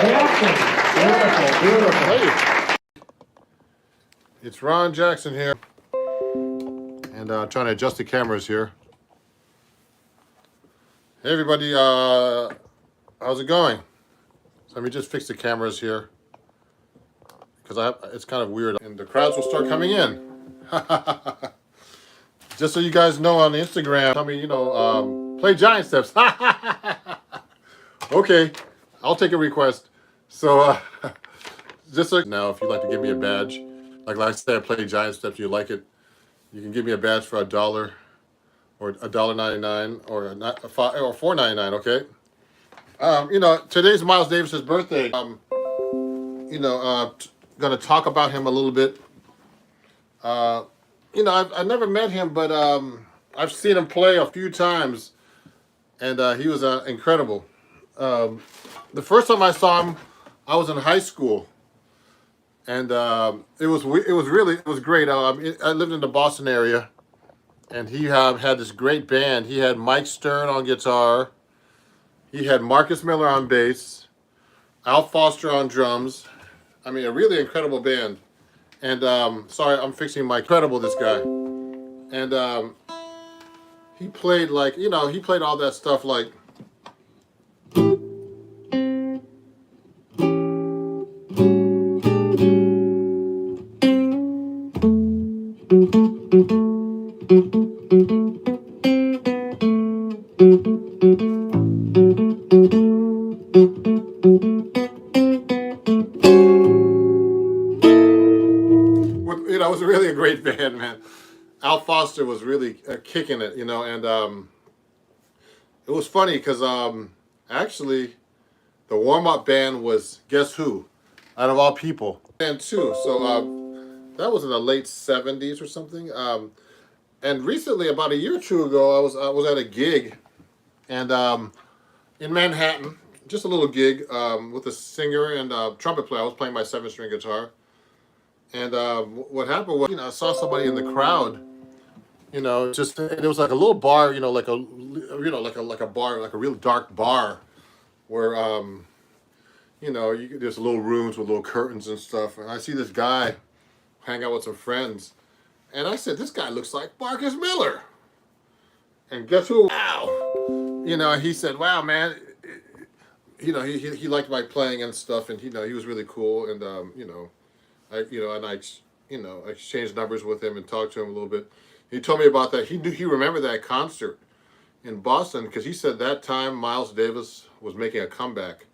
Jackson. Beautiful. Hey. It's Ron Jackson here. And trying to adjust the cameras here. Hey everybody, how's it going? So let me just fix the cameras here. Because it's kind of weird. And the crowds will start coming in. Just so you guys know on Instagram, tell me, play giant steps. Okay, I'll take a request. So, just so now, if you'd like to give me a badge, like I said, I play giant steps, you like it, you can give me a badge for $1 or $1.99 or $4.99. Okay. Today's Miles Davis's birthday. Gonna talk about him a little bit. I've never met him, but I've seen him play a few times, and he was incredible. The first time I saw him, I was in high school, and it was great. I lived in the Boston area, and he had this great band. He had Mike Stern on guitar, he had Marcus Miller on bass, Al Foster on drums. I mean, a really incredible band. And sorry, I'm fixing my incredible this guy. And he played he played all that stuff like. It was really a great band, man. Al Foster was really kicking it, and it was funny because actually the warm-up band was Guess Who, out of all people, and too. So that was in the late '70s or something. And recently, about a year or two ago, I was at a gig, and in Manhattan, just a little gig with a singer and trumpet player. I was playing my 7-string guitar. And what happened was, I saw somebody in the crowd, and it was like a little bar, like a bar, like a real dark bar, where, there's little rooms with little curtains and stuff. And I see this guy hang out with some friends, and I said, this guy looks like Marcus Miller. And guess who? Wow. He said, wow, man. He liked my playing and stuff, and he was really cool, and I exchanged numbers with him and talked to him a little bit. He told me about that. He remembered that concert in Boston because he said that time Miles Davis was making a comeback.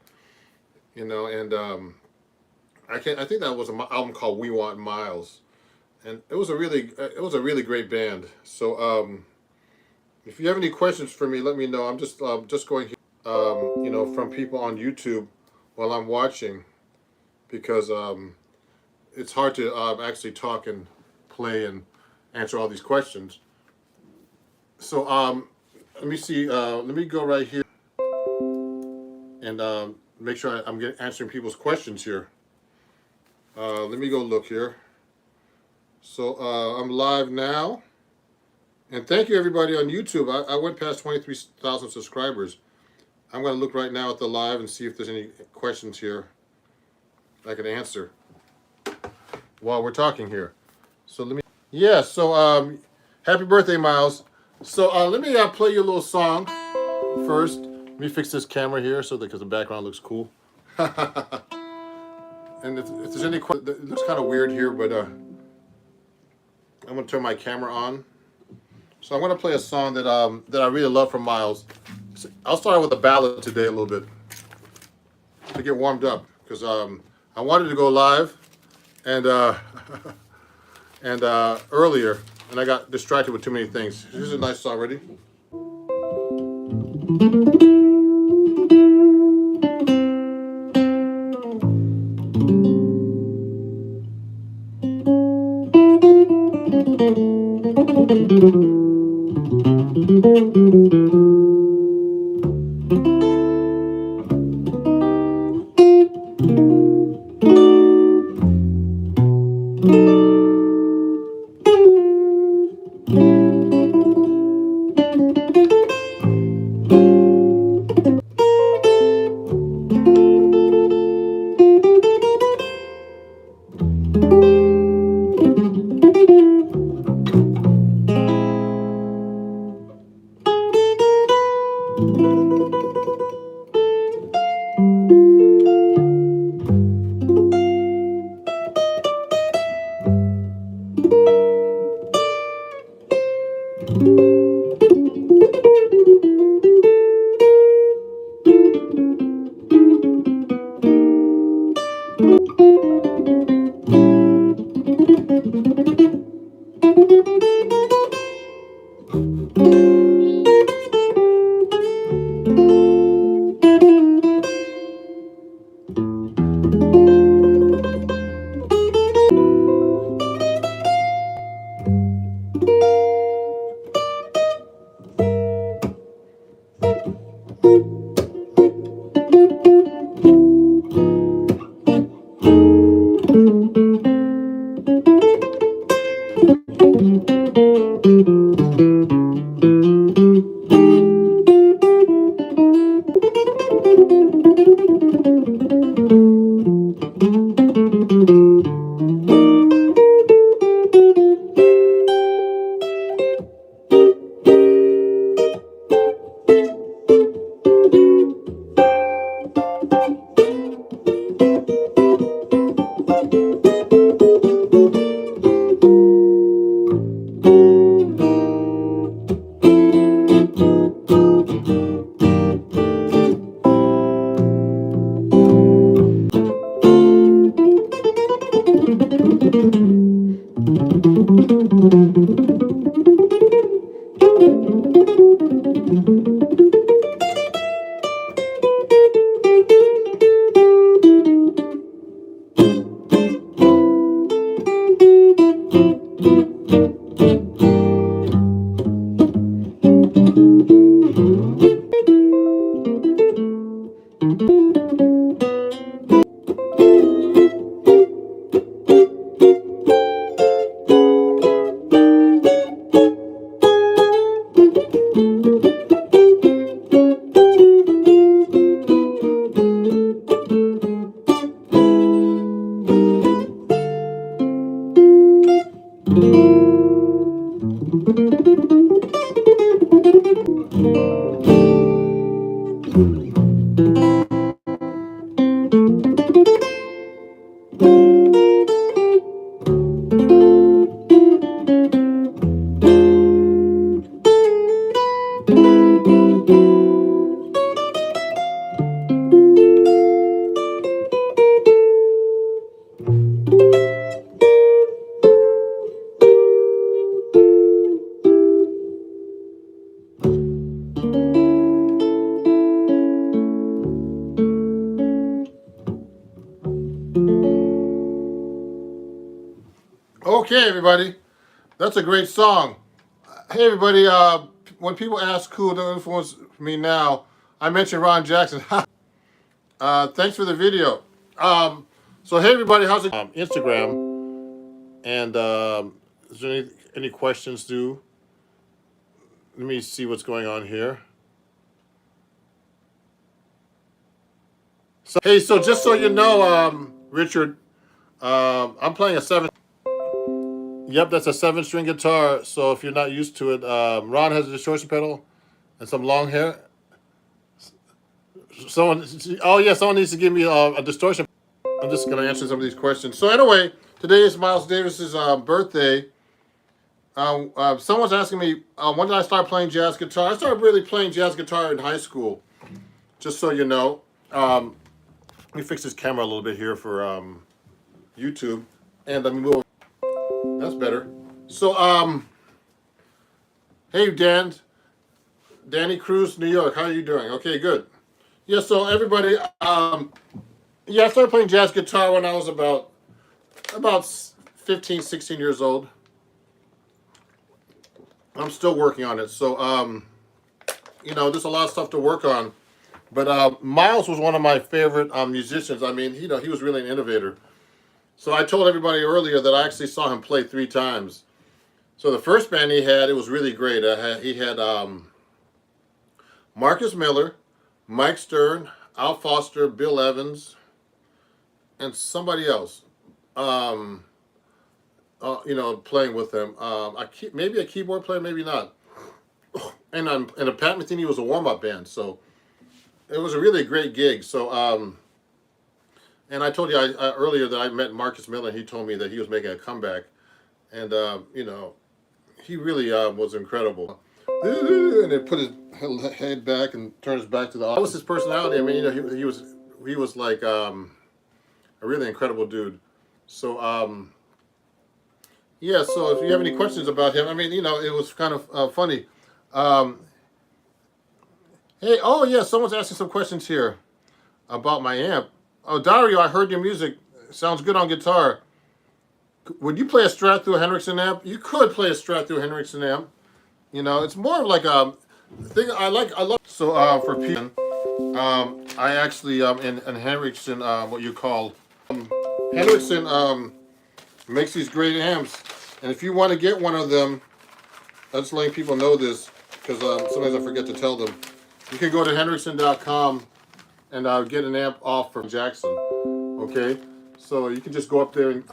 And I think that was an album called We Want Miles, and it was a really great band. So if you have any questions for me, let me know. I'm just going here, from people on YouTube while I'm watching, because it's hard to actually talk and play and answer all these questions. So let me see. Let me go right here and make sure I'm answering people's questions here. Let me go look here. So I'm live now. And thank you everybody on YouTube. I went past 23,000 subscribers. I'm going to look right now at the live and see if there's any questions here I can answer while we're talking here. So happy birthday, Miles. So let me play you a little song first. Let me fix this camera here because the background looks cool. And if there's any questions, it looks kind of weird here, but I'm going to turn my camera on. So I'm going to play a song that I really love from Miles. I'll start with a ballad today a little bit to get warmed up, because I wanted to go live and earlier, and I got distracted with too many things. Here's a nice song. Ready? Okay, everybody, that's a great song. Hey, everybody. When people ask who the influence me now, I mentioned Ron Jackson. Thanks for the video. So hey, everybody, how's it? Instagram, and is there any questions? Do let me see what's going on here. So hey, so just so you know, Richard, I'm playing a seven. Yep, that's a 7-string guitar. So if you're not used to it, Ron has a distortion pedal and some long hair. Oh yeah, someone needs to give me a distortion. I'm just gonna answer some of these questions. So anyway, today is Miles Davis's birthday. Someone's asking me when did I start playing jazz guitar? I started really playing jazz guitar in high school. Just so you know. Let me fix this camera a little bit here for YouTube, and let me move. That's better. So hey Danny Cruz, New York. How are you doing? Okay, good. Yeah, so everybody, yeah, I started playing jazz guitar when I was about 15, 16 years old. I'm still working on it. So, you know, there's a lot of stuff to work on. But Miles was one of my favorite musicians. I mean, you know, he was really an innovator. So I told everybody earlier that I actually saw him play 3 times. So the first band he had, it was really great. He had Marcus Miller, Mike Stern, Al Foster, Bill Evans, and somebody else. You know, playing with them. Maybe a keyboard player, maybe not. And a Pat Metheny was a warm-up band, so it was a really great gig. So, and I told you earlier that I met Marcus Miller. And he told me that he was making a comeback, and you know, he really was incredible. And he put his head back and turned his back to the audience. That was his personality. I mean, you know, he was like a really incredible dude. So, yeah, so if you have any questions about him, I mean, you know, it was kind of funny. Hey, oh yeah, someone's asking some questions here about my amp. Oh, Dario, I heard your music. Sounds good on guitar. Would you play a Strat through a Hendrickson amp? You could play a Strat through a Hendrickson amp. You know, it's more of like a thing I love. So for people, I actually in Hendrickson, what you call Hendrickson makes these great amps, and if you want to get one of them, I'm just letting people know this because sometimes I forget to tell them. You can go to Hendrickson.com and get an amp off from Jackson. Okay, so you can just go up there and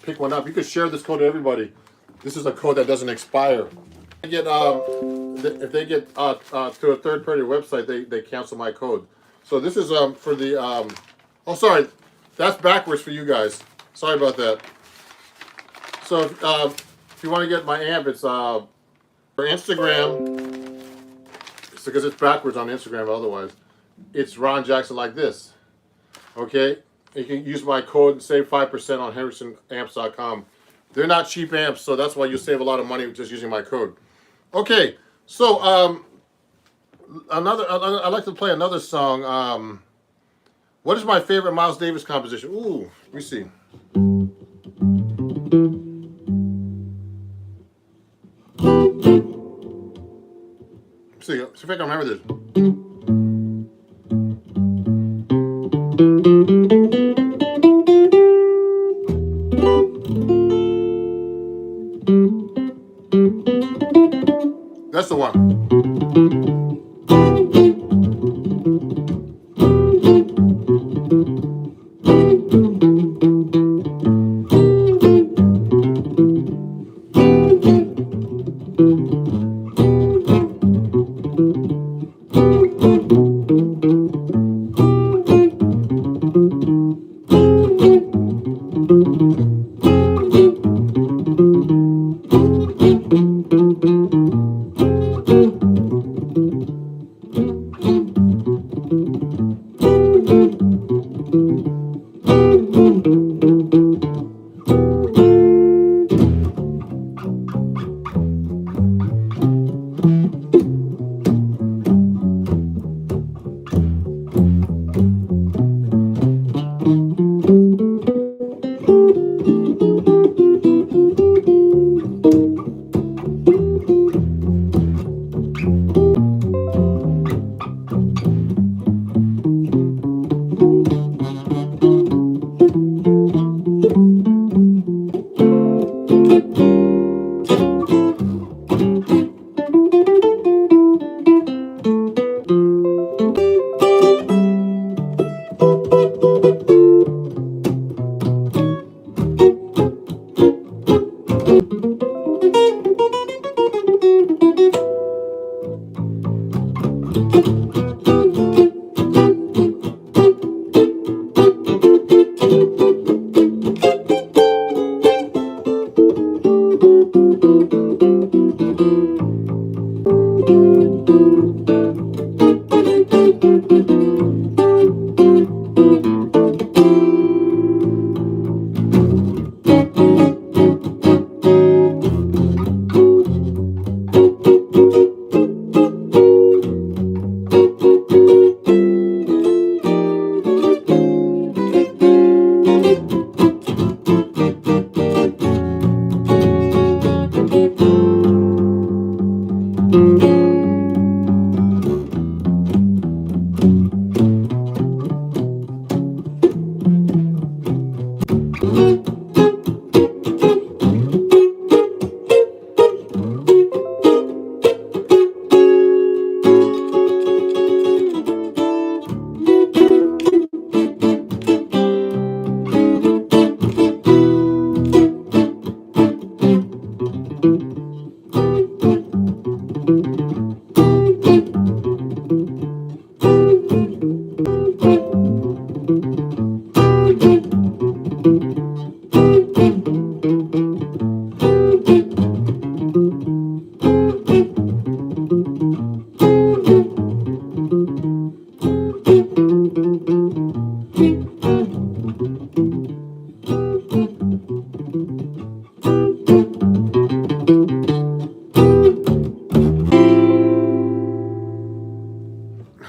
pick one up. You can share this code to everybody. This is a code that doesn't expire. If they get to a third-party website, they cancel my code. So this is for the oh, sorry, that's backwards for you guys. Sorry about that. So if you want to get my amp, it's for Instagram. It's because it's backwards on Instagram. Otherwise, it's Ron Jackson like this. Okay, you can use my code and save 5% on HendersonAmps.com. They're not cheap amps, so that's why you save a lot of money just using my code. Okay, so I'd like to play another song. What is my favorite Miles Davis composition? Ooh, let me see. See if I can remember this. That's the one.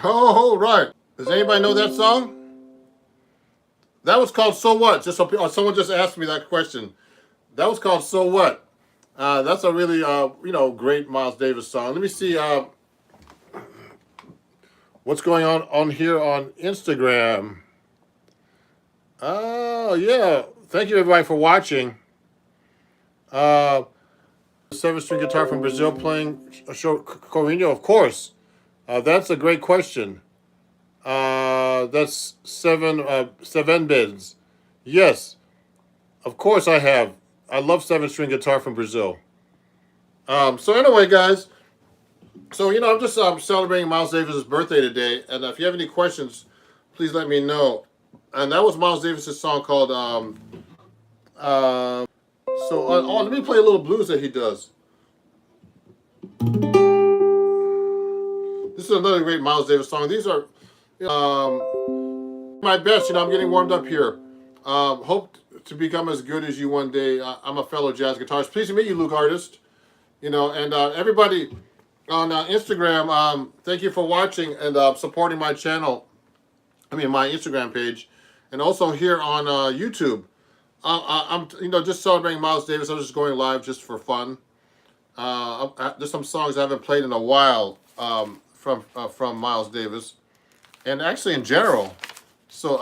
Oh, right. Does anybody know that song? That was called "So What." Just so, someone just asked me that question. That was called "So What." That's a really great Miles Davis song. Let me see what's going on here on Instagram. Oh yeah, thank you everybody for watching. 7-string guitar from Brazil playing a show Corino, of course. That's a great question. That's seven beds. Yes, of course I have. I love seven-string guitar from Brazil. So anyway, guys. So I'm just celebrating Miles Davis's birthday today, and if you have any questions, please let me know. And that was Miles Davis's song called. Let me play a little blues that he does. This is another great Miles Davis song. These are my best. I'm getting warmed up here. Hope to become as good as you one day. I'm a fellow jazz guitarist. Pleased to meet you, Luke Artist. And everybody on Instagram, thank you for watching and supporting my channel. My Instagram page, and also here on YouTube. I'm just celebrating Miles Davis. I'm just going live just for fun. There's some songs I haven't played in a while from Miles Davis, and actually in general. So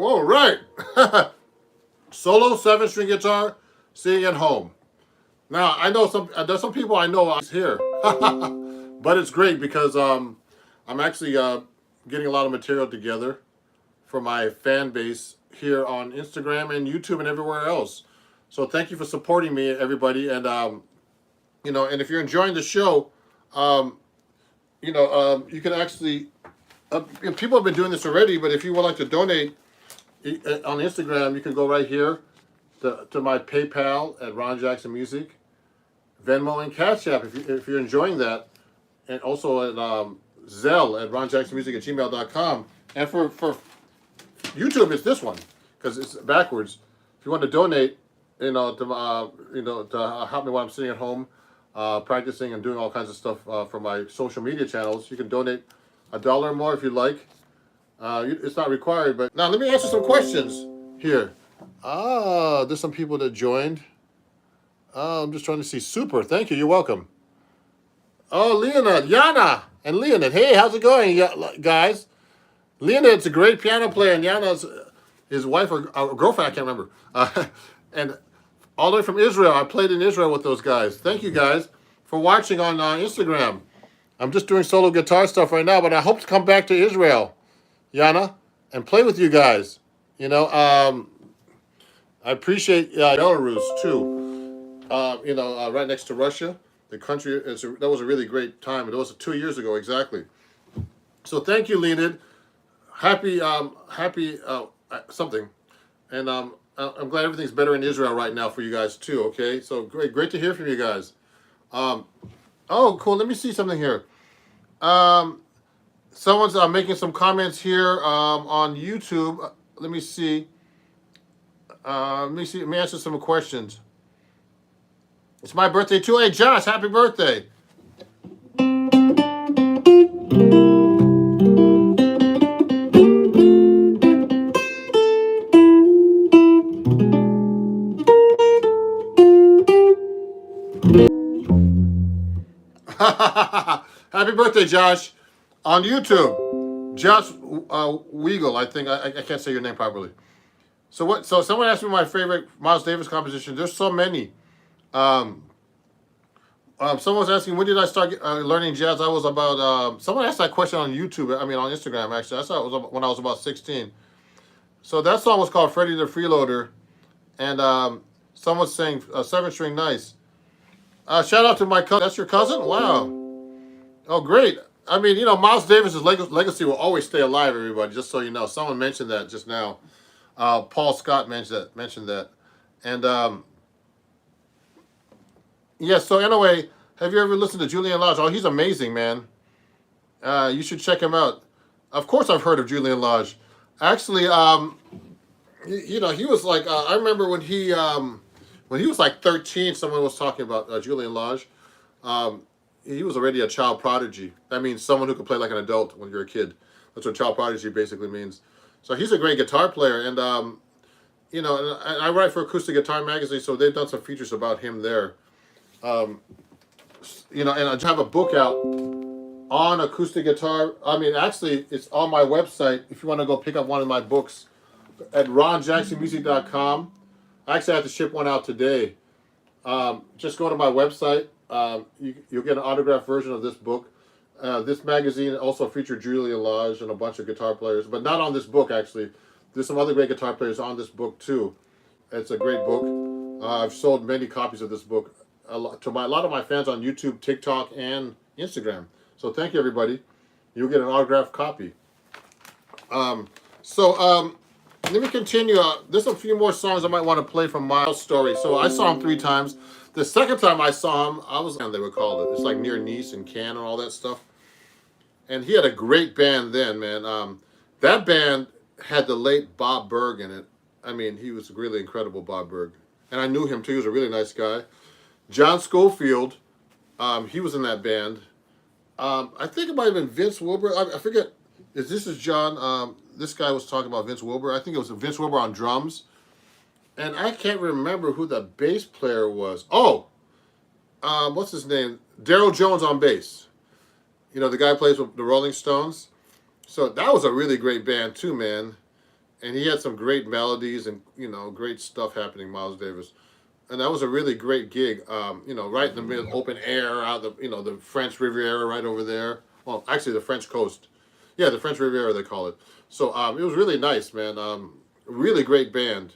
all right. Solo seven-string guitar, singing at home. Now I know there's some people I know out here, but it's great because I'm actually getting a lot of material together for my fan base here on Instagram and YouTube and everywhere else. So thank you for supporting me, everybody, and and if you're enjoying the show, you can actually. People have been doing this already, but if you would like to donate on Instagram, you can go right here to my PayPal at Ron Jackson Music, Venmo, and Cash App if you're enjoying that. and also at Zelle at ronjacksonmusic@gmail.com. And for YouTube, it's this one because it's backwards. If you want to donate, to help me while I'm sitting at home, practicing and doing all kinds of stuff for my social media channels, you can donate $1 or more if you like. It's not required, but now let me answer some questions here. There's some people that joined. I'm just trying to see. Super, thank you. You're welcome. Oh, Leonid, Yana, and Leonid. Hey, how's it going, guys? Leonid's a great piano player, and Yana's his wife or girlfriend. I can't remember. And all the way from Israel. I played in Israel with those guys. Thank you guys for watching on Instagram. I'm just doing solo guitar stuff right now, but I hope to come back to Israel, Yana, and play with you guys. I appreciate Belarus too. Right next to Russia, the country. That was a really great time. It was 2 years ago exactly. So thank you, Leonid. Happy something, and I'm glad everything's better in Israel right now for you guys too. Okay, so great to hear from you guys. Oh, cool. Let me see something here. Someone's making some comments here on YouTube. Let me see. Let me answer some questions. It's my birthday too. Hey, Josh, happy birthday. Happy birthday, Josh. On YouTube, Josh Weigel, I think. I can't say your name properly. So someone asked me my favorite Miles Davis composition. There's so many. Someone was asking, when did I start learning jazz? I was about, someone asked that question on YouTube, on Instagram, actually. I saw it was when I was about 16. So that song was called Freddie the Freeloader. And someone sang 7-string nice. Shout out to my cousin. That's your cousin? Wow. Oh, great. I mean, Miles Davis's legacy will always stay alive, everybody, just so you know. Someone mentioned that just now. Paul Scott mentioned that. And, yeah, so anyway, have you ever listened to Julian Lage? Oh, he's amazing, man. You should check him out. Of course I've heard of Julian Lage. Actually, he was like, I remember when he was like 13, someone was talking about Julian Lage. He was already a child prodigy. That means someone who can play like an adult when you're a kid. That's what child prodigy basically means. So he's a great guitar player, and and I write for Acoustic Guitar Magazine, so they've done some features about him there. And I have a book out on acoustic guitar. I mean, actually, it's on my website. If you want to go pick up one of my books at ronjacksonmusic.com. I actually have to ship one out today. Just go to my website. You'll get an autographed version of this book. This magazine also featured Julian Lage and a bunch of guitar players, but not on this book, actually. There's some other great guitar players on this book, too. It's a great book. I've sold many copies of this book to a lot of my fans on YouTube, TikTok, and Instagram. So thank you, everybody. You'll get an autographed copy. Let me continue. There's a few more songs I might want to play from Miles' story. So I saw him 3 times. The second time I saw him, they would call it. It's like near Nice and Cannes and all that stuff. And he had a great band then, man. That band had the late Bob Berg in it. I mean, he was really incredible, Bob Berg. And I knew him, too. He was a really nice guy. John Schofield, he was in that band. I think it might have been Vince Wilbur. I forget. This is John. This guy was talking about Vince Wilbur. I think it was Vince Wilbur on drums. And I can't remember who the bass player was. Oh, what's his name? Daryl Jones on bass. The guy who plays with the Rolling Stones. So that was a really great band too, man. And he had some great melodies and, great stuff happening, Miles Davis. And that was a really great gig, right in the middle, open air, out the French Riviera right over there. Well, actually the French coast. Yeah, the French Riviera, they call it. So it was really nice, man. Really great band.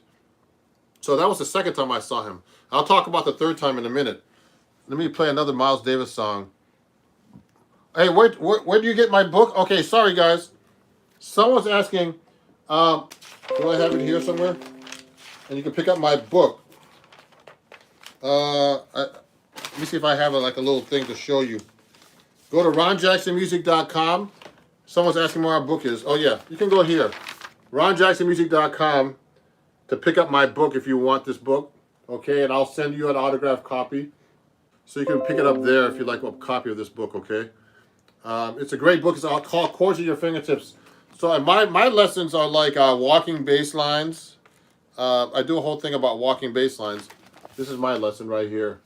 So that was the second time I saw him. I'll talk about the third time in a minute. Let me play another Miles Davis song. Hey, where do you get my book? Okay, sorry, guys. Someone's asking, do I have it here somewhere? And you can pick up my book. Let me see if I have a little thing to show you. Go to ronjacksonmusic.com. Someone's asking where our book is. Oh yeah, you can go here. ronjacksonmusic.com to pick up my book if you want this book. Okay, and I'll send you an autographed copy. So you can pick it up there if you like a copy of this book, okay? It's a great book. It's called Chords at Your Fingertips. So my lessons are like walking bass lines. I do a whole thing about walking bass lines. This is my lesson right here.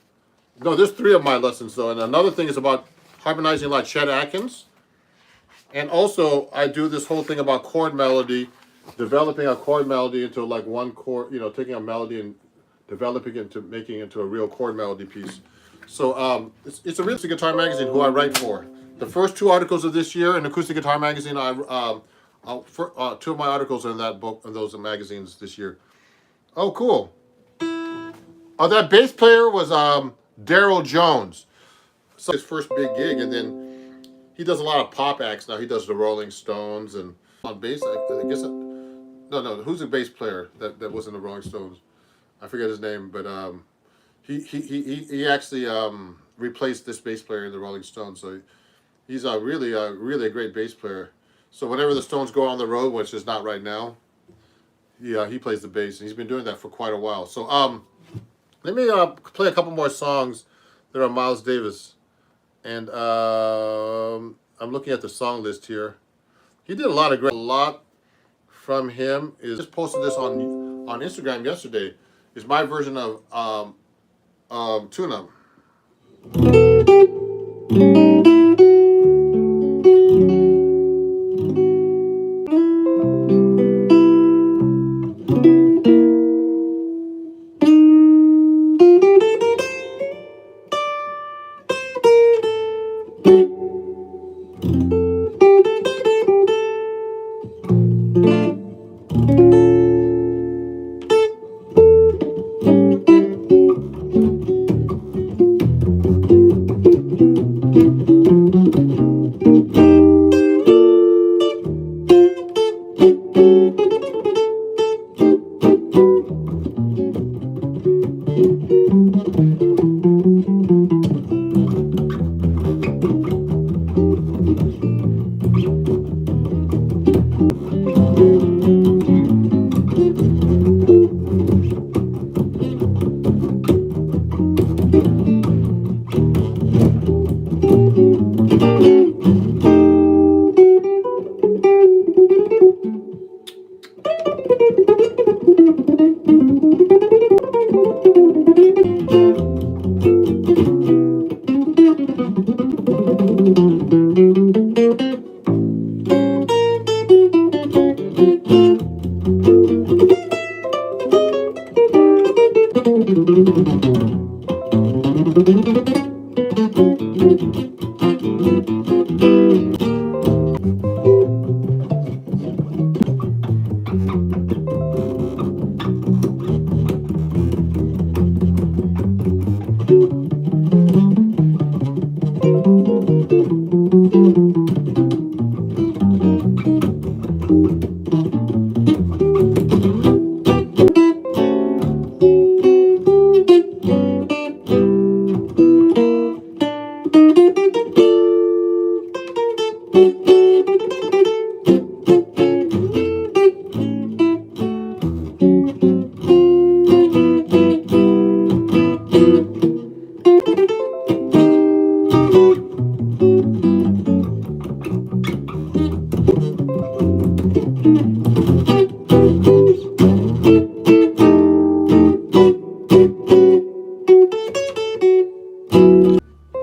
No, there's 3 of my lessons though. And another thing is about harmonizing like Chet Atkins. And also I do this whole thing about chord melody, developing a chord melody into like one chord, you know, taking a melody and developing it into making it into a real chord melody piece. So it's a real acoustic guitar magazine who I write for. The first 2 articles of this year in Acoustic Guitar Magazine, 2 of my articles are in that book, in those magazines this year. Oh, cool. Oh, that bass player was Daryl Jones. So his first big gig, and then he does a lot of pop acts now. He does the Rolling Stones and on bass. I guess no. Who's the bass player that was in the Rolling Stones? I forget his name, but he actually replaced this bass player in the Rolling Stones. So he's really a great bass player. So whenever the Stones go on the road, which is not right now, he plays the bass, and he's been doing that for quite a while. So let me play a couple more songs that are Miles Davis, and I'm looking at the song list here. He did a lot from him. Is just posted this on Instagram yesterday. Is my version of Tuna.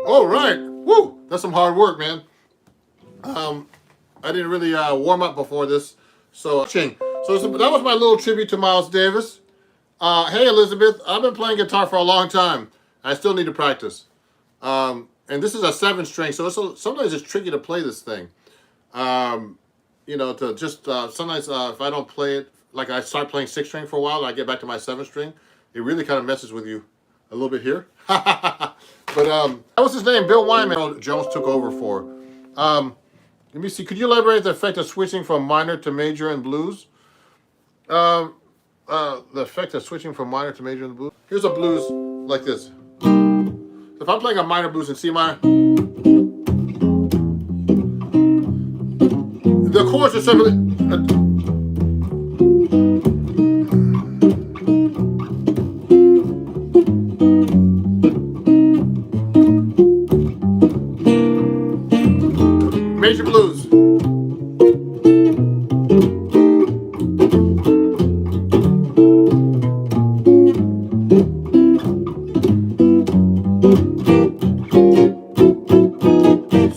All right, woo! That's some hard work, man. I didn't really warm up before this, so that was my little tribute to Miles Davis. Hey Elizabeth, I've been playing guitar for a long time. I still need to practice. And this is a 7-string, so sometimes it's tricky to play this thing. You know, to just sometimes if I don't play it, like I start playing 6-string for a while, and I get back to my 7-string, it really kind of messes with you a little bit here. But that was his name, Bill Wyman. Jones took over for. Let me see. Could you elaborate the effect of switching from minor to major in blues? The effect of switching from minor to major in the blues. Here's a blues like this. So if I'm playing a minor blues in C minor, chords are separately. Major blues.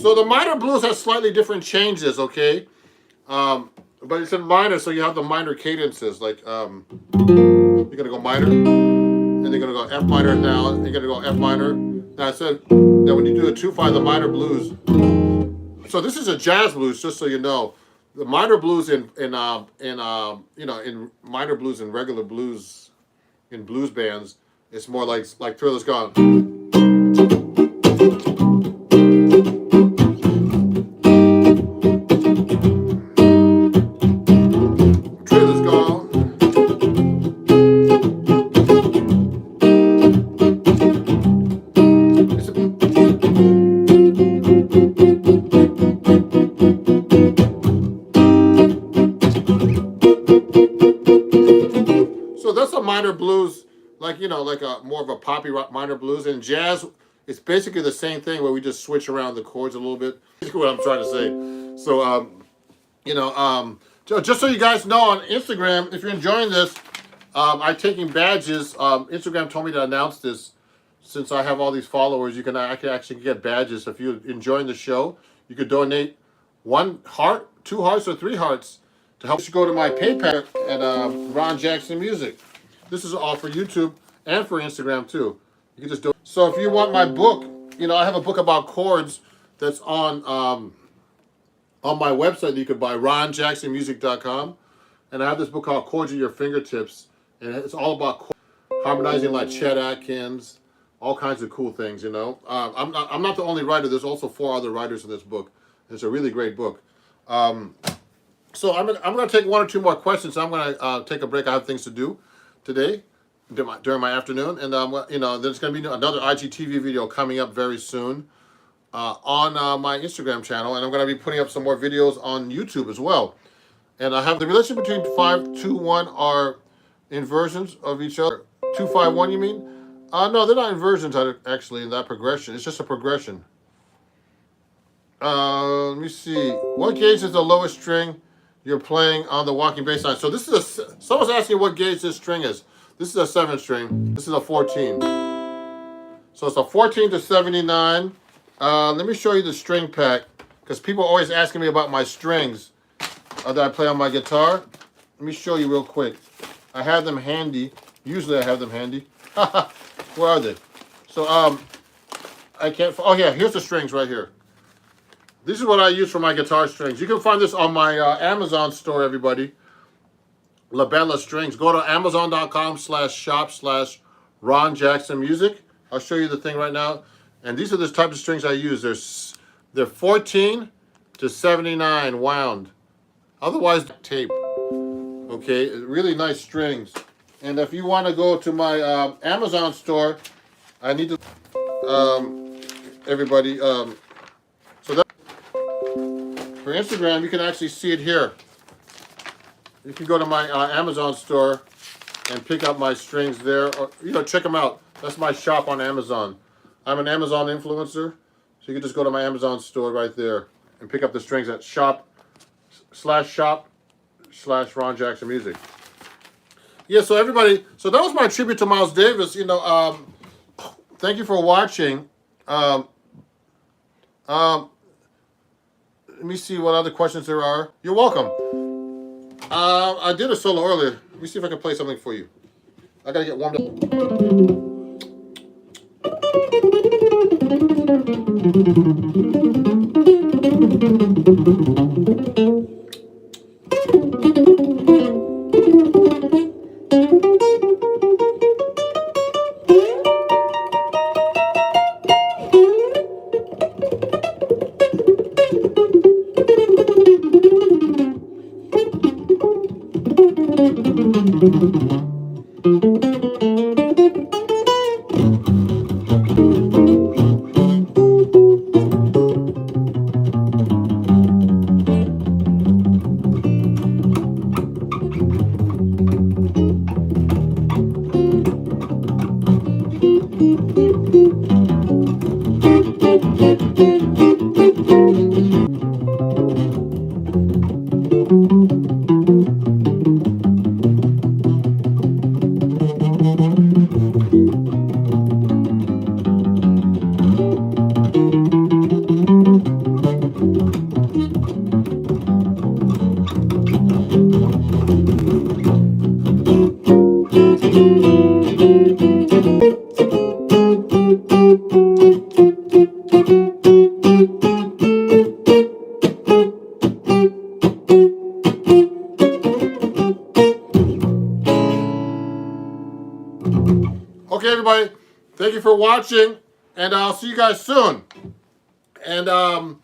So the minor blues has slightly different changes, okay? But it's in minor, so you have the minor cadences. Like you're gonna go minor, and you're gonna go F minor now. You're gonna go F minor. Now I said that when you do a 2/5, the minor blues. So this is a jazz blues, just so you know. The minor blues in minor blues and regular blues in blues bands, it's more like Thriller's Gone. Thriller's Gone. So that's a minor blues, like a more of a poppy rock minor blues. And jazz, it's basically the same thing where we just switch around the chords a little bit. Basically what I'm trying to say. So just so you guys know, on Instagram, if you're enjoying this, I'm taking badges. Instagram told me to announce this. Since I have all these followers, I can actually get badges. If you're enjoying the show, you could donate 1 heart, 2 hearts, or 3 hearts to help. You should go to my PayPal at Ron Jackson Music. This is all for YouTube and for Instagram too. You can just do. So if you want my book, I have a book about chords that's on my website that you could buy, ronjacksonmusic.com. And I have this book called Chords at Your Fingertips, and it's all about harmonizing like Chet Atkins, all kinds of cool things. I'm not the only writer. There's also 4 other writers in this book. It's a really great book. So I'm gonna take 1 or 2 more questions. I'm gonna take a break. I have things to do today during my afternoon, and there's gonna be another IGTV video coming up very soon on my Instagram channel, and I'm gonna be putting up some more videos on YouTube as well. And I have the relationship between 5, 2, 1 are inversions of each other. 2, 5, 1, you mean? No, they're not inversions actually in that progression. It's just a progression. Let me see. What gauge is the lowest string you're playing on the walking bass line? So this is someone's asking what gauge this string is. This is a 7 string. This is a 14. So it's a 14 to 79. Let me show you the string pack, because people are always asking me about my strings that I play on my guitar. Let me show you real quick. I have them handy. Usually I have them handy. Where are they? So I can't. Oh yeah, here's the strings right here. This is what I use for my guitar strings. You can find this on my Amazon store, everybody. Labella Strings. Go to amazon.com/shop/Ron Jackson Music. I'll show you the thing right now. And these are the type of strings I use. They're 14 to 79 wound. Otherwise, tape. Okay, really nice strings. And if you want to go to my Amazon store, I need to, everybody, so that, for Instagram, you can actually see it here. You can go to my Amazon store and pick up my strings there, or, check them out. That's my shop on Amazon. I'm an Amazon influencer, so you can just go to my Amazon store right there and pick up the strings at shop/Ron Jackson Music. Yeah, so everybody, so that was my tribute to Miles Davis. Thank you for watching. Let me see what other questions there are. You're welcome. I did a solo earlier. Let me see if I can play something for you. I gotta get warmed up. Okay, everybody, thank you for watching, and I'll see you guys soon. And what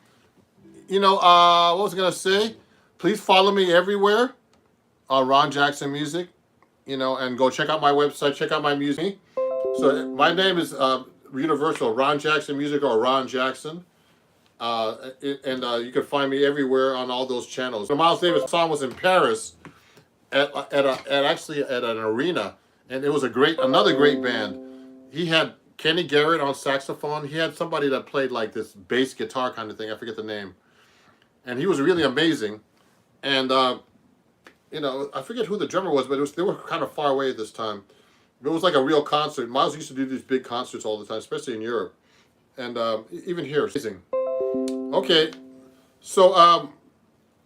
was I gonna say? Please follow me everywhere on Ron Jackson Music. And go check out my website, check out my music. So my name is Universal Ron Jackson Music or Ron Jackson, and you can find me everywhere on all those channels. So Miles Davis' song was in Paris actually at an arena, and it was another great band. He had Kenny Garrett on saxophone. He had somebody that played like this bass guitar kind of thing. I forget the name, and he was really amazing. And I forget who the drummer was, but they were kind of far away this time. It was like a real concert. Miles used to do these big concerts all the time, especially in Europe, and even here. Amazing. Okay, so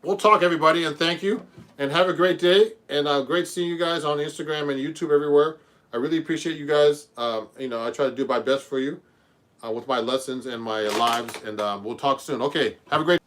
we'll talk, everybody, and thank you, and have a great day, and great seeing you guys on Instagram and YouTube everywhere. I really appreciate you guys. I try to do my best for you with my lessons and my lives, and we'll talk soon. Okay, have a great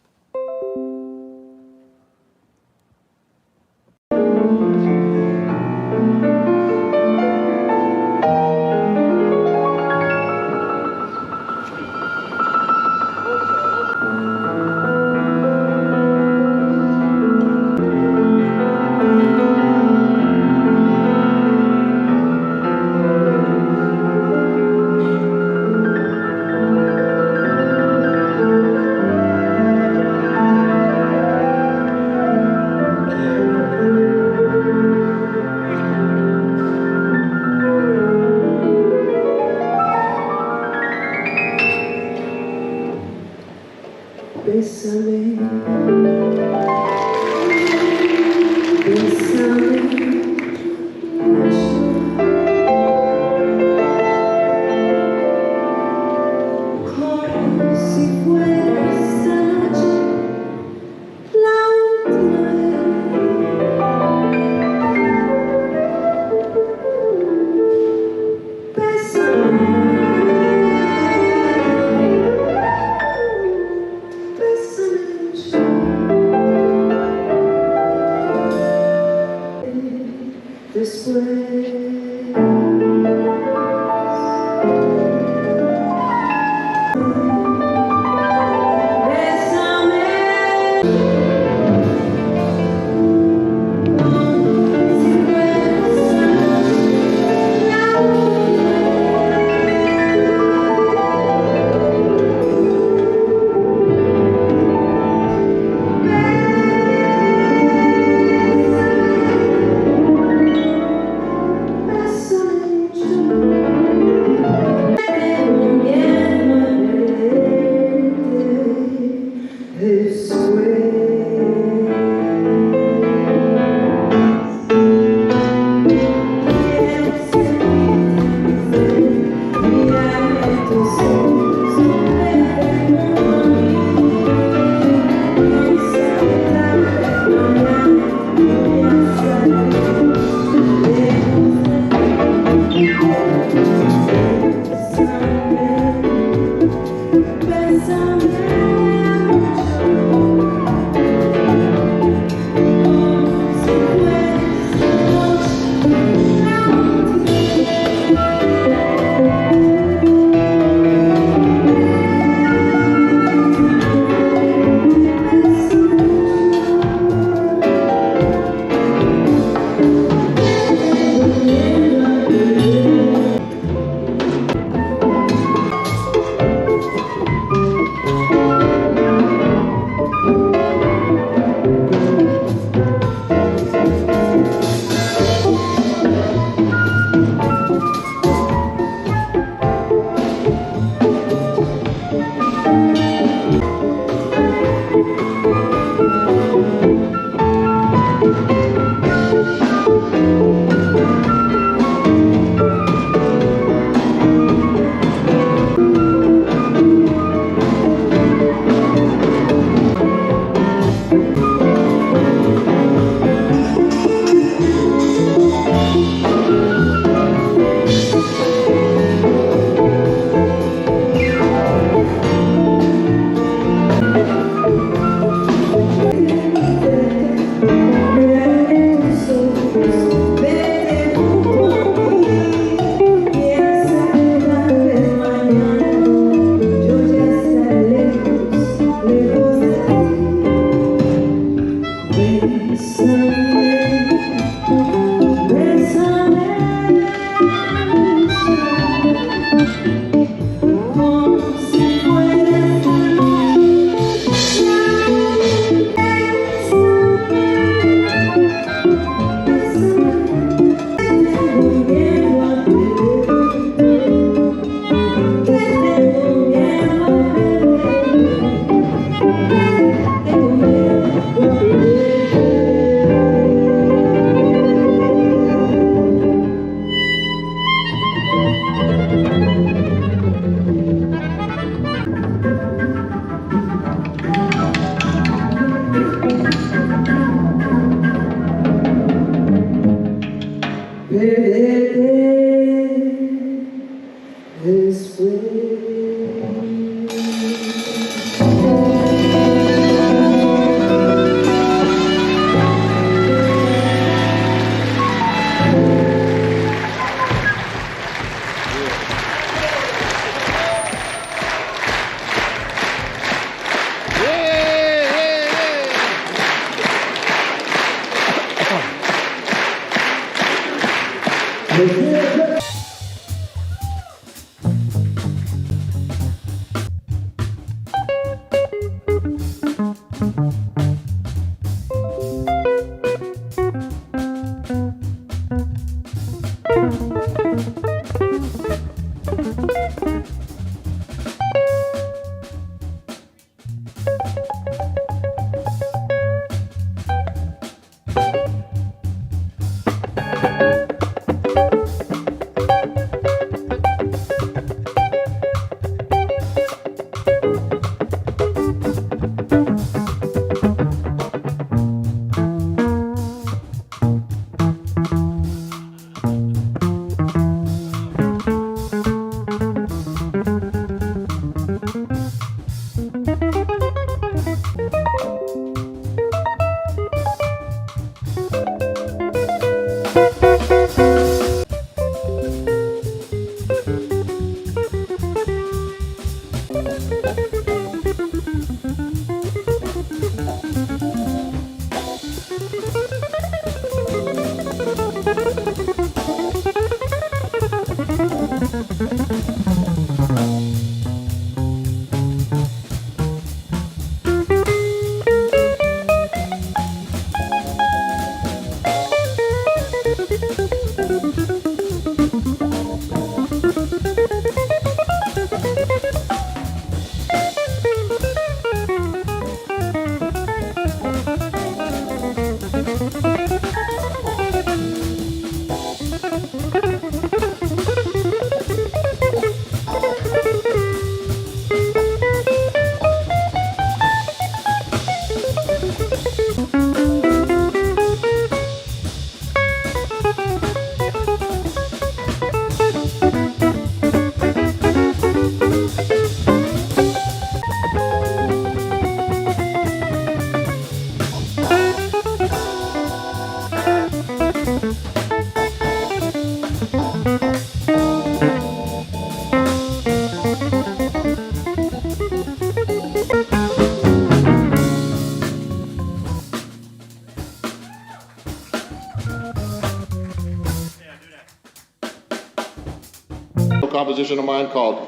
Composition of mine called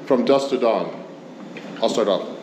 From Dusk to Dawn. I'll start off.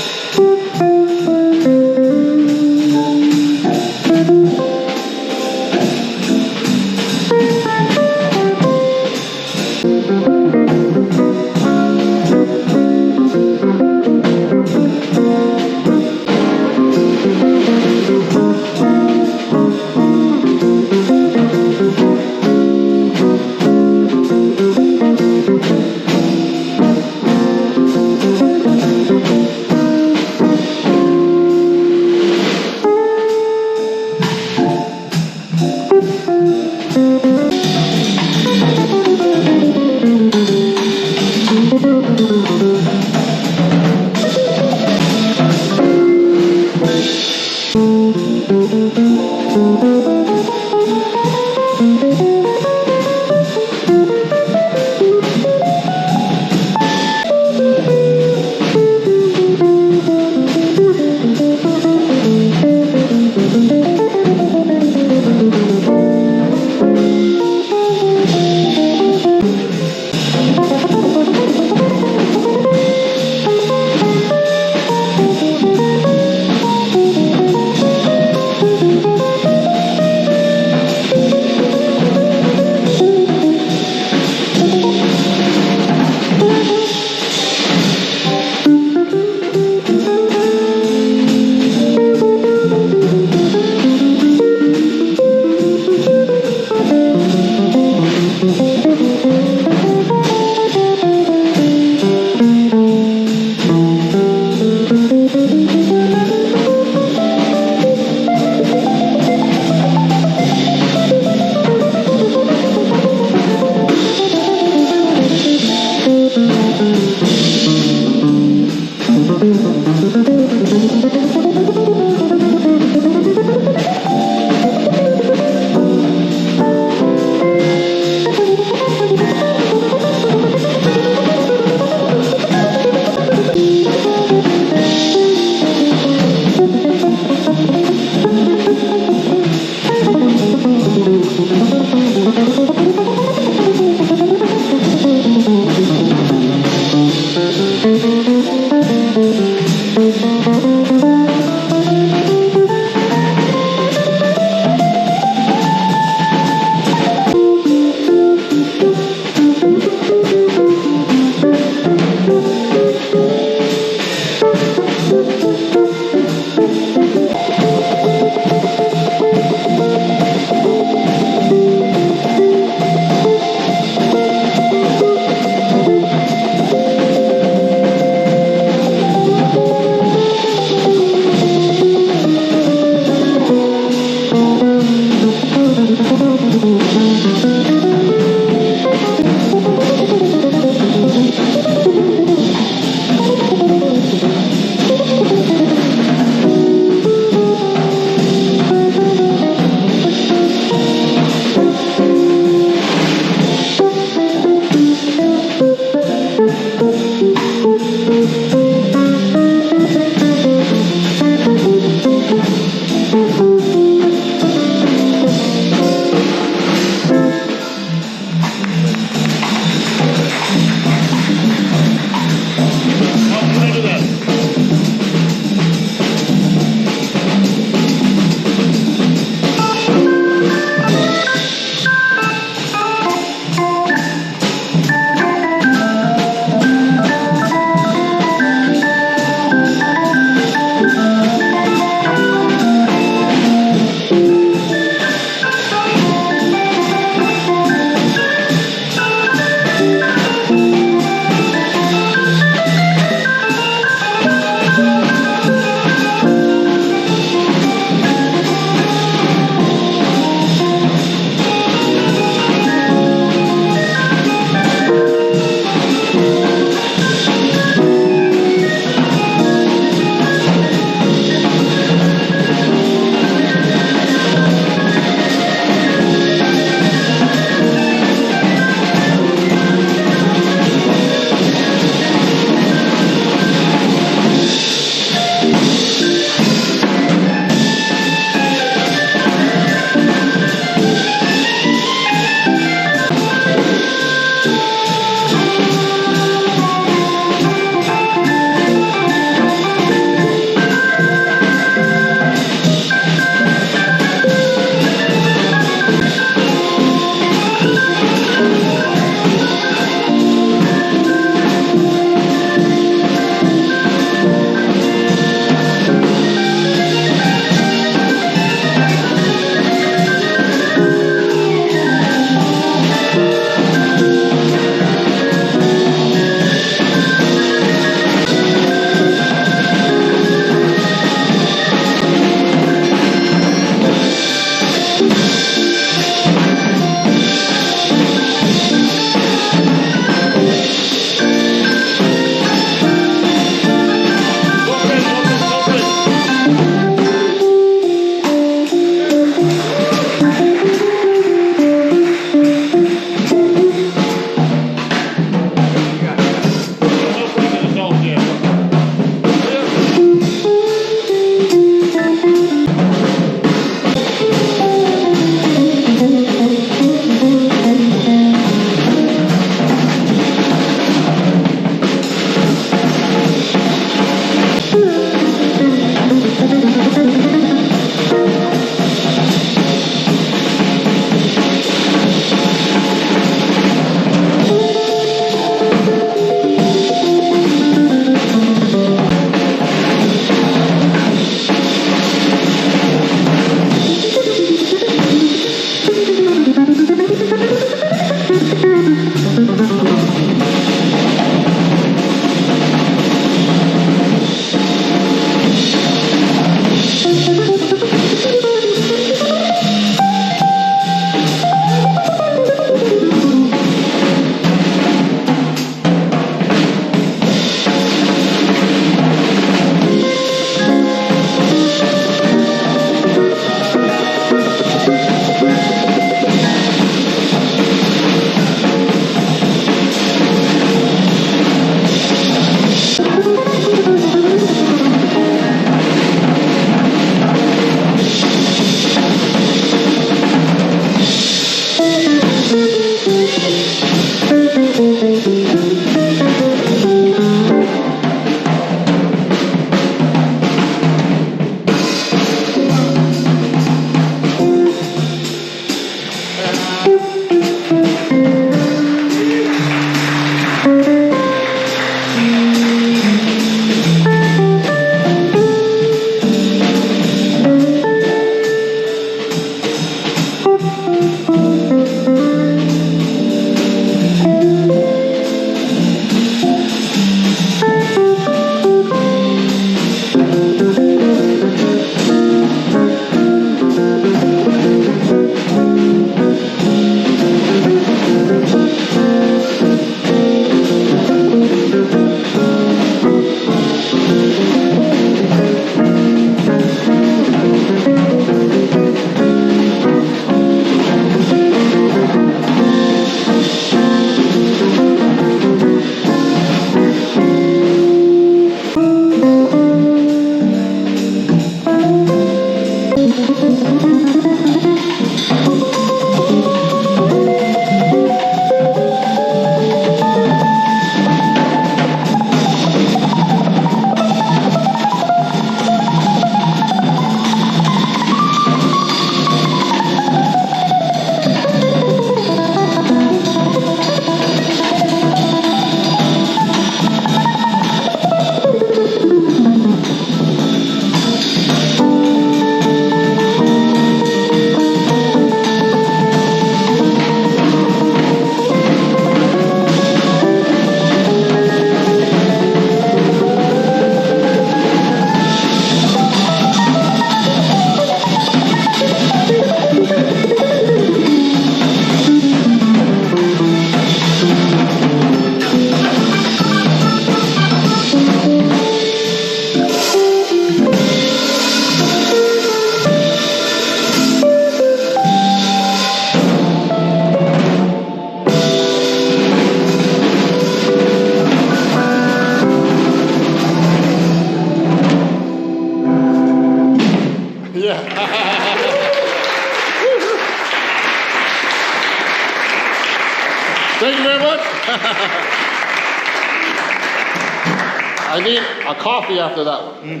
I need a coffee after that one.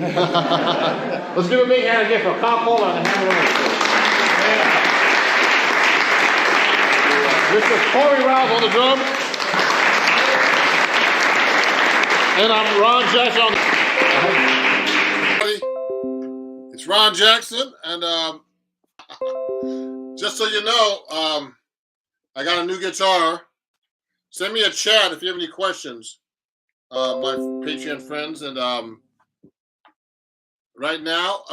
Let's give a big hand again for Coca-Cola and a hand over. This is Corey Rouse on the drum. And I'm Ron Jackson. It's Ron Jackson, and just so you know, I got a new guitar. Send me a chat if you have any questions, my Patreon friends. And right now,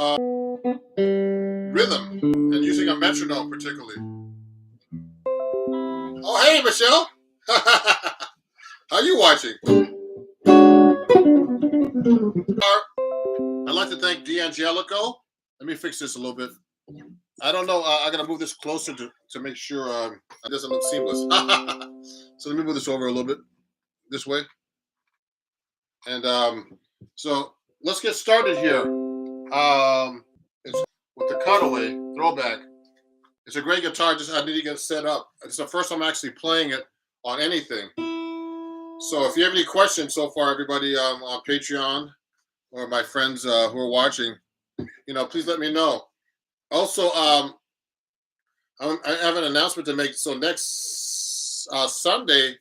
rhythm and using a metronome particularly. Oh, hey, Michelle. How you watching? I'd like to thank D'Angelico. Let me fix this a little bit. I don't know. I got to move this closer to make sure it doesn't look seamless. So let me move this over a little bit this way. And so let's get started here. It's with the Cutaway Throwback. It's a great guitar. Just I need to get it set up. It's the first time I'm actually playing it on anything. So if you have any questions so far, everybody on Patreon or my friends who are watching, please let me know. Also, I have an announcement to make. So next Sunday,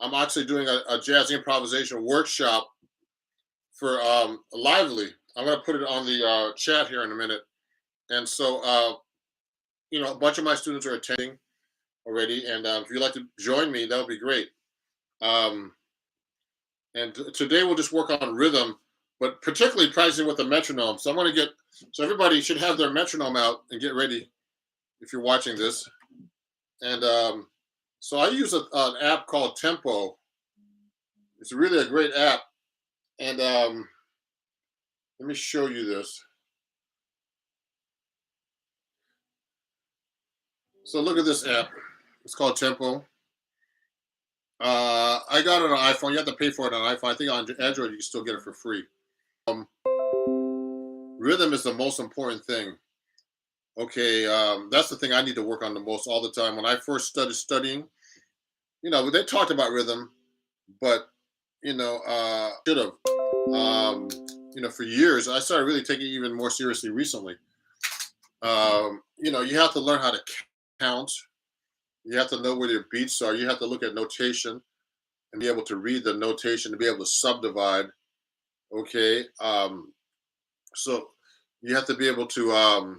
I'm actually doing a jazz improvisation workshop for Lively. I'm going to put it on the chat here in a minute. And so, a bunch of my students are attending already. And if you'd like to join me, that would be great. And today we'll just work on rhythm, but particularly practicing with the metronome. So I'm going to so everybody should have their metronome out and get ready if you're watching this. And so I use an app called Tempo. It's really a great app. And let me show you this. So look at this app. It's called Tempo. I got it on iPhone. You have to pay for it on iPhone. I think on Android you can still get it for free. Rhythm is the most important thing. Okay, that's the thing I need to work on the most all the time. When I first started studying, they talked about rhythm, but should have. For years, I started really taking it even more seriously recently. You have to learn how to count. You have to know where your beats are. You have to look at notation and be able to read the notation to be able to subdivide. Okay. So you have to be able to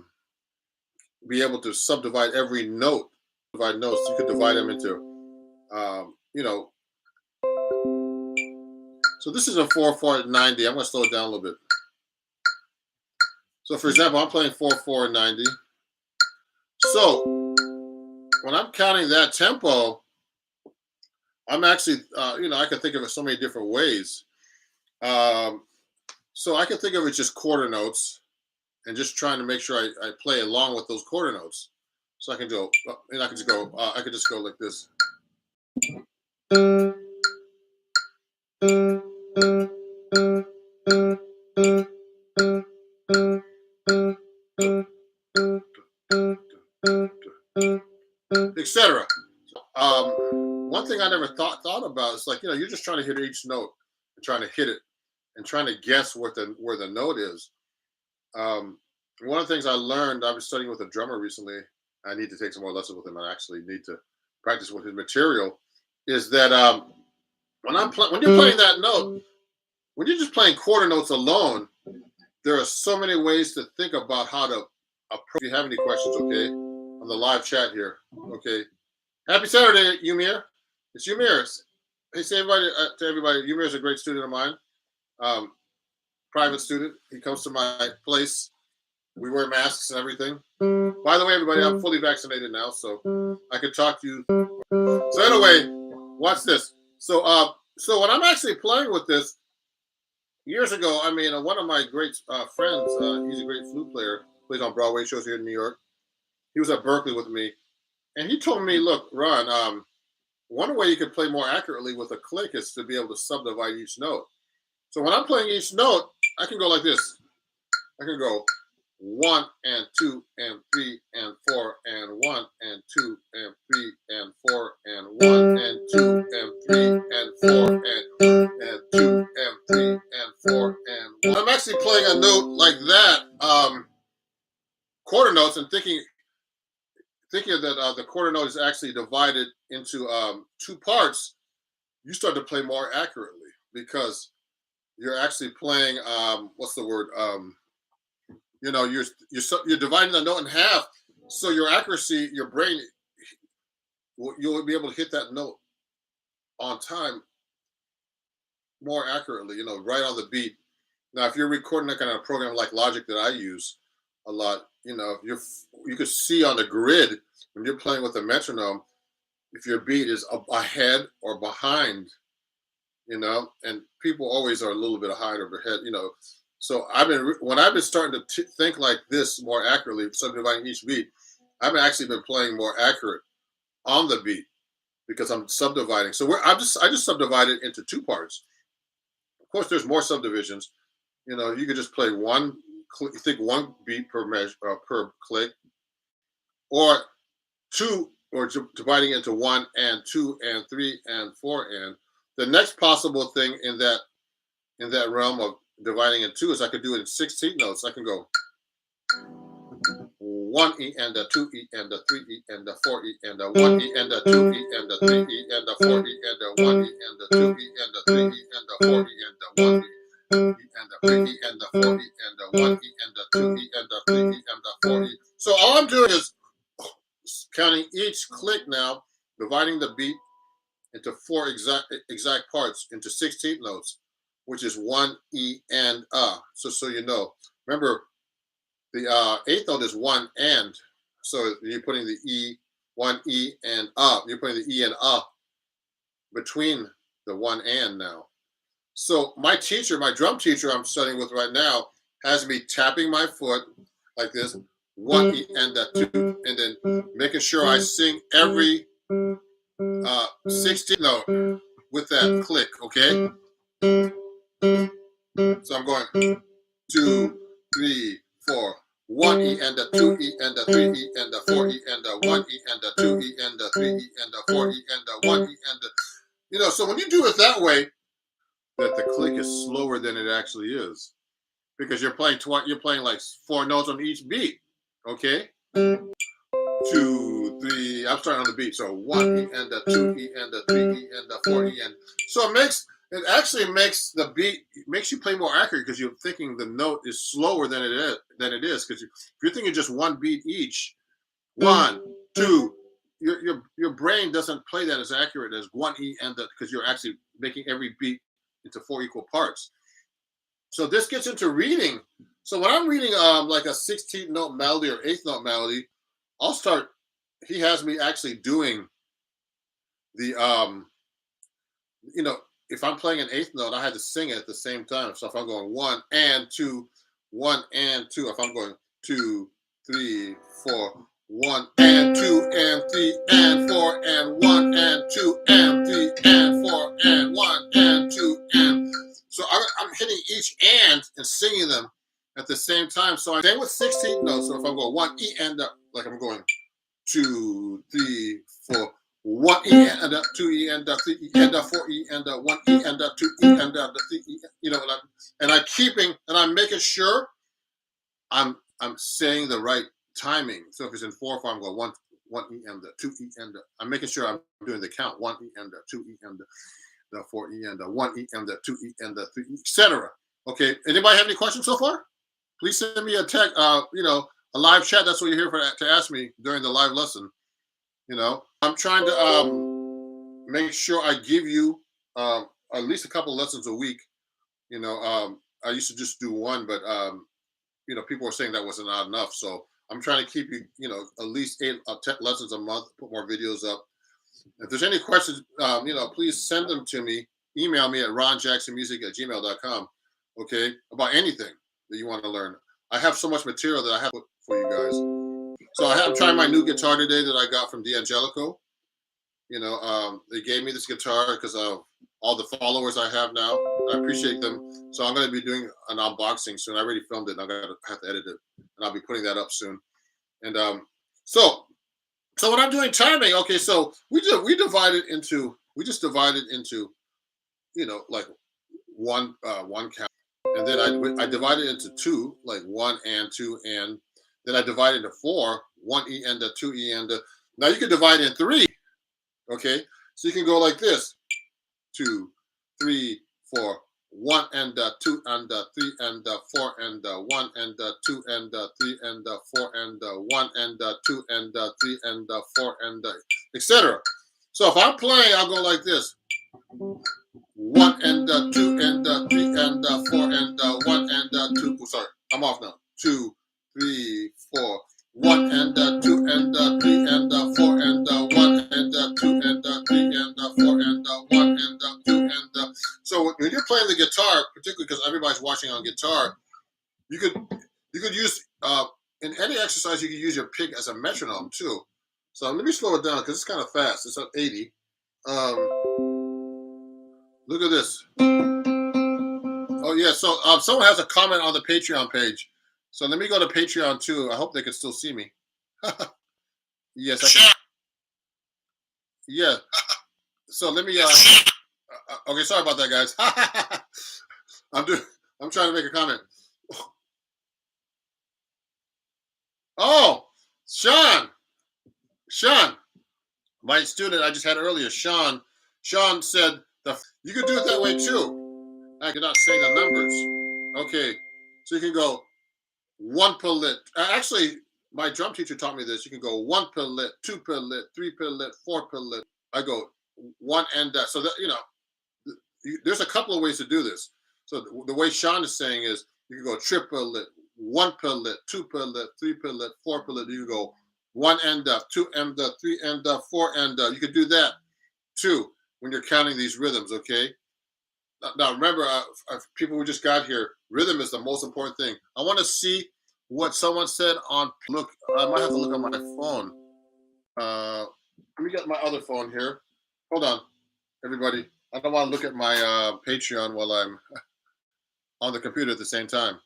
subdivide every note. Divide notes. You could divide them into, So this is a 4/4/90. I'm going to slow it down a little bit. So for example, I'm playing 4/4/90. So when I'm counting that tempo, I'm actually, I can think of it so many different ways. So I can think of it just quarter notes and just trying to make sure I play along with those quarter notes. So I can go, and I can just go, I could just go like this. Etc. One thing I never thought about is you're just trying to hit each note and trying to hit it and trying to guess where the note is. One of the things I learned, I was studying with a drummer recently. I need to take some more lessons with him. I actually need to practice with his material. Is that when you're playing that note, when you're just playing quarter notes alone, there are so many ways to think about how to approach. If you have any questions, okay, on the live chat here, okay. Happy Saturday, Umir. It's Umir. Hey, say everybody to everybody. Umir is a great student of mine, private student. He comes to my place. We wear masks and everything. By the way, everybody, I'm fully vaccinated now, so I can talk to you. So anyway, watch this. So when I'm actually playing with this, years ago, one of my great friends, he's a great flute player, plays on Broadway shows here in New York. He was at Berkeley with me, and he told me, look, Ron, one way you can play more accurately with a click is to be able to subdivide each note. So when I'm playing each note, I can go like this. I can go 1 and 2 and 3 and 4 and 1 and 2 and 3 and 4 and 1 and 2 and 3 and 4 and 2 and 3 and 4 and 1. I'm actually playing a note like that, quarter notes, and thinking that the quarter note is actually divided into two parts. You start to play more accurately because you're actually playing what's the word? You're dividing the note in half, so your accuracy, your brain, you'll be able to hit that note on time more accurately. Right on the beat. Now, if you're recording that kind of program like Logic that I use a lot, you could see on the grid when you're playing with a metronome if your beat is ahead or behind. And people always are a little bit ahead or ahead. So when I've been starting to think like this more accurately, subdividing each beat, I've actually been playing more accurate on the beat because I'm subdividing. So I just subdivided into two parts. Of course, there's more subdivisions. You could just play one beat per measure per click, or two, or dividing into 1 and 2 and 3 and 4 and. The next possible thing in that realm of dividing in two is I could do it in 16 notes. I can go 1 E and a 2 E and a 3 E and a 4 E and a 1 E and a 2 E and a 3 E and a 4 E and a 1 E and a 2 E and a 3 E and a 4 E and a 1 E and a 3 E and a 4 E and a 1 E and a 2 E and a 3 E and a 4 E. So all I'm doing is counting each click now, dividing the beat into four exact parts into 16 notes, which is 1 E and So you know. Remember, the eighth note is 1 and. So you're putting the E, 1 E and You're putting the E and between the 1 and now. So my drum teacher I'm studying with right now, has me tapping my foot like this, 1 E and a 2, and then making sure I sing every 16th note with that click, okay? So I'm going 2, 3, 4, 1 E and a 2 E and a 3 E and a 4 E and a 1 E and a 2 E and a 3 E and a 4 E and a 1 E and a, so when you do it that way, that the click is slower than it actually is, because you're playing like 4 notes on each beat, okay? 2, 3. I'm starting on the beat. So 1 E and a 2 E and a 3 E and a 4 E and. So it actually makes the beat, makes you play more accurate because you're thinking the note is slower than it is. Because if you're thinking just one beat each, 1, 2, your brain doesn't play that as accurate as 1 E and because you're actually making every beat into 4 equal parts. So this gets into reading. So when I'm reading like a 16th note melody or 8th note melody, he has me actually doing the if I'm playing an 8th note, I had to sing it at the same time. So if I'm going 1 and 2, 1 and 2, if I'm going 2, 3, 4, 1 and 2 and 3 and 4 and 1 and 2 and 3 and 4 and 1 and 2 and. So I'm hitting each and singing them at the same time. So I'm staying with 16th notes. So if I'm going 1 E and like I'm going 2, 3, 4, 1 E and 2 E and 3 E and 4 E and 1 E and 2 E and 3 E, and I'm making sure I'm saying the right timing. So if it's in 4/4, I'm going 1 E and 2 E and I'm making sure I'm doing the count 1 E and 2 E and 4 E and 1 E and 2 E and 3 E, etc. Okay. Anybody have any questions so far? Please send me a text. A live chat. That's what you're here for, to ask me during the live lesson. I'm trying to make sure I give you at least a couple lessons a week. I used to just do one, but people were saying that wasn't enough. So I'm trying to keep you, at least 8 10 lessons a month. Put more videos up. If there's any questions, please send them to me. Email me at ronjacksonmusic@gmail.com. Okay, about anything that you want to learn. I have so much material that I have for you guys. So I'm trying my new guitar today that I got from D'Angelico. They gave me this guitar because of all the followers I have now. I appreciate them. So I'm going to be doing an unboxing soon. I already filmed it, and I'm going to have to edit it, and I'll be putting that up soon. And so when I'm doing timing, okay, so we just divided into like one count, and then I divided into two, like 1 and 2 and, then I divided into 4, 1 e and 2 e and. Now you can divide in 3, okay? So you can go like this: 2, 3, 4, 1 and 2 and 3 and 4 and 1 and 2 and 3 and 4 and 1 and 2 and 3 and 4 and etc. So if I'm playing, I'll go like this: 1 and 2 and 3 and 4 and 1 and 2. Oh, sorry, I'm off now. 2, 3, 4. 1 and 2 and 3 and 4 and 1 and 2 and 3 and 4 and 1 and 2 and. So when you're playing the guitar, particularly because everybody's watching on guitar, you could use in any exercise you could use your pick as a metronome too. So let me slow it down because it's kind of fast. It's at 80. Look at this. Oh yeah. So someone has a comment on the Patreon page. So let me go to Patreon too. I hope they can still see me. Yes, I can. Yeah. So let me. Okay, sorry about that, guys. I'm trying to make a comment. Oh, Sean, my student I just had earlier. Sean said you could do it that way too. I cannot say the numbers. Okay, so you can go 1 per lit. Actually, my drum teacher taught me this. You can go 1 per lit, 2 per lit, 3 per lit, 4 per lit. I go 1 and so that there's a couple of ways to do this. So the way Sean is saying is you can go triple lit, 1 per lit, 2 per lit, 3 per lit, 4 per lit. You can go 1 and 2 and 3 and 4 and you could do that too when you're counting these rhythms. Okay. Now remember, people who just got here, rhythm is the most important thing. I want to see what someone said on. Look, I might have to look on my phone. Let me get my other phone here. Hold on, everybody. I don't want to look at my Patreon while I'm on the computer at the same time.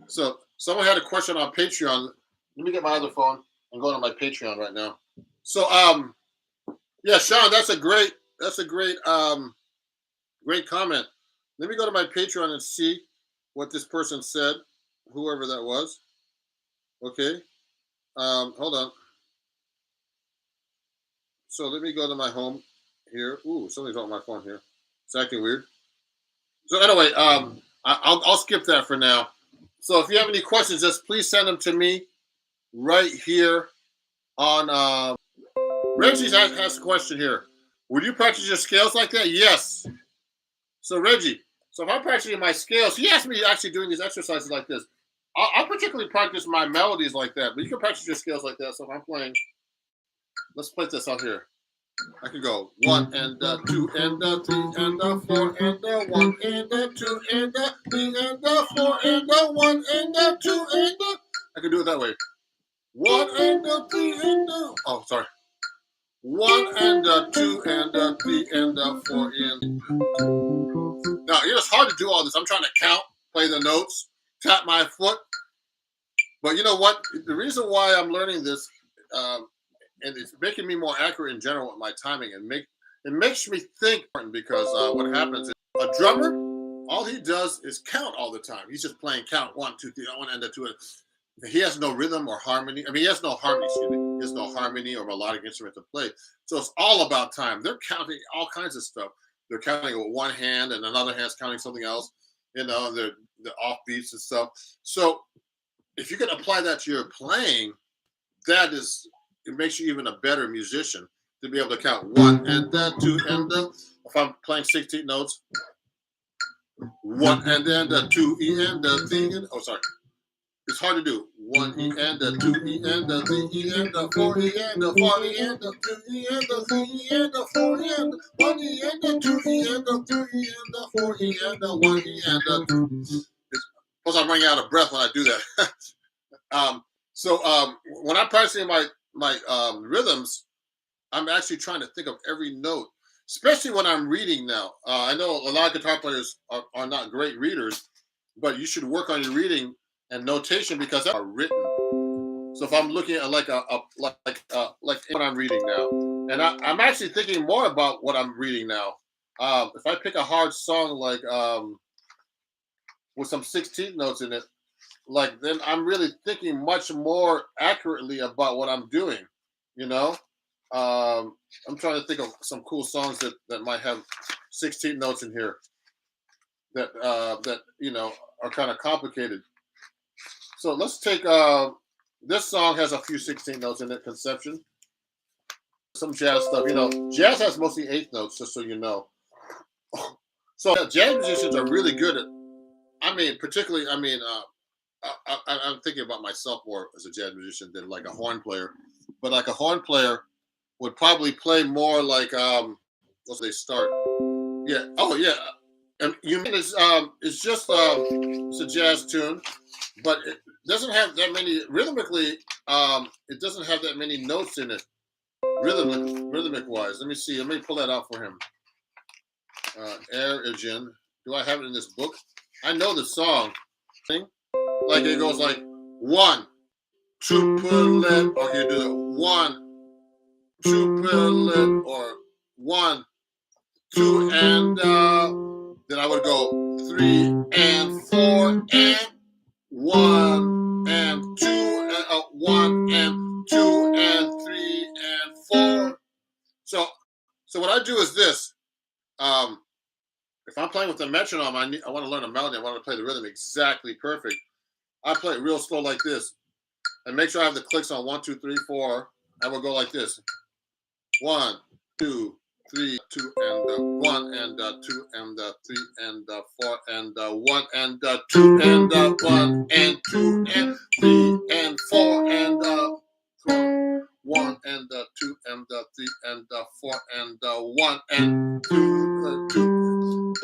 So someone had a question on Patreon. Let me get my other phone. I'm going on my Patreon right now. So yeah, Sean, that's a great great comment. Let me go to my Patreon and see what this person said, whoever that was. Okay. Hold on. So let me go to my home here. Ooh, something's on my phone here. It's acting weird. So anyway, I'll skip that for now. So if you have any questions, just please send them to me right here on. Reggie has a question here. Would you practice your scales like that? Yes. So Reggie, so if I'm practicing my scales, he asked me actually doing these exercises like this. I'll particularly practice my melodies like that, but you can practice your scales like that. So if I'm playing, let's play this out here. I can go 1 and 2 and 3 and 4 and 1 and 2 and 3 and 4 and 1 and 2 and. I can do it that way. 1 and 3 and oh, sorry. 1 and 2 and 3 and 4 and. Now it's hard to do all this. I'm trying to count, play the notes, tap my foot. But you know what? The reason why I'm learning this, and it's making me more accurate in general with my timing, and it makes me think, because what happens is a drummer, all he does is count all the time. He's just playing count 1, 2, 3, 1 and 2. He has no rhythm or harmony. I mean, he has no harmony. Excuse me. He has no harmony or melodic instrument to play. So it's all about time. They're counting all kinds of stuff. They're counting with one hand, and another hand's counting something else. You know, the offbeats and stuff. So if you can apply that to your playing, it makes you even a better musician to be able to count 1 and 2 and if I'm playing 16 notes, 1 and 2 E and 3 and sorry. It's hard to do. 1 E and 2 E and 3 E and 4 E and 4 E and 2 E and 3 E and 4 E and 1 E and 2 E and 3 E and 4 E and 1 E and 2. Plus, I'm running out of breath when I do that. So when I'm practicing my rhythms, I'm actually trying to think of every note. especially when I'm reading now. I know a lot of guitar players are not great readers, but you should work on your reading and notation because they are written. So if I'm looking at like what I'm reading now, and I'm actually thinking more about what I'm reading now. If I pick a hard song like with some 16th notes in it, like then I'm really thinking much more accurately about what I'm doing. You know, I'm trying to think of some cool songs that might have 16 notes in here that are kind of complicated. So let's take this song has a few 16 notes in it. Conception, some jazz stuff. Jazz has mostly eighth notes, just so you know. So jazz musicians are really good at. I mean, particularly, I'm thinking about myself more as a jazz musician than like a horn player. But like a horn player would probably play more like once they start. Yeah. Oh yeah. And you mean it's just it's a jazz tune, but it doesn't have that many rhythmically. It doesn't have that many notes in it, rhythmic wise. Let me see. Let me pull that out for him. Air Agen. Do I have it in this book? I know the song. Like it goes like 1, 2, pull it. Or you do it 1, 2, pull it, or 1, 2, and then I would go 3 and 4 and 1 and 2 and 1 and 2 and 3 and 4. So what I do is this. If I'm playing with the metronome, I want to learn a melody. I want to play the rhythm exactly perfect. I play it real slow like this, and make sure I have the clicks on 1, 2, 3, 4. I will go like this: 1, 2, 3, 2, and 1 and 2 and 3 and 4 and 1 and 2 and 1 and 2 and 3 and 4 and 1 and 2 and 3 and 4 and 1 and 2.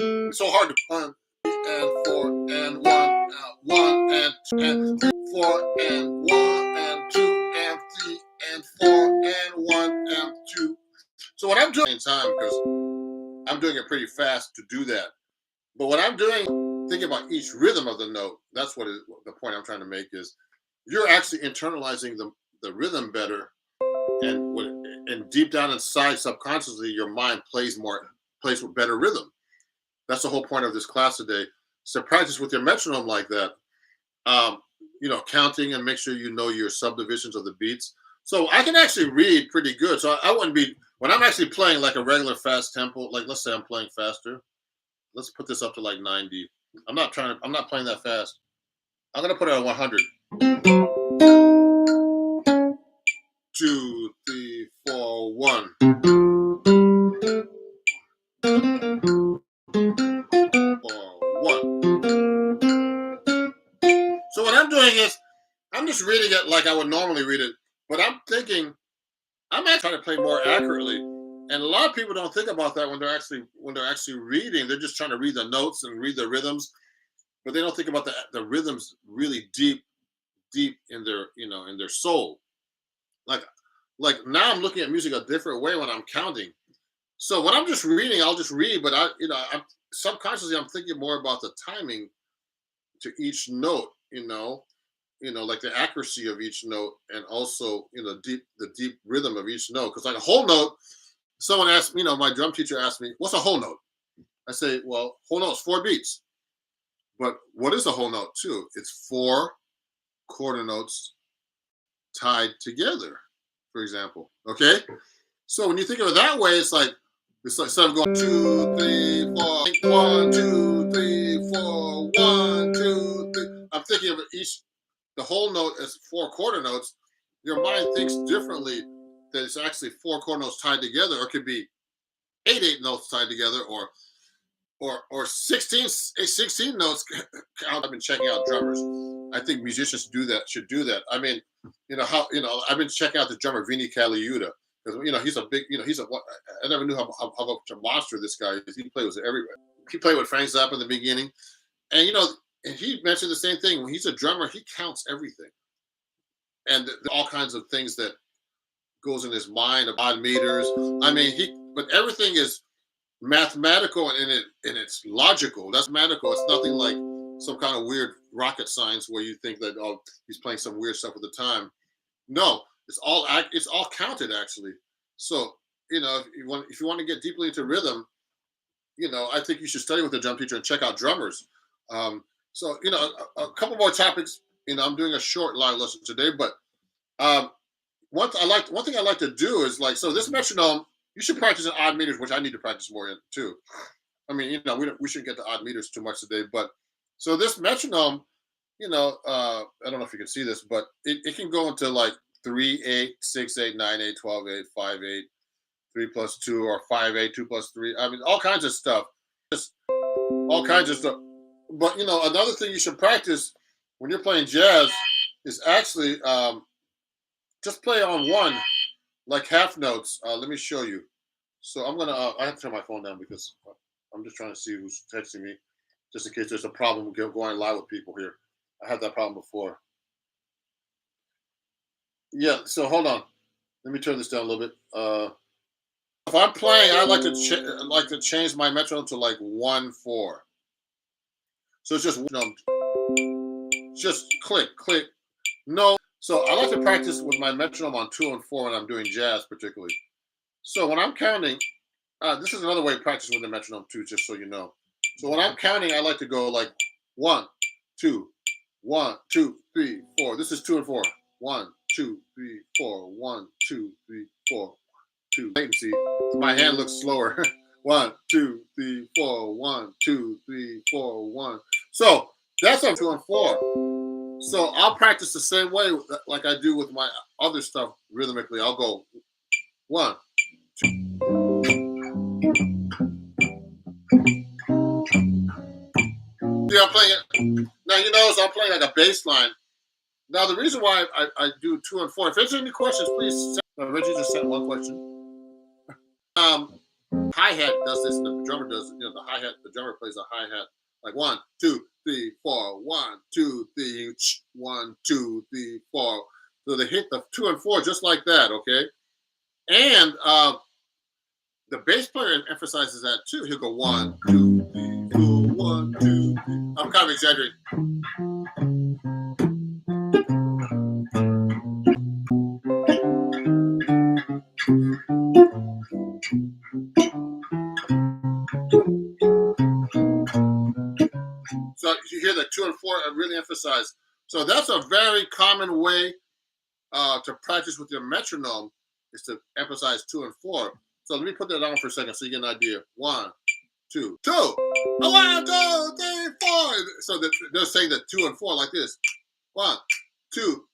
It's so hard to 1 and 4 and 1 and 2 and 3, 4 and 1 and 2 and 3 and 4 and 1 and 2. So what I'm doing in time, because I'm doing it pretty fast to do that. But what I'm doing, thinking about each rhythm of the note, that's the point I'm trying to make is you're actually internalizing the rhythm better, and deep down inside subconsciously your mind plays with better rhythm. That's the whole point of this class today. So practice with your metronome like that. Counting and make sure you know your subdivisions of the beats. So I can actually read pretty good. So I wouldn't be when I'm actually playing like a regular fast tempo. Like let's say I'm playing faster. Let's put this up to like 90. I'm not playing that fast. I'm gonna put it at 100. 2, 3, 4, 1. 1. So what I'm doing is I'm just reading it like I would normally read it, but I'm thinking I'm actually trying to play more accurately. And a lot of people don't think about that when they're actually reading. They're just trying to read the notes and read the rhythms, but they don't think about the rhythms really deep in their soul. Like now I'm looking at music a different way when I'm counting. So when I'm just reading, I'll just read, but I'm subconsciously I'm thinking more about the timing to each note, like the accuracy of each note, and also the deep rhythm of each note. Because like a whole note, someone asked, my drum teacher asked me, "What's a whole note?" I say, "Well, whole note's 4 beats." But what is a whole note too? It's 4 quarter notes tied together, for example. Okay, so when you think of it that way, it's like instead of going 2, 3, 4, 1, 2, 3, 4, 1, 2, 3. I'm thinking of the whole note as 4 quarter notes. Your mind thinks differently, that it's actually 4 quarter notes tied together, or it could be 8 notes tied together, or 16 notes. I've been checking out drummers. I think musicians should do that. I mean, I've been checking out the drummer Vinny Caliuta, because he's a big, I never knew how much a monster this guy is. He plays everywhere. He played with Frank Zappa in the beginning, and and he mentioned the same thing. When he's a drummer, he counts everything, and all kinds of things that goes in his mind, odd meters. I mean, but everything is mathematical and it's logical. That's mathematical. It's nothing like some kind of weird rocket science where you think that oh he's playing some weird stuff with the time. No, it's all counted actually. So if you want to get deeply into rhythm, I think you should study with a drum teacher and check out drummers. So a couple more topics. I'm doing a short live lesson today, but um, one thing I like to do is like so this metronome. You should practice in odd meters, which I need to practice more in too. I mean, we shouldn't get to odd meters too much today, but so this metronome, I don't know if you can see this, but it can go into like 3/8, 6/8, 9/8, 12/8, 5/8, 3+2, or 5/8, 2+3. I mean, all kinds of stuff, just all kinds of stuff. But another thing you should practice when you're playing jazz is actually just play on one, like half notes. Let me show you. So I'm gonna. I have to turn my phone down because I'm just trying to see who's texting me, just in case there's a problem going live with people here. I had that problem before. Yeah. So hold on. Let me turn this down a little bit. If I'm playing, I like to change my metronome to like 1/4. So it's just click click. No. So I like to practice with my metronome on 2 and 4 when I'm doing jazz, particularly. So when I'm counting, this is another way to practice with the metronome too, just so you know. So when I'm counting, I like to go like 1, 2, 1, 2, 3, 4. This is 2 and 4. 1, 2, 3, 4. 1, 2, 3, 4. 2. Latency. My hand looks slower. 1, 2, 3, 4. 1, 2, 3, 4. 1. So that's on 2 and 4. So I'll practice the same way like I do with my other stuff rhythmically. I'll go 1, 2. Yeah, I'm playing it. Now you notice I'm playing like a bass line. Now the reason why I do 2 and 4. If there's any questions, please. Reggie just sent one question. Hi-hat does this. The drummer does. The hi-hat. The drummer plays a hi-hat like 1, 2, 3, 4. 1, 2, 3. 1, 2, 3, 4. So they hit the 2 and 4 just like that. Okay, and the bass player emphasizes that too. He'll go 1, 2, 3, 4. 1, 2, 3. I'm kind of exaggerating. So you hear the 2 and 4 are really emphasized. So that's a very common way to practice with your metronome is to emphasize 2 and 4. So let me put that on for a second so you get an idea. 1, 2, 2. 1, 2, 3, 4. So they're saying the 2 and 4 like this. 1, 2.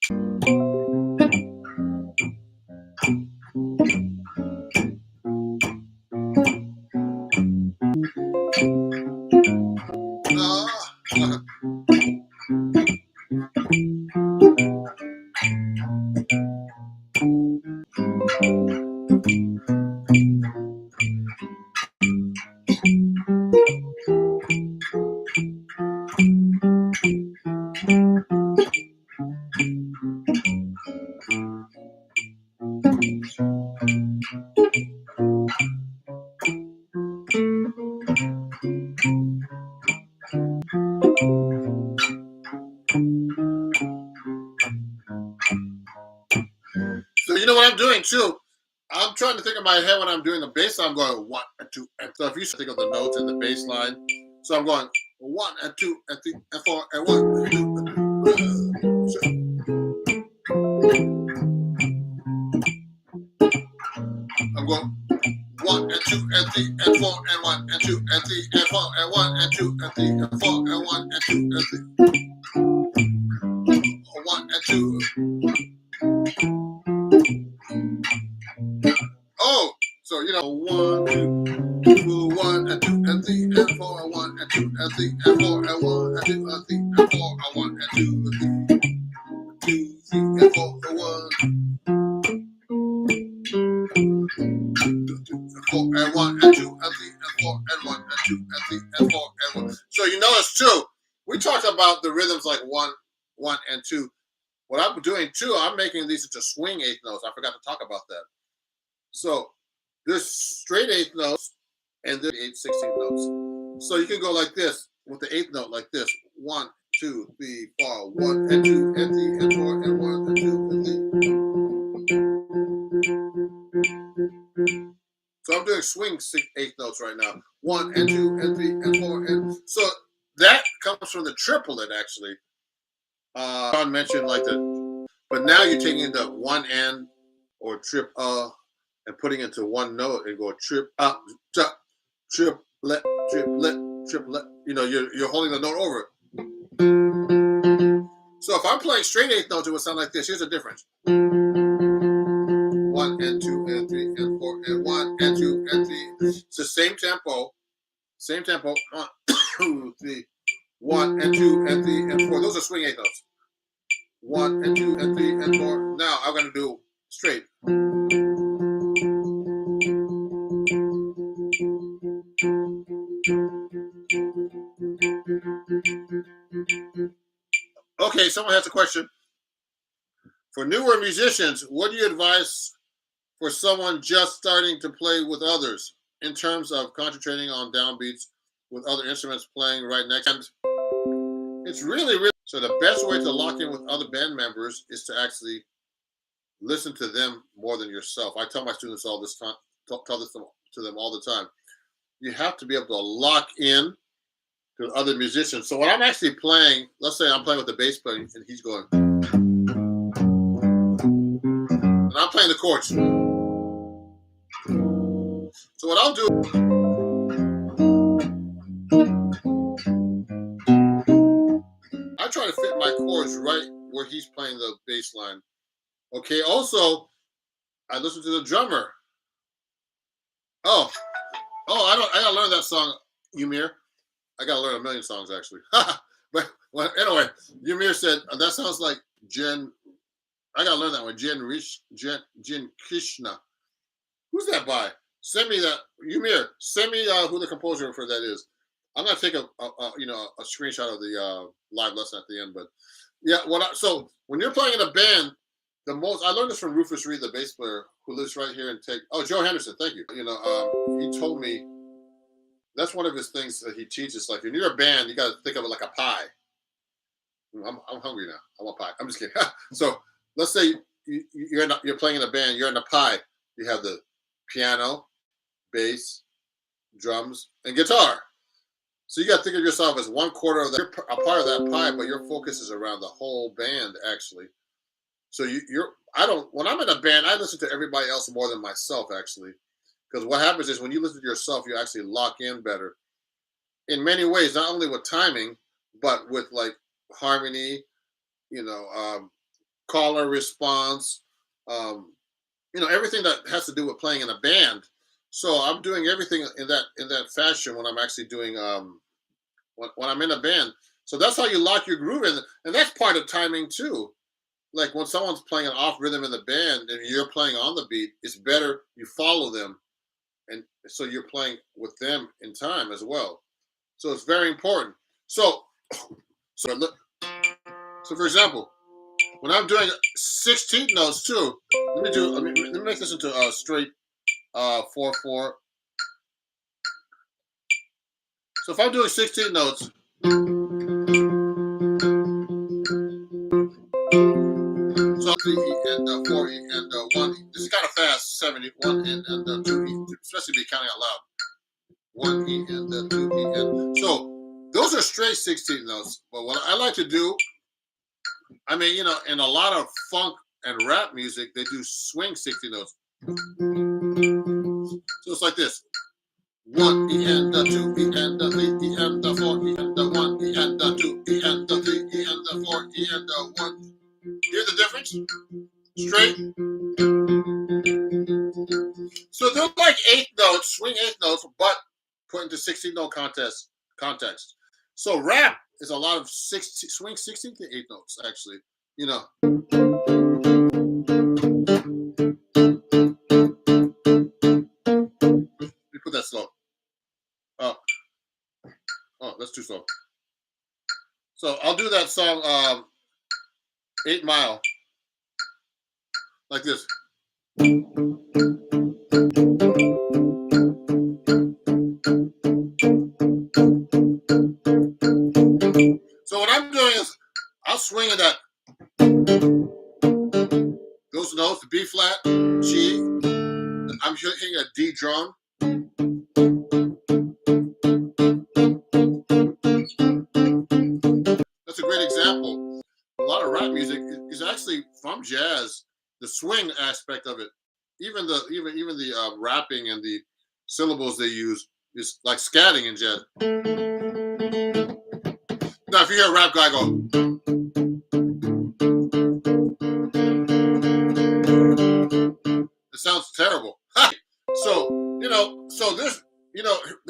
So you know what I'm doing too? I'm trying to think in my head when I'm doing the bass line. I'm going 1 and 2 and so if you think of the notes in the bass line, so I'm going 1 and 2 and 3 and 4 and 1 and 2 and 3. I'm going 1 and 2 and 3 and 4 and 1 and 2 and 3 and 4 and 1 and 2 and 3 and 4 and 1 and 2 and 3. 1 and 2. Oh, so 1, 2, 1 and 2 and 3 and 4 and 1 and 2 and 3 and 4 and 1 and 2 and 3 and 4 and 1 and 2 and 3. 2, 3 and 4 and 1. 4 and 1 and 2 and 3 and 4 and 1 and 2 and 3 and 4 and 1. So you notice too, we talked about the rhythms like 1, 1 and 2. What I'm doing too, I'm making these into swing eighth notes. I forgot to talk about that. So there's straight eighth notes and then 8/16 notes. So you can go like this with the 8th note, like this: 1, 2, 3, 4, 1 and 2 and 3 and 4 and 1 and 2 and 3. So I'm doing swing 8th notes right now: 1 and 2 and 3 and 4 and so that comes from the triplet actually. John mentioned like the, but now you're taking the one and or trip and putting it into one note and go trip up, triplet, triplet, triplet. You know, you're holding the note over. So if I'm playing straight 8th notes, it would sound like this. Here's the difference: 1 and 2 and 3 and 4 and 1 and 2 and 3. It's the same tempo, same tempo. 1, 2, 3, 1 and 2 and 3 and 4. Those are swing 8th notes. 1 and 2 and 3 and 4. Now I'm going to do straight. Okay, someone has a question. For newer musicians, what do you advise for someone just starting to play with others in terms of concentrating on downbeats with other instruments playing right next? And it's really so the best way to lock in with other band members is to actually listen to them more than yourself. I tell my students all this time, tell this to them all the time. You have to be able to lock in to other musicians. So when I'm actually playing, let's say I'm playing with the bass player and he's going, and I'm playing the chords. So what I'll do, I try to fit my chords right where he's playing the bass line. Okay, also, I listen to the drummer. I gotta learn that song, Ymir. I gotta learn a million songs actually. But well, anyway, Ymir said that sounds like Jen. I gotta learn that one. Jen Krishna. Who's that by? Send me that, Ymir. Send me who the composer for that is. I'm gonna take a screenshot of the live lesson at the end. But yeah, so when you're playing in a band, I learned this from Rufus Reed, the bass player who lives right here in Joe Henderson. Thank you. He told me that's one of his things that he teaches. Like when you're a band, you got to think of it like a pie. I'm hungry now. I want pie. I'm just kidding. So let's say you're playing in a band. You're in a pie. You have the piano, bass, drums, and guitar. So you got to think of yourself as one quarter of a part of that pie, but your focus is around the whole band actually. So when I'm in a band, I listen to everybody else more than myself actually. Because what happens is when you listen to yourself, you actually lock in better in many ways, not only with timing, but with like harmony, caller response, everything that has to do with playing in a band. So I'm doing everything in that fashion when I'm actually doing when I'm in a band. So that's how you lock your groove in, and that's part of timing too. Like when someone's playing an off rhythm in the band and you're playing on the beat, it's better you follow them. And so you're playing with them in time as well. So it's very important. So for example, when I'm doing 16th notes too, let me make this into a straight 4/4. So if I'm doing 16 notes, so 3E and 4E and 1E. This is kind of fast. 71 and 2E, especially if you're counting out loud. 1E and 2E and so those are straight 16 notes. But what I like to do, in a lot of funk and rap music, they do swing 16 notes. So it's like this. 1E and 2E and 3E and 4E and 1E and 2E and 3E and 4E and 1. Hear the difference? Straight. So they're like 8 notes, swing 8 notes, but put into 16 note context. So rap is a lot of swing 16 to 8 notes, actually. Let me put that slow. Oh, that's too slow. So I'll do that song 8 Mile. Like this. I'm doing is I'll swing at that. Those notes, the B flat, G. I'm hitting a D drum. That's a great example. A lot of rap music is actually from jazz. The swing aspect of it, even the rapping and the syllables they use is like scatting in jazz. Now, if you hear a rap guy go, it sounds terrible. So so there's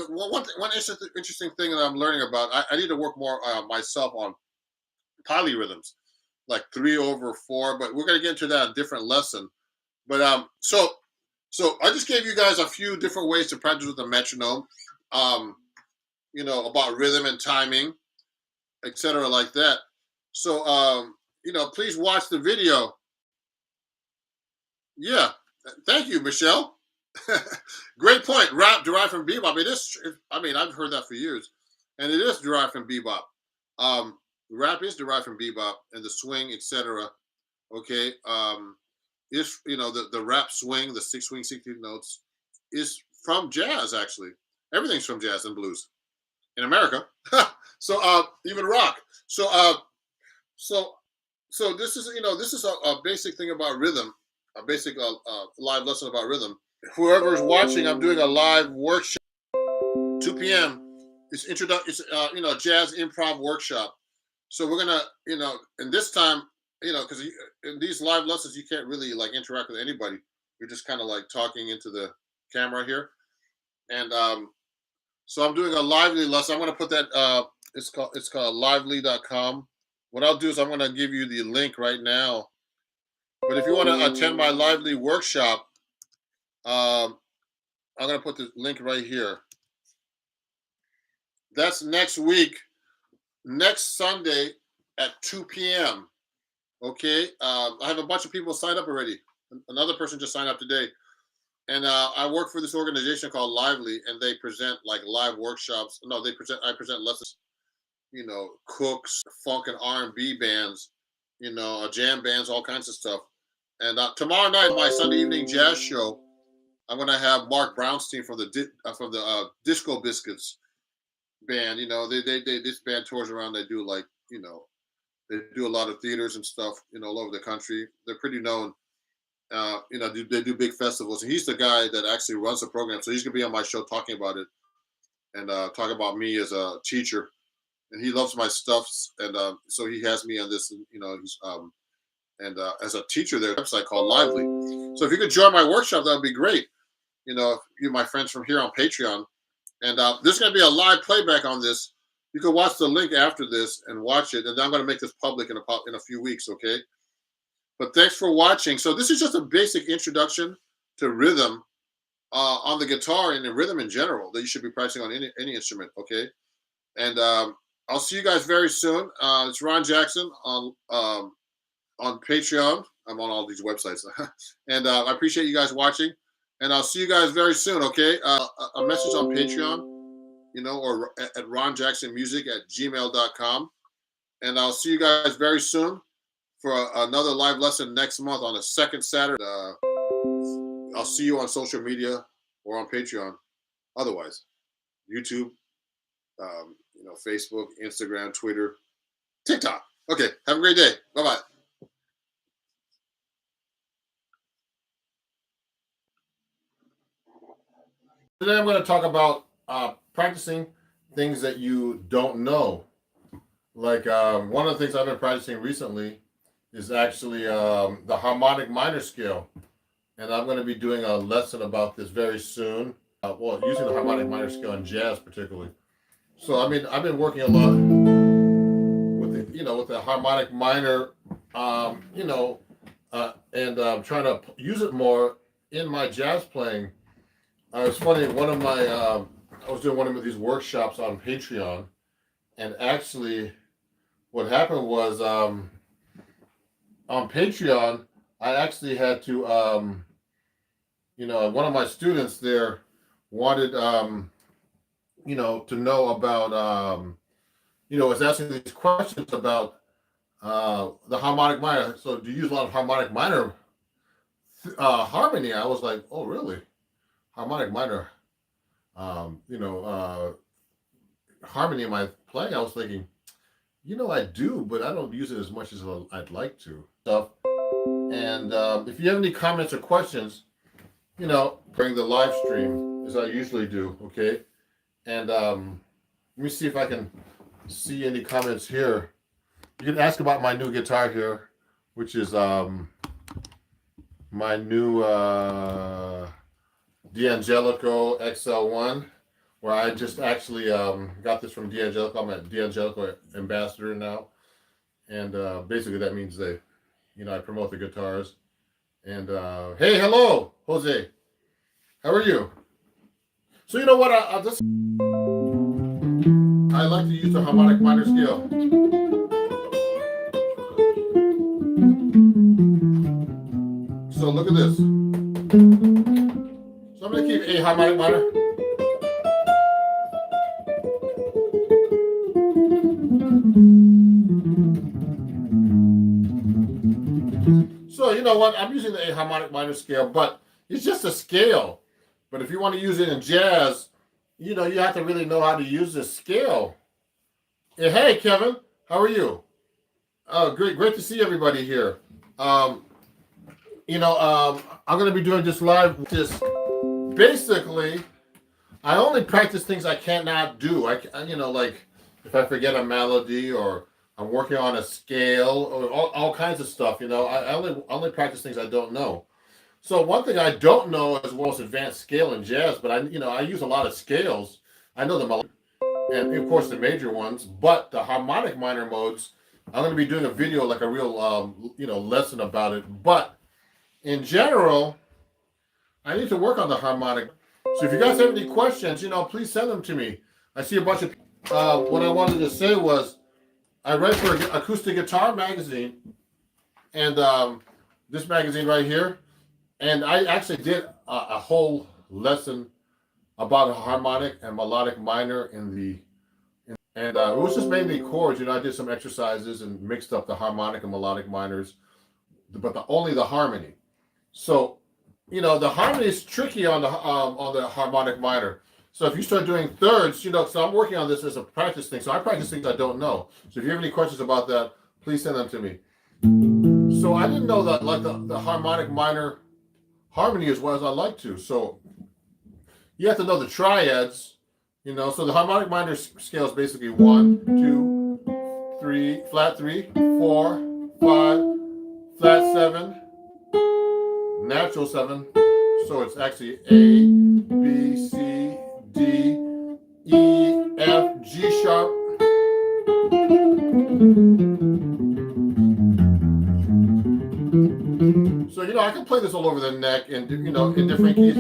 one interesting thing that I'm learning about. I need to work more myself on polyrhythms, like 3/4. But we're gonna get into that in a different lesson. But so I just gave you guys a few different ways to practice with the metronome. About rhythm and timing, etc., like that. So please watch the video. Yeah, thank you, Michelle. Great point. Rap derived from bebop. It is. I mean, I've heard that for years, and it is derived from bebop. Rap is derived from bebop and the swing, etc. Okay. Is the rap swing, the six swing, 16 notes, is from jazz. Actually, everything's from jazz and blues in America. So even rock. So this is a basic thing about rhythm, a basic live lesson about rhythm. Whoever is watching, I'm doing a live workshop, 2 p.m. It's jazz improv workshop. So we're gonna and this time because in these live lessons you can't really like interact with anybody. You're just kind of like talking into the camera here, and so I'm doing a lively lesson. I'm gonna put that it's called lively.com. What I'll do is I'm gonna give you the link right now. But if you want to attend my lively workshop, I'm gonna put the link right here. That's next week, next Sunday at 2 p.m. Okay, I have a bunch of people signed up already. Another person just signed up today, and I work for this organization called Lively, and they present like live workshops. No, I present lessons. Cooks, funk and R&B bands, jam bands, all kinds of stuff. And tomorrow night, my Sunday evening jazz show, I'm gonna have Mark Brownstein from the Disco Biscuits band. This band tours around. They do they do a lot of theaters and stuff, all over the country. They're pretty known. They do big festivals. And he's the guy that actually runs the program. So he's gonna be on my show talking about it and talk about me as a teacher. And he loves my stuff, and so he has me on this. He's as a teacher, there's a website called Lively. So if you could join my workshop, that would be great. You my friends from here on Patreon, and there's going to be a live playback on this. You can watch the link after this and watch it, and then I'm going to make this public in a few weeks. Okay. But thanks for watching. So this is just a basic introduction to rhythm on the guitar and the rhythm in general that you should be practicing on any instrument. Okay. And I'll see you guys very soon. It's Ron Jackson on Patreon. I'm on all these websites. And I appreciate you guys watching. And I'll see you guys very soon, okay? A message on Patreon, or at ronjacksonmusic@gmail.com. And I'll see you guys very soon for another live lesson next month on the second Saturday. I'll see you on social media or on Patreon. Otherwise, YouTube, Facebook, Instagram, Twitter, TikTok. Okay, have a great day. Bye-bye. Today I'm going to talk about practicing things that you don't know. Like one of the things I've been practicing recently is actually the harmonic minor scale. And I'm going to be doing a lesson about this very soon. Using the harmonic minor scale in jazz particularly. So I mean, I've been working a lot with the harmonic minor, and trying to use it more in my jazz playing. It's funny. I was doing one of these workshops on Patreon, and actually, what happened was on Patreon, I actually had to, one of my students there wanted, to know about was asking these questions about the harmonic minor. So do you use a lot of harmonic minor harmony? I was like, oh, really? Harmonic minor, harmony in my playing. I was thinking, I do, but I don't use it as much as I'd like to. Stuff. And if you have any comments or questions, during the live stream, as I usually do, okay? And let me see if I can see any comments here. You can ask about my new guitar here, which is my new D'Angelico XL1, where I just actually got this from D'Angelico. I'm a D'Angelico ambassador now. And basically that means I promote the guitars. And hey, hello, Jose. How are you? So you know what? I like to use the harmonic minor scale. So look at this. So I'm going to keep A harmonic minor. So you know what? I'm using the A harmonic minor scale, but it's just a scale. But if you want to use it in jazz, you have to really know how to use this scale. Hey, Kevin, how are you? Great to see everybody here. I'm going to be doing this live. Basically, I only practice things I cannot do. Like if I forget a melody or I'm working on a scale or all kinds of stuff. I only practice things I don't know. So one thing I don't know is most advanced scale in jazz, but I use a lot of scales. I know them, and of course the major ones, but the harmonic minor modes, I'm going to be doing a video, like a real lesson about it. But in general, I need to work on the harmonic. So if you guys have any questions, please send them to me. I see a bunch of what I wanted to say was I write for Acoustic Guitar magazine, and this magazine right here. And I actually did a whole lesson about harmonic and melodic minor and it was just mainly chords. I did some exercises and mixed up the harmonic and melodic minors, but only the harmony. So, the harmony is tricky on the harmonic minor. So if you start doing thirds, so I'm working on this as a practice thing. So I practice things I don't know. So if you have any questions about that, please send them to me. So I didn't know that, like the harmonic minor harmony as well as I like to. So you have to know the triads, so the harmonic minor scale is basically 1, 2, 3, flat 3, 4, 5, flat 7, natural 7. So it's actually A, B, C, D, E, F, G sharp. So, I can play this all over the neck and, in different keys.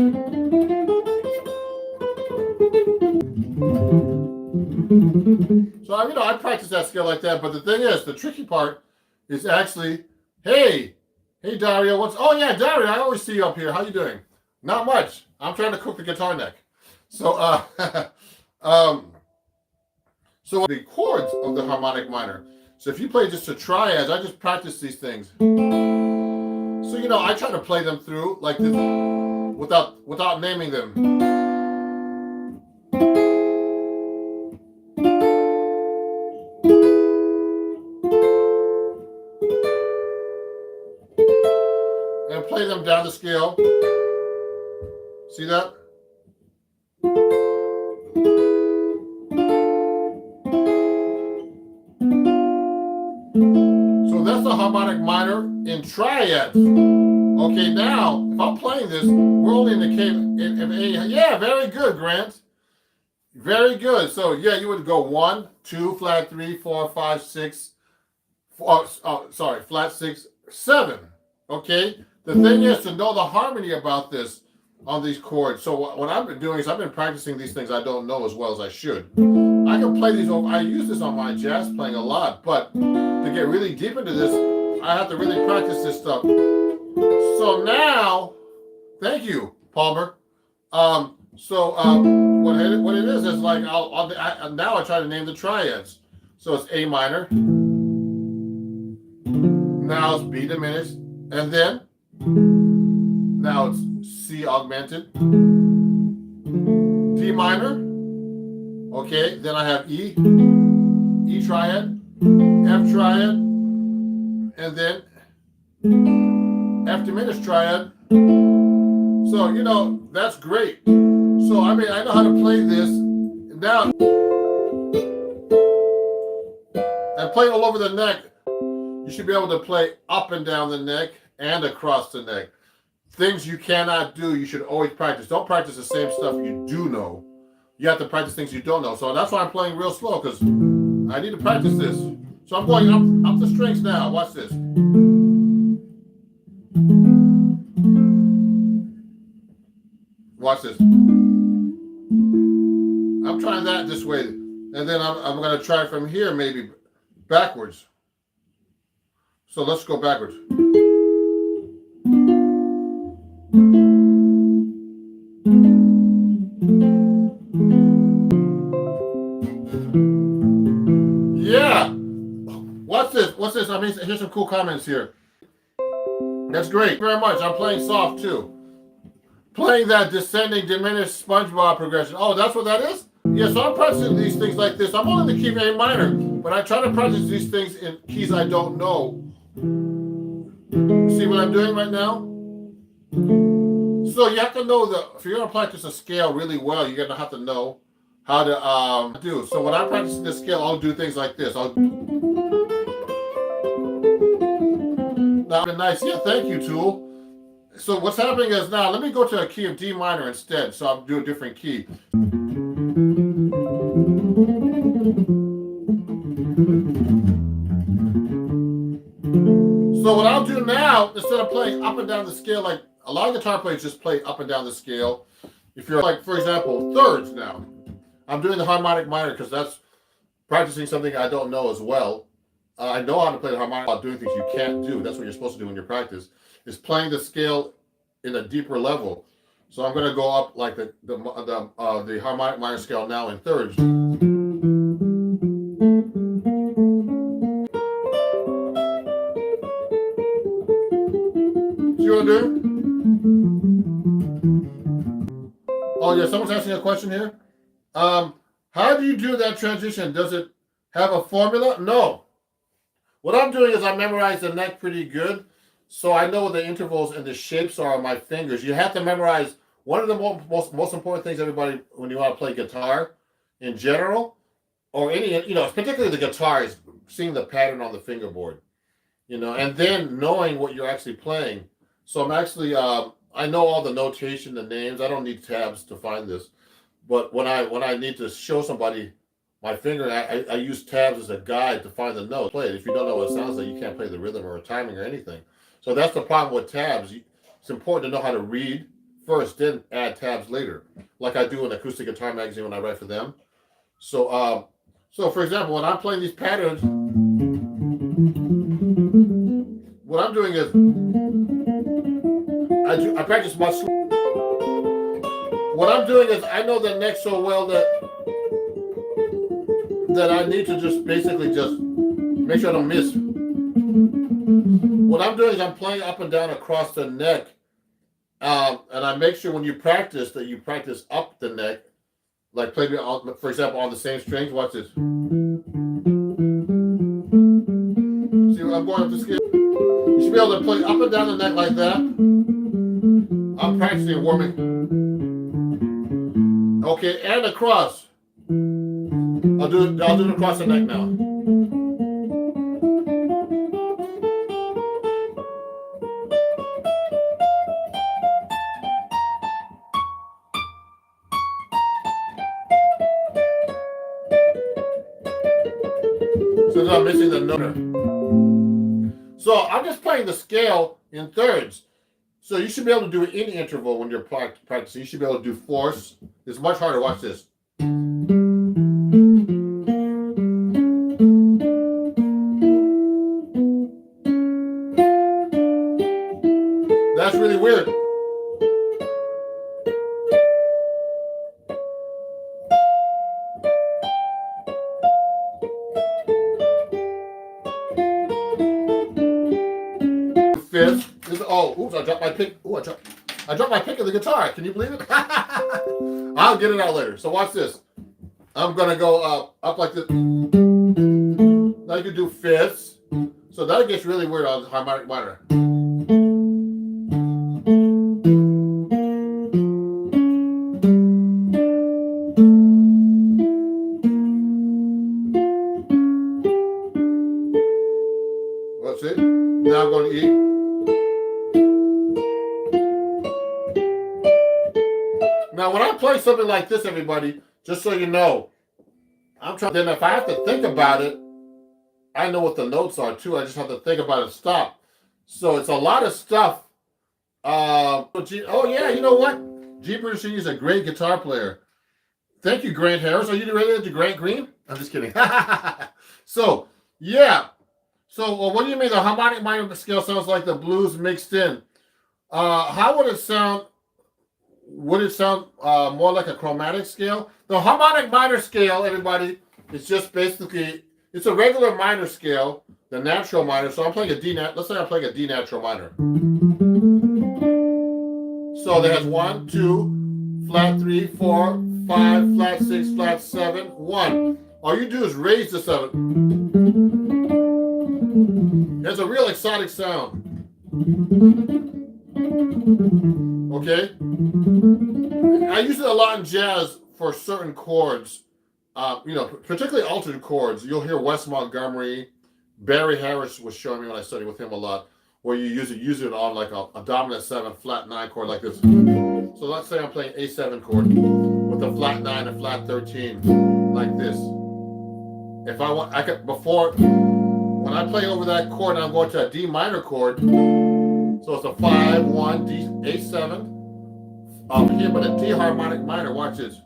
So, I practice that scale like that. But the thing is, the tricky part is actually, hey, Dario, oh, yeah, Dario, I always see you up here. How you doing? Not much. I'm trying to cook the guitar neck. So, so the chords of the harmonic minor. So if you play just the triads, I just practice these things. So, I try to play them through like this without naming them. And play them down the scale. See that? So that's the harmonic minor in triads. Okay, now, if I'm playing this, we're only in the key in A. Yeah, very good, Grant. Very good. So, yeah, you would go 1, 2, flat 3, 4, 5, 6, flat 6, 7. Okay? The thing is to know the harmony about this on these chords. So what I've been doing is I've been practicing these things I don't know as well as I should. I can play these over. I use this on my jazz playing a lot, but to get really deep into this, I have to really practice this stuff. So now, thank you, Palmer. What it is like now I try to name the triads. So it's A minor. Now it's B diminished. And then, now it's C augmented. D minor. Okay, then I have E. E triad. F triad. And then F diminished triad. So, you know, that's great. So, I mean, I know how to play this. Now, and play all over the neck. You should be able to play up and down the neck and across the neck. Things you cannot do, you should always practice. Don't practice the same stuff you do know. You have to practice things you don't know. So that's why I'm playing real slow, because I need to practice this. So I'm going up the strings now. Watch this. Watch this. I'm trying that this way. And then I'm going to try from here, maybe backwards. So let's go backwards. Yeah. What's this? What's this? I mean, here's some cool comments here. That's great. Very much. I'm playing soft too. Playing that descending diminished SpongeBob progression. Oh, that's what that is? Yeah, so I'm practicing these things like this. I'm only in the key of A minor, but I try to practice these things in keys I don't know. See what I'm doing right now? So you have to know that if you're going to practice a scale really well, you're going to have to know how to do. So when I'm practicing this scale, I'll do things like this. Now, nice. Yeah, thank you, Tool. So what's happening is now, let me go to a key of D minor instead. So I'll do a different key. So what I'll do now, instead of playing up and down the scale, like a lot of guitar players just play up and down the scale. If you're like, for example, thirds now. I'm doing the harmonic minor because that's practicing something I don't know as well. I know how to play the harmonic while doing things you can't do. That's what you're supposed to do when you practice, is playing the scale in a deeper level. So I'm going to go up like the harmonic minor scale now in thirds. See what I'm doing? Oh yeah, someone's asking a question here. How do you do that transition? Does it have a formula? No. What I'm doing is I memorize the neck pretty good, so I know what the intervals and the shapes are on my fingers. You have to memorize one of the most important things, everybody, when you want to play guitar in general, or any, particularly the guitar, is seeing the pattern on the fingerboard, and then knowing what you're actually playing. So I'm actually, I know all the notation, the names. I don't need tabs to find this. But when I need to show somebody my finger, I use tabs as a guide to find the note. Play it. If you don't know what it sounds like, you can't play the rhythm or timing or anything. So that's the problem with tabs. It's important to know how to read first, then add tabs later, like I do in Acoustic Guitar Magazine when I write for them. So, for example, when I'm playing these patterns, what I'm doing is I practice much. What I'm doing is I know the neck so well that I need to just basically just make sure I don't miss. What I'm doing is I'm playing up and down across the neck, and I make sure when you practice that you practice up the neck, like play me on, for example, on the same strings. Watch this. See, I'm going up the scale. You should be able to play up and down the neck like that. I'm practicing warming. Okay, and across. I'll do it across the neck now. So I'm missing the note. So I'm just playing the scale in thirds. So you should be able to do it in interval when you're practicing. You should be able to do fourths. It's much harder. Watch this. That's really weird. fifths. Oops, I dropped my pick. I dropped my pick of the guitar. Can you believe it? I'll get it out later. So watch this. I'm gonna go up like this. Now you can do fifths. So that gets really weird on the harmonic minor. That's it. Now I'm going to E. Now when I play something like this, everybody, just so you know, then if I have to think about it, I know what the notes are too. I just have to think about it, stop. So it's a lot of stuff. Oh yeah, you know what? Jeepers, she's a great guitar player. Thank you, Grant Harris. Are you related to Grant Green? I'm just kidding. So, yeah. So, what do you mean the harmonic minor scale sounds like the blues mixed in? How would it sound? Would it sound more like a chromatic scale? The harmonic minor scale, everybody, is just basically, it's a regular minor scale, the natural minor. So I'm playing a D nat. Let's say I'm playing a D natural minor. So there's 1, 2, flat 3, 4, 5, flat 6, flat 7, 1. All you do is raise the 7. It's a real exotic sound. Okay? I use it a lot in jazz for certain chords. Particularly altered chords. You'll hear Wes Montgomery, Barry Harris was showing me when I studied with him a lot, where you use it on like a dominant 7, flat 9 chord like this. So let's say I'm playing A7 chord with a flat 9 and flat 13 like this. If I want, when I play over that chord, I'm going to a D minor chord. So it's a 5, 1, D, A7. Here, but a D harmonic minor. Watch this.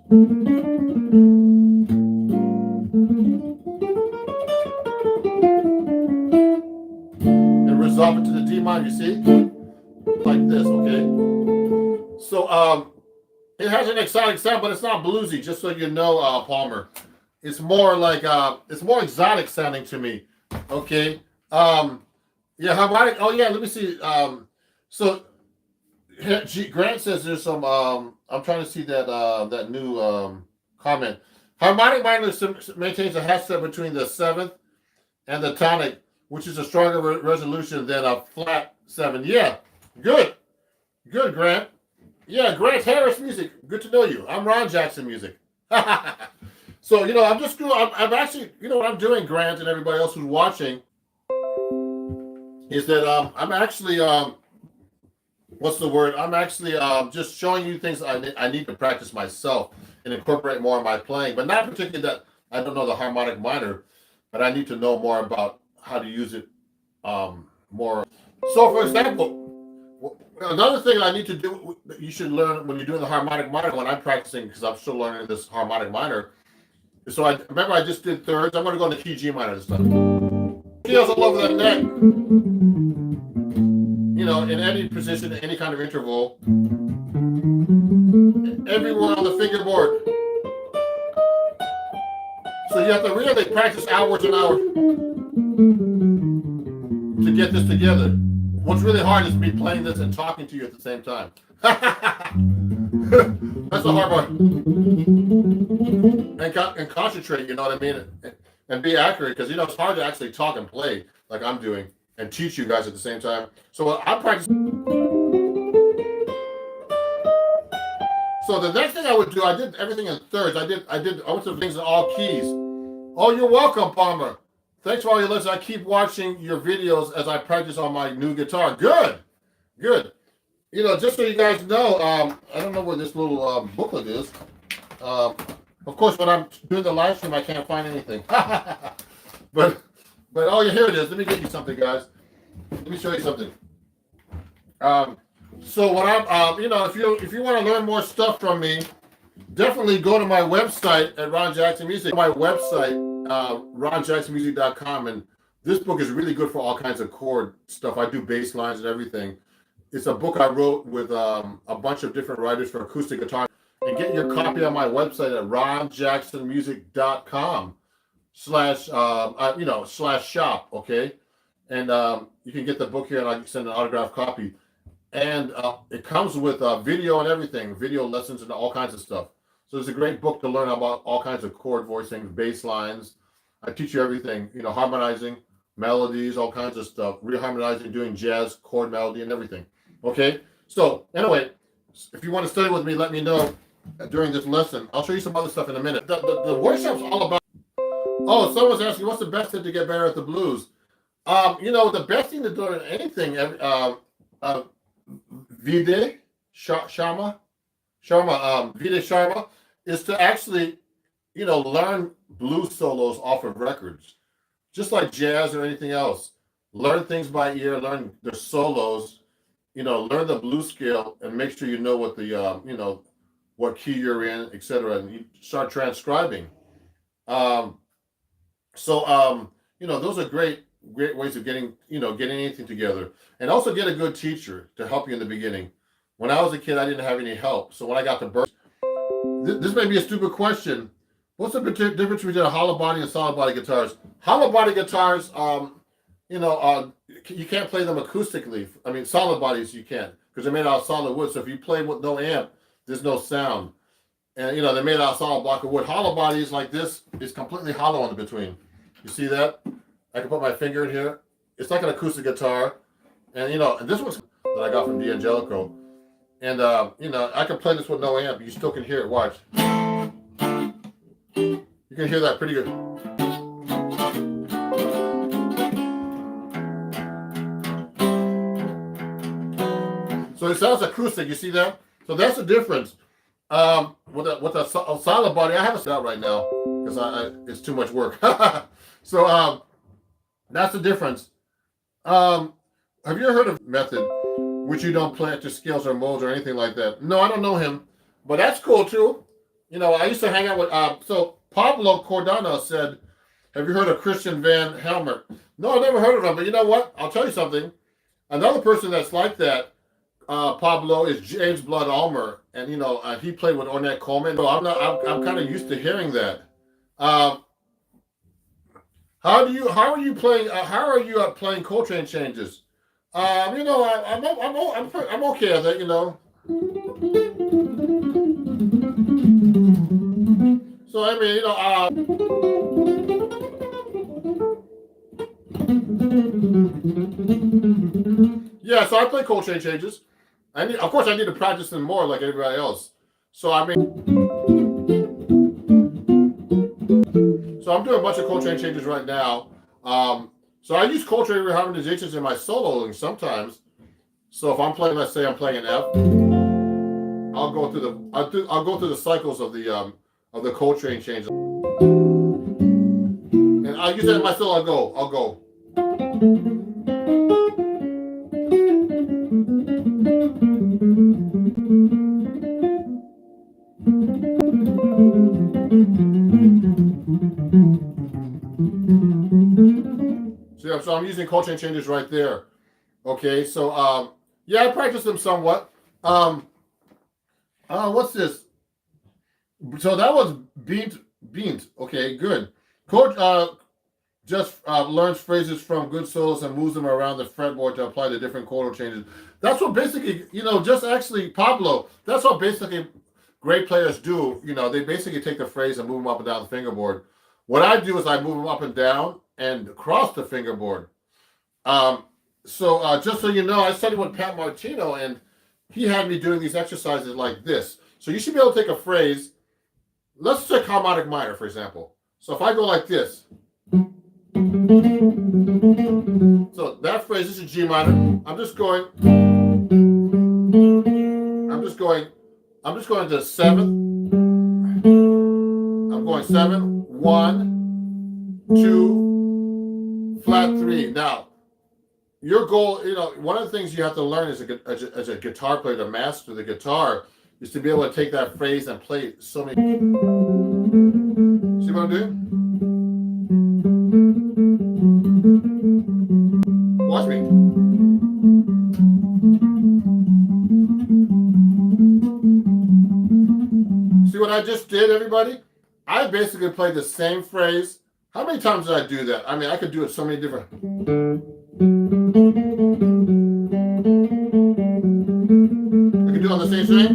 And resolve it to the D minor. You see, like this. Okay. So it has an exotic sound, but it's not bluesy. Just so you know, Palmer. It's more like it's more exotic sounding to me. Okay. Yeah, harmonic. Oh yeah, let me see. So Grant says there's some. I'm trying to see that new comment. Harmonic minor maintains a half step between the 7th and the tonic, which is a stronger resolution than a flat 7. Yeah, good, Grant. Yeah, Grant Harris music. Good to know you. I'm Ron Jackson music. So I'm actually, what I'm doing, Grant, and everybody else who's watching, is that I'm actually what's the word? I'm actually just showing you things I need to practice myself and incorporate more in my playing, but not particularly that I don't know the harmonic minor, but I need to know more about how to use it more. So, for example, another thing I need to do, you should learn when you're doing the harmonic minor, when I'm practicing, because I'm still learning this harmonic minor. So I remember I just did thirds. I'm going to go into key G minor this time. Feels all over the neck. In any position, any kind of interval. Everywhere on the fingerboard. So you have to really practice hours and hours to get this together. What's really hard is me playing this and talking to you at the same time. That's the hard part. And concentrate, you know what I mean? And be accurate, because it's hard to actually talk and play like I'm doing and teach you guys at the same time. So I'm practicing. So the next thing I would do, I did everything in thirds. I went to things in all keys. Oh, you're welcome, Palmer. Thanks for all your lessons. I keep watching your videos as I practice on my new guitar. Good. Just so you guys know, I don't know where this little booklet is. Of course, when I'm doing the live stream, I can't find anything. But oh, yeah, here it is. Let me get you something, guys. Let me show you something. So when I'm, if you want to learn more stuff from me, definitely go to my website at Ron Jackson Music. My website, ronjacksonmusic.com, and this book is really good for all kinds of chord stuff. I do bass lines and everything. It's a book I wrote with a bunch of different writers for acoustic guitar. And get your copy on my website at ronjacksonmusic.com /shop, okay? And you can get the book here, and I can send an autographed copy. And it comes with video and everything, video lessons and all kinds of stuff. So it's a great book to learn about all kinds of chord voicing, bass lines. I teach you everything, harmonizing, melodies, all kinds of stuff, reharmonizing, doing jazz, chord melody, and everything. Okay? So anyway, if you want to study with me, let me know during this lesson. I'll show you some other stuff in a minute. The workshop's all about. Oh, someone's asking, what's the best tip to get better at the blues? The best thing to do in anything, Vide Sharma, Vide Sharma, is to actually, learn blues solos off of records, just like jazz or anything else. Learn things by ear, learn the solos, learn the blues scale, and make sure you know what the, what key you're in, etc. And you start transcribing. Those are great ways of getting anything together. And also get a good teacher to help you in the beginning. When I was a kid, I didn't have any help. So when I got to Berkeley, this may be a stupid question. What's the difference between a hollow body and solid body guitars? Hollow body guitars, you can't play them acoustically. I mean, solid bodies you can, because they're made out of solid wood. So if you play with no amp, there's no sound. And they're made out of solid block of wood. Hollow bodies like this is completely hollow in between. You see that? I can put my finger in here. It's like an acoustic guitar. And and this one's that I got from D'Angelico. And I can play this with no amp. You still can hear it. Watch. You can hear that pretty good. So it sounds acoustic. You see that? So that's the difference. With a solid body, I haven't set out right now because it's too much work. So that's the difference. Have you ever heard of method, which you don't play to scales or modes or anything like that? No, I don't know him, but that's cool too. I used to hang out with. So Pablo Cordano said, "Have you heard of Christian Van Helmer?" No, I never heard of him. But you know what? I'll tell you something. Another person that's like that, Pablo, is James Blood Ulmer, and he played with Ornette Coleman. So I'm kind of used to hearing that. How are you playing? How are you playing Coltrane changes? I'm okay at that. So I mean, yeah. So I play Coltrane changes. Of course, I need to practice them more, like everybody else. So I mean, so I'm doing a bunch of Coltrane changes right now. So I use Coltrane reharmonizations in my soloing sometimes. So if I'm playing, let's say I'm playing an F, I'll go through the cycles of the Coltrane changes, and I use that in my solo. I'll go. So I'm using Coltrane changes right there. Okay, so yeah, I practice them somewhat. What's this? So that was beans. Okay, good. Coach just learns phrases from good solos and moves them around the fretboard to apply the different chordal changes. That's what basically, just actually Pablo. That's what basically great players do. They basically take the phrase and move them up and down the fingerboard. What I do is I move them up and down and across the fingerboard. So just so you know, I studied with Pat Martino, and he had me doing these exercises like this. So you should be able to take a phrase. Let's take harmonic minor, for example. So if I go like this. So that phrase, this is G minor. I'm just going to 7. I'm going 7, 1, 2, flat 3. Now, your goal, one of the things you have to learn as a guitar player to master the guitar is to be able to take that phrase and play so many. See what I'm doing? Watch me. See what I just did, everybody? I basically played the same phrase. How many times did I do that? I mean, I could do it so many different. I can do it on the same string.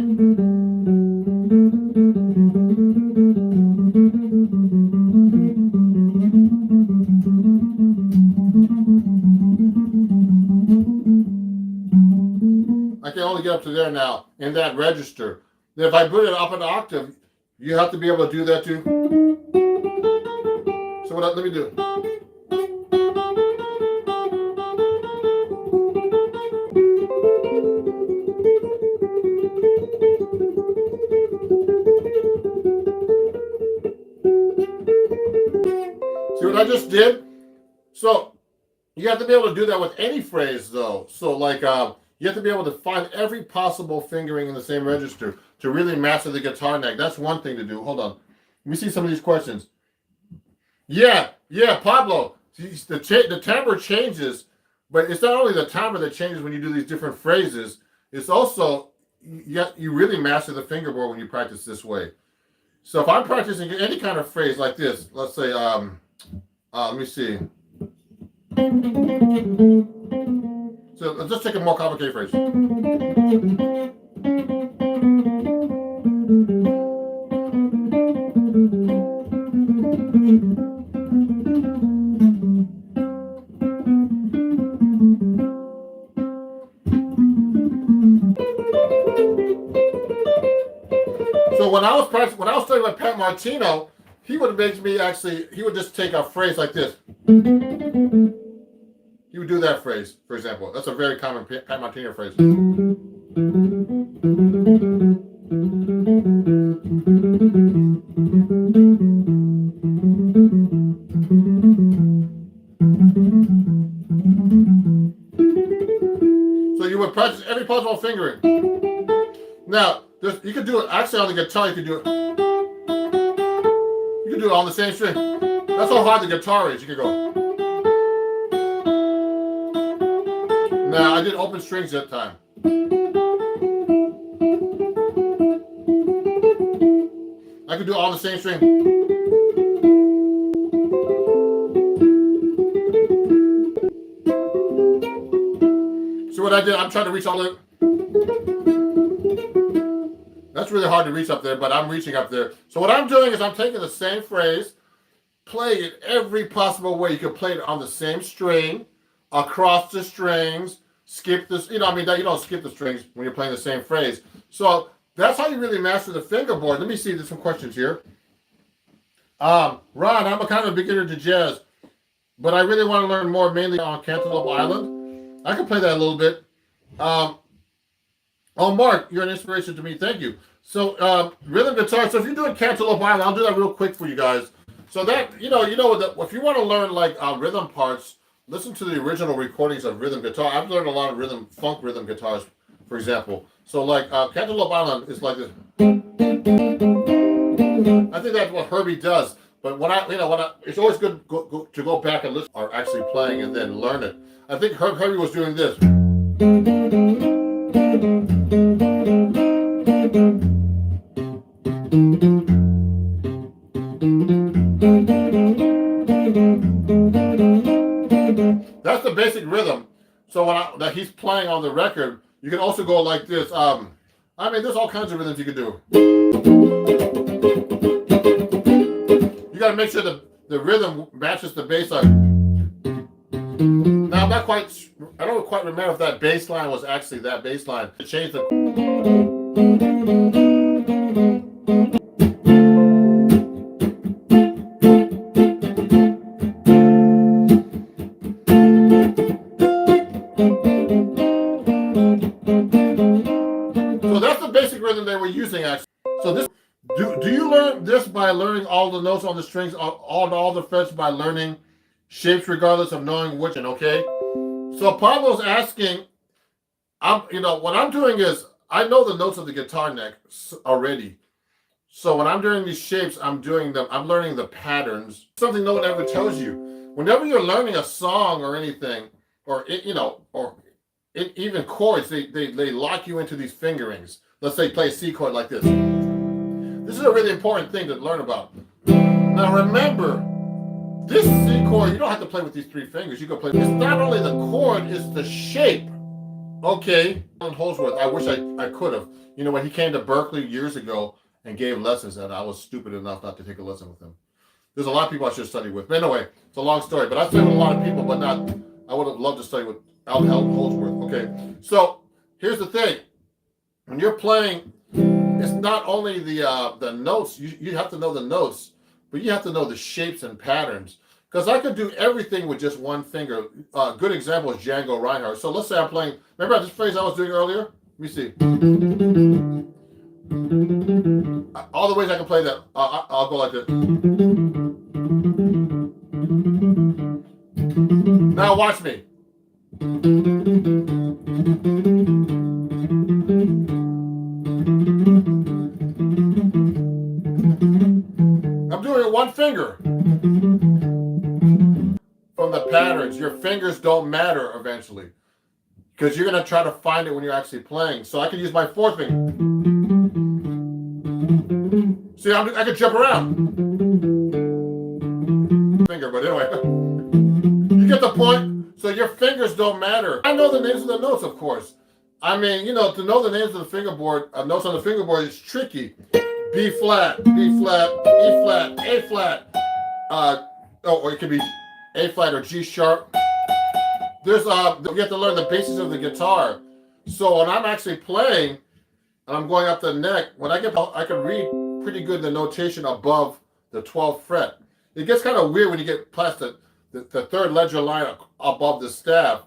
I can only get up to there now in that register. Then if I put it up an octave, you have to be able to do that too. So let me do it. See what I just did? So you have to be able to do that with any phrase though. So like you have to be able to find every possible fingering in the same register to really master the guitar neck. That's one thing to do. Hold on. Let me see some of these questions. Yeah, Pablo. The timbre changes, but it's not only the timbre that changes when you do these different phrases. It's also you really master the fingerboard when you practice this way. So if I'm practicing any kind of phrase like this, let's say let me see. So let's just take a more complicated phrase. So when I was studying with Pat Martino, he would make me he would just take a phrase like this. He would do that phrase, for example. That's a very common Pat Martino phrase. So you would practice every possible fingering. Now, you could do it actually on the guitar. You could do it. You could do it on the same string. That's how hard the guitar is. You could go. Now I did open strings that time. I could do it on the same string. So what I did, I'm trying to reach all the. That's really hard to reach up there, but I'm reaching up there. So what I'm doing is I'm taking the same phrase, playing it every possible way. You can play it on the same string, across the strings, skip this. You don't skip the strings when you're playing the same phrase. So that's how you really master the fingerboard. Let me see, there's some questions here. Ron, I'm a kind of a beginner to jazz, but I really want to learn more, mainly on Cantaloupe Island. I can play that a little bit. Oh, Mark, you're an inspiration to me. Thank you. So, rhythm guitar. So if you're doing Cantaloupe Island, I'll do that real quick for you guys. So that, if you want to learn like rhythm parts, listen to the original recordings of rhythm guitar. I've learned a lot of funk rhythm guitars, for example. So like Cantaloupe Island is like this. I think that's what Herbie does. But it's always good to go back and listen, or actually playing and then learn it. I think Herbie was doing this. That's the basic rhythm. So that he's playing on the record, you can also go like this. There's all kinds of rhythms you can do. You got to make sure the rhythm matches the bass line. Now I don't quite remember if that bass line was actually that bass line. To change the. So that's the basic rhythm they were using actually. So this. Do you learn this by learning all the notes on the strings, all the frets by learning shapes regardless of knowing which, okay? So Pablo's asking, what I'm doing is, I know the notes of the guitar neck already. So when I'm doing these shapes, I'm learning the patterns. Something no one ever tells you. Whenever you're learning a song or anything, or even chords, they lock you into these fingerings. Let's say play a C chord like this. This is a really important thing to learn about. Now remember, This C chord, you don't have to play with these 3 fingers. You can play. It's not only the chord, it's the shape. Okay, Alan Holdsworth, I wish I could have. You know, when he came to Berkeley years ago and gave lessons, and I was stupid enough not to take a lesson with him. There's a lot of people I should study with. But anyway, it's a long story. But I studied with a lot of people, but not. I would have loved to study with Alan Holdsworth. Okay, so here's the thing: when you're playing, it's not only the notes. You have to know the notes, but you have to know the shapes and patterns. Because I could do everything with just one finger. Good example is Django Reinhardt. So let's say I'm playing. Remember this phrase I was doing earlier? Let me see. All the ways I can play that. I'll go like this. Now watch me. I'm doing it one finger. From the patterns, your fingers don't matter eventually, because you're going to try to find it when you're actually playing. So I can use my 4th finger. See, I can jump around. Finger, but anyway, you get the point. So your fingers don't matter. I know the names of the notes, of course. I mean, you know, to know the names of the fingerboard, notes on the fingerboard is tricky. B flat, B flat, E flat, A flat. Or it could be A flat or G sharp. There's you have to learn the basics of the guitar. So when I'm actually playing and I'm going up the neck, when I can read pretty good the notation above the 12th fret. It gets kind of weird when you get past the 3rd ledger line above the staff.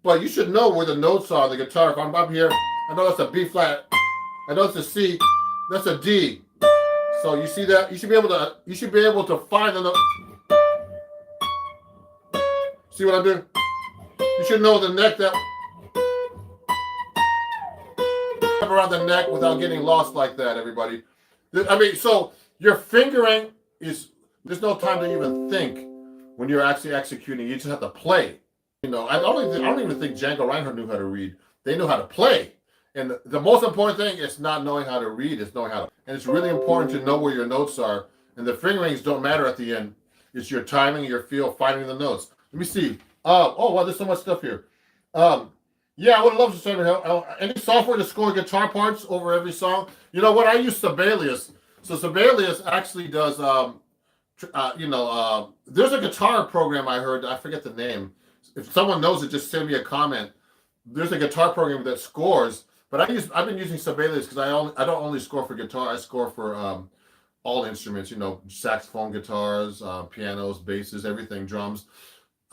But you should know where the notes are on the guitar. If I'm up here, I know that's a B flat. I know it's a C. That's a D. So you see that? You should be able to find the note. See what I'm doing? You should know the neck that around the neck without getting lost like that, everybody. I mean, so your fingering is, there's no time to even think when you're actually executing. You just have to play. You know, I don't even think Django Reinhardt knew how to read. They knew how to play. And the most important thing is not knowing how to read, it's knowing how to. And it's really important to know where your notes are. And the fingerings don't matter at the end. It's your timing, your feel, finding the notes. Let me see. Oh, wow, there's so much stuff here. Yeah, I would love to send any software to score guitar parts over every song. You know what? I use Sibelius. So Sibelius actually does, there's a guitar program I heard. I forget the name. If someone knows it, just send me a comment. There's a guitar program that scores. But I've been using Sibelius because I don't only score for guitar. I score for all instruments. You know, saxophone, guitars, pianos, basses, everything, drums.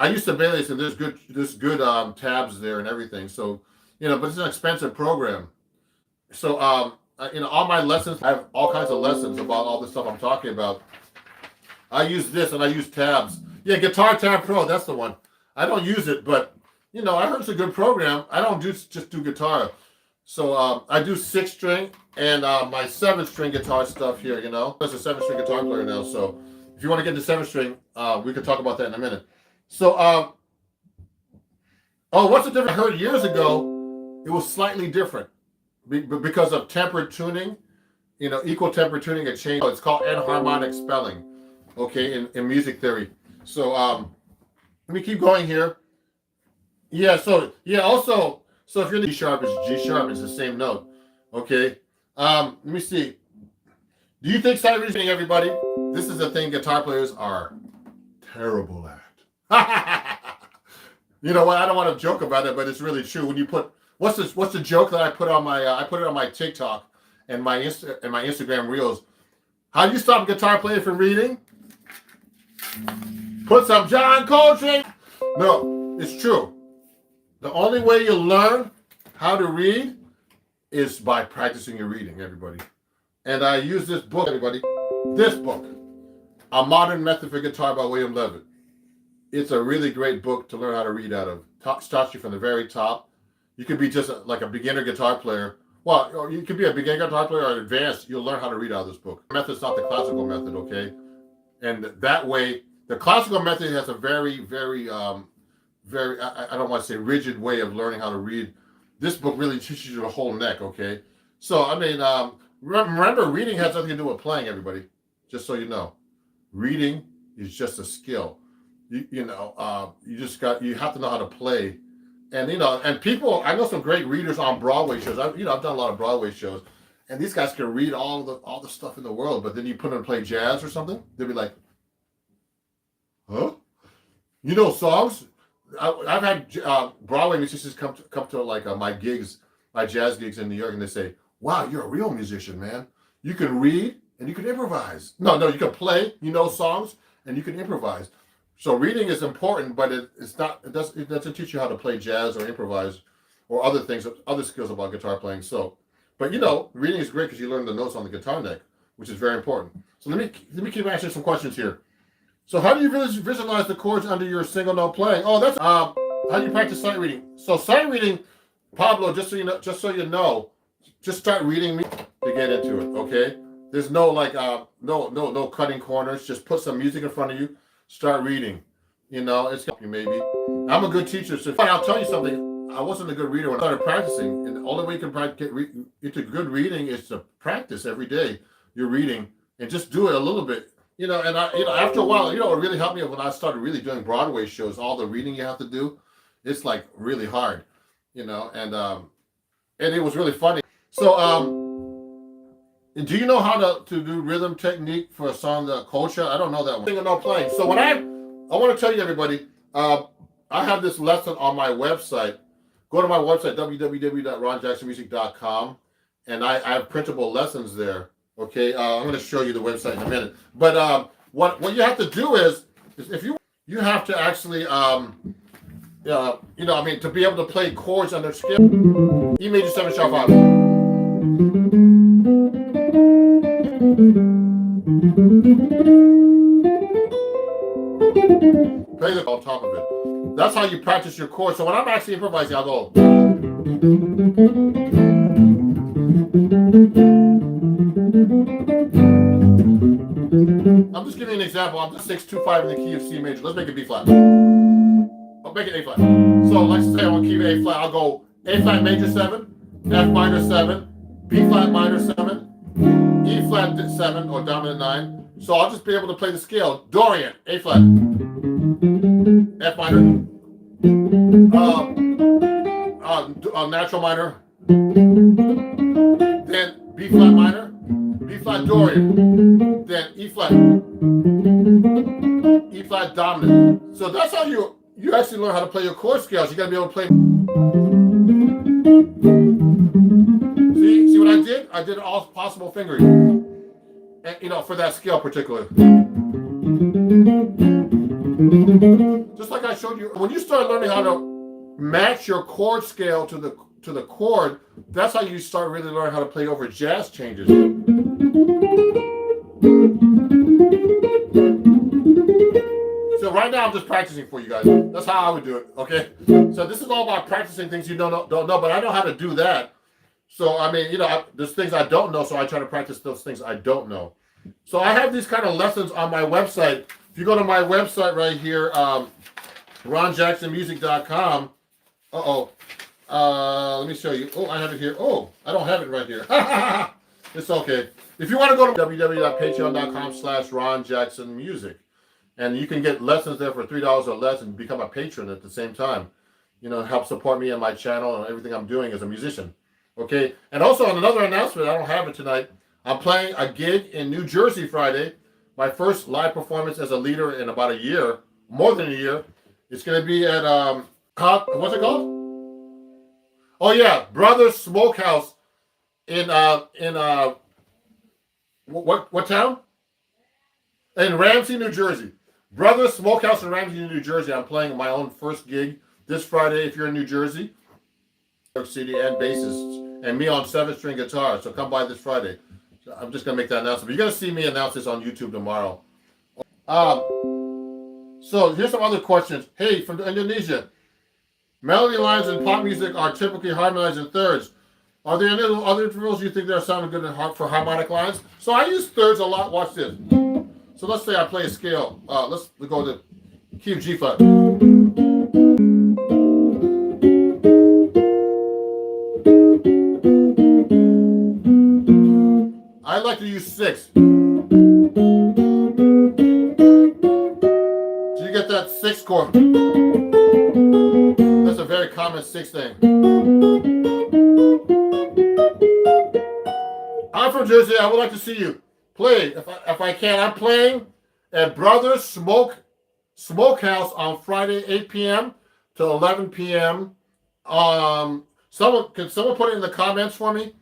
I use Sibelius, and there's good tabs there and everything. So, you know, but it's an expensive program. So, all my lessons, I have all kinds of lessons about all the stuff I'm talking about. I use this, and I use tabs. Yeah, Guitar Tab Pro, that's the one. I don't use it, but, you know, I heard it's a good program. I don't just do guitar. So I do 6-string and my 7-string guitar stuff here, you know. There's a 7-string guitar player now, so if you want to get into 7-string, we can talk about that in a minute. So, what's the difference? I heard years ago, it was slightly different because of tempered tuning, you know, equal tempered tuning had changed. It's called enharmonic spelling, okay, in music theory. So, let me keep going here. Yeah, so if you're in the G sharp, it's the same note, okay? Let me see. Do you think sight reading, everybody? This is the thing guitar players are terrible at. You know what? I don't want to joke about it, but it's really true. When you put what's the joke that I put on my I put it on my TikTok and my Instagram reels. How do you stop a guitar player from reading? Put some John Coltrane. No, it's true. The only way you learn how to read is by practicing your reading, everybody. And I use this book, everybody. This book, A Modern Method for Guitar by William Levitt. It's a really great book to learn how to read out of. Starts you from the very top. You could be just like a beginner guitar player. Well, or you could be a beginner guitar player or advanced. You'll learn how to read out of this book. The method's not the classical method, okay? And that way, the classical method has a very, very, I don't want to say rigid way of learning how to read. This book really teaches you the whole neck, okay? So, I mean, remember, reading has nothing to do with playing, everybody. Just so you know. Reading is just a skill. You have to know how to play. And and people, I know some great readers on Broadway shows. I've done a lot of Broadway shows, and these guys can read all the stuff in the world. But then you put them to play jazz or something, they'll be like, "Huh? You know songs?" I've had Broadway musicians come to like my gigs, my jazz gigs in New York, and they say, "Wow, you're a real musician, man. You can read and you can improvise." No, you can play. You know songs and you can improvise. So reading is important, but it doesn't teach you how to play jazz or improvise or other things, other skills about guitar playing. So, but reading is great because you learn the notes on the guitar neck, which is very important. So let me keep answering some questions here. So how do you visualize the chords under your single note playing? Oh, that's how do you practice sight reading? So sight reading, Pablo, just so you know, just start reading me to get into it. Okay, there's no no cutting corners. Just put some music in front of you. Start reading. It's help you maybe. I'm a good teacher, so I'll tell you something. I wasn't a good reader when I started practicing, and the only way you can get into good reading is to practice every day. You're reading and just do it a little bit. And after a while, it really helped me when I started really doing Broadway shows. All the reading you have to do, it's like really hard, and it was really funny. So, do you know how to do rhythm technique for a song, the culture? I don't know that one. Singing, no playing. So I want to tell you, everybody, I have this lesson on my website. Go to my website, www.ronjacksonmusic.com, and I have printable lessons there. Okay, I'm going to show you the website in a minute. But what you have to do is if you have to actually, to be able to play chords under scale. E major 7 sharp 5. Play the on top of it. That's how you practice your chords. So when I'm actually improvising, I'll go. I'm just giving you an example. I'm just 6-2-5 in the key of C major. Let's make it B flat. I'll make it A flat. So let's say I want to keep it A flat. I'll go A flat major 7, F minor 7, B flat minor 7, E flat 7 or dominant 9. So I'll just be able to play the scale. Dorian, A flat, F minor, natural minor, then B flat minor, B flat Dorian, then E flat dominant. So that's how you actually learn how to play your chord scales. You got to be able to play. See what I did? I did all possible fingering, and, for that scale particularly. Just like I showed you, when you start learning how to match your chord scale to the chord, that's how you start really learning how to play over jazz changes. So right now I'm just practicing for you guys. That's how I would do it. Okay. So this is all about practicing things you don't know, but I know how to do that. So there's things I don't know, so I try to practice those things I don't know. So I have these kind of lessons on my website. If you go to my website right here, ronjacksonmusic.com. Let me show you. Oh, I have it here. Oh, I don't have it right here. It's okay. If you want to go to www.patreon.com/ronjacksonmusic, and you can get lessons there for $3 or less and become a patron at the same time. Help support me and my channel and everything I'm doing as a musician. Okay. And also on another announcement, I don't have it tonight. I'm playing a gig in New Jersey Friday. My first live performance as a leader in about a year, more than a year. It's going to be at what's it called? Oh yeah, Brothers Smokehouse in what town? In Ramsey, New Jersey. Brothers Smokehouse in Ramsey, New Jersey. I'm playing my own first gig this Friday. If you're in New Jersey, New York City, and bassists, and me on 7-string guitar. So come by this Friday. So I'm just gonna make that announcement. You're gonna see me announce this on YouTube tomorrow. So here's some other questions. Hey, from Indonesia. Melody lines in pop music are typically harmonized in thirds. Are there any other intervals you think that are sounding good for harmonic lines? So I use thirds a lot. Watch this. So let's say I play a scale. Let's go to key of G flat. I like to use 6. comment 6 thing. I'm from Jersey. I would like to see you play. If I can, I'm playing at Brothers Smokehouse on Friday, 8 p.m. to 11 p.m. Can someone put it in the comments for me?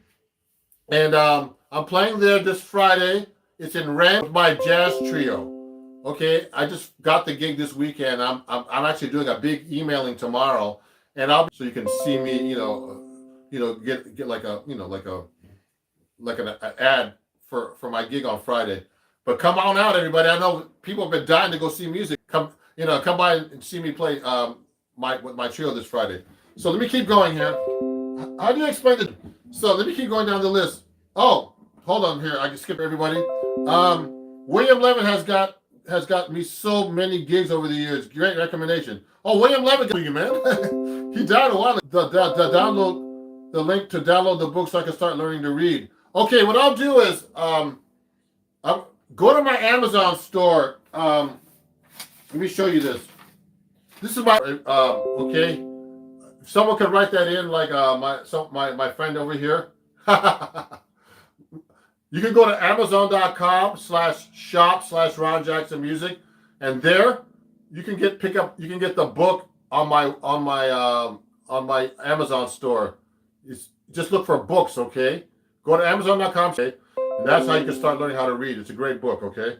And I'm playing there this Friday. It's in Rand with my jazz trio. Okay, I just got the gig this weekend. I'm actually doing a big emailing tomorrow, and so you can see me. Get like an ad for my gig on Friday. But come on out, everybody. I know people have been dying to go see music. Come by and see me play with my trio this Friday. So let me keep going here. How do you explain it? So let me keep going down the list. Oh, hold on here. I can skip everybody. William Levin has got me so many gigs over the years. Great recommendation. Oh, William Levin, you man. He died a while ago. Download the link to download the book so I can start learning to read. Okay, what I'll do is I'll go to my Amazon store. Let me show you this. This is my okay. If someone could write that in, like my friend over here. You can go to amazon.com/shop/Ron Jackson Music, and there you can get the book on my Amazon store. Just look for books, okay? Go to amazon.com, okay? And that's how you can start learning how to read. It's a great book, okay?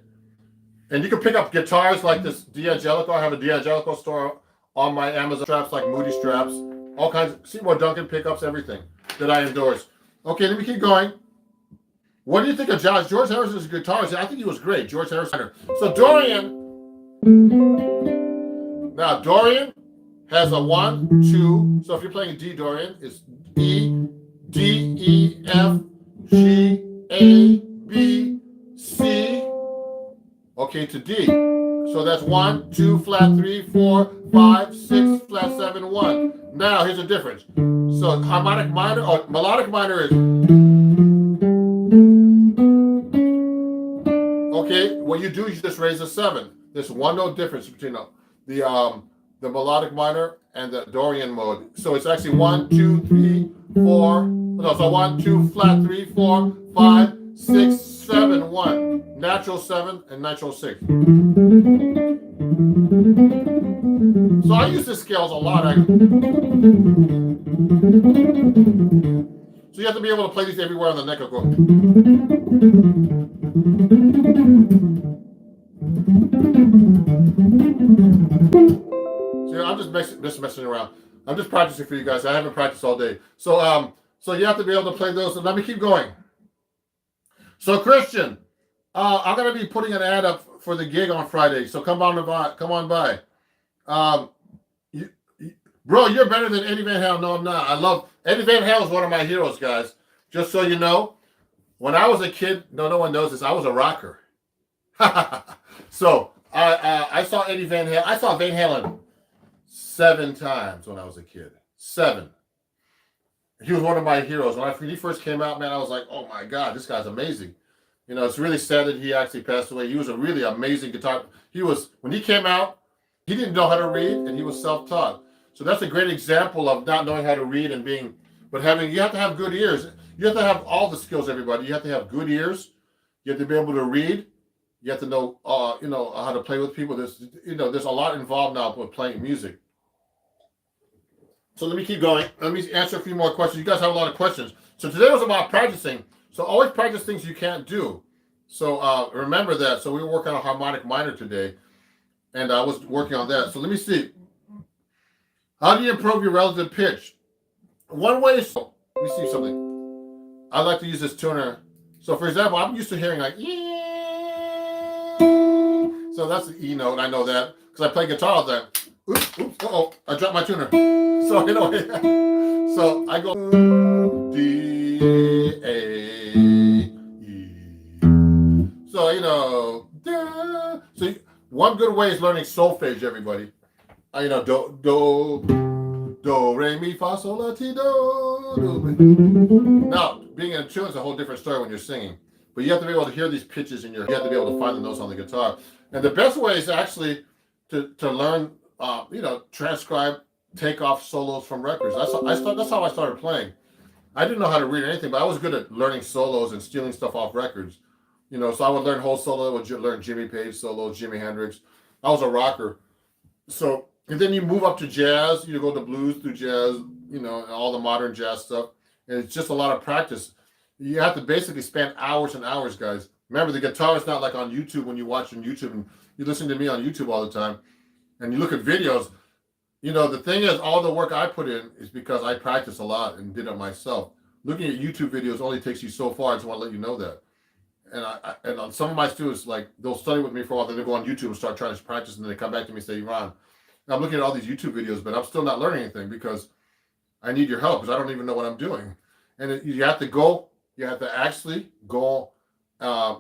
And you can pick up guitars like this D'Angelico. I have a D'Angelico store on my Amazon. Straps like Moody straps, all kinds of Seymour Duncan pickups, everything that I endorse. Okay, let me keep going. What do you think of George Harrison's guitarist? I think he was great, George Harrison. So Dorian has a 1, 2. So if you're playing D, Dorian, it's E, D, E, F, G, A, B, C. Okay, to D. So that's 1, 2, flat 3, 4, 5, 6, flat 7, 1. Now here's the difference. So harmonic minor, or melodic minor is. Okay, what you do is you just raise a 7. There's one note difference between the melodic minor and the Dorian mode. So it's actually 1, 2, 3, 4. No, so 1, 2, flat 3, 4, 5, 6, 7, 1. Natural 7 and natural 6. So I use this scales a lot. So you have to be able to play these everywhere on the neck of go. See, I'm just messing around. I'm just practicing for you guys. I haven't practiced all day. So you have to be able to play those. So let me keep going. So Christian, I'm gonna be putting an ad up for the gig on Friday. So come on by. Bro, you're better than Eddie Van Halen. No, I'm not. I love Eddie Van Halen is one of my heroes, guys. Just so you know, when I was a kid, no one knows this. I was a rocker. So I saw Eddie Van Halen. I saw Van Halen 7 times when I was a kid. 7. He was one of my heroes. When he first came out, man, I was like, oh my God, this guy's amazing. You know, it's really sad that he actually passed away. He was a really amazing guitar. When he came out, he didn't know how to read, and he was self-taught. So that's a great example of not knowing how to read and you have to have good ears. You have to have all the skills, everybody. You have to have good ears. You have to be able to read. You have to know, how to play with people. There's a lot involved now with playing music. So let me keep going. Let me answer a few more questions. You guys have a lot of questions. So today was about practicing. So always practice things you can't do. So remember that. So we were working on a harmonic minor today, and I was working on that. So let me see. How do you improve your relative pitch? One way is, let me see something. I like to use this tuner. So for example, I'm used to hearing like, so that's the E note. I know that because I play guitar all the time. Oops, I dropped my tuner. So so I go D, A, E. So so one good way is learning solfege, everybody. Do, re, mi, fa, sol, la, ti, do. Now, being in tune is a whole different story when you're singing. But you have to be able to hear these pitches you have to be able to find the notes on the guitar. And the best way is actually to learn, transcribe take off solos from records. That's how I started playing. I didn't know how to read anything, but I was good at learning solos and stealing stuff off records. You know, so I would learn whole solo, I would learn Jimmy Page solos, Jimi Hendrix. I was a rocker. So, and then you move up to jazz, you go to blues through jazz, you know, all the modern jazz stuff. And it's just a lot of practice. You have to basically spend hours and hours, guys. Remember, the guitar is not like on YouTube when you watch on YouTube and you listen to me on YouTube all the time and you look at videos. You know, the thing is, all the work I put in is because I practice a lot and did it myself. Looking at YouTube videos only takes you so far. I just want to let you know that. And some of my students, like, they'll study with me for a while, then they go on YouTube and start trying to practice, and then they come back to me and say, Ron, I'm looking at all these YouTube videos, but I'm still not learning anything because I need your help because I don't even know what I'm doing. And you have to actually go,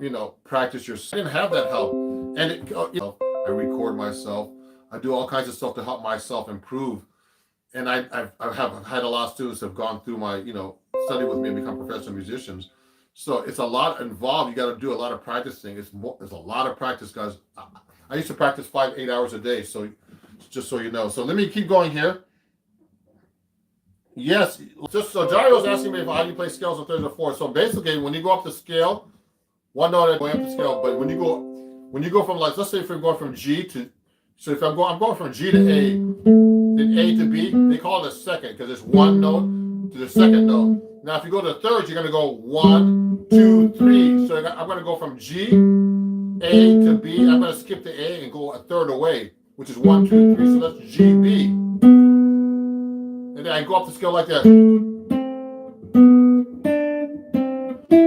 you know, practice yourself. I didn't have that help. And I record myself. I do all kinds of stuff to help myself improve. And I have had a lot of students have gone through my, you know, study with me and become professional musicians. So it's a lot involved. You got to do a lot of practicing. There's a lot of practice, guys. I used to practice 5-8 hours a day. So just so you know. So let me keep going here. Yes. So Dario's asking me how do you play scales on thirds or fourths. So basically, when you go up the scale, one note I go up the scale. But when you go from, like, let's say if we're going from G to, so if I'm going from G to A, then A to B, they call it a second because it's one note to the second note. Now, if you go to the thirds, you're going to go 1, 2, 3. So I'm going to go from G, A to B. I'm going to skip the A and go a third away, which is 1, 2, 3. So that's G, B. And then I go up the scale like that.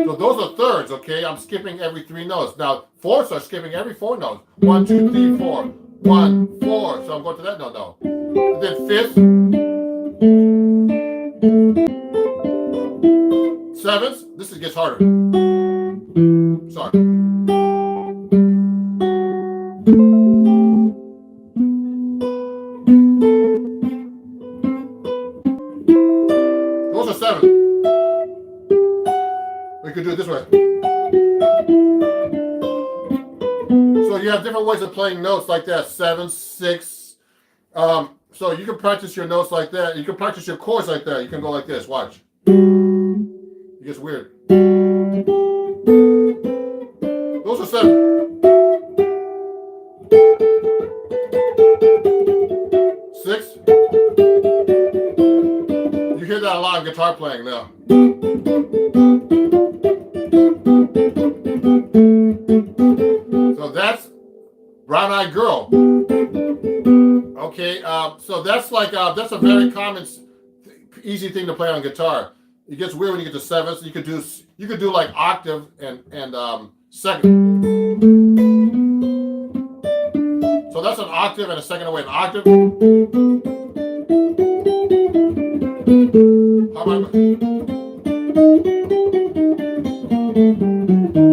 So those are thirds, okay? I'm skipping every 3 notes. Now, fourths are skipping every 4 notes. 1, 2, 3, 4. 1, 4. So I'm going to that note now. And then fifths. Sevenths. This gets harder. Sorry. Those are sevenths. We could do it this way. So you have different ways of playing notes like that. 7, 6. So you can practice your notes like that. You can practice your chords like that. You can go like this. Watch. It gets weird. Those are 7. 6. You hear that a lot in guitar playing now. So that's Brown Eyed Girl. Okay, so that's like that's a very common, easy thing to play on guitar. It gets weird when you get to sevenths. You could do like octave and second. So that's an octave and a second away. An octave.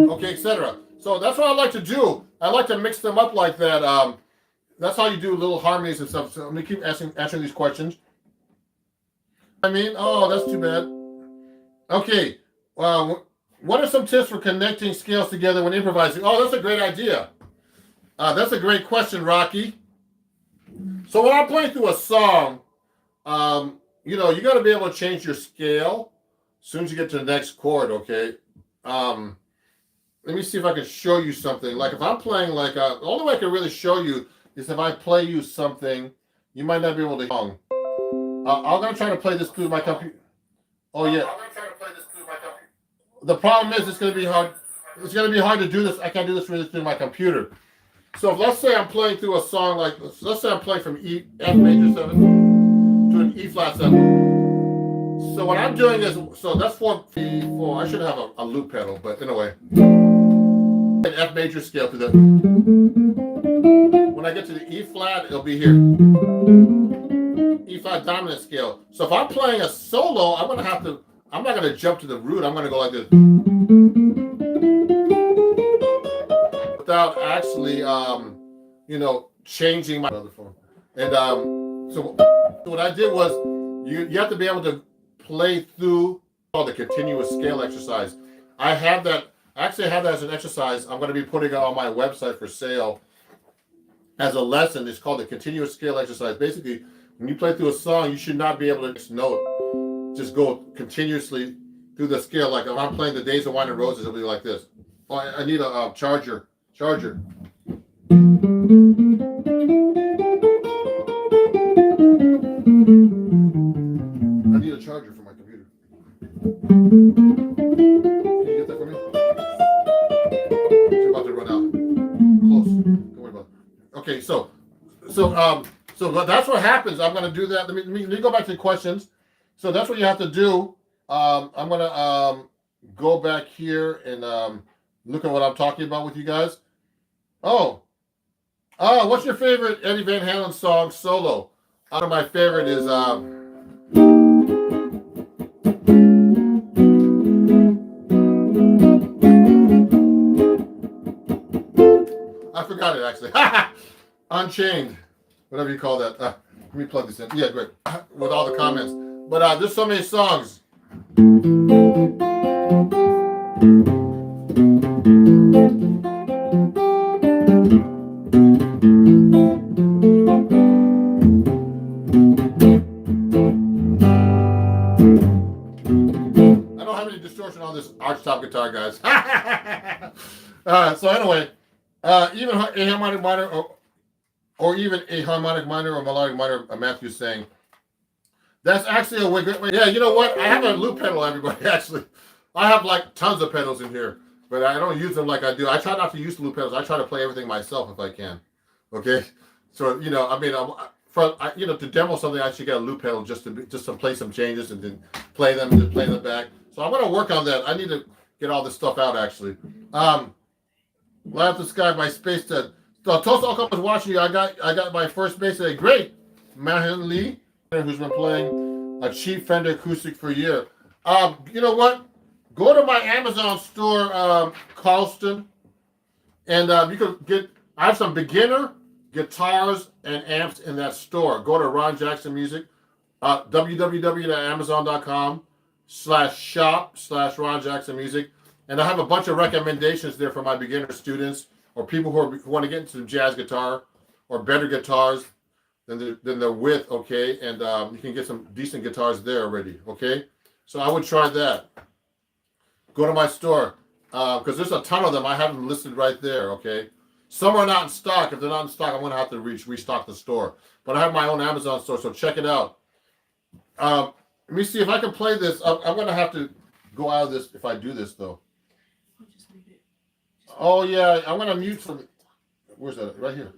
Okay, etc. So that's what I like to do. I like to mix them up like that. That's how you do little harmonies and stuff. So I'm gonna keep answering these questions. I mean, oh, that's too bad. Okay, what are some tips for connecting scales together when improvising? Oh, that's a great idea. That's a great question, Rocky. So when I'm playing through a song, you know, you got to be able to change your scale as soon as you get to the next chord, okay? Let me see if I can show you something. Like if I'm playing like, the only way I can really show you is if I play you something, you might not be able to song. I'm going to try to play this through my computer. Oh, yeah. The problem is it's going to be hard. It's going to be hard to do this. I can't do this really through my computer. So if, let's say I'm playing through a song like, let's say I'm playing from F major 7 to an E flat 7. So what I'm doing is, so that's 4, I should have a loop pedal, but anyway. An F major scale to the, when I get to the E flat, it'll be here. E flat dominant scale. So if I'm playing a solo, I'm not going to jump to the root. I'm going to go like this. Without actually, you know, changing my other phone. And so what I did was, you have to be able to play through the continuous scale exercise. I actually have that as an exercise. I'm going to be putting it on my website for sale as a lesson. It's called the continuous scale exercise. Basically, when you play through a song, you should not be able to just note, just go continuously through the scale. Like if I'm playing the Days of Wine and Roses, it'll be like this. Oh, I need a charger. Charger. I need a charger for my computer. Can you get that for me? It's about to run out. Close. Don't worry about it. Okay, so that's what happens. I'm gonna do that. Let me go back to the questions. So that's what you have to do. I'm gonna go back here and look at what I'm talking about with you guys. Oh, what's your favorite Eddie Van Halen song solo? One of my favorite is I forgot it actually. Unchained, whatever you call that. Let me plug this in. Yeah, great. With all the comments. But there's so many songs. I don't have any distortion on this archtop guitar, guys. So anyway, even a harmonic minor or even a harmonic minor or melodic minor, Matthew's saying, that's actually a great way. Yeah, you know what? I have a loop pedal, everybody, actually. I have like tons of pedals in here, but I don't use them like I do. I try not to use the loop pedals. I try to play everything myself if I can. Okay? So, you know, I mean, to demo something, I should get a loop pedal just to play some changes and then play them back. So I'm going to work on that. I need to get all this stuff out, actually. Light up the sky, my space said. So Toast Alcom was watching you. I got my first bass today. Great. Mahan Lee, who's been playing a cheap Fender acoustic for a year. You know what? Go to my Amazon store, Carlston, and you can get. I have some beginner guitars and amps in that store. Go to Ron Jackson Music, www.amazon.com/shop/Ron Jackson Music, and I have a bunch of recommendations there for my beginner students or people who want to get into jazz guitar or better guitars than they're with. Okay, and you can get some decent guitars there already. Okay, so I would try that. Go to my store because there's a ton of them. I have them listed right there. Okay. Some are not in stock. If they're not in stock, I'm going to have to restock the store. But I have my own Amazon store, so check it out. Let me see if I can play this. I'm going to have to go out of this if I do this, though. Oh, yeah. I'm going to mute from... Where's that? Right here.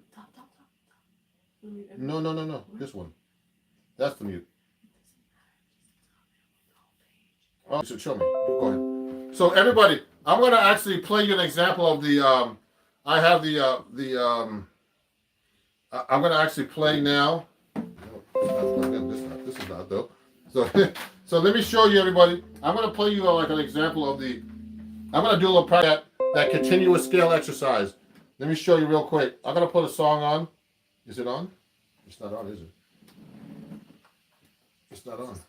No. This one. That's the mute. Oh, so show me. Go ahead. So, everybody, I'm going to actually play you an example of the... I have I'm going to actually play now. This is not though. So let me show you, everybody. I'm going to play you like an example of I'm going to do a little practice that continuous scale exercise. Let me show you real quick. I'm going to put a song on. Is it on? It's not on, is it? It's not on.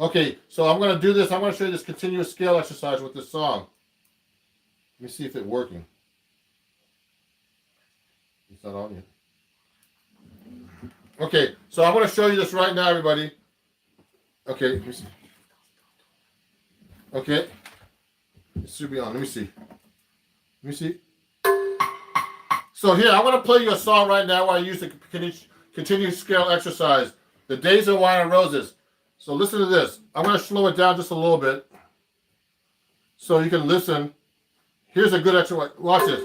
Okay, so I'm going to do this. I'm going to show you this continuous scale exercise with this song. Let me see if it's working. It's not on yet. Okay, so I'm going to show you this right now, everybody. Okay, let me see. Okay, it should be on. Let me see. Let me see. So here, I'm going to play you a song right now where I use the continuous scale exercise, The Days of Wine and Roses. So listen to this. I'm going to slow it down just a little bit so you can listen. Here's a good exercise. Watch this.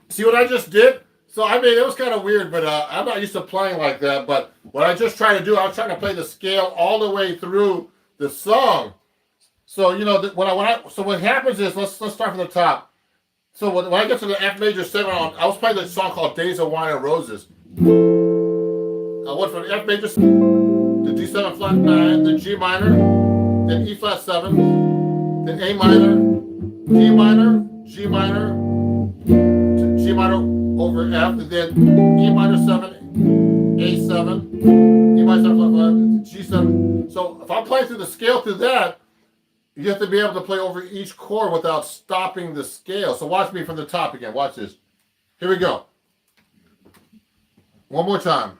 See what I just did? So I mean, it was kind of weird, but I'm not used to playing like that. But what I just tried to do, I was trying to play the scale all the way through the song. So you know, so what happens is, let's start from the top. So when I get to the F major 7, I was playing the song called Days of Wine and Roses. I went from the F major, the D7 flat 9, the G minor, then E flat 7, then A minor, D minor, G minor, G minor over F, and then E minor 7, A7, E minor 7 flat 5, G7. So if I'm playing through the scale through that, you have to be able to play over each chord without stopping the scale. So watch me from the top again. Watch this. Here we go. One more time.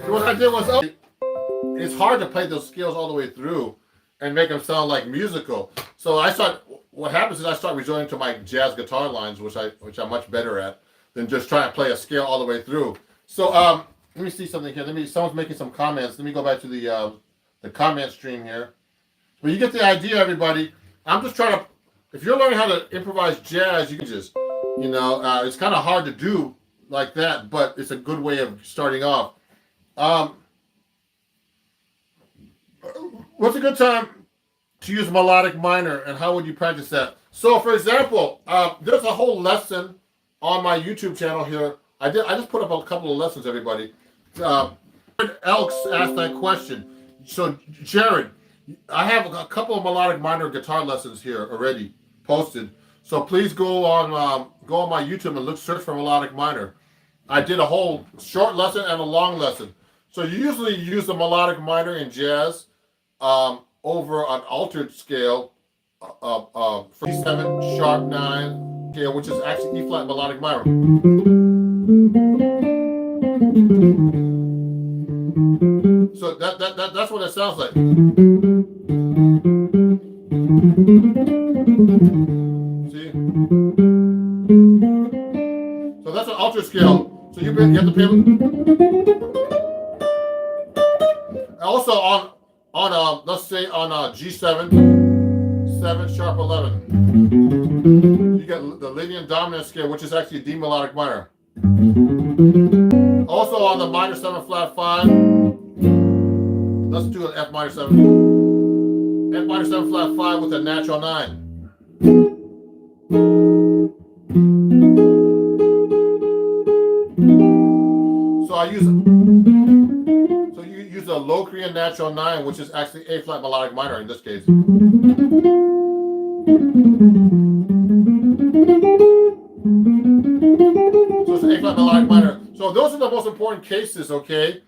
What I did was, it's hard to play those scales all the way through and make them sound like musical. So what happens is I start resorting to my jazz guitar lines, which I'm much better at than just trying to play a scale all the way through. So let me see something here. Someone's making some comments. Let me go back to the comment stream here. But you get the idea, everybody. I'm just trying to, if you're learning how to improvise jazz, you can just, it's kind of hard to do like that, but it's a good way of starting off. What's a good time to use melodic minor, and how would you practice that? So, for example, there's a whole lesson on my YouTube channel here. I just put up a couple of lessons, everybody. Jared Elks asked that question. So, Jared, I have a couple of melodic minor guitar lessons here already posted. So please go on my YouTube and search for melodic minor. I did a whole short lesson and a long lesson. So you usually use the melodic minor in jazz over an altered scale, E7 sharp 9 scale, which is actually E flat melodic minor. So that's what it sounds like. See? So that's an altered scale. So you have to play. Also on let's say on G7, 7 sharp 11. You get the Lydian dominant scale, which is actually D melodic minor. Also on the minor 7 flat 5. Let's do an F minor 7. F minor 7 flat 5 with a natural 9. So you use a Locrian natural 9, which is actually A flat melodic minor in this case. So it's an A flat melodic minor. So those are the most important cases, okay,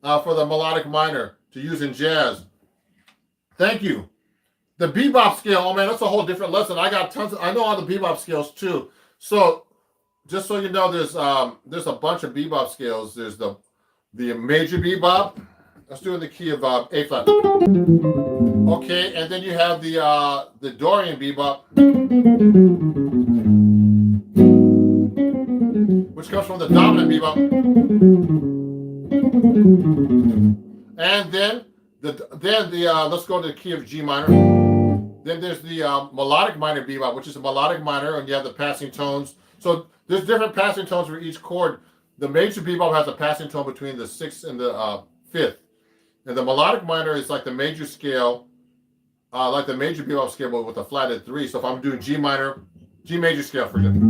for the melodic minor to use in jazz. Thank you. The bebop scale, oh man, that's a whole different lesson. I got tons. I know all the bebop scales too. So just so you know, there's a bunch of bebop scales. There's the major bebop. Let's do it in the key of A flat. Okay, and then you have the Dorian bebop, which comes from the dominant bebop. And then let's go to the key of G minor. Then there's the melodic minor bebop, which is a melodic minor, and you have the passing tones. So there's different passing tones for each chord. The major bebop has a passing tone between the 6th and the 5th. And the melodic minor is like the major scale, like the major bebop scale, but with a flatted 3. So if I'm doing G minor, G major scale for example,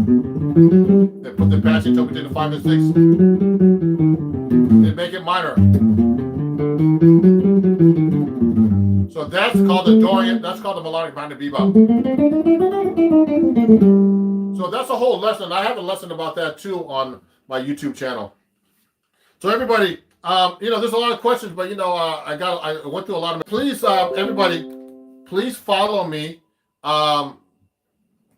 then put the passing tone between the 5 and 6, and make it minor. So that's called the Dorian. That's called the melodic minded bebop. So that's a whole lesson. I have a lesson about that too on my YouTube channel. So everybody, there's a lot of questions, but I went through a lot of. Please, everybody, please follow me.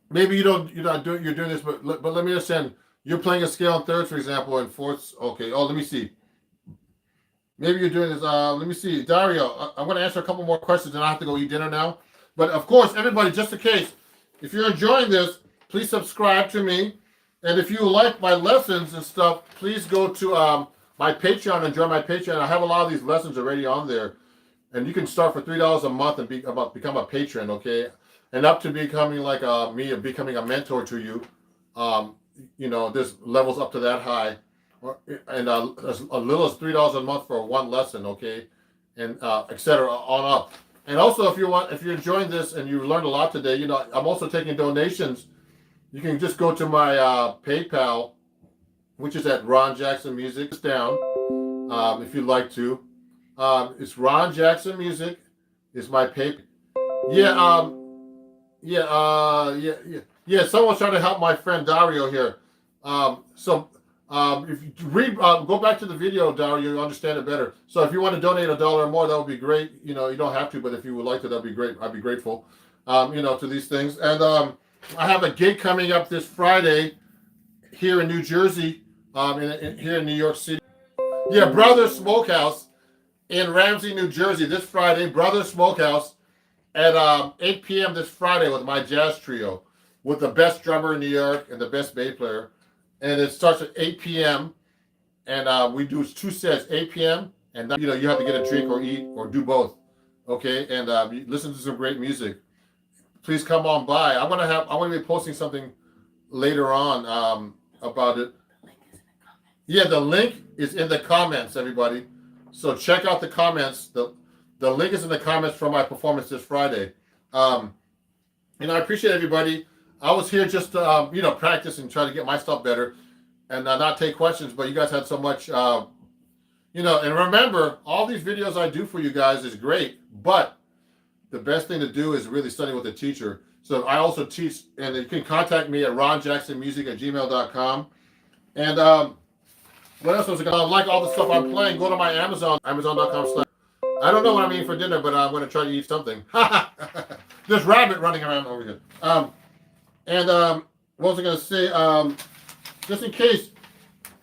Maybe you're doing this, but let me understand. You're playing a scale in thirds, for example, and fourths. Okay. Oh, let me see. Maybe you're doing this. Let me see, Dario. I'm going to answer a couple more questions, and I have to go eat dinner now. But of course, everybody, just in case, if you're enjoying this, please subscribe to me. And if you like my lessons and stuff, please go to my Patreon and join my Patreon. I have a lot of these lessons already on there. And you can start for $3 a month and become a patron, okay? And up to becoming like me, becoming a mentor to you. There's levels up to that high. And as little as $3 a month for one lesson, okay? And etc. on up. And also, if you're enjoying this and you learned a lot today, I'm also taking donations. You can just go to my PayPal, which is at Ron Jackson Music. It's down, if you'd like to. It's Ron Jackson Music. Is my PayPal. Someone's trying to help my friend Dario here. If you read, go back to the video, Dario, you'll understand it better. So if you want to donate $1 or more, that would be great. You don't have to, but if you would like to, that'd be great. I'd be grateful. To these things. And I have a gig coming up this Friday here in New Jersey, here in New York City. Yeah, Brothers Smokehouse in Ramsey, New Jersey, this Friday. Brothers Smokehouse at 8 p.m. this Friday with my jazz trio, with the best drummer in New York and the best bass player. And it starts at 8 p.m. And we do 2 sets, 8 p.m. And you have to get a drink or eat or do both, okay? And listen to some great music. Please come on by. I'm gonna be posting something later on about it. Yeah, the link is in the comments, everybody. So check out the comments. The link is in the comments for my performance this Friday. I appreciate everybody. I was here just to practice and try to get my stuff better, and not take questions. But you guys had so much, And remember, all these videos I do for you guys is great, but the best thing to do is really study with a teacher. So I also teach, and you can contact me at ronjacksonmusic@gmail.com. And what else was it? Like all the stuff I'm playing, go to my Amazon, amazon.com/. I don't know what I'm eating for dinner, but I'm going to try to eat something. There's rabbit running around over here. What was I going to say? Just in case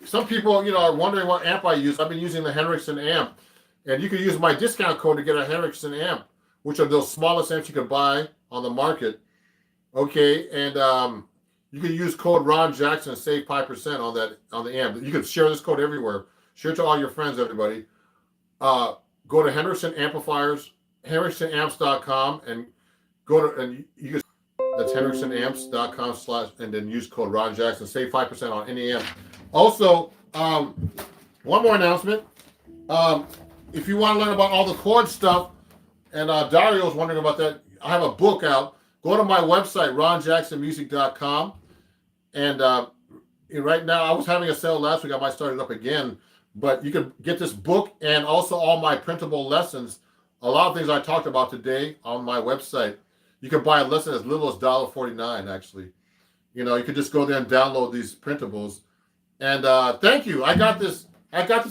some people, are wondering what amp I use. I've been using the Henriksen amp, and you can use my discount code to get a Henriksen amp, which are those smallest amps you can buy on the market. Okay, and you can use code Ron Jackson and save 5% on the amp. You can share this code everywhere. Share it to all your friends, everybody. Go to Henriksen Amplifiers, henriksenamps.com, and you can. That's henriksenamps.com/ and then use code Ron Jackson. Save 5% on any amp. Also, one more announcement. If you want to learn about all the chord stuff, and Dario's wondering about that, I have a book out. Go to my website, ronjacksonmusic.com. And right now, I was having a sale last week. I might start it up again. But you can get this book and also all my printable lessons. A lot of things I talked about today on my website. You can buy a lesson as little as $1.49, actually. You can just go there and download these printables. And thank you. I got this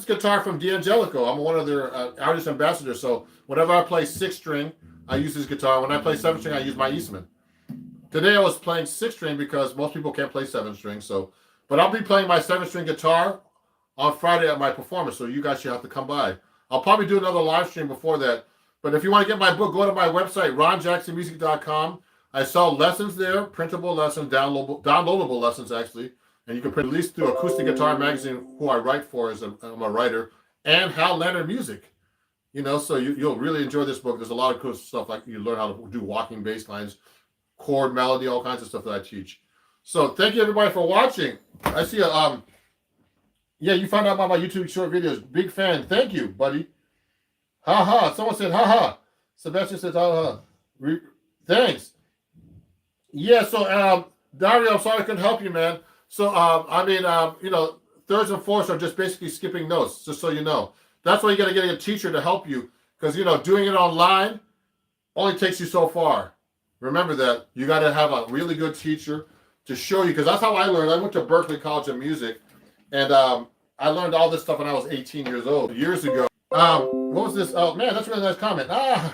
guitar from D'Angelico. I'm one of their artist ambassadors. So whenever I play 6-string, I use this guitar. When I play 7-string, I use my Eastman. Today I was playing 6-string because most people can't play 7-string. But I'll be playing my 7-string guitar on Friday at my performance. So you guys should have to come by. I'll probably do another live stream before that. But if you want to get my book, go to my website, ronjacksonmusic.com. I sell lessons there, printable lessons, downloadable lessons, actually. And you can print at least through Acoustic Guitar Magazine, who I write for, I'm a writer, and Hal Leonard Music. So you'll really enjoy this book. There's a lot of cool stuff, like you learn how to do walking bass lines, chord, melody, all kinds of stuff that I teach. So thank you, everybody, for watching. I see you found out about my YouTube short videos. Big fan. Thank you, buddy. Ha ha. Someone said ha ha. Sebastian says ha ha. Thanks. Yeah, so Dario, I'm sorry I couldn't help you, man. So thirds and fourths are just basically skipping notes, just so you know. That's why you got to get a teacher to help you, because doing it online only takes you so far. Remember that you got to have a really good teacher to show you, because that's how I learned. I went to Berklee College of Music, and I learned all this stuff when I was 18 years old, years ago. What was this? Oh man, that's a really nice comment. I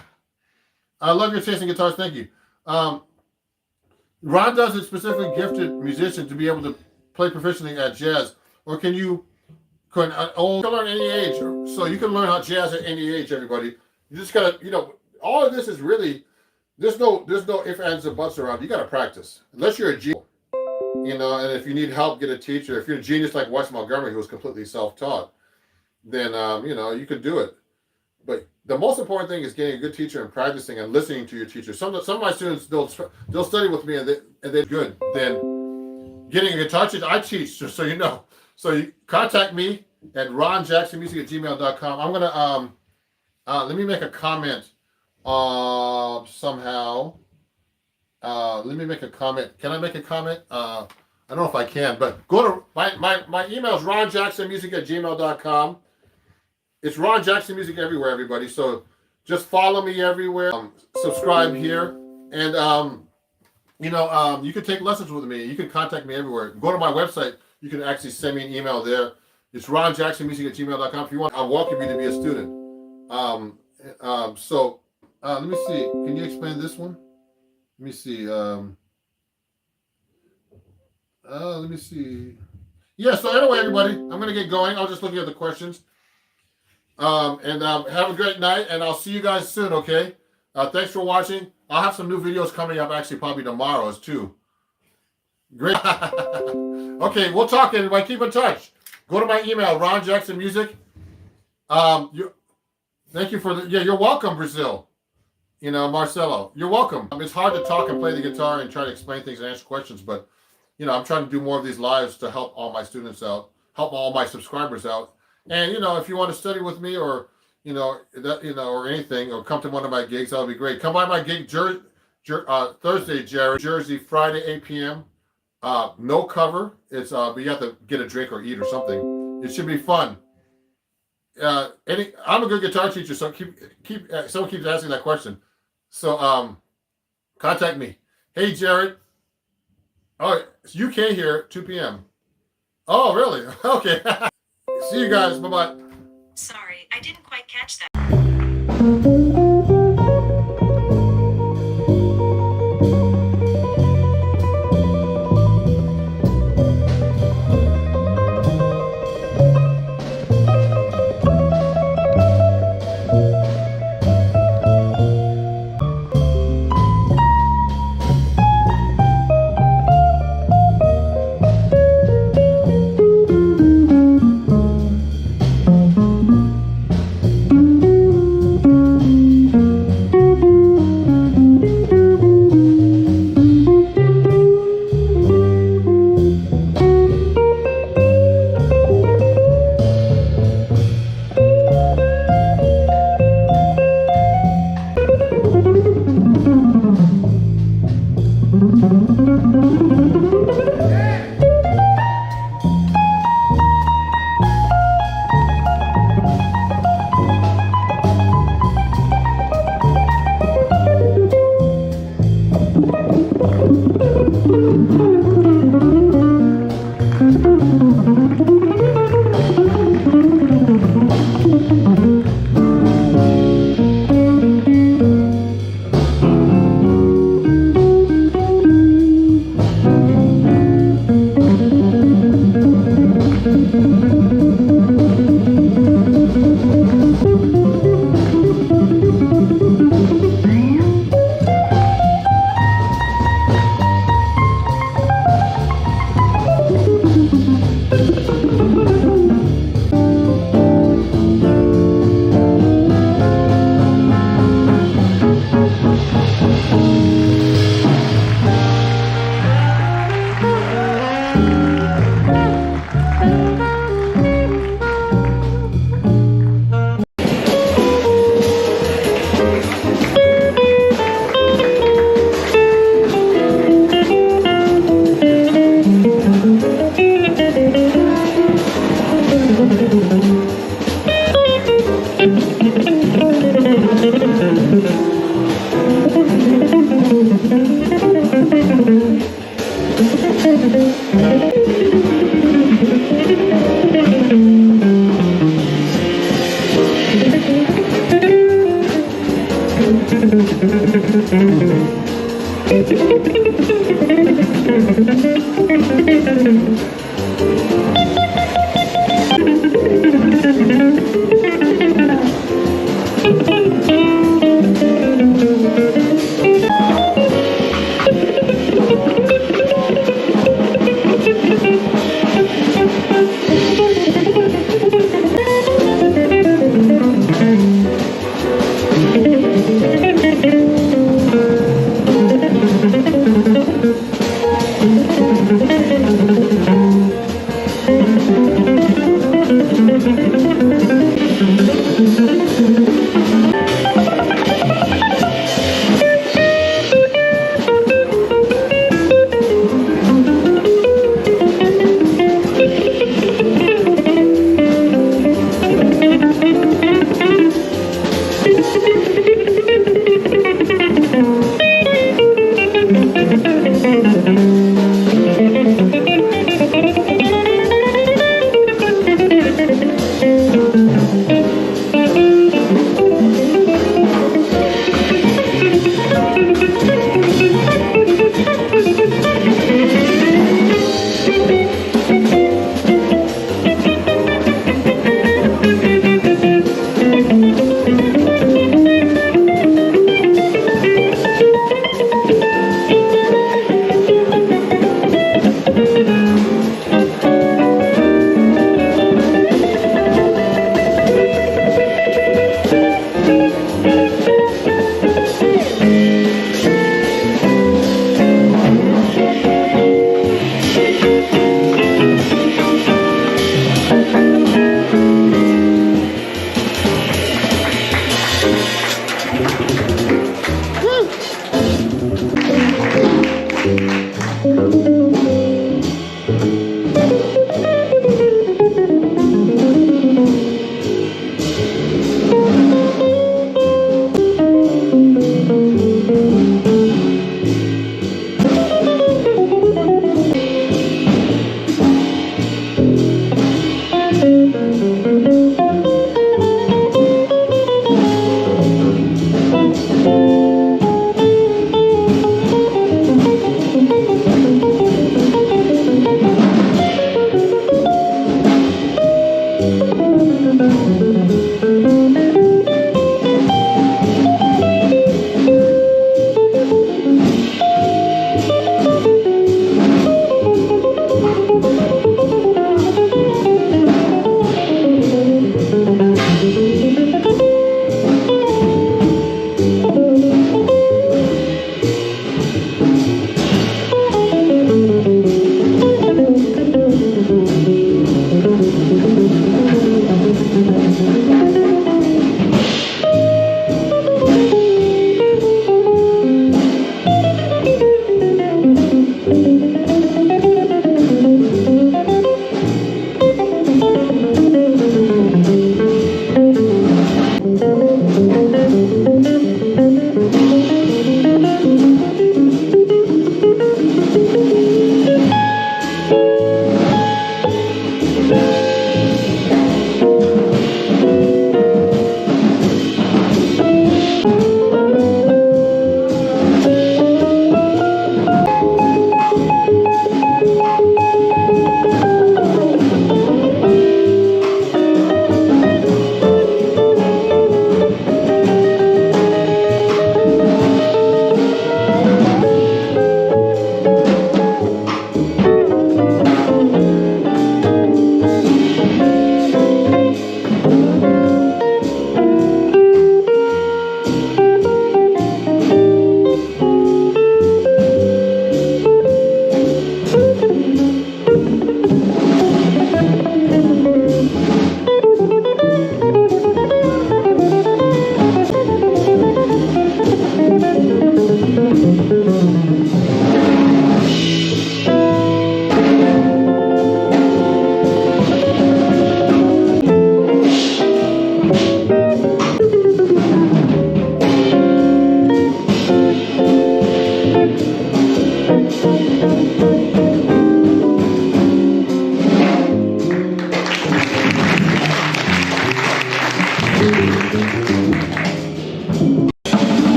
love your taste in guitars. Thank you. Ron does it specifically gifted musicians to be able to play proficiently at jazz, or can you learn at any age? So you can learn how jazz at any age. Everybody, you just gotta, all of this is really, there's no ifs, ands, and buts around. You gotta practice, unless you're a genius, And if you need help, get a teacher. If you're a genius like Wes Montgomery, who was completely self-taught, then you could do it. But the most important thing is getting a good teacher and practicing and listening to your teacher. Some of my students, they'll study with me and they're good. Then getting a guitar teacher, I teach, just so you know. So you contact me at ronjacksonmusic@gmail.com. I'm gonna let me make a comment somehow. Let me make a comment. Can I make a comment? I don't know if I can, but go to my email is ronjacksonmusic@gmail.com. It's Ron Jackson Music everywhere, everybody. So just follow me everywhere. Subscribe here, and you can take lessons with me. You can contact me everywhere. Go to my website. You can actually send me an email there. It's ronjacksonmusic@gmail.com. If you want, I welcome you to be a student. Let me see. Can you explain this one? Let me see. Let me see. Yeah. So anyway, everybody, I'm gonna get going. I'll just look at the questions. Have a great night, and I'll see you guys soon, okay? Thanks for watching. I'll have some new videos coming up, actually, probably tomorrow too. Great. Okay, we'll talk, everybody. Keep in touch. Go to my email, Ron Jackson Music. Thank you for you're welcome, Brazil. Marcelo, you're welcome. It's hard to talk and play the guitar and try to explain things and answer questions, but, I'm trying to do more of these lives to help all my students out, help all my subscribers out. And, if you want to study with me or, or anything, or come to one of my gigs, that'll be great. Come by my gig Thursday, Jersey, Friday, 8 p.m. No cover. It's but you have to get a drink or eat or something. It should be fun. I'm a good guitar teacher, so someone keeps asking that question. So contact me. Hey, Jared. Oh, it's UK here, 2 p.m. Oh, really? Okay. See you guys. Bye-bye. Sorry, I didn't quite catch that.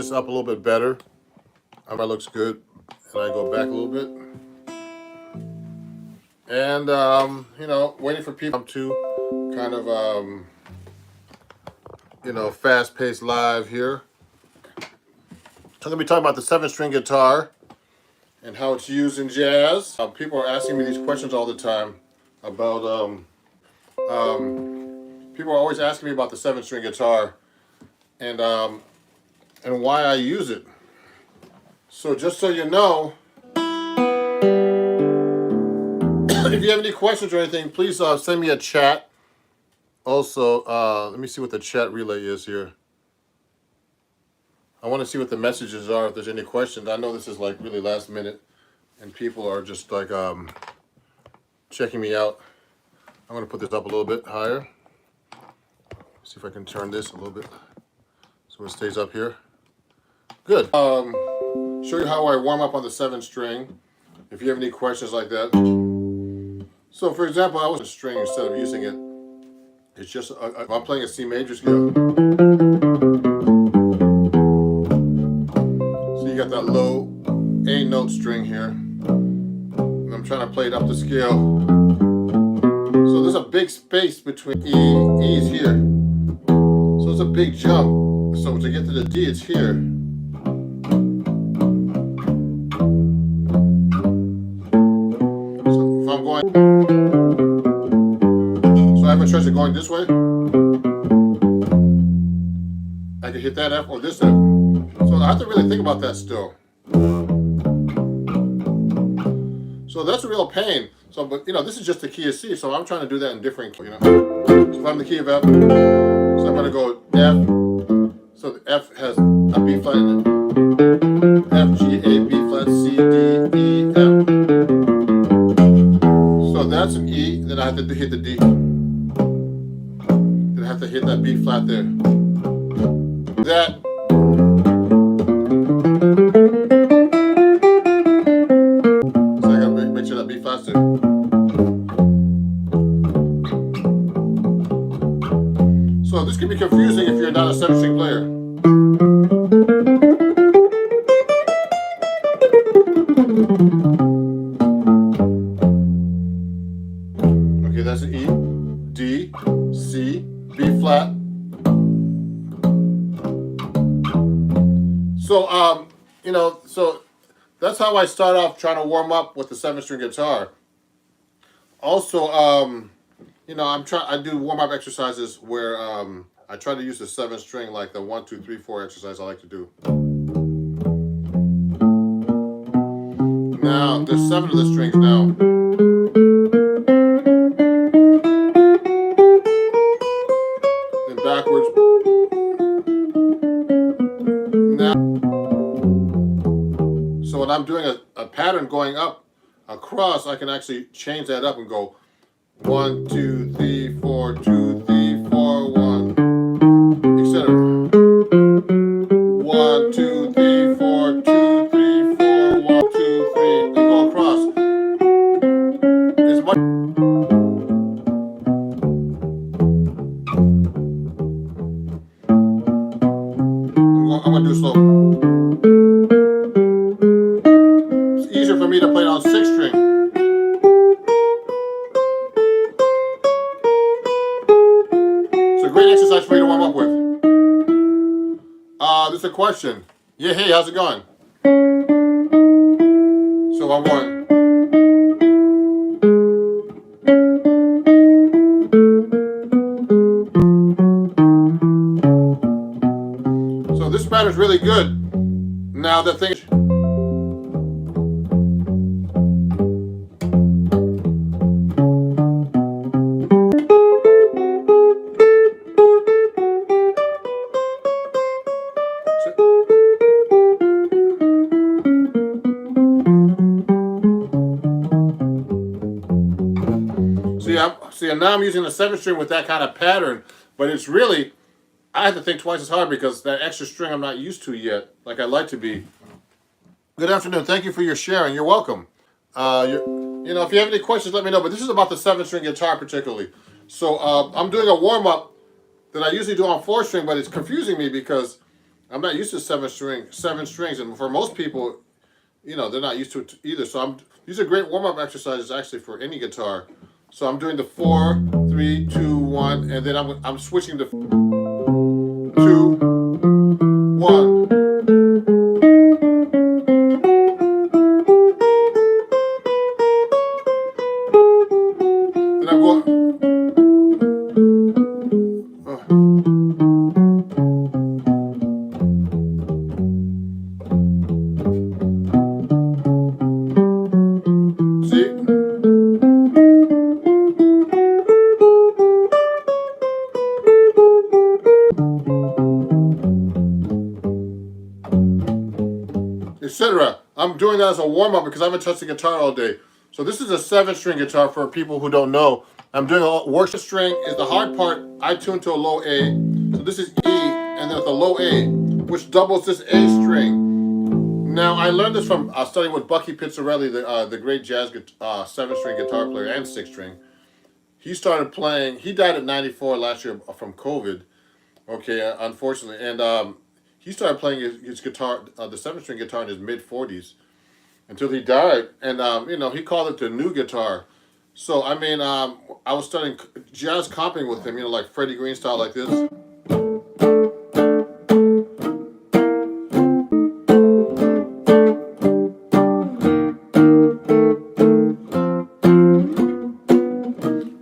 this up a little bit better. That looks good. And I go back a little bit. And, you know, waiting for people to kind of, you know, fast-paced live here. I'm going to be talking about the 7-string guitar and how it's used in jazz. People are asking me these questions all the time about, people are always asking me about the 7-string guitar and why I use it. So just so you know, if you have any questions or anything, please send me a chat. Also, let me see what the chat relay is here. I want to see what the messages are, if there's any questions. I know this is like really last minute, and people are just like checking me out. I'm going to put this up a little bit higher. See if I can turn this a little bit so it stays up here. Good. Show you how I warm up on the 7-string, if you have any questions like that. So for example, I was a string instead of using it. It's just, I'm playing a C major scale. So you got that low A note string here. And I'm trying to play it up the scale. So there's a big space between E is here. So it's a big jump. So to get to the D, it's here. So if I'm going, so I have a choice of going this way. I can hit that F or this F. So I have to really think about that still. So that's a real pain. So, but you know, this is just the key of C, so I'm trying to do that in different, you know. So if I'm the key of F, so I'm going to go F. So the F has a B flat in it. F, G, A, B flat, C, D, E, F. So that's an E, then I have to hit the D. Then I have to hit that B flat there. That. So I gotta make sure that B flat's there. So this can be confusing if you're not a 7-string player. Okay, that's an E, D, C, B flat. So, you know, so that's how I start off trying to warm up with the 7-string guitar. Also, you know, I do warm-up exercises where I try to use the 7-string, like the 1, 2, 3, 4 exercise I like to do. Now, there's 7 of the strings now. Then backwards. Now, so when I'm doing a pattern going up across, I can actually change that up and go 1, 2, 3, 4, 2, 3, 4, 1, etc. 1, 2, 3, 4, 2, 3, 4, 1, 2, 3, and go across. It's much. I'm going to do slow. It's easier for me to play it on 6-string. Great exercise for you to warm up with. This is a question. Yeah, hey, how's it going? So I'm going. So this pattern is really good. Now the thing. See, and now I'm using the 7-string with that kind of pattern, but it's really, I have to think twice as hard because that extra string I'm not used to yet, like I'd like to be. Good afternoon. Thank you for your sharing. You're welcome. You know, if you have any questions, let me know. But this is about the 7-string guitar particularly. So I'm doing a warm-up that I usually do on 4-string, but it's confusing me because I'm not used to seven strings, and for most people, they're not used to it either. So these are great warm up exercises actually for any guitar. So I'm doing the 4, 3, 2, 1, and then I'm switching to 2, 1. Then I'm going. See? Etc. I'm doing that as a warm up because I haven't touched the guitar all day. So this is a 7-string guitar for people who don't know. I'm doing a worship string is the hard part. I tune to a low A. So this is E, and then with a low A, which doubles this A string. Now I learned this from studying with Bucky Pizzarelli, the great jazz 7-string guitar player and 6-string. He started playing. He died at 94 last year from COVID. Okay, unfortunately, and he started playing his guitar, the 7-string guitar, in his mid-40s until he died. And he called it the new guitar. So I mean, I was studying jazz comping with him, like Freddie Green style, like this.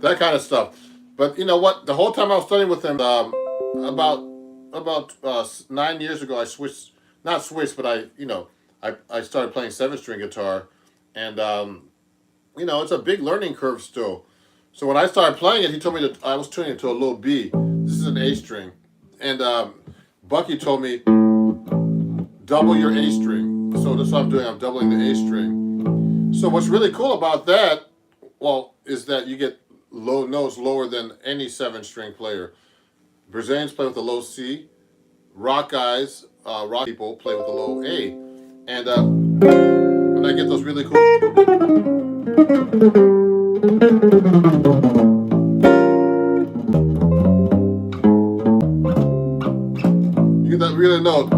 That kind of stuff. But you know what? The whole time I was studying with him, about 9 years ago, I switched, not switched, but I started playing 7-string guitar, and it's a big learning curve still. So when I started playing it, he told me that I was tuning it to a low B. This is an A string, and Bucky told me double your A string. So that's what I'm doing. I'm doubling the A string. So what's really cool about that, is that you get low notes lower than any 7-string player. Brazilians play with a low C. Rock guys, rock people play with a low A. And when I get those really cool, you get that really note.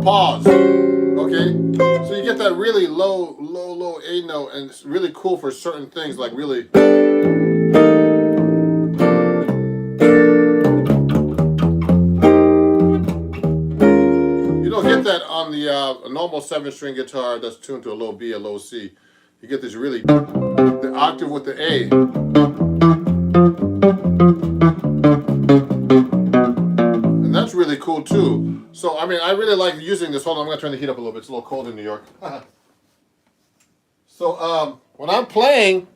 Pause. Okay? So you get that really low A note, and it's really cool for certain things, like really. You don't get that on the a normal 7-string guitar that's tuned to a low B, a low C. You get this really, the octave with the A. And that's really cool too. So, I mean, I really like using this. Hold on, I'm going to turn the heat up a little bit. It's a little cold in New York. So, when I'm playing,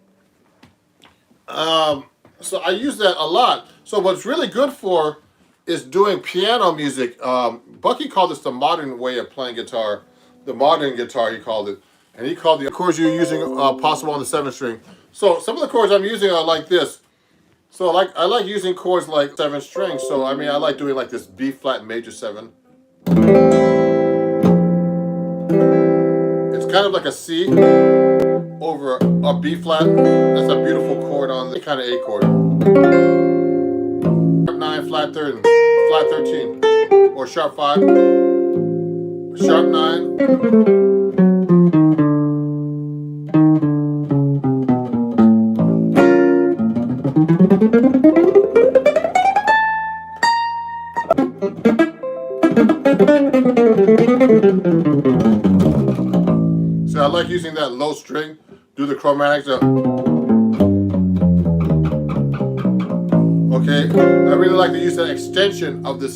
so I use that a lot. So what's really good for is doing piano music. Bucky called this the modern way of playing guitar. The modern guitar, he called it. And he called the chords you're using possible on the 7-string. So some of the chords I'm using are like this. So I like using chords like 7 strings. So I mean, I like doing like this B flat major 7. It's kind of like a C over a B flat. That's a beautiful chord on the kind of A chord. Sharp 9, flat 13, flat 13, or sharp 5, sharp 9. So I like using that low string, do the chromatics. Okay, I really like to use that extension of the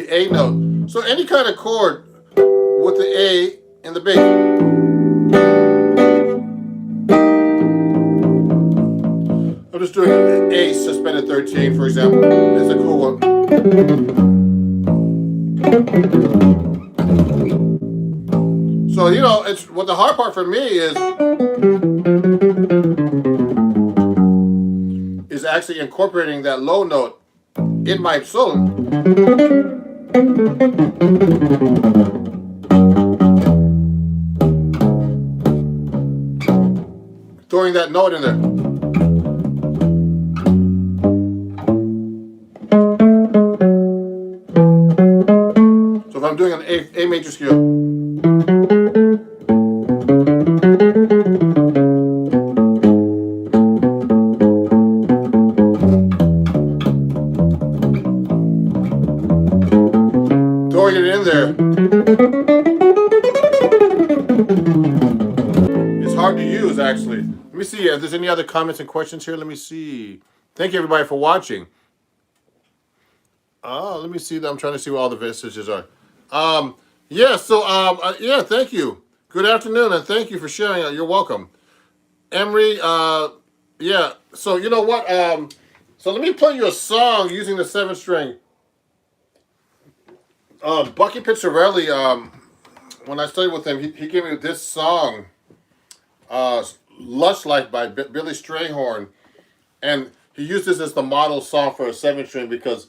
A note. So any kind of chord with the A in the bass. I'm just doing an A suspended 13, for example. It's a cool one. So it's what the hard part for me is actually incorporating that low note in my solo. Throwing that note in there. It's hard to use, actually. Let me see if there's any other comments and questions here. Let me see. Thank you, everybody, for watching. Let me see. I'm trying to see what all the messages are. Yeah, so, yeah, thank you. Good afternoon, and thank you for sharing. You're welcome. Emery, yeah, so you know what? So let me play you a song using the 7-string. Bucky Pizzarelli, when I studied with him, he gave me this song, Lush Life by Billy Strayhorn. And he used this as the model song for a 7-string because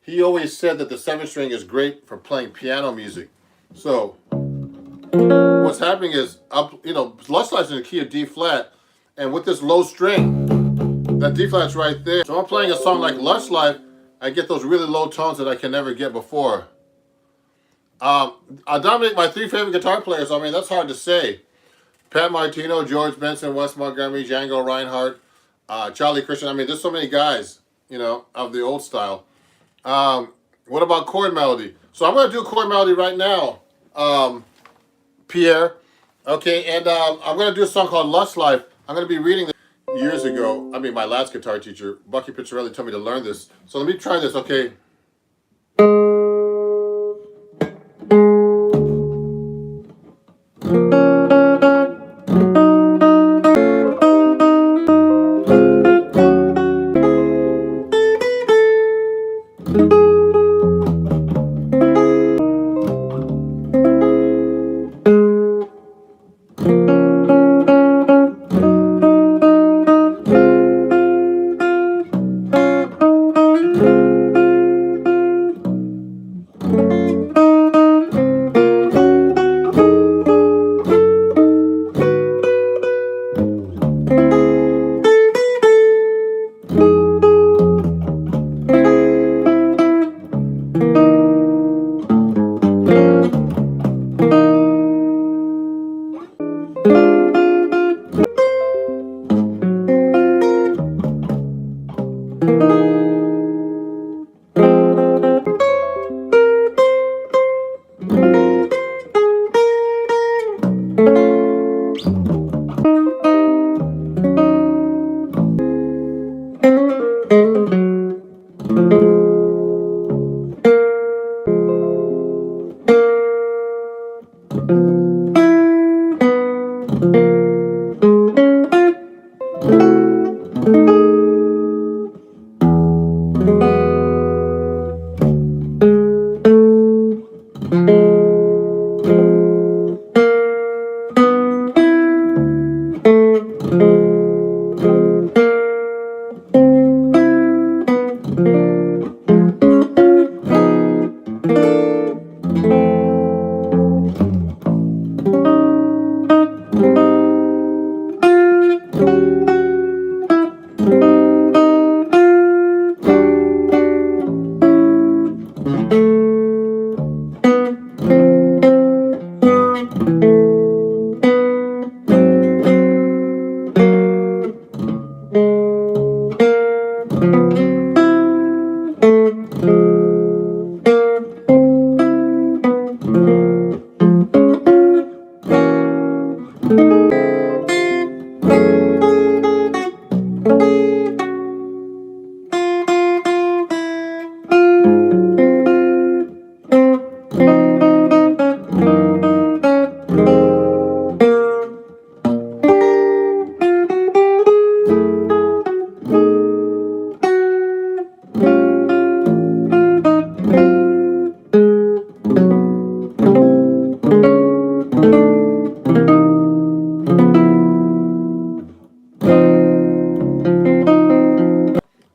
he always said that the 7-string is great for playing piano music. So what's happening is, Lush Life's in the key of D flat, and with this low string, that D flat's right there. So I'm playing a song like Lush Life, I get those really low tones that I can never get before. I dominate my 3 favorite guitar players. I mean, that's hard to say. Pat Martino, George Benson, Wes Montgomery, Django Reinhardt, Charlie Christian. I mean, there's so many guys, of the old style. What about chord melody? So I'm going to do chord melody right now, Pierre. Okay, and I'm going to do a song called Lush Life. I'm going to be reading this years ago. I mean, my last guitar teacher, Bucky Pizzarelli, told me to learn this. So let me try this, okay?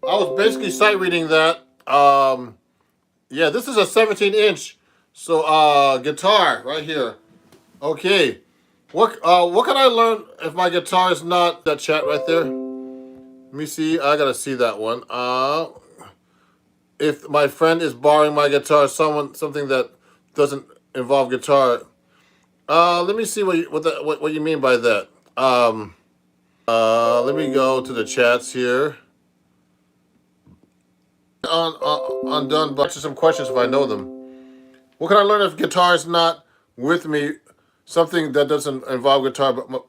I was basically sight reading that. Yeah, this is a 17-inch, so guitar right here. Okay, what can I learn if my guitar is not that chat right there? Let me see. I gotta see that one. If my friend is borrowing my guitar, something that doesn't involve guitar. Let me see what you mean by that. Let me go to the chats here. Undone, but to some questions if I know them. What can I learn if guitar is not with me? something that doesn't involve guitar but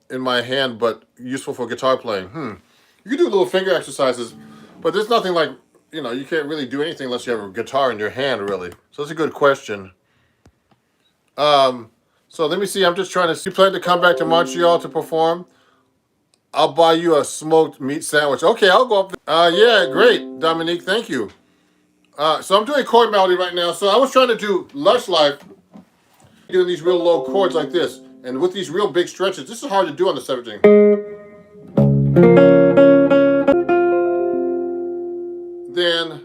in my hand, but useful for guitar playing. You can do little finger exercises, but there's nothing like, you can't really do anything unless you have a guitar in your hand, really. So that's a good question. So let me see. I'm just trying to see. You plan to come back to Montreal to perform? I'll buy you a smoked meat sandwich. Okay, I'll go up there. Yeah, great, Dominique. Thank you. So I'm doing chord melody right now. So I was trying to do Lush Life, doing these real low chords like this. And with these real big stretches, this is hard to do on the 7th string. Then,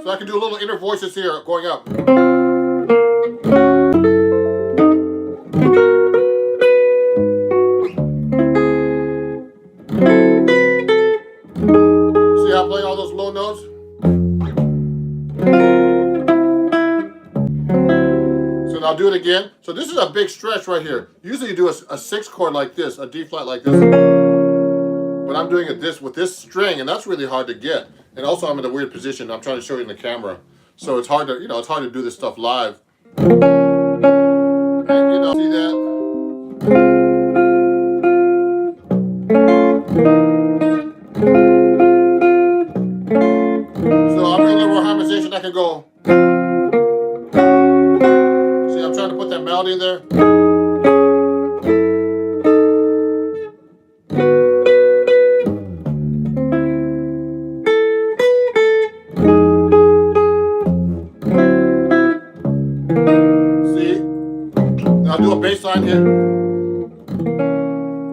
so I can do little inner voices here going up. See how I'm playing all those low notes? So now I'll do it again. So this is a big stretch right here. Usually you do a 6 chord like this, a D flat like this. But I'm doing it with this string, and that's really hard to get. And also I'm in a weird position. I'm trying to show you in the camera. So it's hard to, it's hard to do this stuff live. And, see that? So I'm doing a little more harmonization. I can go. See, I'm trying to put that melody in there. See? Now I'll do a bass line here.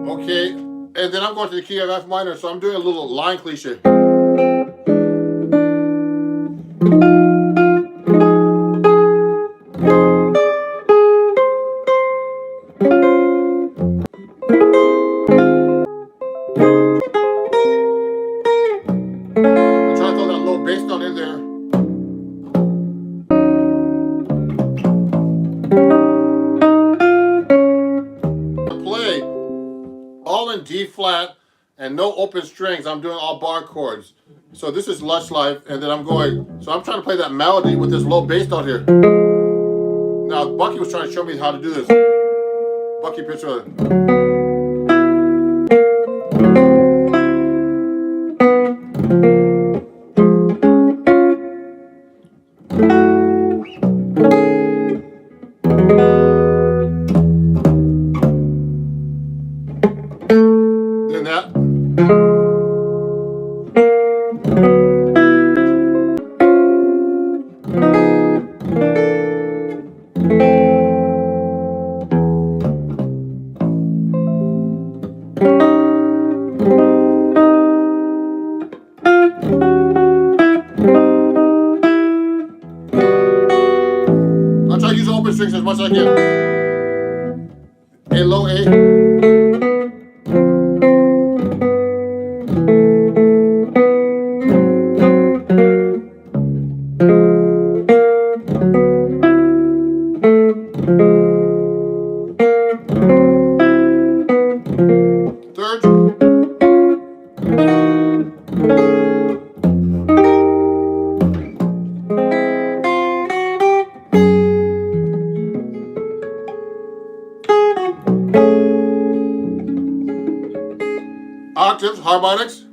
Okay. And then I'm going to the key of F minor, so I'm doing a little line cliche. D flat and no open strings. I'm doing all bar chords. So this is Lush Life, and then I'm going. So I'm trying to play that melody with this low bass note here. Now Bucky was trying to show me how to do this. Bucky Pitcher. Then that. I'll try to use open strings as much as I can. A low A. Third. Octaves, harmonics.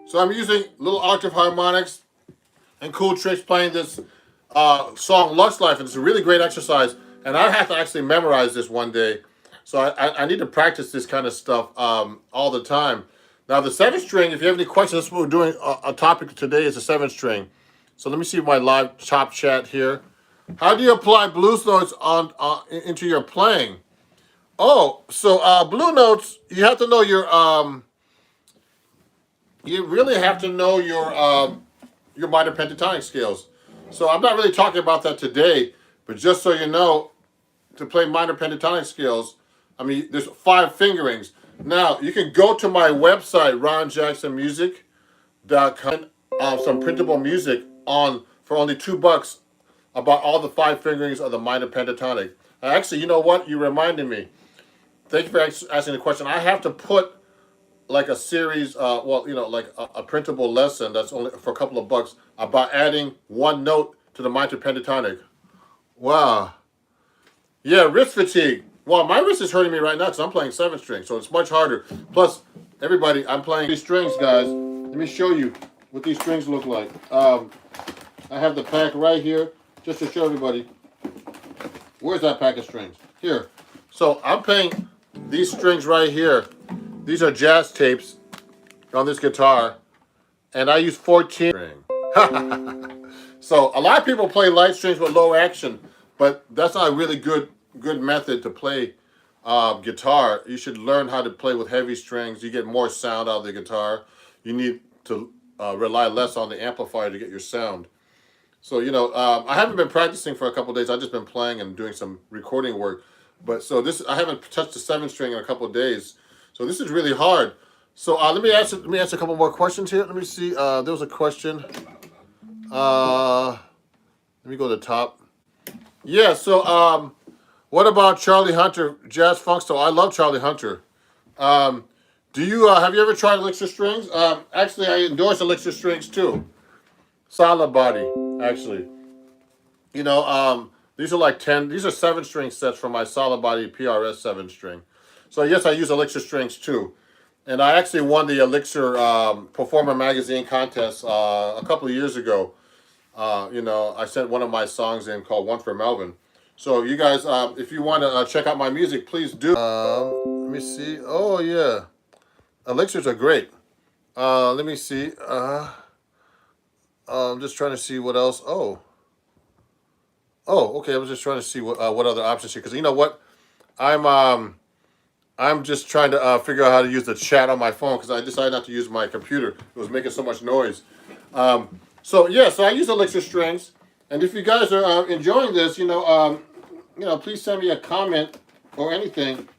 So I'm using little octave harmonics and cool tricks playing this song Lush Life, and it's a really great exercise. And I have to actually memorize this one day. So I need to practice this kind of stuff all the time. Now the 7th string, if you have any questions, that's what we're doing. A topic today is the 7th string. So let me see my live top chat here. How do you apply blues notes into your playing? Oh, so blue notes, you have to know your you really have to know your your minor pentatonic scales. So I'm not really talking about that today, but just so you know, to play minor pentatonic scales, I mean, there's 5 fingerings. Now, you can go to my website, ronjacksonmusic.com, some printable music on for only $2 about all the 5 fingerings of the minor pentatonic. Actually, you know what? You reminded me. Thank you for asking the question. I have to put like a series, like a printable lesson that's only for a couple of bucks about adding 1 note to the minor pentatonic. Wow. Yeah, wrist fatigue. Well, my wrist is hurting me right now because I'm playing 7 string, so it's much harder. Plus, everybody, I'm playing these strings, guys. Let me show you what these strings look like. I have the pack right here, just to show everybody. Where's that pack of strings? Here. So I'm playing these strings right here. These are jazz tapes on this guitar, and I use 14 string. So a lot of people play light strings with low action, but that's not a really good method to play guitar. You should learn how to play with heavy strings. You get more sound out of the guitar. You need to rely less on the amplifier to get your sound. So, I haven't been practicing for a couple of days. I've just been playing and doing some recording work. But so I haven't touched the 7 string in a couple of days. So this is really hard. So let me answer a couple more questions here. Let me see. There was a question. Let me go to the top. Yeah, so what about Charlie Hunter, Jazz Funk Style? I love Charlie Hunter. Have you ever tried Elixir Strings? Actually, I endorse Elixir Strings too. Solid body, actually. These are like 10, these are 7 string sets from my solid body PRS 7 string. So yes, I use Elixir Strings too. And I actually won the Elixir Performer Magazine contest a couple of years ago. I sent one of my songs in called One for Melvin. So you guys, if you want to check out my music, please do. Let me see. Oh yeah, Elixirs are great. Let me see. I'm just trying to see what else. Oh, okay. I was just trying to see what other options here, because you know what, I'm just trying to figure out how to use the chat on my phone because I decided not to use my computer. It was making so much noise. So I use Elixir Strings, and if you guys are enjoying this, please send me a comment or anything.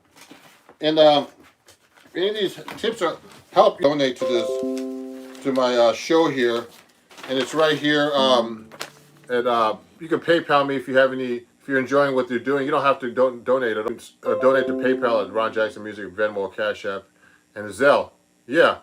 And any of these tips are help you donate to this, to my show here, and it's right here. And you can PayPal me if you have any. If you're enjoying what they're doing, you don't have to donate. Donate to PayPal at Ron Jackson Music, Venmo, Cash App, and Zelle. Yeah.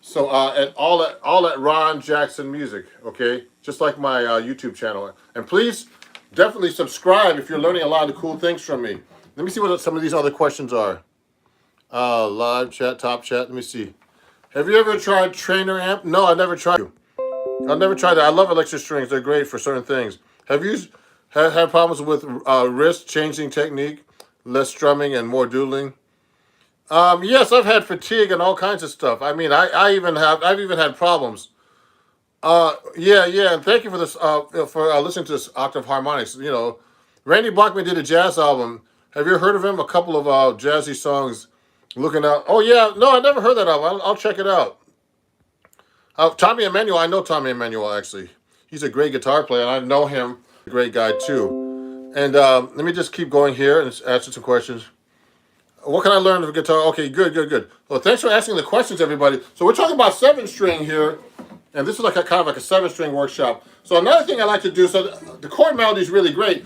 So all at Ron Jackson Music, okay? Just like my YouTube channel. And please, definitely subscribe if you're learning a lot of cool things from me. Let me see what some of these other questions are. Live chat, top chat. Let me see. Have you ever tried Trainer Amp? No, I've never tried. I've never tried that. I love Elixir Strings. They're great for certain things. Have you had problems with wrist changing technique, less strumming and more doodling? Yes, I've had fatigue and all kinds of stuff. I mean, I've even had problems. And thank you for this, for listening to this Octave Harmonics. Randy Bachman did a jazz album. Have you heard of him? A couple of jazzy songs. Looking out. Oh yeah, no, I never heard that album. I'll check it out. Tommy Emmanuel, I know Tommy Emmanuel actually. He's a great guitar player, and I know him. A great guy too. And let me just keep going here and answer some questions. What can I learn of guitar? Okay, good. Well, thanks for asking the questions, everybody. So we're talking about 7 string here, and this is like kind of like a 7 string workshop. So another thing I like to do, so the chord melody is really great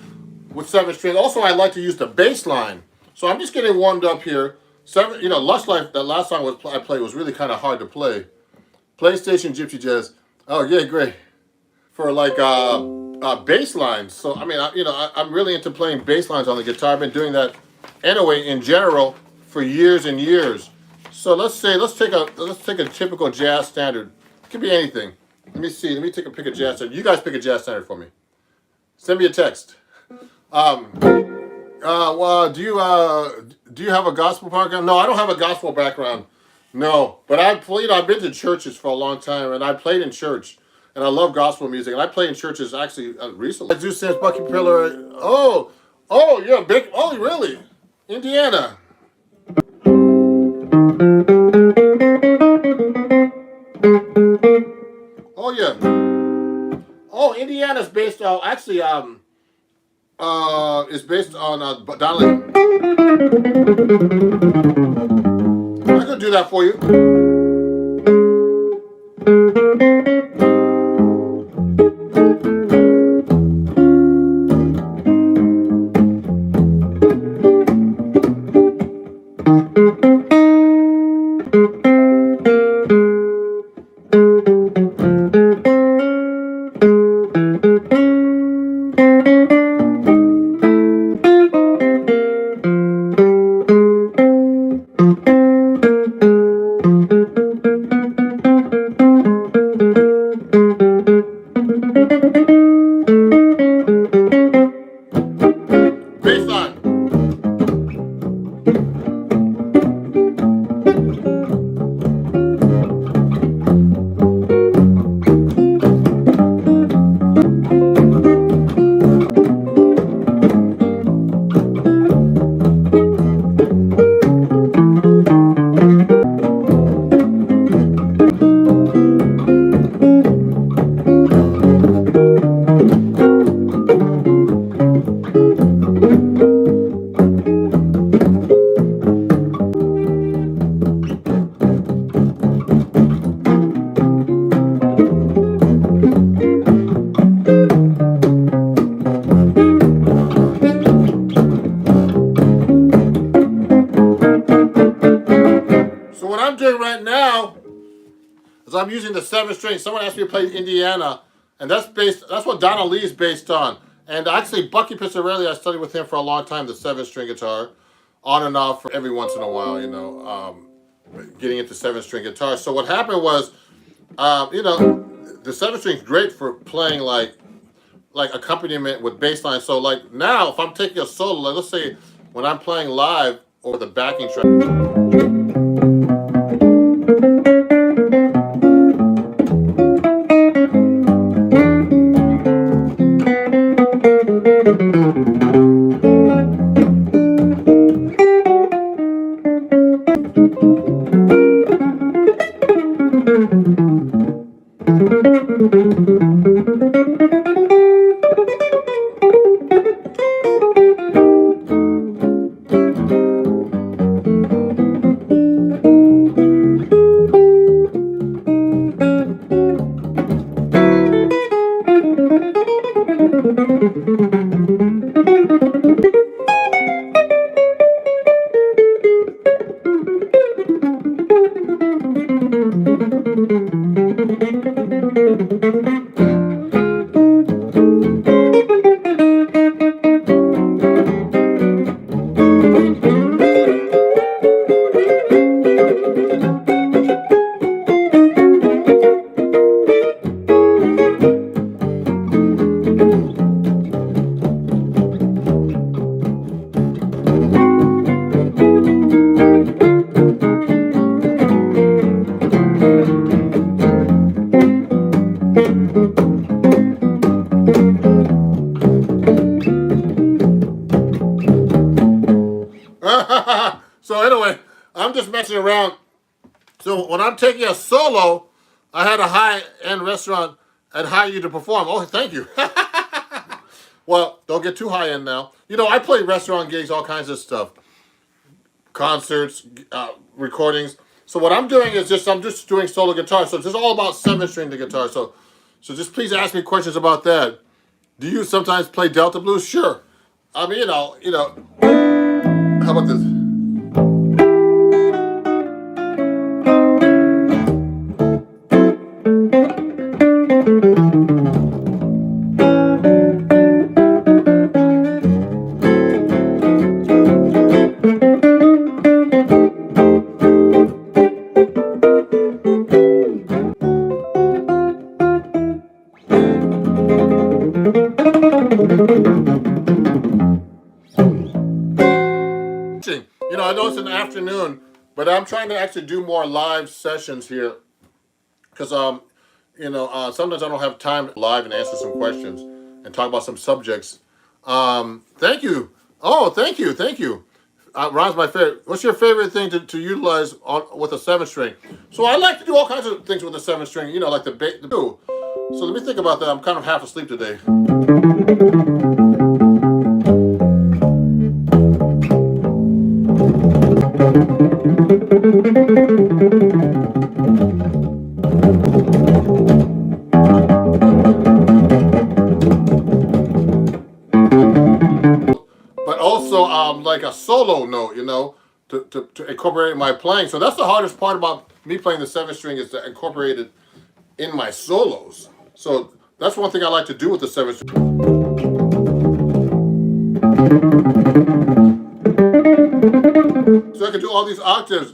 with 7 string. Also, I like to use the bass line. So I'm just getting warmed up here. Lust Life, that last song I played was really kind of hard to play. PlayStation Gypsy Jazz. Oh yeah, great. For like bass lines. So I mean, I'm really into playing bass lines on the guitar. I've been doing that anyway in general for years and years. So let's take a typical jazz standard. It could be anything. Let me see. Let me pick a jazz standard. You guys pick a jazz standard for me. Send me a text. Well, do you have a gospel background? No, I don't have a gospel background. No, but I've been to churches for a long time, and I played in church, and I love gospel music, and I played in churches actually recently. I do since Bucky Pillar. Oh, yeah, big. Oh, really? Indiana. Oh yeah. Oh, Indiana's based on actually is based on Donald. I could do that for you. Baseline. So what I'm doing right now is I'm using the 7th string. Someone asked me to play Indiana, and that's what Donald Lee is based on. And actually, Bucky Pizzarelli, I studied with him for a long time, the 7th string guitar, on and off for every once in a while, getting into 7th string guitar. So what happened was, the 7th string is great for playing like accompaniment with bass line. So like now, if I'm taking a solo, like let's say when I'm playing live or the backing track. So anyway, I'm just messing around. So when I'm taking a solo, I had a high-end restaurant and hire you to perform. Oh, thank you. Well, don't get too high-end now. I play restaurant gigs, all kinds of stuff. Concerts, recordings. So what I'm doing is I'm just doing solo guitar. So it's just all about 7th string the guitar. So just please ask me questions about that. Do you sometimes play Delta blues? Sure. I mean, how about this? I know it's an afternoon, but I'm trying to actually do more live sessions here because, sometimes I don't have time live and answer some questions and talk about some subjects. Thank you. Oh, thank you. Ron's my favorite. What's your favorite thing to utilize with a 7th string? So I like to do all kinds of things with a 7th string, like the So let me think about that. I'm kind of half asleep today. But also like a solo note, you know, to incorporate in my playing. So that's the hardest part about me playing the 7th string is to incorporate it in my solos. So that's one thing I like to do with the 7th string. So I can do all these octaves.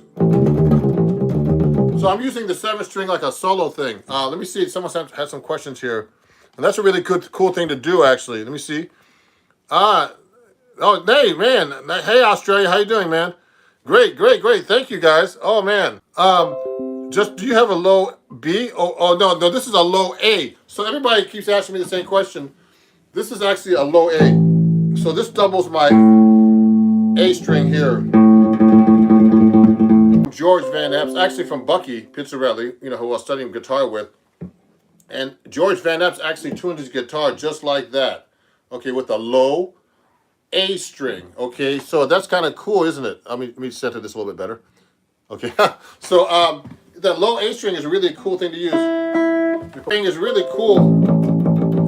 So I'm using the 7th string like a solo thing. Let me see. Someone had some questions here. And that's a really cool thing to do, actually. Let me see. Oh, hey, man. Hey, Australia. How you doing, man? Great. Thank you, guys. Oh, man. Just, do you have a low B? Oh, no, this is a low A. So everybody keeps asking me the same question. This is actually a low A. So this doubles my A string here. George Van Epps, actually from Bucky Pizzarelli, you know, who I was studying guitar with. And George Van Epps actually tuned his guitar just like that. Okay, with a low A string. Okay, so that's kind of cool, isn't it? Let me center this a little bit better. Okay, so the low A string is a really cool thing to use. The thing is really cool.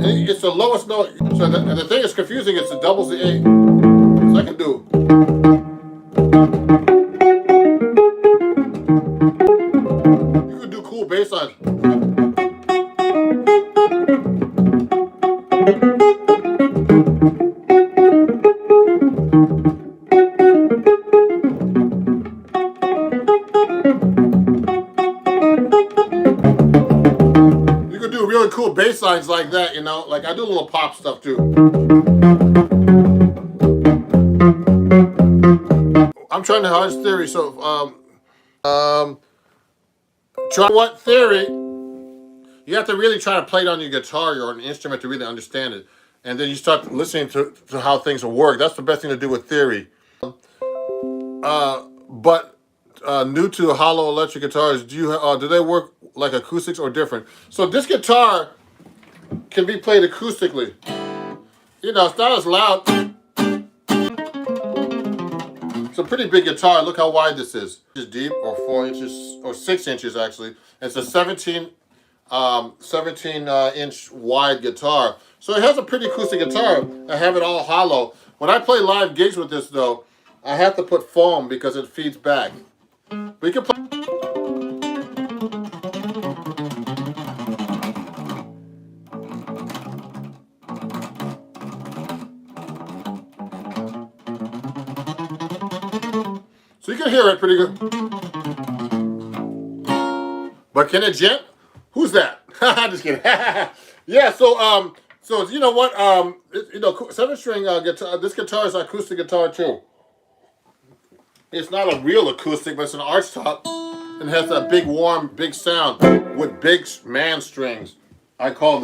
And it's the lowest note. So the thing that's confusing is it doubles the A. So I can do. You can do cool bass lines. You can do really cool bass lines like that, you know. Like I do a little pop stuff too. I'm trying to harness theory, so try what theory? You have to really try to play it on your guitar or an instrument to really understand it. And then you start listening to how things will work. That's the best thing to do with theory. But new to hollow electric guitars, do they work like acoustics or different? So this guitar can be played acoustically. You know, it's not as loud. It's a pretty big guitar. Look how wide this is. It's deep, or 4 inches, or 6 inches actually. It's a 17 inch wide guitar. So it has a pretty acoustic guitar. I have it all hollow. When I play live gigs with this though, I have to put foam because it feeds back. We can play. So you can hear it pretty good. But can it gent? Who's that? Just kidding. Yeah, so you know what? You know, 7-string guitar. This guitar is an acoustic guitar too. It's not a real acoustic, but it's an arch top and has that big, warm, big sound with big man strings. I call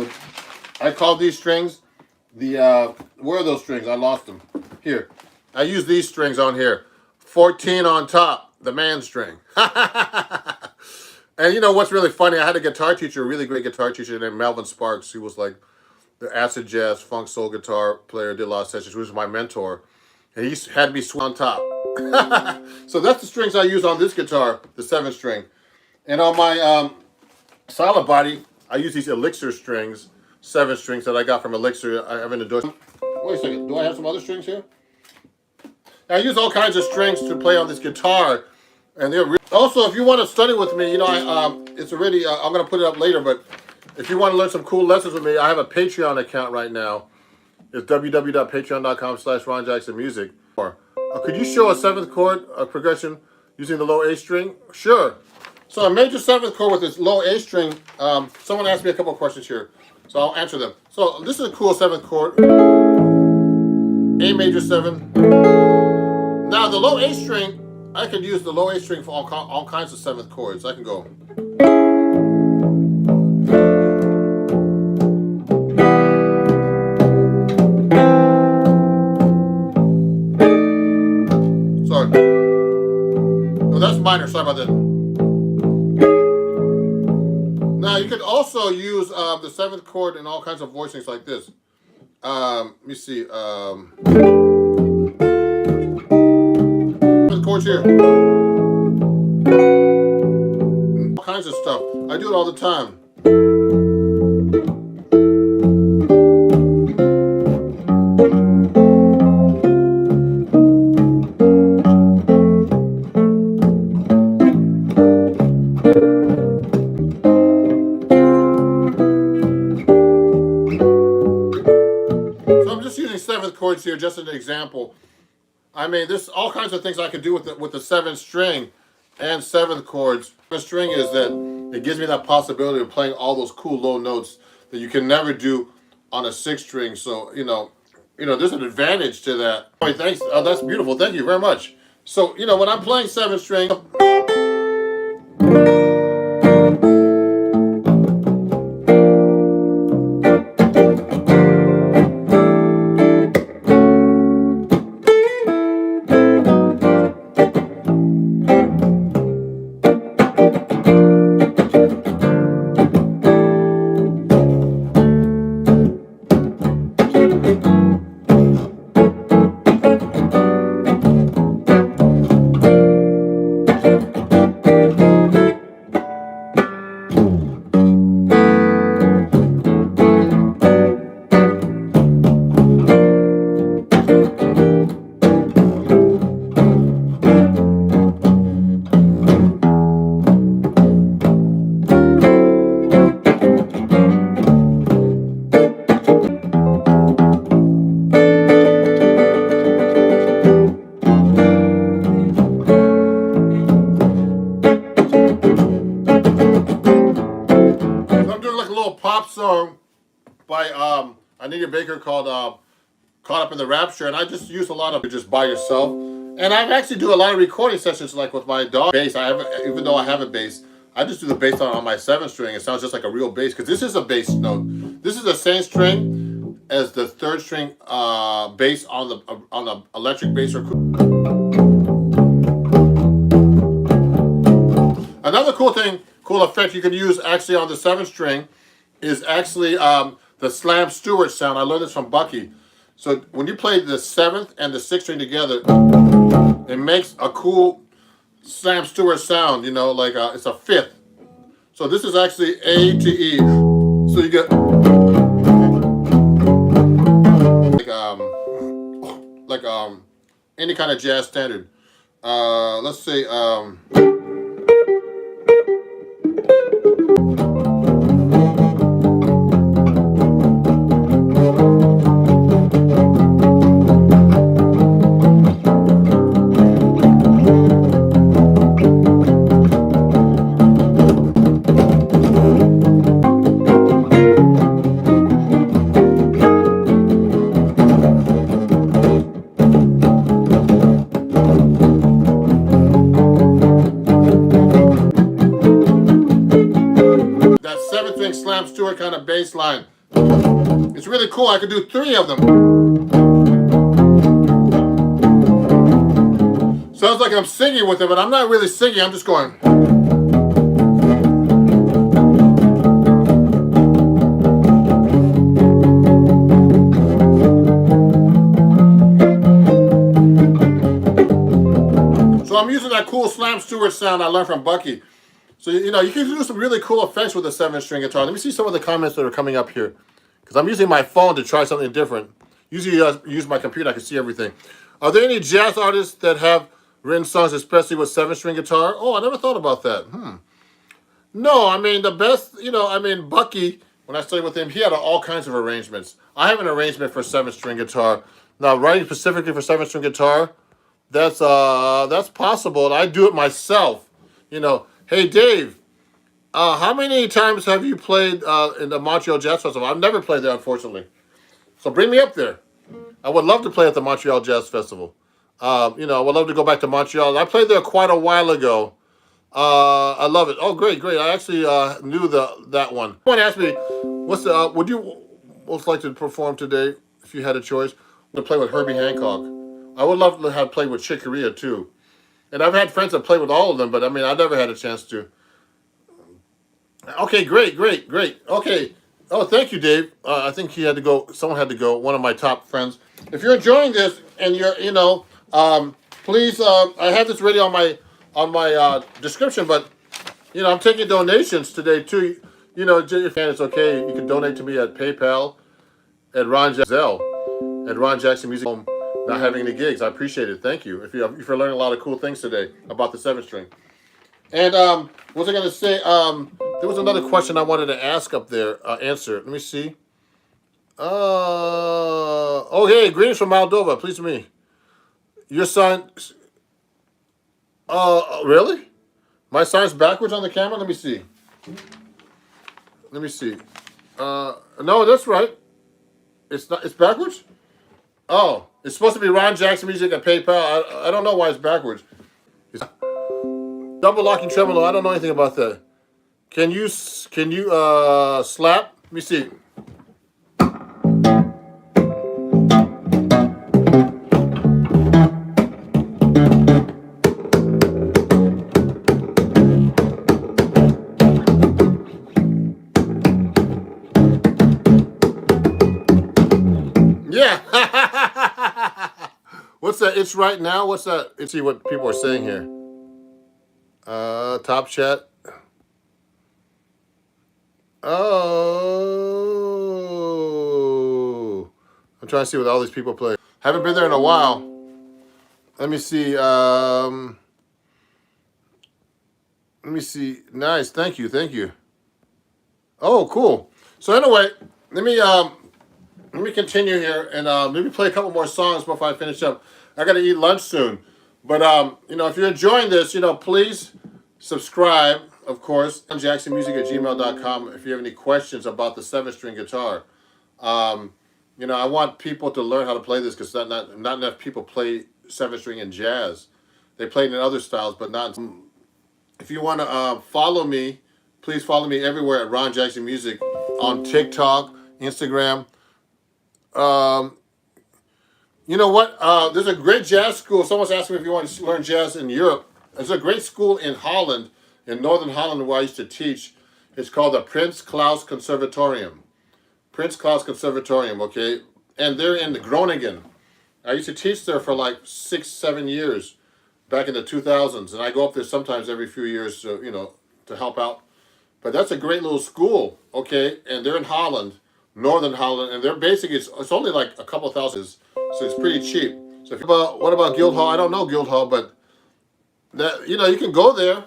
these strings the where are those strings? I lost them. Here, I use these strings on here. 14 on top, the man string. And you know what's really funny? I had a guitar teacher, a really great guitar teacher named Melvin Sparks. He was like the acid jazz, funk, soul guitar player, did a lot of sessions. He was my mentor. And he had me swing on top. So that's the strings I use on this guitar, the 7-string. And on my solid body, I use these Elixir strings, 7 strings that I got from Elixir. I have in the door. Wait a second, do I have some other strings here? I use all kinds of strings to play on this guitar. And they're also, if you want to study with me, you know, it's already, I'm going to put it up later, but if you want to learn some cool lessons with me, I have a Patreon account right now. It's www.patreon.com/RonJacksonMusic. Could you show a 7th chord progression using the low A string? Sure. So a major 7th chord with this low A string, someone asked me a couple of questions here, so I'll answer them. So this is a cool 7th chord. A major 7. Now the low A string, I could use the low A string for all kinds of 7th chords. I can go. Sorry. No, that's minor. Sorry about that. Now you could also use the 7th 7th chord and all kinds of voicings like this. Let me see. 7th chords here. All kinds of stuff. I do it all the time. So I'm just using 7th chords here, just as an example. I mean, there's all kinds of things I can do with the 7th string and 7th chords. The string is that it gives me that possibility of playing all those cool low notes that you can never do on a 6th string. So there's an advantage to that. Oh, thanks. Oh, that's beautiful. Thank you very much. So when I'm playing 7th string. Pop song by Anita Baker called Caught Up in the Rapture, and I just use a lot of it just by yourself. And I've actually do a lot of recording sessions like with my dog bass. Even though I have a bass, I just do the bass on my 7th string. It sounds just like a real bass because this is a bass note. This is the same string as the 3rd string bass on the electric bass or. Another cool effect you can use actually on the 7th string is actually the Slam Stewart sound. I learned this from Bucky. So when you play the 7th and the 6th string together, it makes a cool Slam Stewart sound, like it's a 5th. So this is actually A to E. So you get like any kind of jazz standard. Let's say Slam Stewart kind of bass line. It's really cool. I could do 3 of them. Sounds like I'm singing with it, but I'm not really singing. I'm just going. So I'm using that cool Slam Stewart sound I learned from Bucky. So, you can do some really cool effects with a 7th string guitar. Let me see some of the comments that are coming up here. Because I'm using my phone to try something different. Usually use my computer, I can see everything. Are there any jazz artists that have written songs especially with 7th string guitar? Oh, I never thought about that. No, I mean, the best, Bucky, when I studied with him, he had all kinds of arrangements. I have an arrangement for 7th string guitar. Now, writing specifically for 7th string guitar, that's possible. And I do it myself, Hey, Dave, how many times have you played in the Montreal Jazz Festival? I've never played there, unfortunately. So bring me up there. I would love to play at the Montreal Jazz Festival. I would love to go back to Montreal. I played there quite a while ago. I love it. Oh, great. I actually knew that one. Someone asked me, would you most like to perform today if you had a choice? To play with Herbie Hancock. I would love to have played with Chick Corea, too. And I've had friends that played with all of them, but I mean, I never had a chance to. Okay, great. Okay, Oh, thank you, Dave. I think he had to go. Someone had to go. One of my top friends. If you're enjoying this and you're, please. I have this ready on my description, but I'm taking donations today too. If it's okay, you can donate to me at PayPal, at Zelle, at Ron Jackson Music Home. Not having any gigs, I appreciate it. Thank you. If you're learning a lot of cool things today about the 7-string. And what was I going to say? There was another question I wanted to ask up there. Answer. Let me see. Oh, hey, greetings from Moldova. Pleased to meet me. Your sign. Really? My sign's backwards on the camera? Let me see. Let me see. No, that's right. It's not. It's backwards? Oh, it's supposed to be Ron Jackson Music at PayPal. I don't know why it's backwards. It's double locking tremolo. I don't know anything about that. Can you slap? Let me see. Yeah. What's that? It's right now. What's that? Let's see what people are saying here. Top chat. Oh. I'm trying to see what all these people play. Haven't been there in a while. Let me see. Let me see. Nice. Thank you. Thank you. Oh, cool. So anyway, let me continue here and maybe play a couple more songs before I finish up. I got to eat lunch soon. But, if you're enjoying this, please subscribe, of course, on jacksonmusic@gmail.com if you have any questions about the 7-string guitar. I want people to learn how to play this because not enough people play 7-string in jazz. They play it in other styles, but not. If you want to follow me, please follow me everywhere at Ron Jackson Music on TikTok, Instagram. You know what? There's a great jazz school. Someone's asking me if you want to learn jazz in Europe. There's a great school in Holland, in Northern Holland, where I used to teach. It's called the Prince Claus Conservatorium. Prince Claus Conservatorium, okay? And they're in Groningen. I used to teach there for like 6-7 years back in the 2000s. And I go up there sometimes every few years, to help out. But that's a great little school, okay? And they're in Holland, Northern Holland, and they're basically, it's only like a couple thousand, so it's pretty cheap. So what about Guildhall? I don't know Guildhall, but that you can go there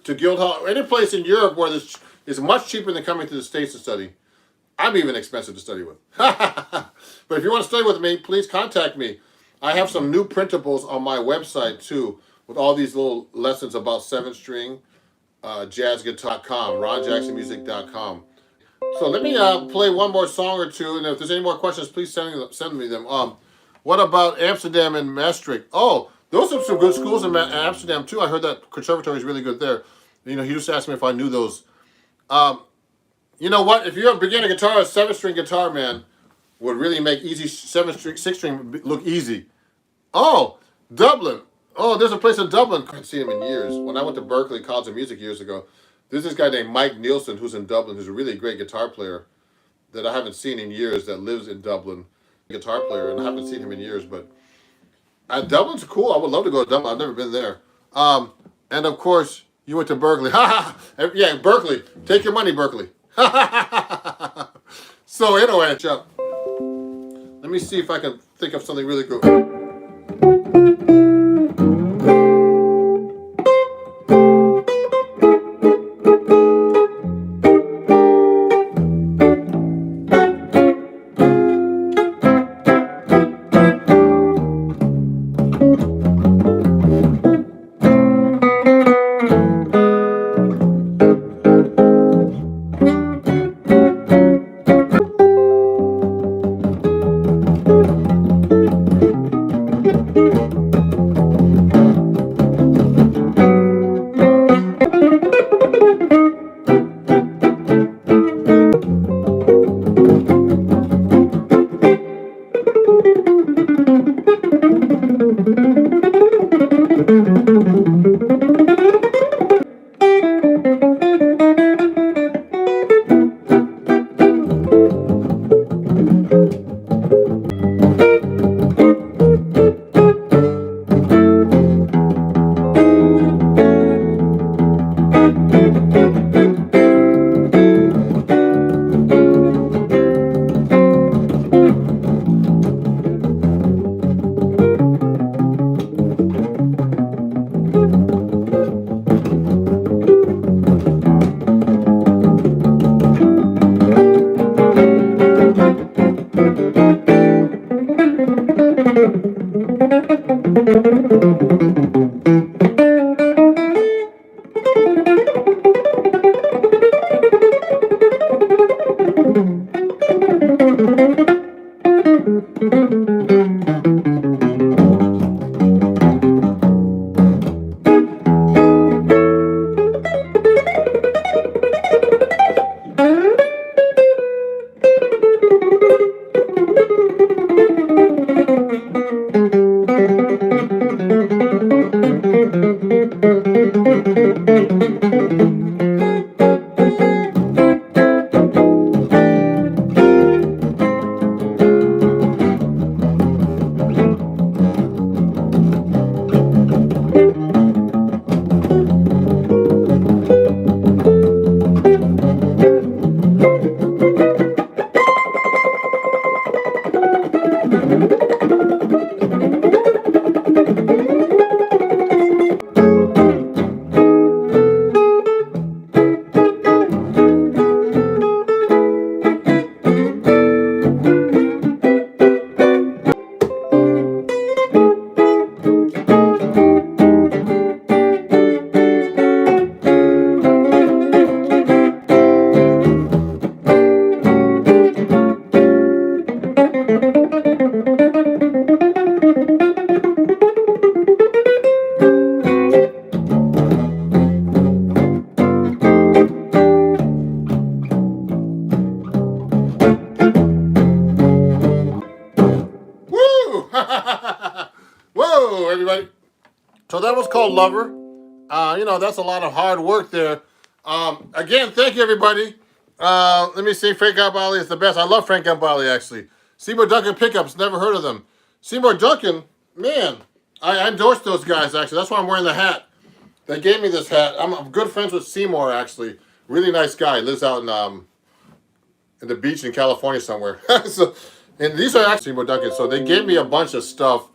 to Guildhall, any place in Europe where it's much cheaper than coming to the States to study. I'm even expensive to study with. But if you want to study with me, please contact me. I have some new printables on my website too, with all these little lessons about 7-string, jazzguitar.com, ronjacksonmusic.com. So let me play one more song or two, and if there's any more questions, please send me them. What about Amsterdam and Maastricht? Oh, those are some good schools in Amsterdam too. I heard that conservatory is really good there. He just asked me if I knew those. You know what? If you're a beginner guitarist, 7-string guitar, man, would really make easy 7-string, 6-string look easy. Oh, Dublin. Oh, there's a place in Dublin. I haven't seen him in years. When I went to Berklee College of Music years ago, there's this guy named Mike Nielsen who's in Dublin, who's a really great guitar player that I haven't seen in years, that lives in Dublin. Guitar player, and I haven't seen him in years, but Dublin's cool. I would love to go to Dublin. I've never been there. And of course, you went to Berklee. Yeah, Berklee. Take your money, Berklee. So anyway, let me see if I can think of something really good. So that was called Lover. That's a lot of hard work there. Again, thank you, everybody. Let me see. Frank Gambale is the best. I love Frank Gambale, actually. Seymour Duncan Pickups, never heard of them. Seymour Duncan, man, I endorsed those guys, actually. That's why I'm wearing the hat. They gave me this hat. I'm good friends with Seymour, actually. Really nice guy. Lives out in the beach in California somewhere. And these are actually Seymour Duncan. So they gave me a bunch of stuff,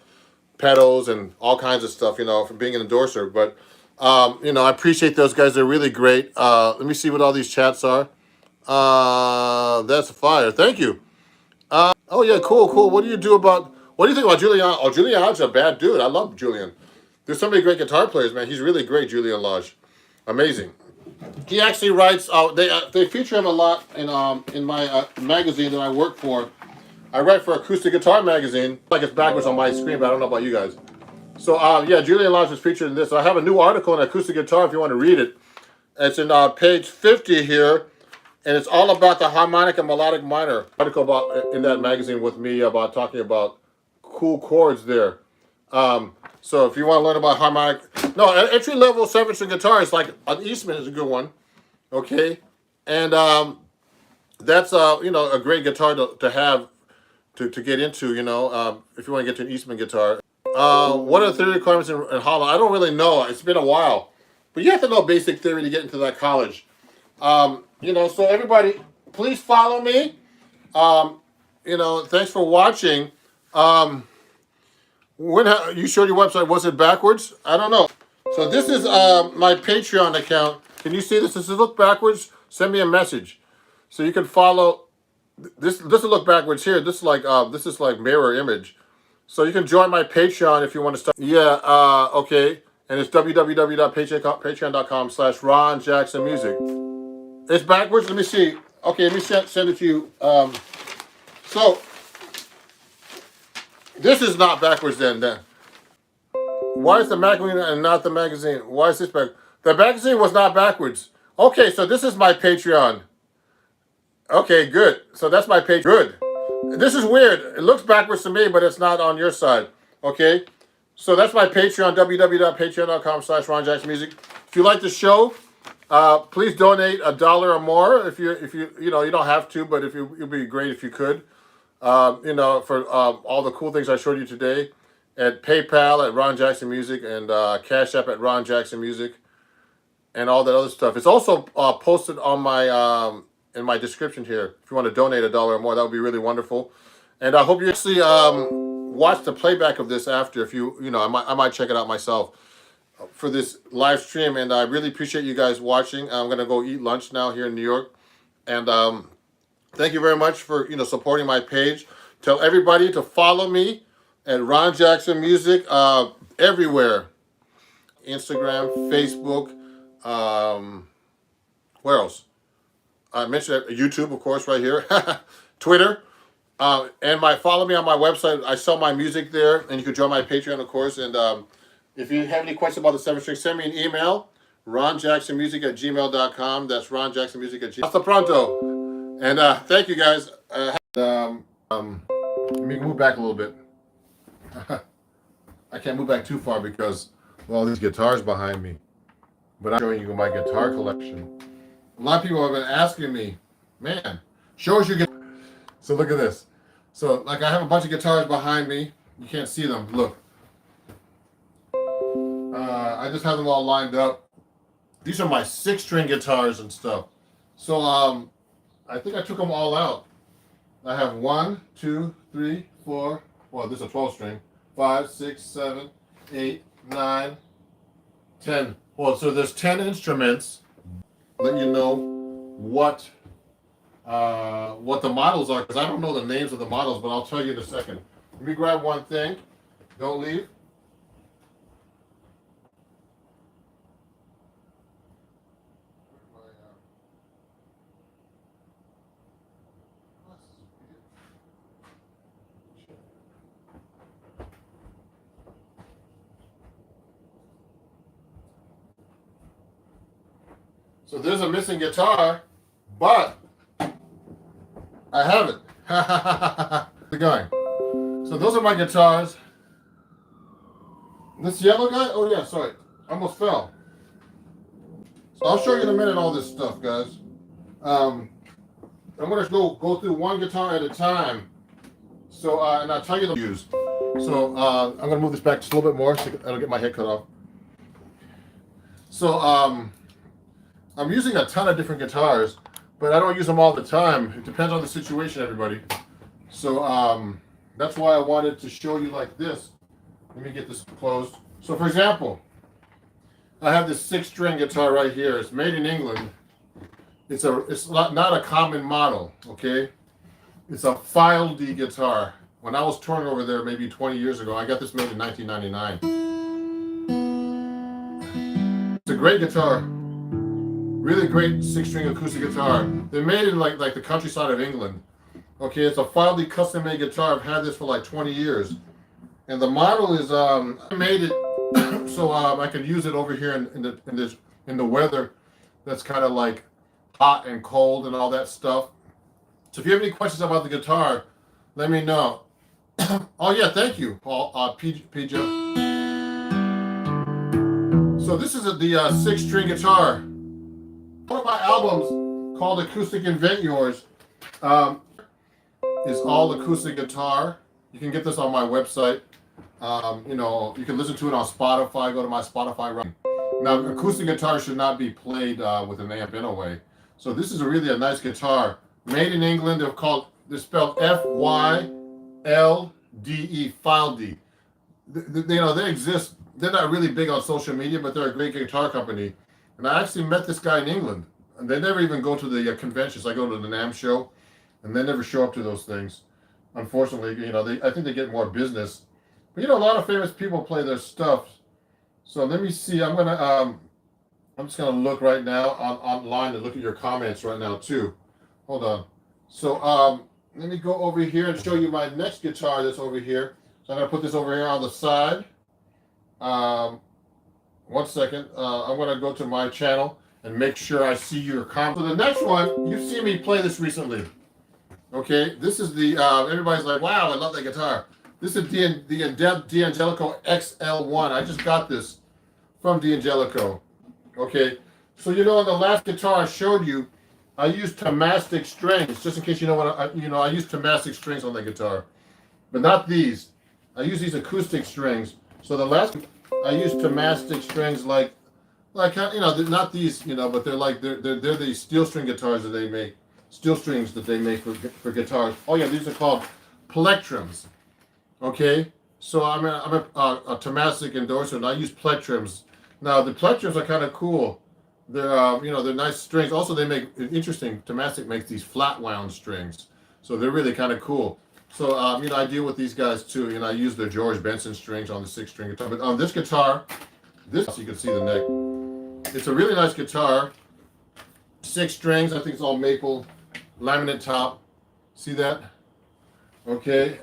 pedals and all kinds of stuff, from being an endorser. But, I appreciate those guys. They're really great. Let me see what all these chats are. That's fire. Thank you. Oh, yeah, cool. What do you think about Julian? Oh, Julian's a bad dude. I love Julian. There's so many great guitar players, man. He's really great, Julian Lodge. Amazing. He actually writes. They feature him a lot in my magazine that I work for. I write for Acoustic Guitar Magazine. Like it's backwards on my screen, but I don't know about you guys. So yeah, Julian Lodge is featured in this. So I have a new article on acoustic guitar if you want to read it. It's in page 50 here, and it's all about the harmonic and melodic minor. Article about in that magazine with me about talking about cool chords there. So if you want to learn about harmonic, entry-level 7-string guitar is like an Eastman is a good one, okay, and that's a great guitar to have to get into, if you want to get to an Eastman guitar. What are the theory requirements in hollow? I don't really know. It's been a while, but you have to know basic theory to get into that college. So everybody, please follow me. Thanks for watching. When you showed your website, was it backwards? I don't know. So this is my Patreon account. Can you see this? Does it look backwards? Send me a message, so you can follow. This will look backwards here. This is like mirror image. So you can join my Patreon if you want to start. Yeah. Okay. And it's www.patreon.com/Ron Jackson Music. It's backwards. Let me see. Okay. Let me send it to you. So. This is not backwards then. Why is the magazine and not the magazine? Why is this back? The magazine was not backwards. Okay, so this is my Patreon. Okay, good. So that's my page. Good. This is weird. It looks backwards to me, but it's not on your side. Okay? So that's my Patreon, www.patreon.com/Ron Jackson Music. If you like the show, please donate $1 or more. If you don't have to, but it'd be great if you could. For all the cool things I showed you today, at PayPal at Ron Jackson Music and Cash App at Ron Jackson Music, and all that other stuff. It's also posted on my in my description here. If you want to donate $1 or more, that would be really wonderful. And I hope you actually watch the playback of this after. If I might check it out myself for this live stream. And I really appreciate you guys watching. I'm gonna go eat lunch now here in New York, and thank you very much for supporting my page. Tell everybody to follow me at Ron Jackson Music everywhere. Instagram, Facebook, where else? I mentioned YouTube, of course, right here. Twitter, and follow me on my website. I sell my music there, and you can join my Patreon, of course. And if you have any questions about the 7-string, send me an email, ronjacksonmusic@gmail.com. That's ronjacksonmusic@gmail. Hasta pronto. And thank you guys. Let me move back a little bit. I can't move back too far because of all these guitars behind me. But I'm showing you my guitar collection. A lot of people have been asking me, man, show us your guitar. So look at this. So I have a bunch of guitars behind me. You can't see them. Look. I just have them all lined up. These are my 6-string guitars and stuff. So I think I took them all out. I have 1, 2, 3, 4. Well, this is a 12-string. 5, 6, 7, 8, 9, 10. Well, so there's 10 instruments. Let you know what the models are, because I don't know the names of the models, but I'll tell you in a second. Let me grab one thing. Don't leave. So there's a missing guitar, but I have it. How's it going? So those are my guitars. This yellow guy? Oh yeah, sorry. Almost fell. So I'll show you in a minute all this stuff, guys. I'm gonna go through one guitar at a time. So and I'll tell you the use. So I'm gonna move this back just a little bit more so I don't get my head cut off. So I'm using a ton of different guitars, but I don't use them all the time. It depends on the situation, everybody. So that's why I wanted to show you like this. Let me get this closed. So for example, I have this 6-string guitar right here. It's made in England. It's not a common model, okay? It's a file D guitar. When I was touring over there maybe 20 years ago, I got this made in 1999. It's a great guitar. Really great 6-string acoustic guitar. They made it in like the countryside of England. Okay, it's a file D custom made guitar. I've had this for like 20 years. And the model is I made it so I can use it over here in the weather that's kind of like hot and cold and all that stuff. So if you have any questions about the guitar, let me know. Oh yeah, thank you, Paul. PJ. So this is the 6-string guitar. One of my albums called Acoustic Invent Yours is all acoustic guitar. You can get this on my website. You can listen to it on Spotify. Go to my Spotify. Now, acoustic guitar should not be played with an amp anyway. So this is really a nice guitar. Made in England. They're spelled FYLDE, File D. They exist. They're not really big on social media, but they're a great guitar company. And I actually met this guy in England. And they never even go to the conventions. I go to the NAMM show, and they never show up to those things. Unfortunately, I think they get more business. But a lot of famous people play their stuff. So let me see. I'm just gonna look right now online and look at your comments right now too. Hold on. So let me go over here and show you my next guitar that's over here. So I'm gonna put this over here on the side. 1 second. I'm gonna go to my channel and make sure I see your comments. So the next one, you've seen me play this recently. Okay, this is the everybody's like, wow, I love that guitar. This is the D'Angelico XL1. I just got this from D'Angelico. Okay, so in the last guitar I showed you, I used Tomastic strings, just in case you know what I use Tomastic strings on the guitar, but not these. I use these acoustic strings. So the last I used Tomastic strings like not these, but they're these steel string guitars that they make, steel strings that they make for guitars. Oh yeah, these are called plectrums. Okay, so I'm a Tomastic endorser, and I use plectrums. Now the plectrums are kind of cool. They're they're nice strings. Also, they make interesting. Tomastic makes these flat wound strings, so they're really kind of cool. So I deal with these guys too. I use the George Benson strings on the 6-string guitar. But on this guitar, you can see the neck. It's a really nice guitar. 6 strings. I think it's all maple, laminate top. See that? Okay.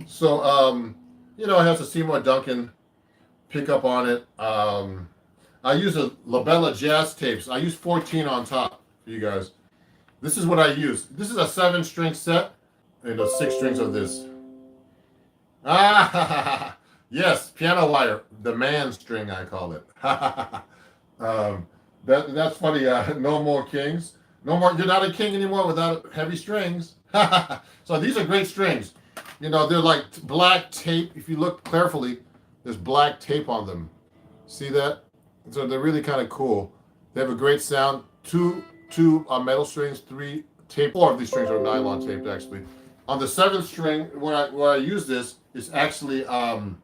So it has a Seymour Duncan pickup on it. I use a Labella jazz tapes. I use 14 on top for you guys. This is what I use. This is a 7-string set and 6 strings of this. Ah, yes, piano wire, the man string I call it. That's funny. No more kings. No more. You're not a king anymore without heavy strings. So these are great strings. They're like black tape. If you look carefully, there's black tape on them. See that? So they're really kind of cool. They have a great sound. Two metal strings, 3 tape. 4 of these strings are nylon taped actually. On the 7th string, where I use this, it's actually round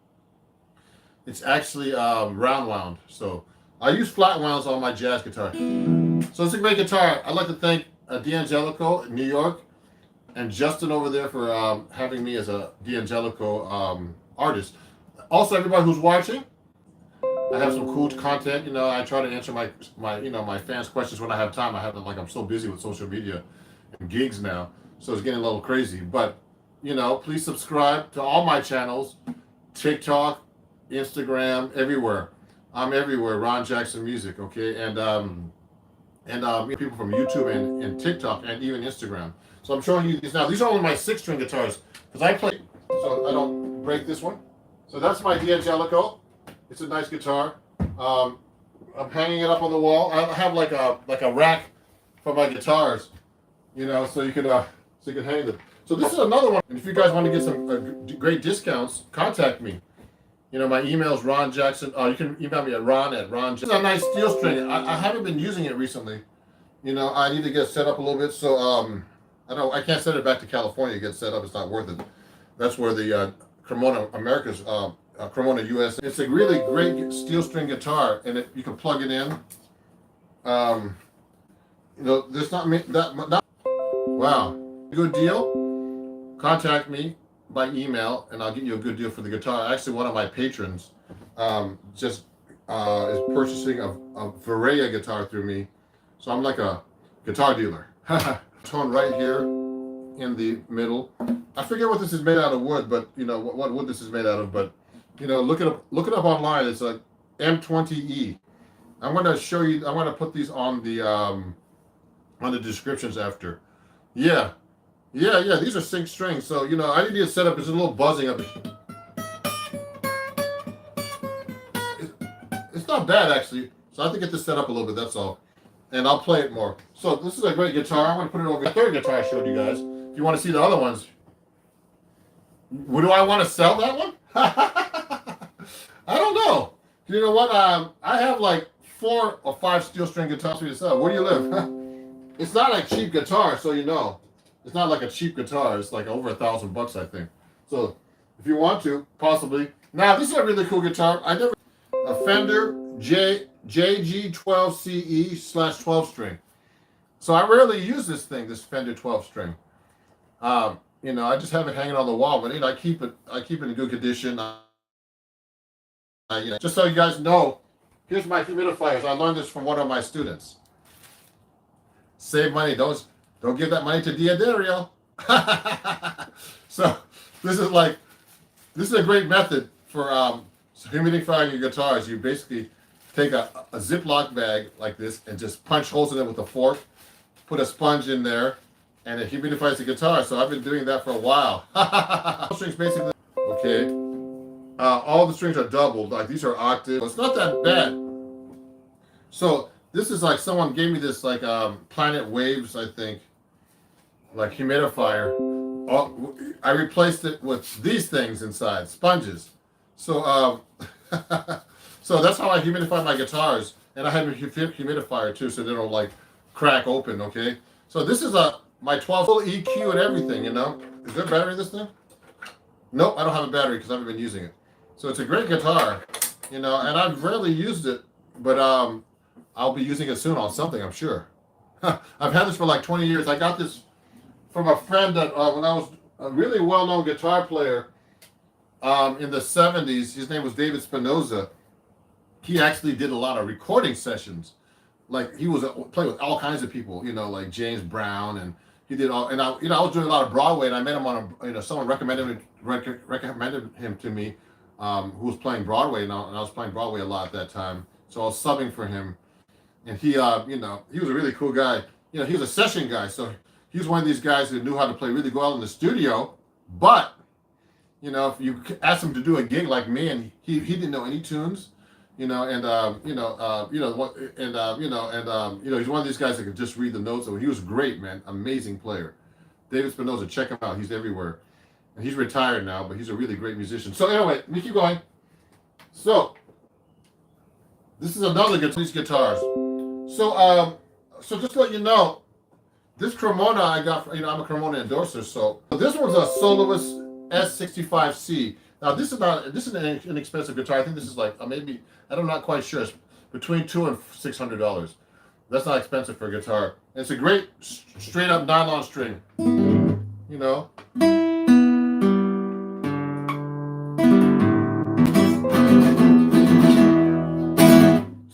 wound. So I use flat wounds on my jazz guitar. So it's a great guitar. I'd like to thank D'Angelico in New York and Justin over there for having me as a D'Angelico artist. Also, everybody who's watching, I have some cool content. I try to answer my fans' questions when I have time. I'm so busy with social media and gigs now, so it's getting a little crazy. But please subscribe to all my channels, TikTok, Instagram, everywhere. I'm everywhere. Ron Jackson Music, okay, and people from YouTube and TikTok and even Instagram. So I'm showing you these now. These are only my 6-string guitars because I play so I don't break this one. So that's my D'Angelico. It's a nice guitar. I'm hanging it up on the wall. I have like a rack for my guitars, you know, so you can hang them. So this is another one. And if you guys want to get some great discounts, contact me. You know, my email is Ron Jackson. You can email me at Ron. This is a nice steel string. I haven't been using it recently. You know, I need to get set up a little bit. So I can't send it back to California to get set up. It's not worth it. That's where the Cremona America's Cremona US. It's a really great steel string guitar, and you can plug it in. You know, there's not wow, good deal. Contact me by email, and I'll get you a good deal for the guitar. Actually, one of my patrons is purchasing a Varia guitar through me, so I'm like a guitar dealer. Tone right here in the middle. I forget what this is made out of wood, but you know what wood this is made out of. But you know, look it up online. It's a M20E. I'm going to show you. I'm going to put these on the descriptions after. Yeah. These are sync strings. So you know, I need to get set up. There's a little buzzing up. It's not bad actually. So I have to get this set up a little bit. That's all. And I'll play it more. So this is a great guitar. I'm going to put it over the third guitar I showed you guys. If you want to see the other ones. Do I want to sell that one? I don't know. You know what? I have like 4 or 5 steel string guitars for me to sell. Where do you live? It's not a cheap guitar, so you know. It's not like a cheap guitar. It's like over $1,000, I think. So if you want to, possibly. Now this is a really cool guitar. A Fender JG12CE/12 string. So I rarely use this Fender 12 string. You know, I just have it hanging on the wall, but you know, I keep it in good condition. You know, just so you guys know, here's my humidifiers. I learned this from one of my students. Save money. Don't give that money to Diadario. So this is a great method for humidifying your guitars. You basically take a Ziploc bag like this and just punch holes in it with a fork. Put a sponge in there, and it humidifies the guitar. So I've been doing that for a while. Strings basically okay. All the strings are doubled. Like these are octave. It's not that bad. So this is like someone gave me this like Planet Waves, I think, like humidifier. I replaced it with these things inside, sponges. So so that's how I humidify my guitars, and I have a humidifier too, so they don't like crack open. Okay. So this is my 12 full EQ and everything. You know, is there a battery in this thing? Nope, I don't have a battery because I haven't been using it. So it's a great guitar, you know, and I've rarely used it, but I'll be using it soon on something, I'm sure. I've had this for like 20 years. I got this from a friend that when I was a really well-known guitar player in the 70s. His name was David Spinoza. He actually did a lot of recording sessions. Like he was playing with all kinds of people, you know, like James Brown, and he did all. And I was doing a lot of Broadway, and I met him on someone recommended him to me. Who was playing Broadway, and I was playing Broadway a lot at that time. So I was subbing for him, and he, you know, he was a really cool guy. You know, he was a session guy, so he was one of these guys who knew how to play really well in the studio. But, you know, if you asked him to do a gig like me, and he didn't know any tunes, you know, and he's one of these guys that could just read the notes. So he was great, man, amazing player. David Spinoza, check him out. He's everywhere. And he's retired now, but he's a really great musician. So anyway, let me keep going. So this is another these guitars. So just to let you know, this Cremona I got, I'm a Cremona endorser. So this one's a Soloist S65C. Now this is an inexpensive guitar. I think this is like maybe, I'm not quite sure. It's between $200 and $600. That's not expensive for a guitar. And it's a great straight up nylon string. You know.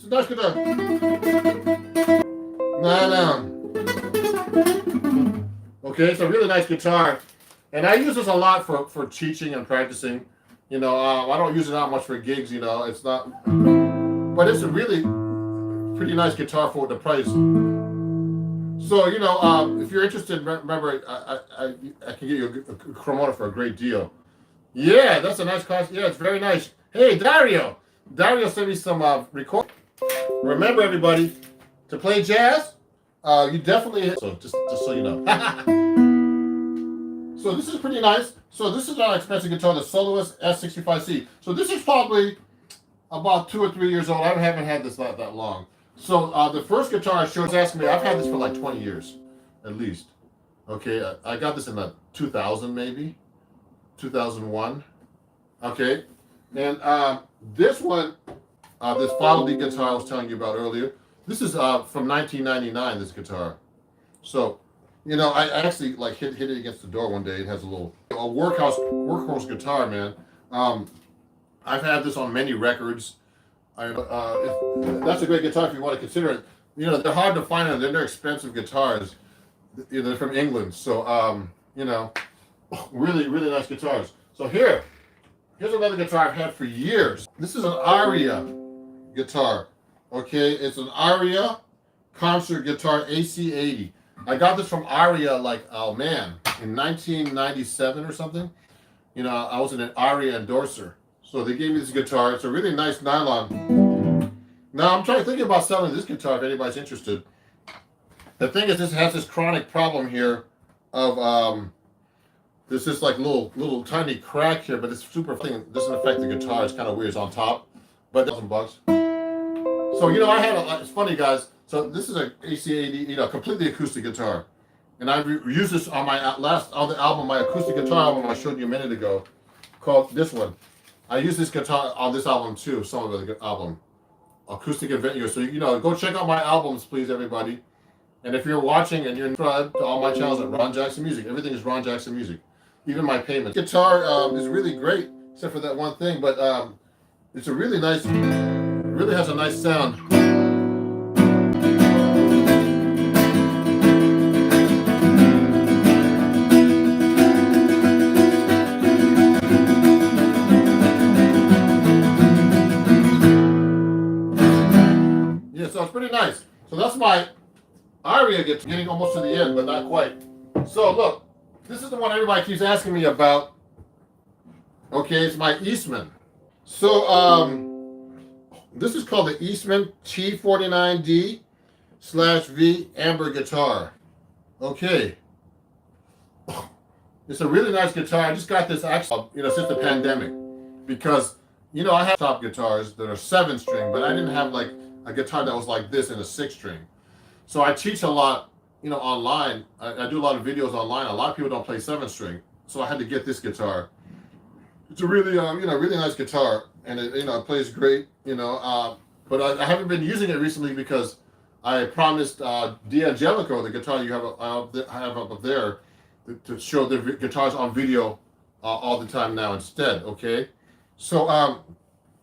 Nice guitar. Okay, it's a really nice guitar, and I use this a lot for teaching and practicing. You know, I don't use it that much for gigs. You know, it's not, but it's a really pretty nice guitar for the price. So you know, if you're interested, remember I can get you a Cremona for a great deal. Yeah, that's a nice cost. Yeah, it's very nice. Hey, Dario. Dario sent me some record. Remember, everybody, to play jazz, you definitely. So just so you know. So this is pretty nice. So this is an expensive guitar, the Soloist S65C. So this is probably about 2 or 3 years old. I haven't had this that long. So the first guitar I showed was asking me. I've had this for like 20 years, at least. Okay, I got this in the 2000 maybe, 2001. Okay, and this one, this follow lead guitar I was telling you about earlier. This is from 1999. This guitar. So, you know, I actually like hit it against the door one day. It has a workhorse guitar, man. I've had this on many records. That's a great guitar if you want to consider it. You know, they're hard to find and they're expensive guitars. You know, they're from England. So, you know, really, really nice guitars. So here's another guitar I've had for years. This is an Aria guitar. Okay, it's an Aria concert guitar AC80. I got this from Aria like, oh man, in 1997 or something. You know, I was an Aria endorser. So they gave me this guitar. It's a really nice nylon. Now I'm thinking about selling this guitar if anybody's interested. The thing is, this has this chronic problem here of there's this like little tiny crack here, but it's super thing. It doesn't affect the guitar. It's kind of weird. It's on top, but $1,000. So you know, it's funny, guys. So this is a AC80, you know, completely acoustic guitar, and I used this on my other album, my acoustic guitar album I showed you a minute ago, called this one. I use this guitar on this album too, some of the album, Acoustic Adventure. So you know, go check out my albums, please, everybody. And if you're watching and you're subscribed to all my channels at Ron Jackson Music, everything is Ron Jackson Music, even my payments. Guitar is really great, except for that one thing, but it's a really nice, really has a nice sound. Yeah, so it's pretty nice. So that's my Aria guitar, getting almost to the end, but not quite. So look, this is the one everybody keeps asking me about. Okay, it's my Eastman. So this is called the Eastman T49D/V Amber guitar. Okay, it's a really nice guitar. I just got this actually, you know, since the pandemic, because you know I have top guitars that are 7-string, but I didn't have like a guitar that was like this in a 6-string. So I teach a lot, you know, online. I do a lot of videos online. A lot of people don't play 7-string, so I had to get this guitar. It's a really, you know, really nice guitar, and it, you know, it plays great, you know. But I haven't been using it recently because I promised D'Angelico, the guitar you have up there, to show the guitars on video all the time now instead. Okay, so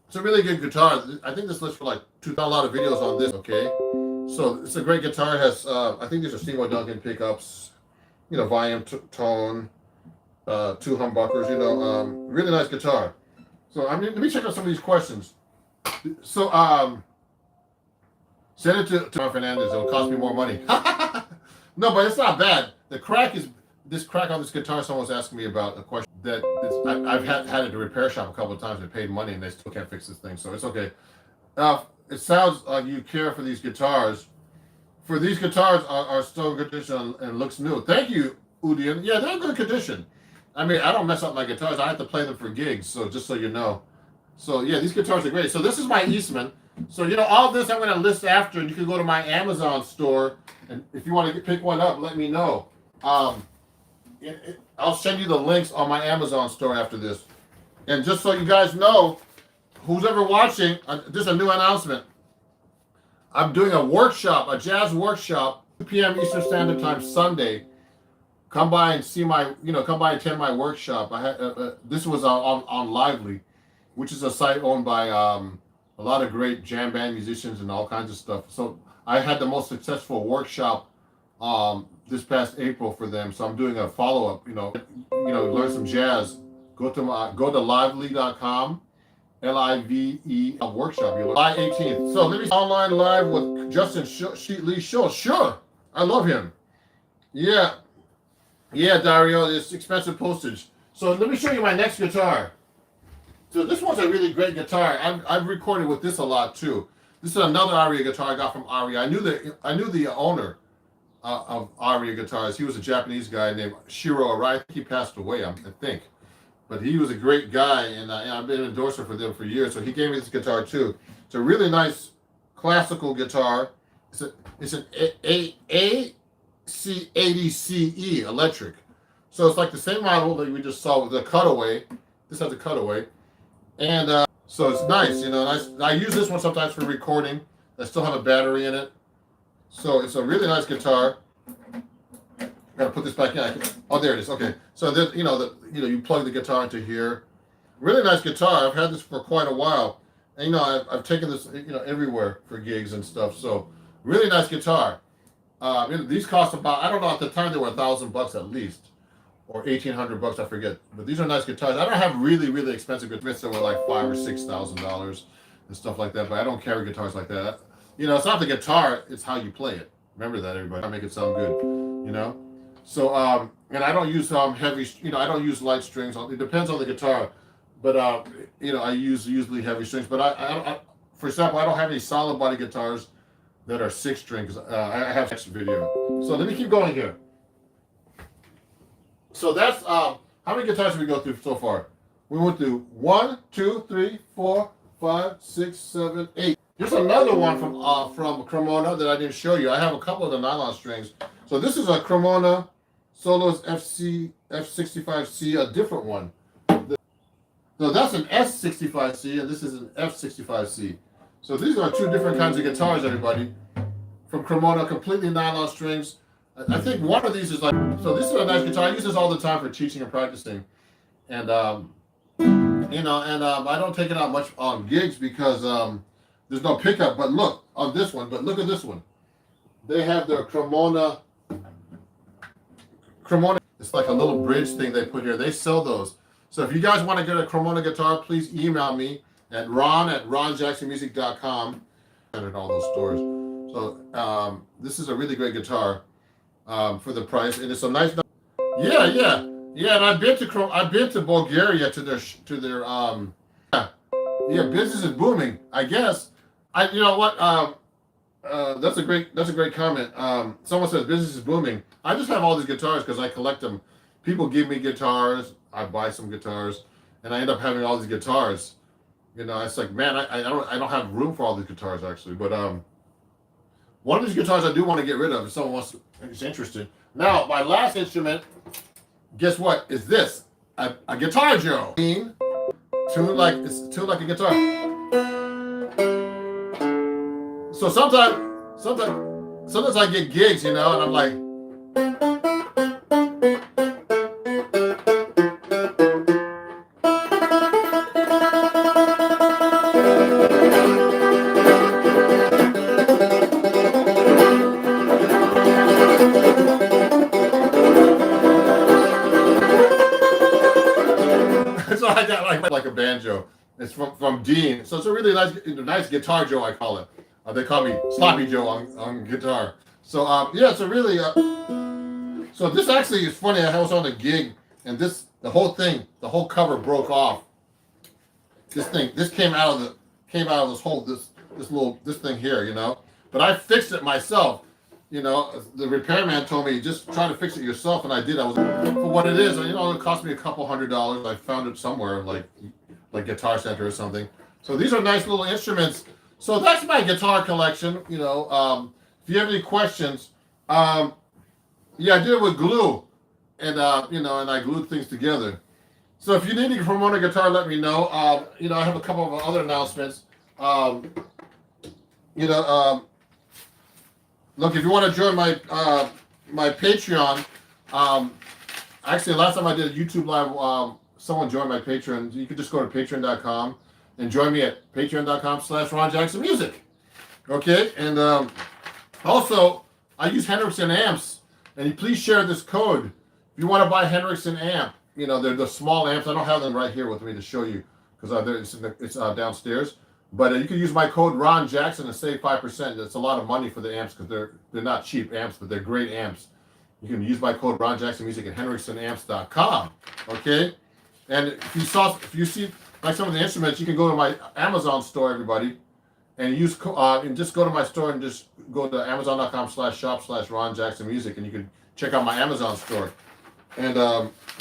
it's a really good guitar. I think this lists for like a lot of videos on this. Okay. So it's a great guitar. It has, I think these are Seymour Duncan pickups, you know, volume, tone, 2 humbuckers, you know, really nice guitar. So I mean, let me check out some of these questions. So send it to John Fernandez. It'll cost me more money. No, but it's not bad. The crack is, this crack on this guitar, someone's asking me about a question that I've had it at a repair shop a couple of times and paid money and they still can't fix this thing, so it's okay. It sounds like you care for these guitars. For these guitars are still in good condition and looks new. Thank you, Udian. Yeah, they're in good condition. I mean, I don't mess up my guitars. I have to play them for gigs, so just so you know. So yeah, these guitars are great. So this is my Eastman. So you know, all this I'm going to list after, and you can go to my Amazon store, and if you want to pick one up, let me know. I'll send you the links on my Amazon store after this. And just so you guys know, who's ever watching, this is a new announcement. I'm doing a workshop, a jazz workshop, 2 p.m. Eastern Standard Time Sunday. Come by and see my, you know, come by and attend my workshop. I had this was on Lively, which is a site owned by a lot of great jam band musicians and all kinds of stuff. So I had the most successful workshop this past April for them. So I'm doing a follow-up. You know, learn some jazz. Go to lively.com. LIVE workshop. July 18th. So let me online live with Justin Lee Show. Sure. I love him. Yeah. Yeah, Dario, it's expensive postage. So let me show you my next guitar. So this one's a really great guitar. I've recorded with this a lot too. This is another Aria guitar I got from Aria. I knew the owner of Aria guitars. He was a Japanese guy named Shiro Arai. I think he passed away, I think. But he was a great guy, and I've been an endorser for them for years. So he gave me this guitar too. It's a really nice classical guitar. It's an AC80CE electric. So it's like the same model that we just saw with the cutaway. This has a cutaway. And so it's nice, you know. I use this one sometimes for recording. I still have a battery in it. So it's a really nice guitar. Gotta put this back in. Oh, there it is. Okay. So this, you plug the guitar into here. Really nice guitar. I've had this for quite a while. And I've taken this, everywhere for gigs and stuff. So really nice guitar. These cost about, I don't know, at the time they were $1,000 at least, or $1,800, I forget. But these are nice guitars. I don't have really, really expensive guitars that were like $5,000 or $6,000 and stuff like that. But I don't carry guitars like that. It's not the guitar; it's how you play it. Remember that, everybody. I make it sound good. So and I don't use heavy. I don't use light strings. It depends on the guitar, but I use usually heavy strings. But I for example, I don't have any solid body guitars that are 6 strings. I have next video. So let me keep going here. So that's how many guitars did we go through so far? We went through 1, 2, 3, 4, 5, 6, 7, 8. Here's another one from Cremona that I didn't show you. I have a couple of the nylon strings. So this is a Cremona Solos F65C, a different one. So that's an S65C, and this is an F65C. So these are 2 different kinds of guitars, everybody. From Cremona, completely nylon strings. I think one of these is like, so this is a nice guitar. I use this all the time for teaching and practicing. And, I don't take it out much on gigs because there's no pickup. But look on this one, look at this one. They have their Cremona. It's like a little bridge thing they put here. They sell those. So if you guys want to get a Cremona guitar, please email me at ron@ronjacksonmusic.com and in all those stores. So this is a really great guitar for the price, and it's a nice. Yeah. And I've been to Bulgaria to their business is booming. I guess you know what that's a great comment. Someone says business is booming. I just have all these guitars because I collect them. People give me guitars. I buy some guitars, and I end up having all these guitars. It's like, man, I don't have room for all these guitars actually. But one of these guitars I do want to get rid of if someone is interested. Now, my last instrument, guess what? Is this a Guitar Joe? Tuned like a guitar. So sometimes I get gigs, and I'm like. So I got like a banjo. It's from Dean. So it's a really nice Guitar Joe, I call it. They call me Sloppy Joe on guitar. So it's a really. So this actually is funny. I was on a gig, and the whole cover broke off. This came out of this thing here, But I fixed it myself. The repairman told me just try to fix it yourself, and I did. I was for what it is. It cost me a couple $100. I found it somewhere, like Guitar Center or something. So these are nice little instruments. So that's my guitar collection. If you have any questions, I did it with glue, and and I glued things together. So if you need a Cremona guitar, let me know. I have a couple of other announcements. Look, if you want to join my my Patreon, actually last time I did a YouTube live, someone joined my Patreon. You could just go to patreon.com and join me at patreon.com/RonJacksonMusic. Okay, and also I use Hendrickson amps, and please share this code if you want to buy Hendrickson amp. They're the small amps. I don't have them right here with me to show you because it's downstairs. But you can use my code Ron Jackson and save 5%. That's a lot of money for the amps because they're not cheap amps, but they're great amps. You can use my code Ron Jackson Music at HenricksonAmps.com. Okay. And if you see like some of the instruments, you can go to my Amazon store, everybody, and and just go to my store and just go to amazon.com/shop/Ron Jackson Music, and you can check out my Amazon store. And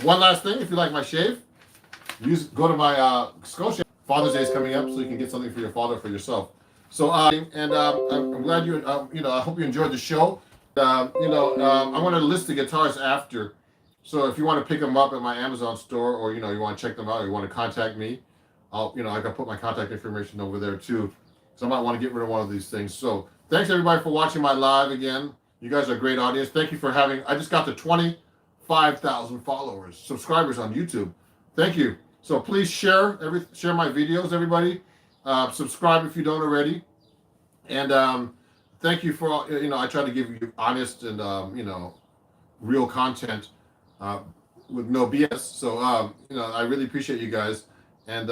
one last thing, if you like my shave, go to my Scotia. Father's Day is coming up, so you can get something for your father, for yourself. So I'm glad I hope you enjoyed the show. I'm going to list the guitars after. So if you want to pick them up at my Amazon store, or you want to check them out, or you want to contact me, I can put my contact information over there too. So I might want to get rid of one of these things. So thanks everybody for watching my live again. You guys are a great audience. Thank you for I just got to 25,000 followers, subscribers on YouTube. Thank you. So please share my videos, everybody. Subscribe if you don't already. And thank you for I try to give you honest and real content with no BS. So I really appreciate you guys, and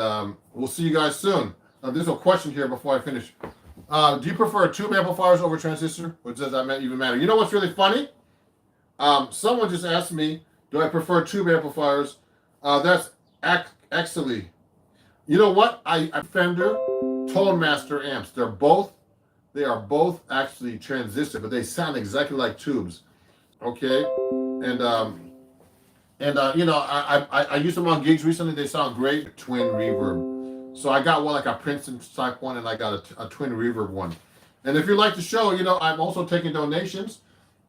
we'll see you guys soon. There's a question here before I finish. Do you prefer tube amplifiers over transistor, or does that even matter? You know what's really funny? Someone just asked me, do I prefer tube amplifiers? That's actually, you know what? I Fender Tone Master amps. They are both actually transistor, but they sound exactly like tubes. Okay, and I used them on gigs recently. They sound great. Twin reverb. So I got one like a Princeton type one, and I got a twin reverb one. And if you like the show, I'm also taking donations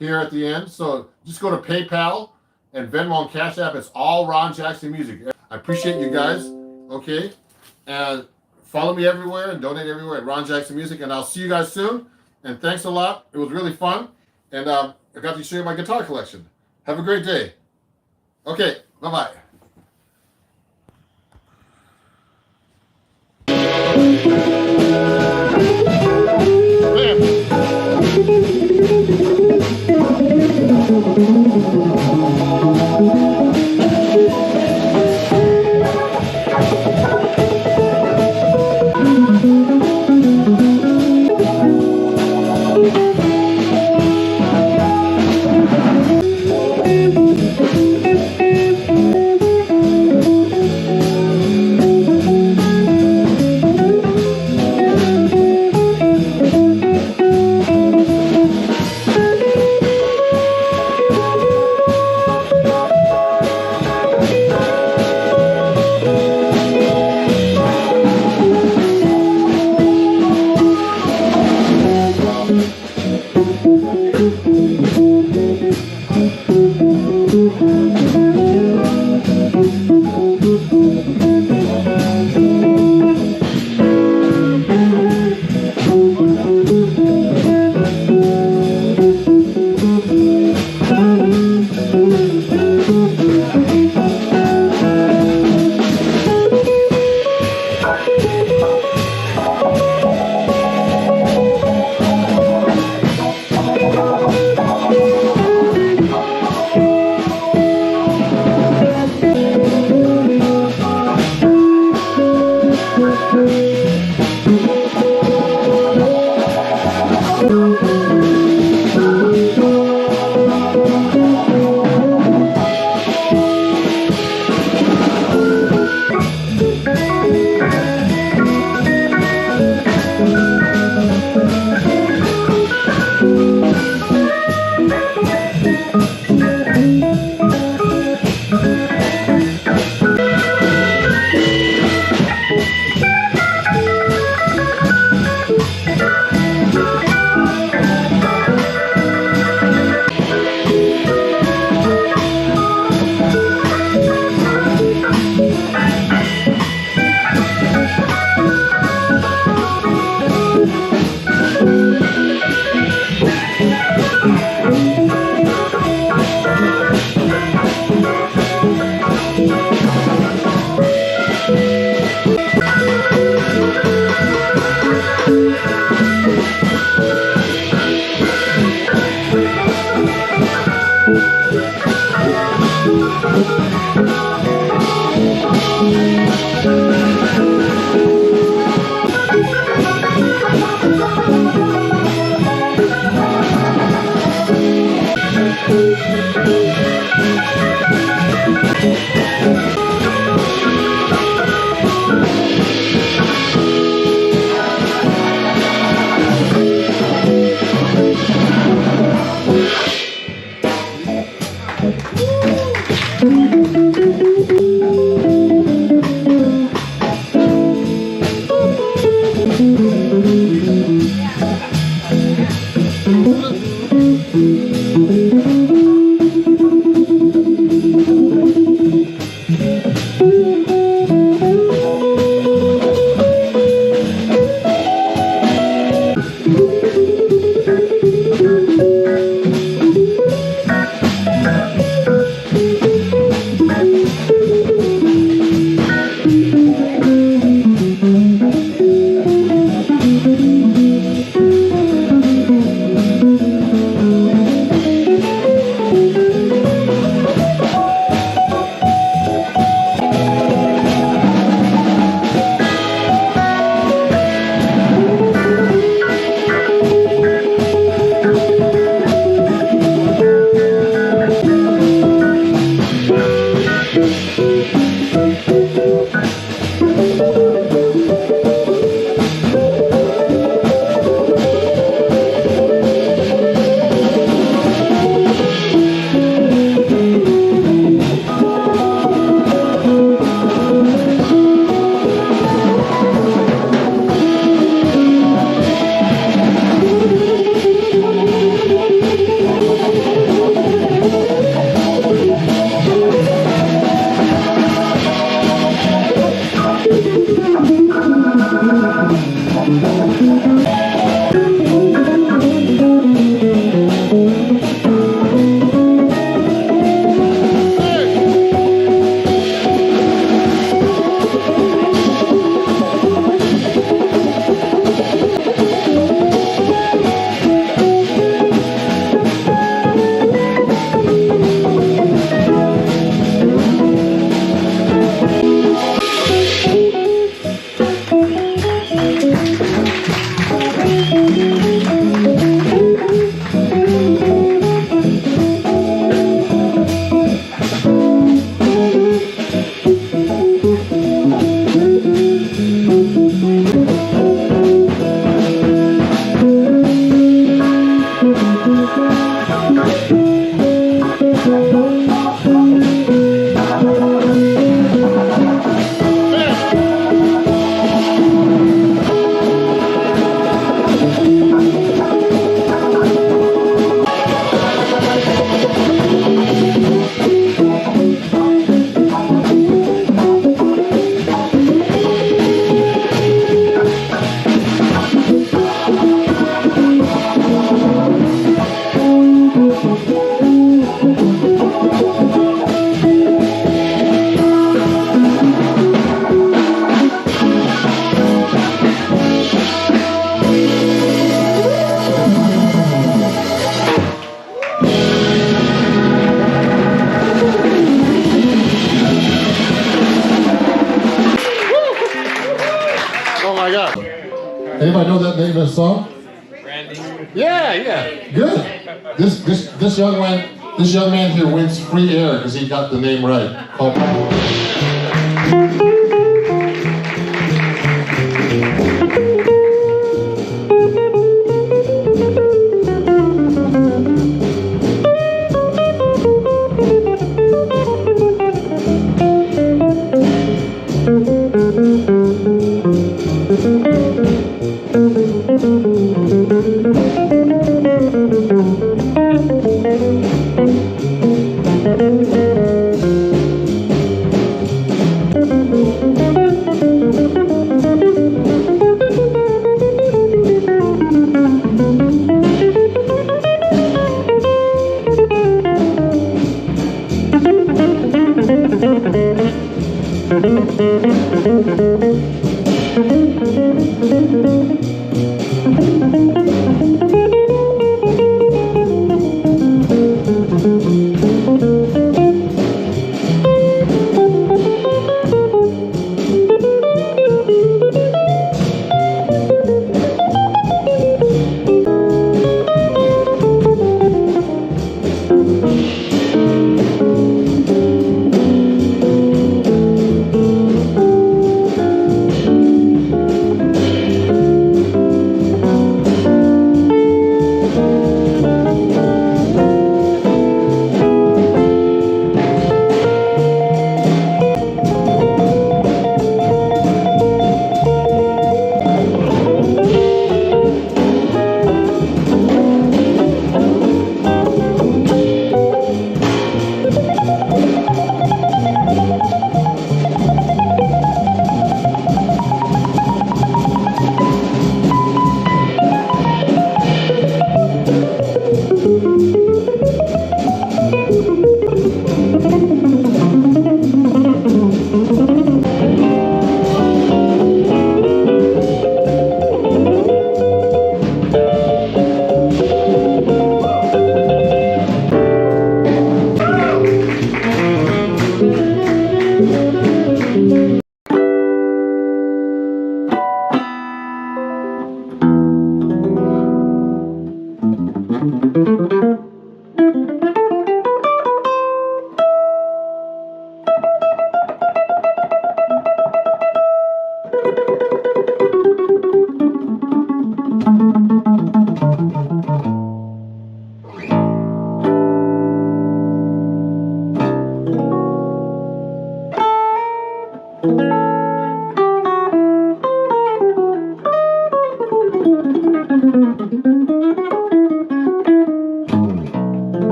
here at the end. So just go to PayPal and Venmo and Cash App. It's all Ron Jackson Music. I appreciate you guys. Okay, and follow me everywhere and donate everywhere at Ron Jackson Music. And I'll see you guys soon. And thanks a lot. It was really fun. And I got to show you my guitar collection. Have a great day. Okay, bye-bye. Anybody know that name of the song? Randy. Yeah, yeah. Good. This young man here wins free air because he got the name right.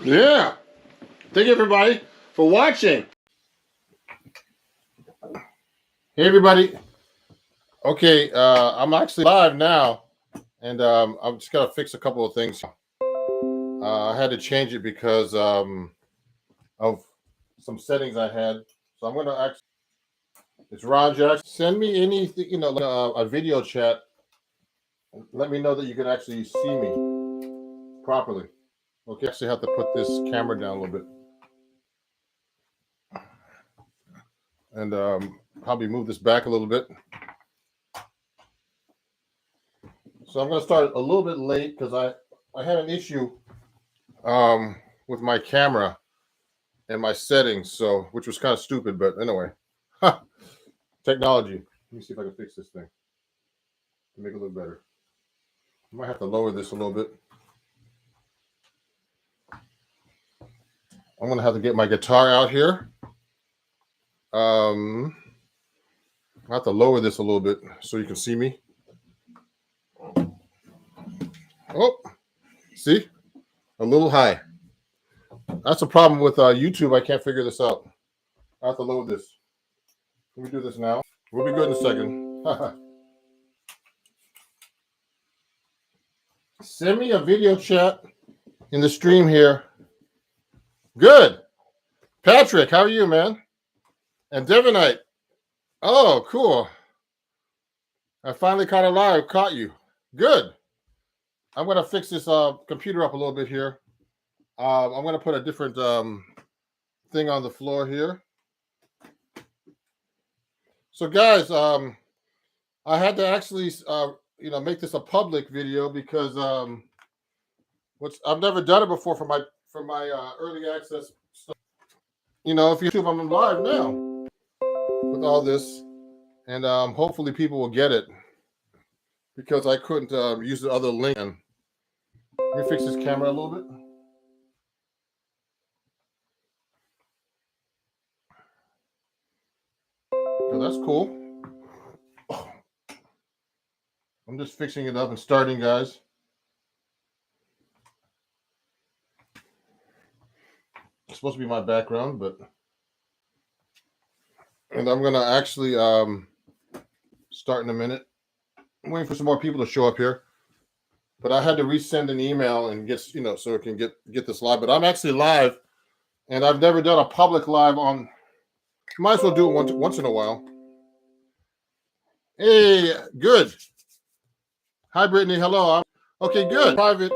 Yeah. Thank you, everybody, for watching. Hey, everybody. Okay, I'm actually live now, and I'm just gotta fix a couple of things. I had to change it because of some settings I had. So I'm gonna actually. It's Ron Jackson. Send me anything, like a video chat. Let me know that you can actually see me properly. Okay, actually have to put this camera down a little bit. And probably move this back a little bit. So I'm going to start a little bit late because I had an issue with my camera and my settings, so which was kind of stupid, but anyway. Technology. Let me see if I can fix this thing to make it look better. I might have to lower this a little bit. I'm going to have to get my guitar out here. I have to lower this a little bit so you can see me. Oh, see? A little high. That's a problem with YouTube. I can't figure this out. I have to load this. Let me do this now. We'll be good in a second. Send me a video chat in the stream here. Good. Patrick, how are you, man? And Devonite. Oh, cool. I finally caught you. Good. I'm going to fix this computer up a little bit here. I'm going to put a different thing on the floor here. So, guys, I had to actually, make this a public video because I've never done it before for my early access stuff. If YouTube, I'm live now with all this, and hopefully people will get it because I couldn't use the other link. Let me fix this camera a little bit. Oh, that's cool. I'm just fixing it up and starting, guys. It's supposed to be my background, but and I'm gonna actually start in a minute. I'm waiting for some more people to show up here. But I had to resend an email and get so it can get this live. But I'm actually live, and I've never done a public live on. Might as well do it once in a while. Hey, good. Hi, Brittany. Hello. Okay, good. Private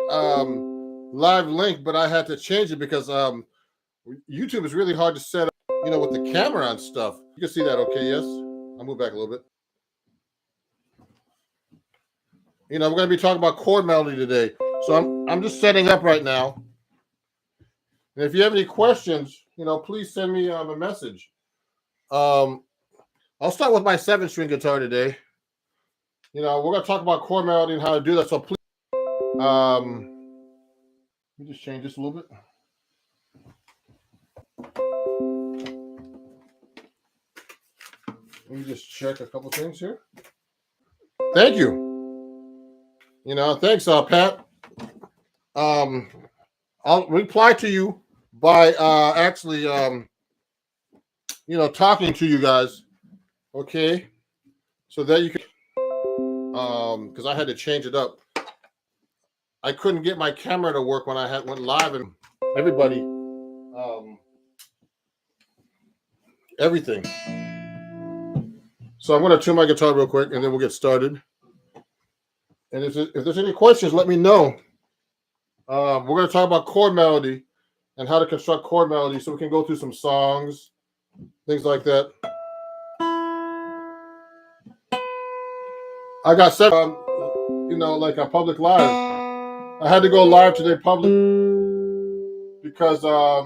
live link, but I had to change it because YouTube is really hard to set up, with the camera and stuff. You can see that, okay? Yes. I'll move back a little bit. We're going to be talking about chord melody today. So I'm just setting up right now. And if you have any questions, please send me a message. I'll start with my 7-string guitar today. We're going to talk about chord melody and how to do that. So please, let me just change this a little bit. Let me just check a couple things here. Thank you. Thanks, Pat. I'll reply to you by actually, talking to you guys. Okay. So that you can, because I had to change it up. I couldn't get my camera to work when I went live, and everybody, everything. So I'm going to tune my guitar real quick, and then we'll get started. And if there's any questions, let me know. We're going to talk about chord melody and how to construct chord melody, so we can go through some songs, things like that. I got seven, like a public live. I had to go live today public because I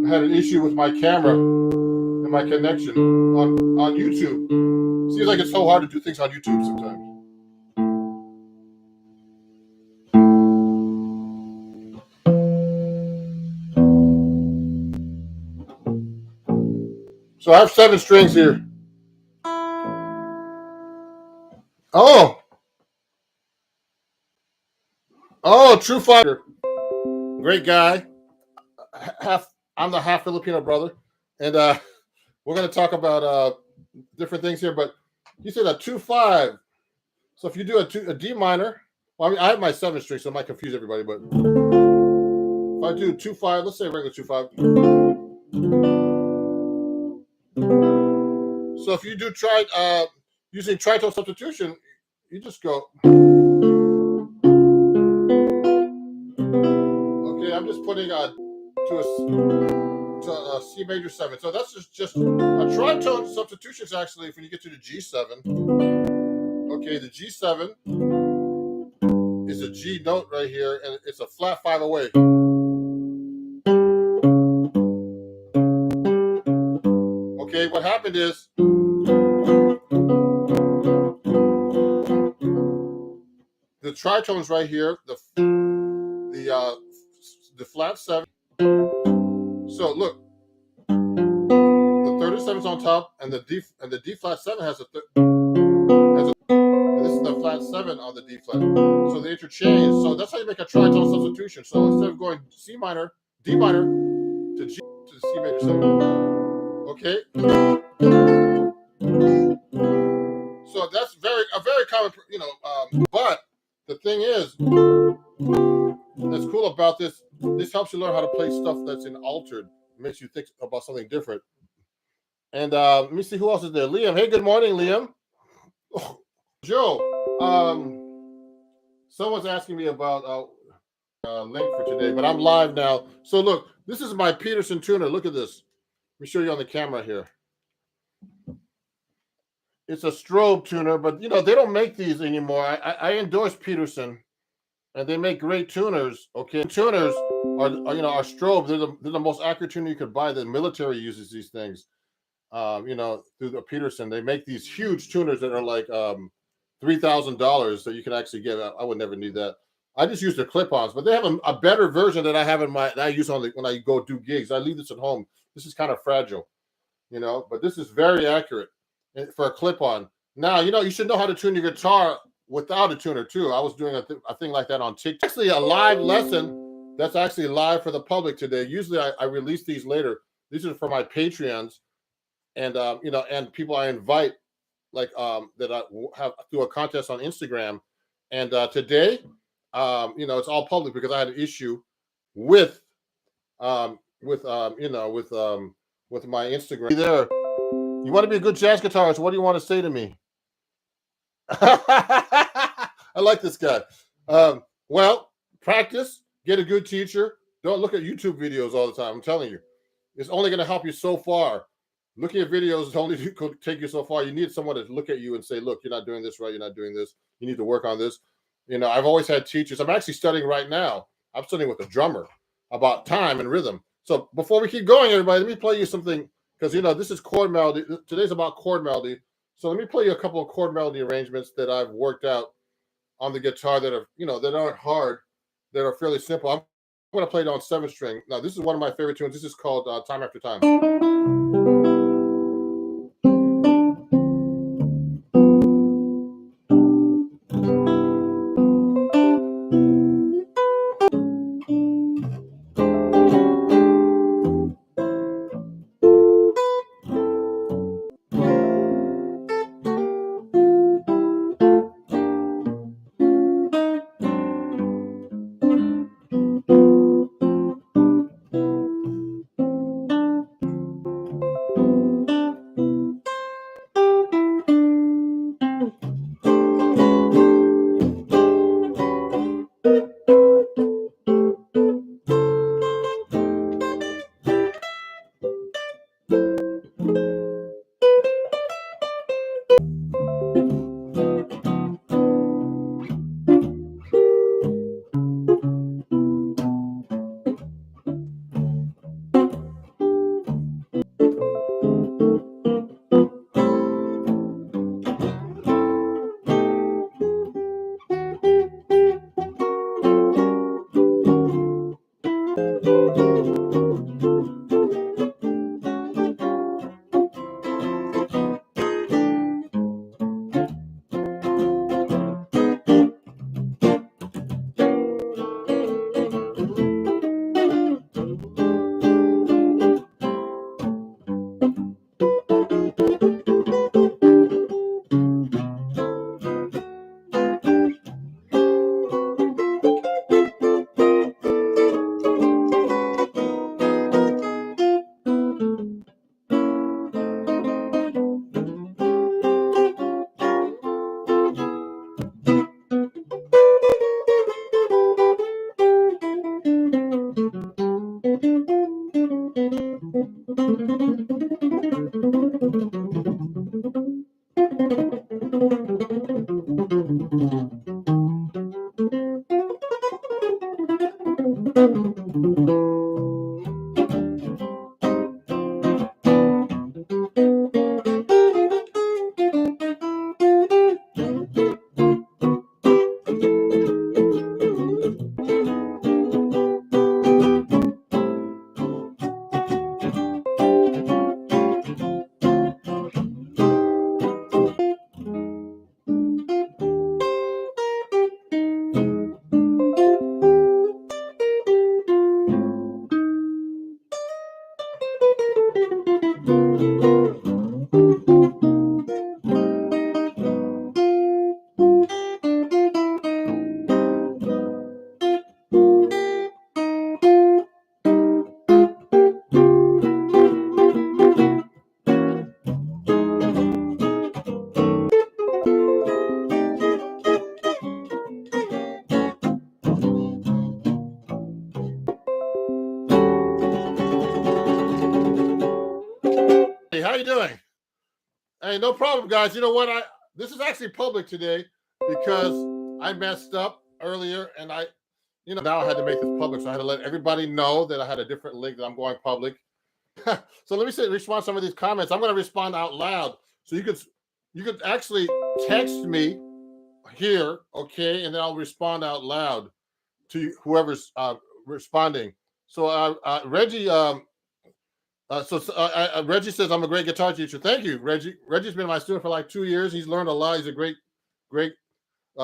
had an issue with my camera and my connection on YouTube. Seems like it's so hard to do things on YouTube sometimes. So I have 7 strings here. Oh, True Fighter, great guy. I'm the half Filipino brother, and we're going to talk about different things here. But he said a 2-5. So if you do a D minor, well, I mean, I have my 7 string, so it might confuse everybody. But if I do 2-5, let's say regular 2-5. So if you do using tritone substitution, you just go. Okay, I'm just putting to a C major 7. So that's just a tritone substitution is actually when you get to the G7. Okay, the G7 is a G note right here, and it's a flat 5 away. Okay, what happened is the tritones right here, the flat 7. So look, the 37 is on top, and the D flat 7 has and this is the flat 7 on the D flat. So they interchange. So that's how you make a tritone substitution. So instead of going C minor, D minor to G to C major 7. Okay. So that's a very common, but the thing is, that's cool about this helps you learn how to play stuff that's in altered. It makes you think about something different. And let me see who else is there. Liam. Hey, good morning, Liam. Oh, Joe. Someone's asking me about link for today, but I'm live now. So look, this is my Peterson tuner. Look at this. Let me show you on the camera here. It's a strobe tuner, but they don't make these anymore. I endorse Peterson, and they make great tuners. Okay, tuners are strobe. They're the most accurate tuner you could buy. The military uses these things. Through the Peterson, they make these huge tuners that are like $3,000 that you can actually get. I would never need that. I just use the clip-ons, but they have a better version that I have that I use when I go do gigs. I leave this at home. This is kind of fragile, but this is very accurate for a clip-on. Now, you should know how to tune your guitar without a tuner too. I was doing a thing like that on TikTok. Actually, a live lesson that's actually live for the public today. Usually, I release these later. These are for my Patreons and and people I invite, like that I have through a contest on Instagram. And today, it's all public because I had an issue with with my Instagram. There, you want to be a good jazz guitarist? What do you want to say to me? I like this guy. Well, practice, get a good teacher. Don't look at YouTube videos all the time. I'm telling you, it's only going to help you so far. Looking at videos is only could take you so far. You need someone to look at you and say, "Look, you're not doing this right. You're not doing this. You need to work on this." I've always had teachers. I'm actually studying right now. I'm studying with a drummer about time and rhythm. So before we keep going, everybody, let me play you something because this is chord melody. Today's about chord melody. So let me play you a couple of chord melody arrangements that I've worked out on the guitar that are, that aren't hard, that are fairly simple. I'm going to play it on 7-string. Now, this is one of my favorite tunes. This is called Time After Time. Hey, how you doing? Hey, no problem, guys. You know what? This is actually public today because I messed up earlier, and now I had to make this public, so I had to let everybody know that I had a different link that I'm going public. So let me respond to some of these comments. I'm going to respond out loud, so you could actually text me here, okay, and then I'll respond out loud to whoever's responding. So Reggie Reggie says I'm a great guitar teacher. Thank you, Reggie. Reggie's been my student for like 2 years. He's learned a lot. He's a great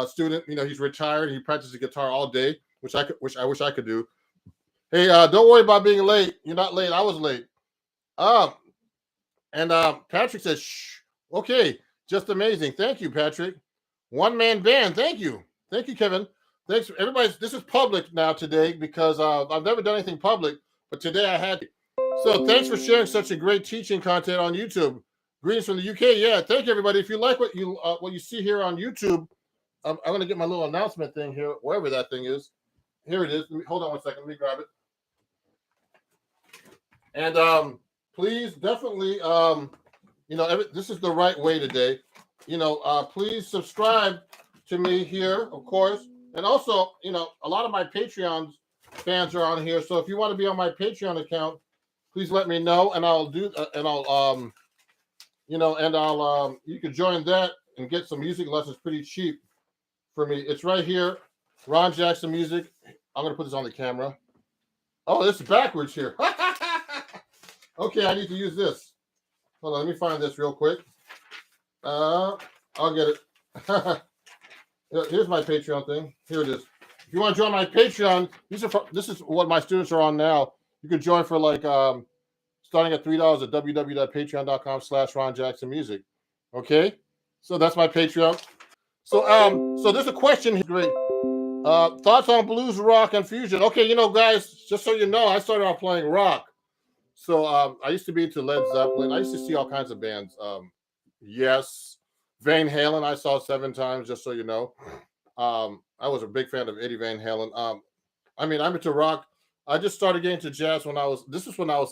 student. You know, he's retired. He practices guitar all day, which I wish I could do. Hey, don't worry about being late. You're not late. I was late. And Patrick says, shh. Okay, just amazing. Thank you, Patrick. One man band. Thank you, Kevin. Thanks, everybody. This is public now today because I've never done anything public, but today I had. So thanks for sharing such a great teaching content on YouTube. Greetings from the UK. Yeah, thank you, everybody. If you like what you see here on YouTube, I'm going to get my little announcement thing here, wherever that thing is. Here it is. Hold on one second. Let me grab it. And please, definitely, this is the right way today. Please subscribe to me here, of course. And also, a lot of my Patreon fans are on here. So if you want to be on my Patreon account, please let me know, and I'll do, you can join that and get some music lessons pretty cheap for me. It's right here, Ron Jackson Music. I'm gonna put this on the camera. Oh, this is backwards here. Okay, I need to use this. Hold on, let me find this real quick. I'll get it. Here's my Patreon thing. Here it is. If you want to join my Patreon, this is what my students are on now. You can join for like starting at $3 at www.patreon.com/RonJacksonMusic. Okay, so that's my Patreon. So there's a question here. Great. Thoughts on blues, rock, and fusion. Okay, guys, just so you know, I started out playing rock. So I used to be into Led Zeppelin. I used to see all kinds of bands. Yes, Van Halen I saw 7 times, just so you know. I was a big fan of Eddie Van Halen. I'm into rock. I just started getting into jazz when I was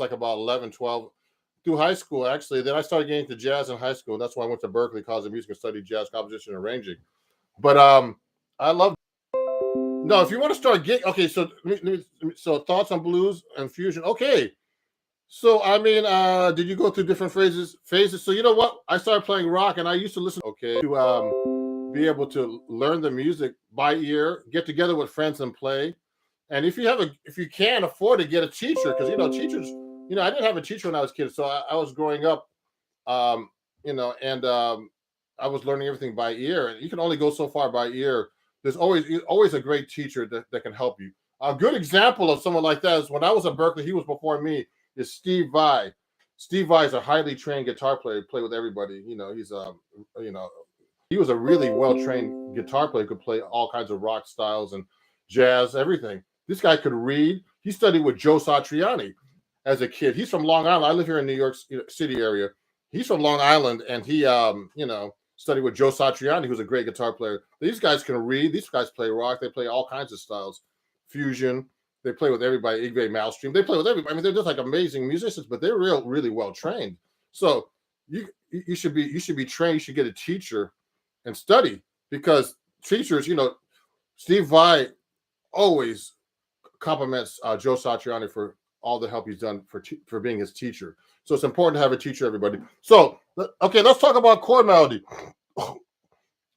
like about 11, 12, through high school, actually. Then I started getting into jazz in high school. That's why I went to Berklee College of Music and studied jazz composition and arranging. But I love. No, if you want to start getting, okay, so thoughts on blues and fusion. Okay. So, did you go through different phases? So, you know what? I started playing rock, and I used to listen, to be able to learn the music by ear, get together with friends and play. And if you can afford to get a teacher, because, teachers, I didn't have a teacher when I was a kid. So I was growing up, and I was learning everything by ear. And you can only go so far by ear. There's always a great teacher that can help you. A good example of someone like that is when I was at Berklee, he was before me, is Steve Vai. Steve Vai is a highly trained guitar player, play with everybody. He's he was a really well-trained guitar player, could play all kinds of rock styles and jazz, everything. This guy could read. He studied with Joe Satriani as a kid. He's from Long Island. I live here in New York City area. He's from Long Island, and he studied with Joe Satriani, who's a great guitar player. These guys can read. These guys play rock. They play all kinds of styles, fusion. They play with everybody. Igwe Malmsteen. They play with everybody. They're just like amazing musicians, but they're really well trained. So you should be trained. You should get a teacher and study, because teachers, Steve Vai always compliments Joe Satriani for all the help he's done for being his teacher. So it's important to have a teacher, everybody. So, okay, let's talk about chord melody.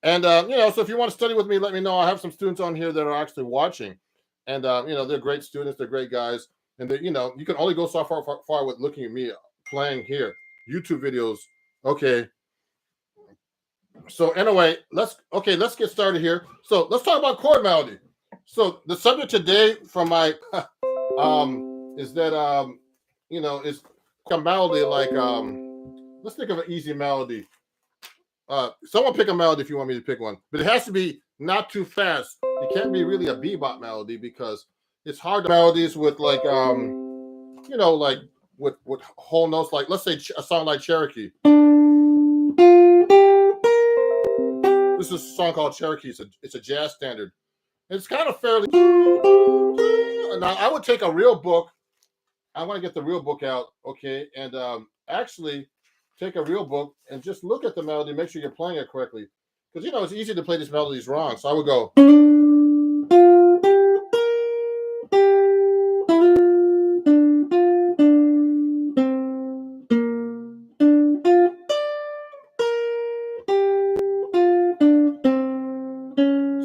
And, so if you want to study with me, let me know. I have some students on here that are actually watching. And, they're great students. They're great guys. And, you can only go so far with looking at me playing here. YouTube videos. Okay. So anyway, let's get started here. So let's talk about chord melody. So the subject today from my is that is a melody like let's think of an easy melody. Someone pick a melody if you want me to pick one, but it has to be not too fast. It can't be really a bebop melody, because it's hard to melodies with like like with whole notes. Like, let's say a song like Cherokee. This is a song called Cherokee. It's a jazz standard. It's kind of fairly. Now, I would take a real book. I want to get the real book out, okay, and actually take a real book and just look at the melody, make sure you're playing it correctly, because it's easy to play these melodies wrong. So I would go.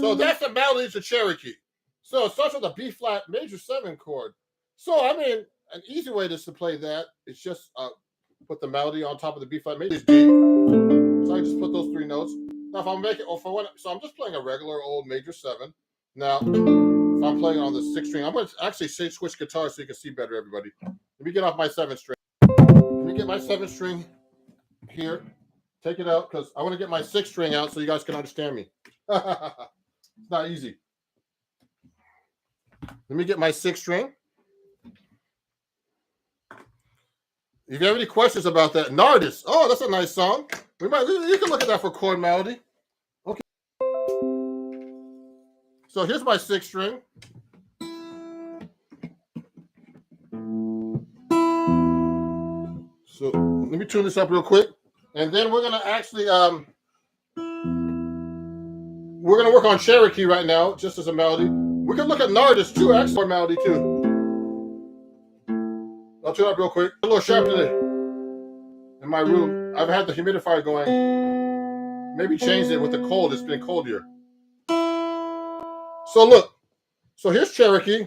So that's the melody to Cherokee. So it starts with a B flat major 7 chord. So an easy way to play that is just put the melody on top of the B flat major. D. So I just put those 3 notes. Now if I'm making, so I'm just playing a regular old major 7. Now if I'm playing on the 6th string, I'm going to actually switch guitars so you can see better, everybody. Let me get off my 7th string. Let me get my 7th string here. Take it out because I want to get my 6th string out so you guys can understand me. It's not easy. Let me get my 6th string. If you have any questions about that, Nardis. Oh, that's a nice song. You can look at that for chord melody. Okay. So here's my 6th string. So let me tune this up real quick, and then we're gonna actually we're gonna work on Cherokee right now, just as a melody. We can look at Nardis too, actually, for melody too. I'll tune it up real quick. A little sharp today in my room. I've had the humidifier going. Maybe changed it with the cold. It's been cold here. So look. So here's Cherokee.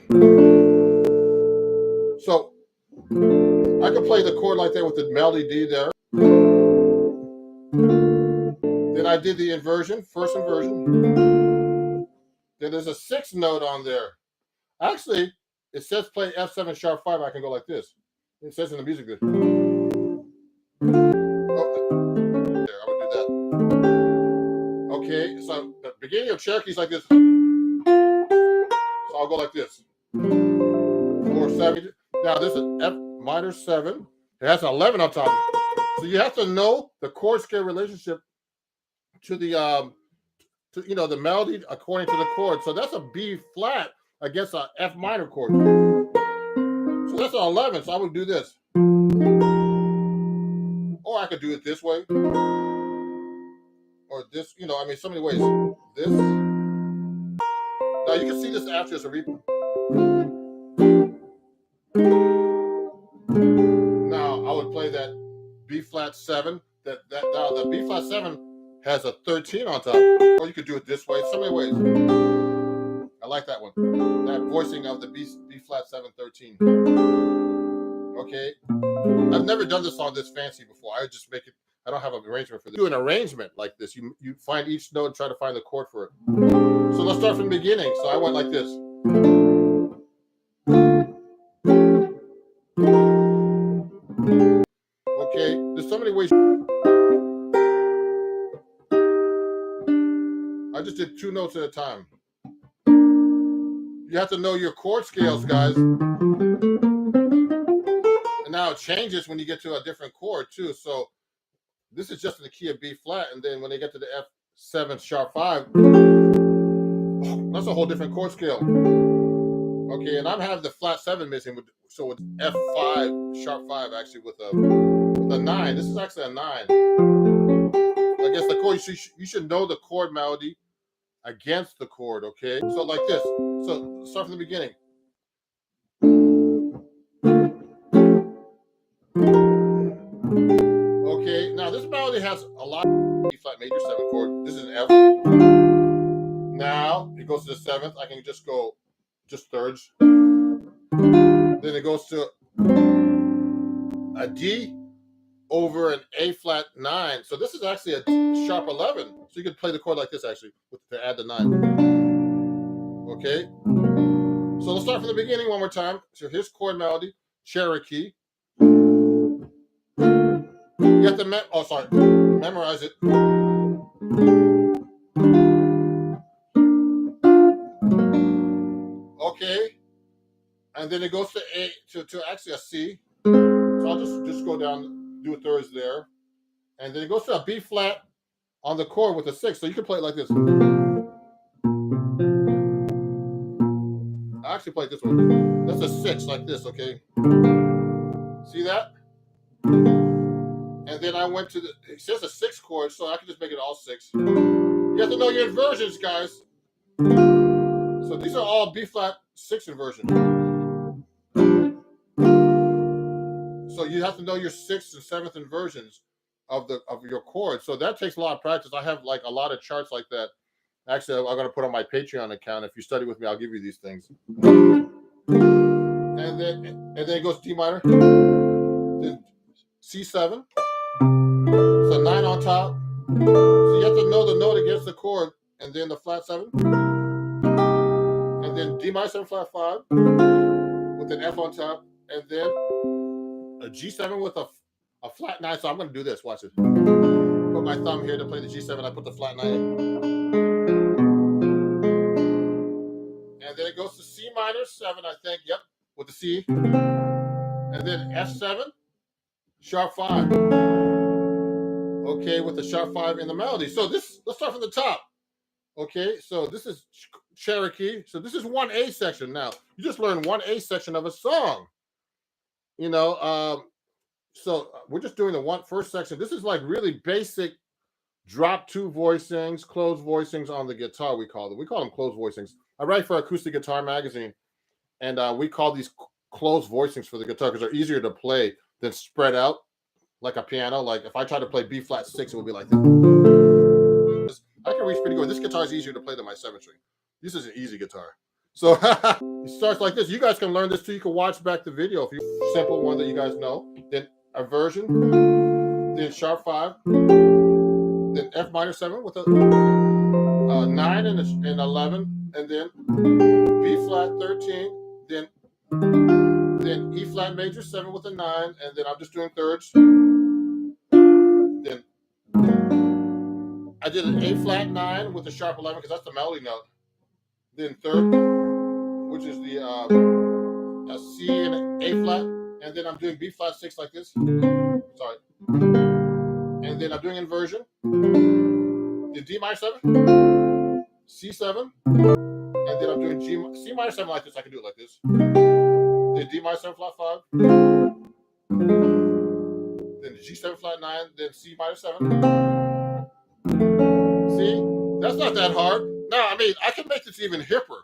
So I can play the chord like that with the melody D there. Then I did the inversion, first inversion. Then there's a 6th note on there. Actually, it says play F7 sharp 5. I can go like this. It says in the music good. There, I would do that. Okay, so the beginning of Cherokee is like this. So I'll go like this. 4, 7. Now this is F minor 7. It has an 11 on top. So you have to know the chord scale relationship to the the melody according to the chord. So that's a B flat against a F minor chord. So that's an 11. So I would do this. Or I could do it this way. Or this, I mean, so many ways. This. Now you can see this after as a replay. Now I would play that B flat 7. Now the B flat 7 has a 13 on top. Or you could do it this way. So many ways. I like that one. That voicing of the B flat 7 13. Okay. I've never done this song this fancy before. I just make it. I don't have an arrangement for this. Do an arrangement like this. You find each note and try to find the chord for it. So let's start from the beginning. So I went like this. Okay. There's so many ways. I just did 2 notes at a time. You have to know your chord scales, guys. And now it changes when you get to a different chord too. So this is just in the key of B flat, and then when they get to the F7 sharp 5, that's a whole different chord scale. Okay, and I'm having the flat 7 missing, so it's F5 sharp 5 actually with a 9. This is actually a 9 against the chord. You should know the chord melody against the chord. Okay, so like this. So start from the beginning. Okay, now this melody has a lot of B flat major 7 chord. This is an F. Now it goes to the 7th. I can just go thirds. Then it goes to a D over an A flat 9. So this is actually a sharp 11. So you could play the chord like this actually to add the 9. Okay. So let's start from the beginning one more time. So here's chord melody, Cherokee. You have to memorize it. Okay, and then it goes to A to actually a C. So I'll just go down, do thirds there, and then it goes to a B flat on the chord with a 6. So you can play it like this. I actually play it this way. That's a 6 like this. Okay, see that? And then I went to it says a 6 chord, so I can just make it all 6. You have to know your inversions, guys. So these are all B flat 6 inversions. So you have to know your 6th and 7th inversions of your chords. So that takes a lot of practice. I have like a lot of charts like that. Actually, I'm going to put on my Patreon account. If you study with me, I'll give you these things. And and then it goes D minor, then C7. So 9 on top. So you have to know the note against the chord, and then the flat 7, and then D minor 7 flat 5 with an F on top, and then a G7 with a flat 9. So I'm going to do this. Watch it. Put my thumb here to play the G7. I put the flat 9 in. And then it goes to C minor 7, I think. Yep, with the C. And then F7, sharp 5. Okay, with the sharp 5 in the melody. So this, let's start from the top. Okay, so this is Cherokee. So this is 1A section. Now, you just learned 1A section of a song. You know, so we're just doing the first section. This is like really basic drop 2 voicings, closed voicings on the guitar, we call them. We call them closed voicings. I write for Acoustic Guitar Magazine, and we call these closed voicings for the guitar because they're easier to play than spread out like a piano. Like if I try to play B flat 6, it would be like this. I can reach pretty good. This guitar is easier to play than my 7-string. This is an easy guitar. So it starts like this. You guys can learn this too. You can watch back the video if you simple one that you guys know. Then a version, then sharp 5, then F minor 7 with a 9 and 11, and then B flat 13, then E flat major 7 with a 9, and then I'm just doing thirds. Then I did an A flat 9 with a sharp 11 because that's the melody note. Then third, which is the a C and an A flat, and then I'm doing B flat 6 like this. Sorry. And then I'm doing inversion. Then D minor 7, C7, and then I'm doing C minor 7 like this. I can do it like this. Then D minor 7 flat 5, then G7 flat 9, then C minor 7. See, that's not that hard. No, I mean I can make this even hipper.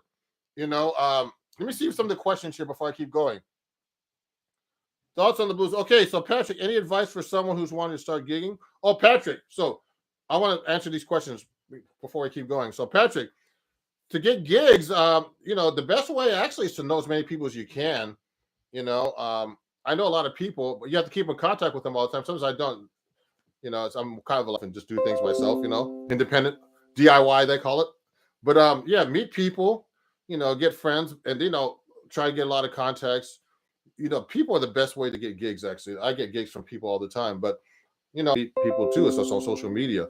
You know, let me see some of the questions here before I keep going. Thoughts on the blues? Okay, so Patrick, any advice for someone who's wanting to start gigging? Oh, Patrick, so I want to answer these questions before I keep going. So, Patrick, to get gigs, you know, the best way actually is to know as many people as you can. You know, I know a lot of people, but you have to keep in contact with them all the time. Sometimes I don't. You know, I'm kind of and just do things myself. You know, independent DIY they call it. But yeah, meet people. You know, get friends, and you know, try to get a lot of contacts. You know, people are the best way to get gigs. Actually, I get gigs from people all the time, but you know, people too. It's also on social media.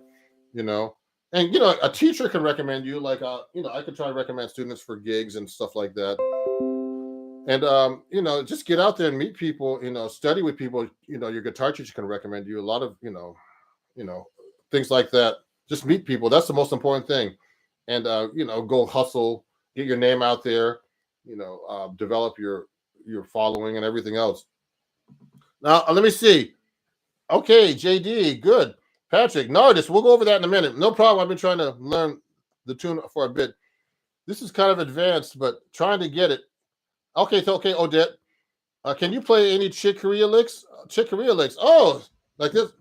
You know, and you know, a teacher can recommend you. Like, you know, I could try to recommend students for gigs and stuff like that. And you know, just get out there and meet people. You know, study with people. You know, your guitar teacher can recommend you a lot of you know, things like that. Just meet people. That's the most important thing. And you know, go hustle, get your name out there. You know, develop your following and everything else. Now, let me see. Okay, JD, good. Patrick, Nardis, we'll go over that in a minute. No problem. I've been trying to learn the tune for a bit. This is kind of advanced, but trying to get it. Okay, so okay, Odette. Can you play any Chick Corea licks? Chick Corea licks. Oh, like this.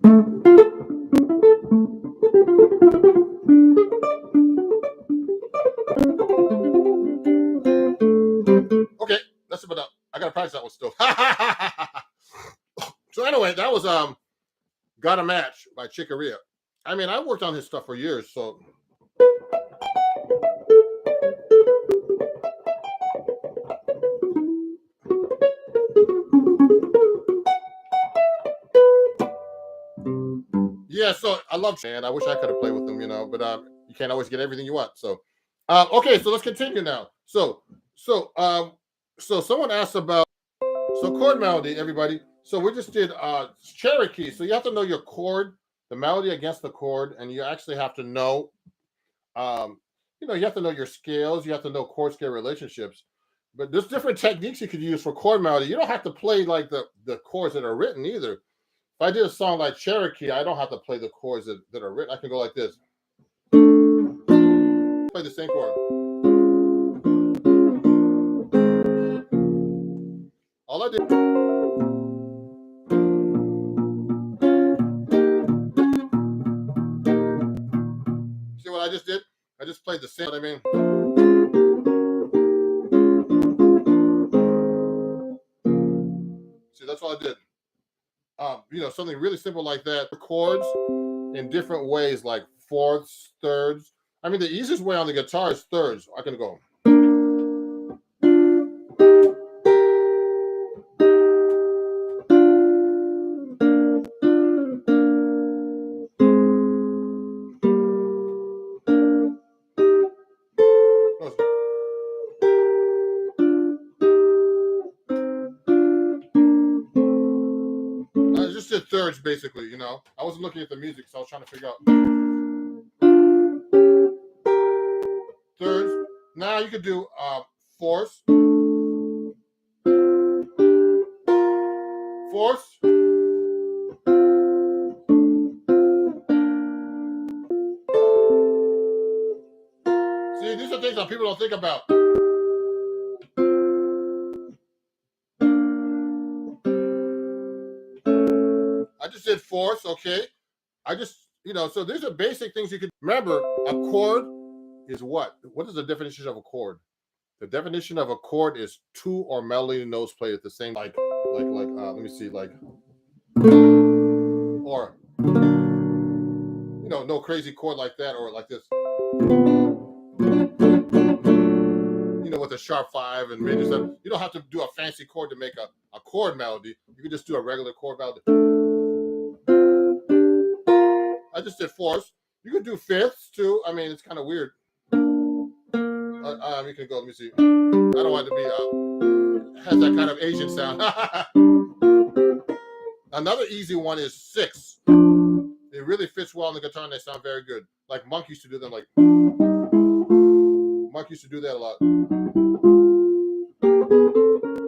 Okay, that's about. I gotta practice that one still. So anyway, that was "Got a Match" by Chick Corea. I mean, I worked on his stuff for years, so. Yeah, so I love, man. I wish I could have played with them, you know, but you can't always get everything you want. So, okay, so let's continue now. So someone asked about chord melody, everybody. So we just did Cherokee. So you have to know your chord, the melody against the chord, and you actually have to know, you know, you have to know your scales. You have to know chord scale relationships. But there's different techniques you could use for chord melody. You don't have to play like the chords that are written either. If I did a song like Cherokee, I don't have to play the chords that are written. I can go like this. Play the same chord. All I did. See what I just did? I just played the same. What I mean. something really simple like that. Chords in different ways, like fourths, thirds. I mean, the easiest way on the guitar is thirds. I can go. I just did thirds, basically, I wasn't looking at the music, so I was trying to figure out. Thirds. Now you could do fourths. Fourths. See, these are things that people don't think about. I just did fourths, okay? So these are basic things you could remember. A chord is what? What is the definition of a chord? The definition of a chord is two or melody notes played at the same, let me see, or no crazy chord like that, or like this. With a sharp 5 and major 7. You don't have to do a fancy chord to make a chord melody. You can just do a regular chord melody. I just did fourths. You could do fifths too. I mean, it's kind of weird. You can go. Let me see. I don't want it to be has that kind of Asian sound. Another easy one is six. It really fits well on the guitar and they sound very good. Like Monk used to do them. Monk used to do that a lot.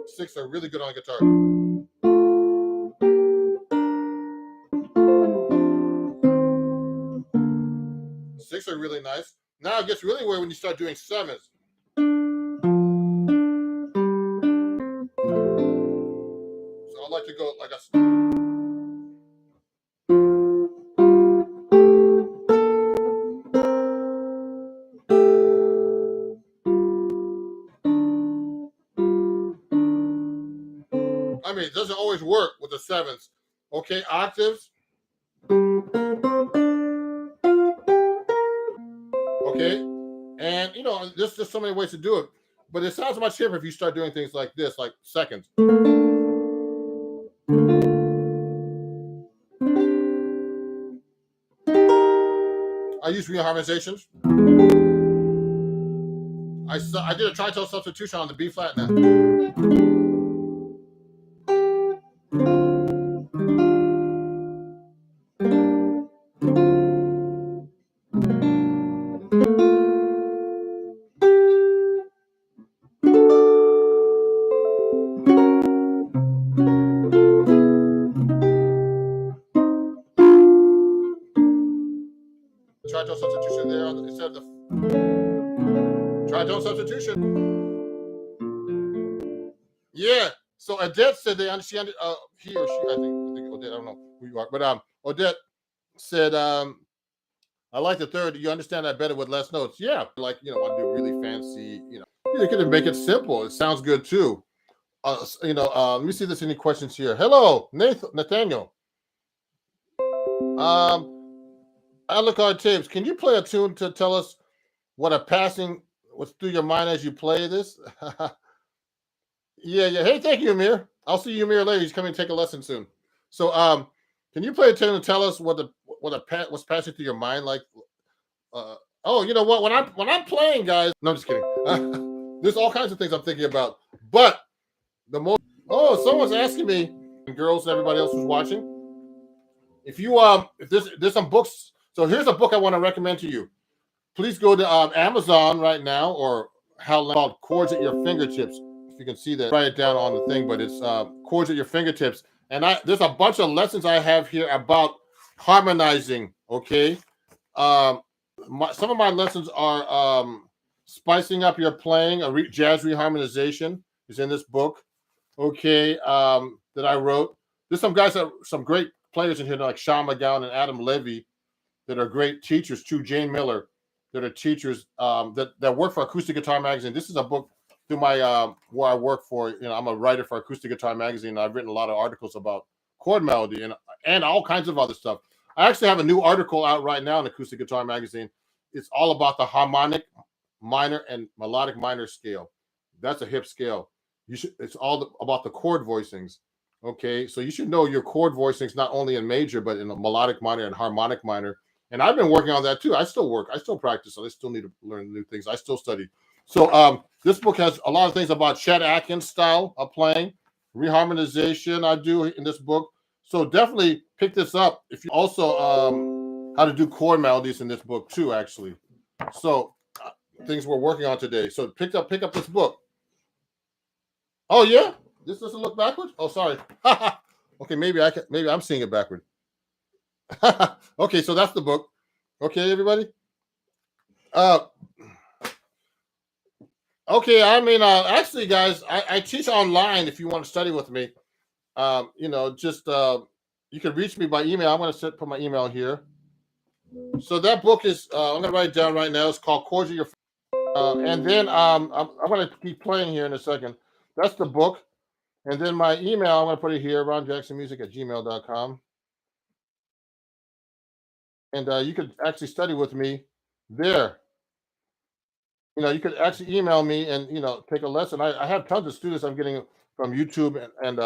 Six are really good on the guitar. Six are really nice. Now it gets really weird when you start doing sevens. So I like to go like a. I mean, it doesn't always work with the sevens. Okay, octaves. Okay, and there's just so many ways to do it, but it sounds much different if you start doing things like this, like seconds. I use reharmonizations. I did a tritone substitution on the B flat now. Tritone substitution there instead of the tritone substitution. Yeah. So Odette said they understand. He or she, I think Odette. I don't know who you are, but Odette said, I like the third. You understand that better with less notes. Yeah, want to do really fancy. You can make it simple. It sounds good too. Let me see if there's any questions here. Hello, Nathaniel. Alucard Tapes, can you play a tune to tell us what what's through your mind as you play this? Yeah. Hey, thank you, Amir. I'll see you, Amir, later. He's coming to take a lesson soon. So, can you play a tune and tell us what's passing through your mind? Like, you know what? When I'm playing, guys. No, I'm just kidding. There's all kinds of things I'm thinking about, but someone's asking me, girls and everybody else who's watching, if there's some books. So here's a book I want to recommend to you. Please go to Amazon right now, or called Chords at Your Fingertips. If you can see that, write it down on the thing, but it's Chords at Your Fingertips. And there's a bunch of lessons I have here about harmonizing. Okay, some of my lessons are spicing up your playing. Jazz reharmonization is in this book. Okay, that I wrote. There's some great players in here like Sean McGowan and Adam Levy that are great teachers. Too, Jane Miller, that are teachers that work for Acoustic Guitar Magazine. This is a book through my where I work for. I'm a writer for Acoustic Guitar Magazine. And I've written a lot of articles about chord melody and all kinds of other stuff. I actually have a new article out right now in Acoustic Guitar Magazine. It's all about the harmonic minor and melodic minor scale. That's a hip scale. It's all about the chord voicings. Okay, so you should know your chord voicings not only in major but in a melodic minor and harmonic minor. And I've been working on that too. I still work. I still practice. I still need to learn new things. I still study. So this book has a lot of things about Chet Atkins style of playing, reharmonization. I do in this book. So definitely pick this up. If you also how to do chord melodies in this book too, actually. So things we're working on today. So pick up this book. Oh yeah, this doesn't look backwards. Oh sorry. Okay, maybe I'm seeing it backward. Okay, so that's the book. Okay, everybody. Okay, I mean, actually, guys, I teach online. If you want to study with me, just you can reach me by email. I'm going to put my email here. So that book is I'm going to write it down right now. It's called Chords of Your. And then I'm going to keep playing here in a second. That's the book. And then my email, I'm going to put it here, ronjacksonmusic@gmail.com. And you could actually study with me there. You could actually email me and take a lesson. I have tons of students I'm getting from YouTube and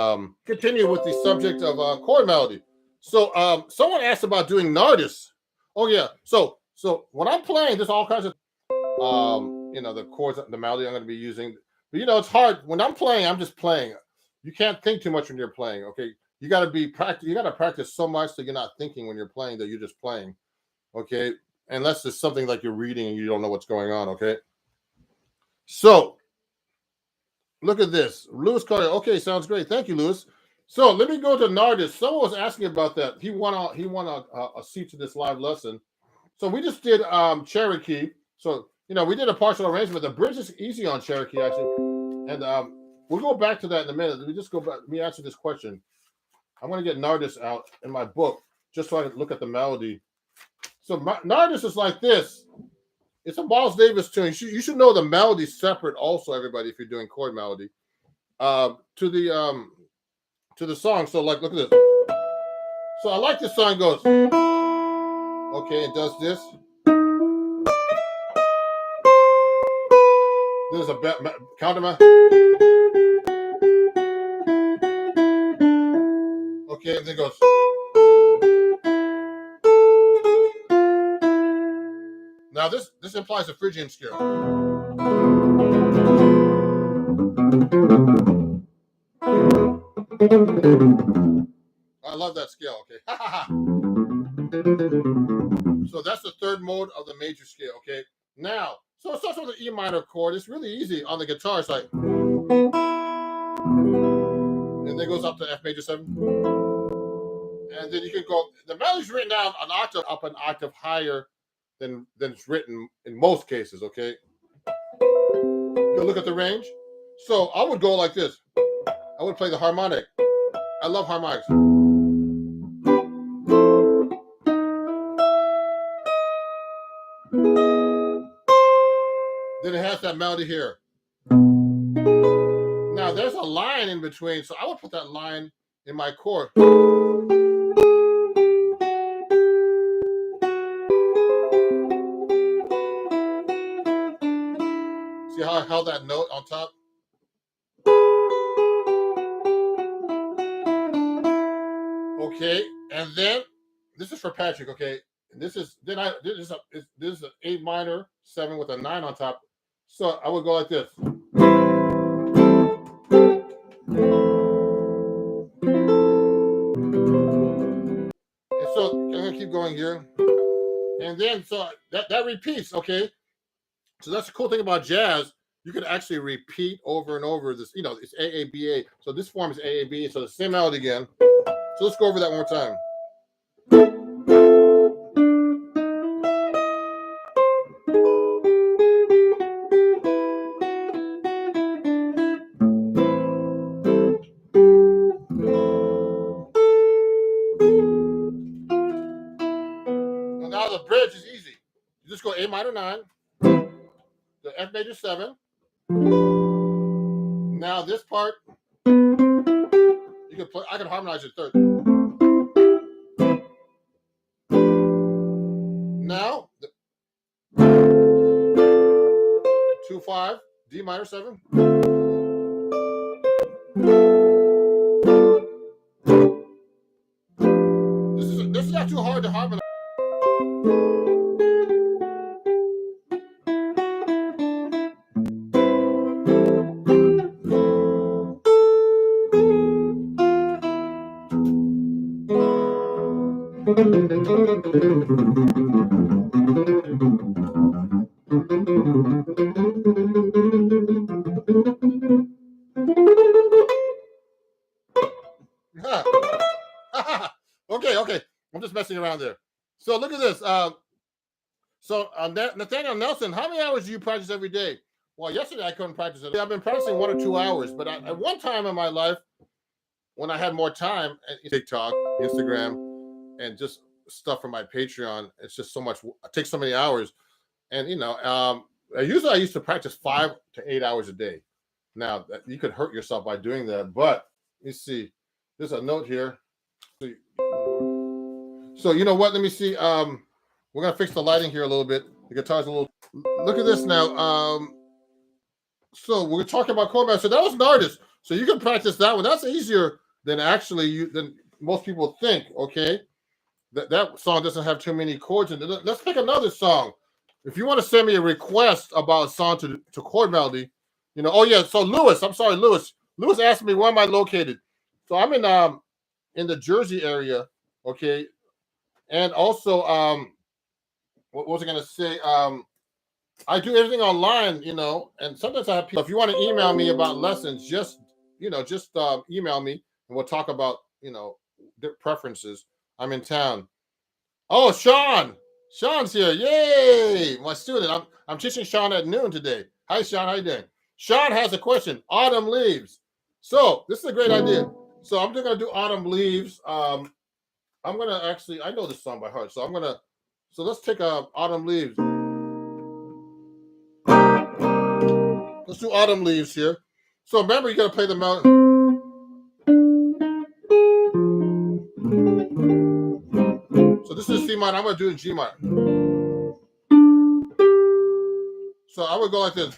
continue with the subject of chord melody. So someone asked about doing Nardis. Oh yeah. So when I'm playing, there's all kinds of the chords, the melody I'm going to be using. But it's hard when I'm playing. I'm just playing. You can't think too much when you're playing. Okay, you got to be practice. You got to practice so much that you're not thinking when you're playing, that you're just playing. Okay, unless it's something like you're reading and you don't know what's going on. Okay. So, look at this. Lewis Carter. Okay, sounds great. Thank you, Lewis. So, let me go to Nardis. Someone was asking about that. He won a seat to this live lesson. So, we just did Cherokee. So, we did a partial arrangement. The bridge is easy on Cherokee, actually. And we'll go back to that in a minute. Let me just go back. Let me answer this question. I'm going to get Nardis out in my book just so I can look at the melody. So, Nardis is like this. It's a Miles Davis tune. You should know the melody separate also, everybody, if you're doing chord melody. To the song. So like look at this. So I like this song. It goes. Okay, it does this. There's a counter. Okay, and then it goes. Now this implies a Phrygian scale. I love that scale. Okay. So that's the third mode of the major scale. Okay. Now, so it starts with an E minor chord. It's really easy on the guitar. It's like, and then goes up to F major 7. And then you can go. The melody's written down an octave up, an octave higher than it's written in most cases. Okay. You look at the range. So I would go like this. I would play the harmonic. I love harmonics. Then it has that melody here. Now there's a line in between, so I would put that line in my chord. See how I held that note on top? Okay, and then this is for Patrick. Okay, this is an A minor 7 with a 9 on top. So I would go like this. And so I'm gonna keep going here, and then so that repeats. Okay, so that's the cool thing about jazz. You can actually repeat over and over this. It's AABA. So this form is AABA. So the same melody again. So let's go over that one more time. Now the bridge is easy. You just go A minor 9, the F major 7. Now this part, you can play. I can harmonize it third. D minor 7. This is not too hard to harmonize. Okay. I'm just messing around there. So look at this. Nathaniel Nelson, how many hours do you practice every day? Well, yesterday I couldn't practice it. I've been practicing 1 or 2 hours, but at one time in my life, when I had more time, TikTok, Instagram, and just stuff from my Patreon, it's just so much. It takes so many hours, and usually I used to practice 5 to 8 hours a day. Now you could hurt yourself by doing that, but you see, there's a note here. So you know what? Let me see. We're gonna fix the lighting here a little bit. The guitar's a little. Look at this now. So we're talking about chord master. So that was an artist. So you can practice that one. That's easier than than most people think. Okay, that song doesn't have too many chords in it. Let's pick another song. If you want to send me a request about a song to chord melody, Oh yeah. So Lewis, I'm sorry, Lewis. Lewis asked me where am I located. So I'm in the Jersey area. Okay, and also what was I gonna say? I do everything online, and sometimes I have people. If you want to email me about lessons, just email me and we'll talk about preferences. I'm in town. Oh, Sean's here! Yay, my student. I'm teaching Sean at noon today. Hi, Sean. How you doing? Sean has a question. Autumn leaves. So this is a great idea. So I'm gonna do autumn leaves. I'm gonna actually. I know this song by heart. So let's take autumn leaves. Let's do autumn leaves here. So remember, you got to play the melody. So this is C minor. I'm going to do it in G minor. So I would go like this.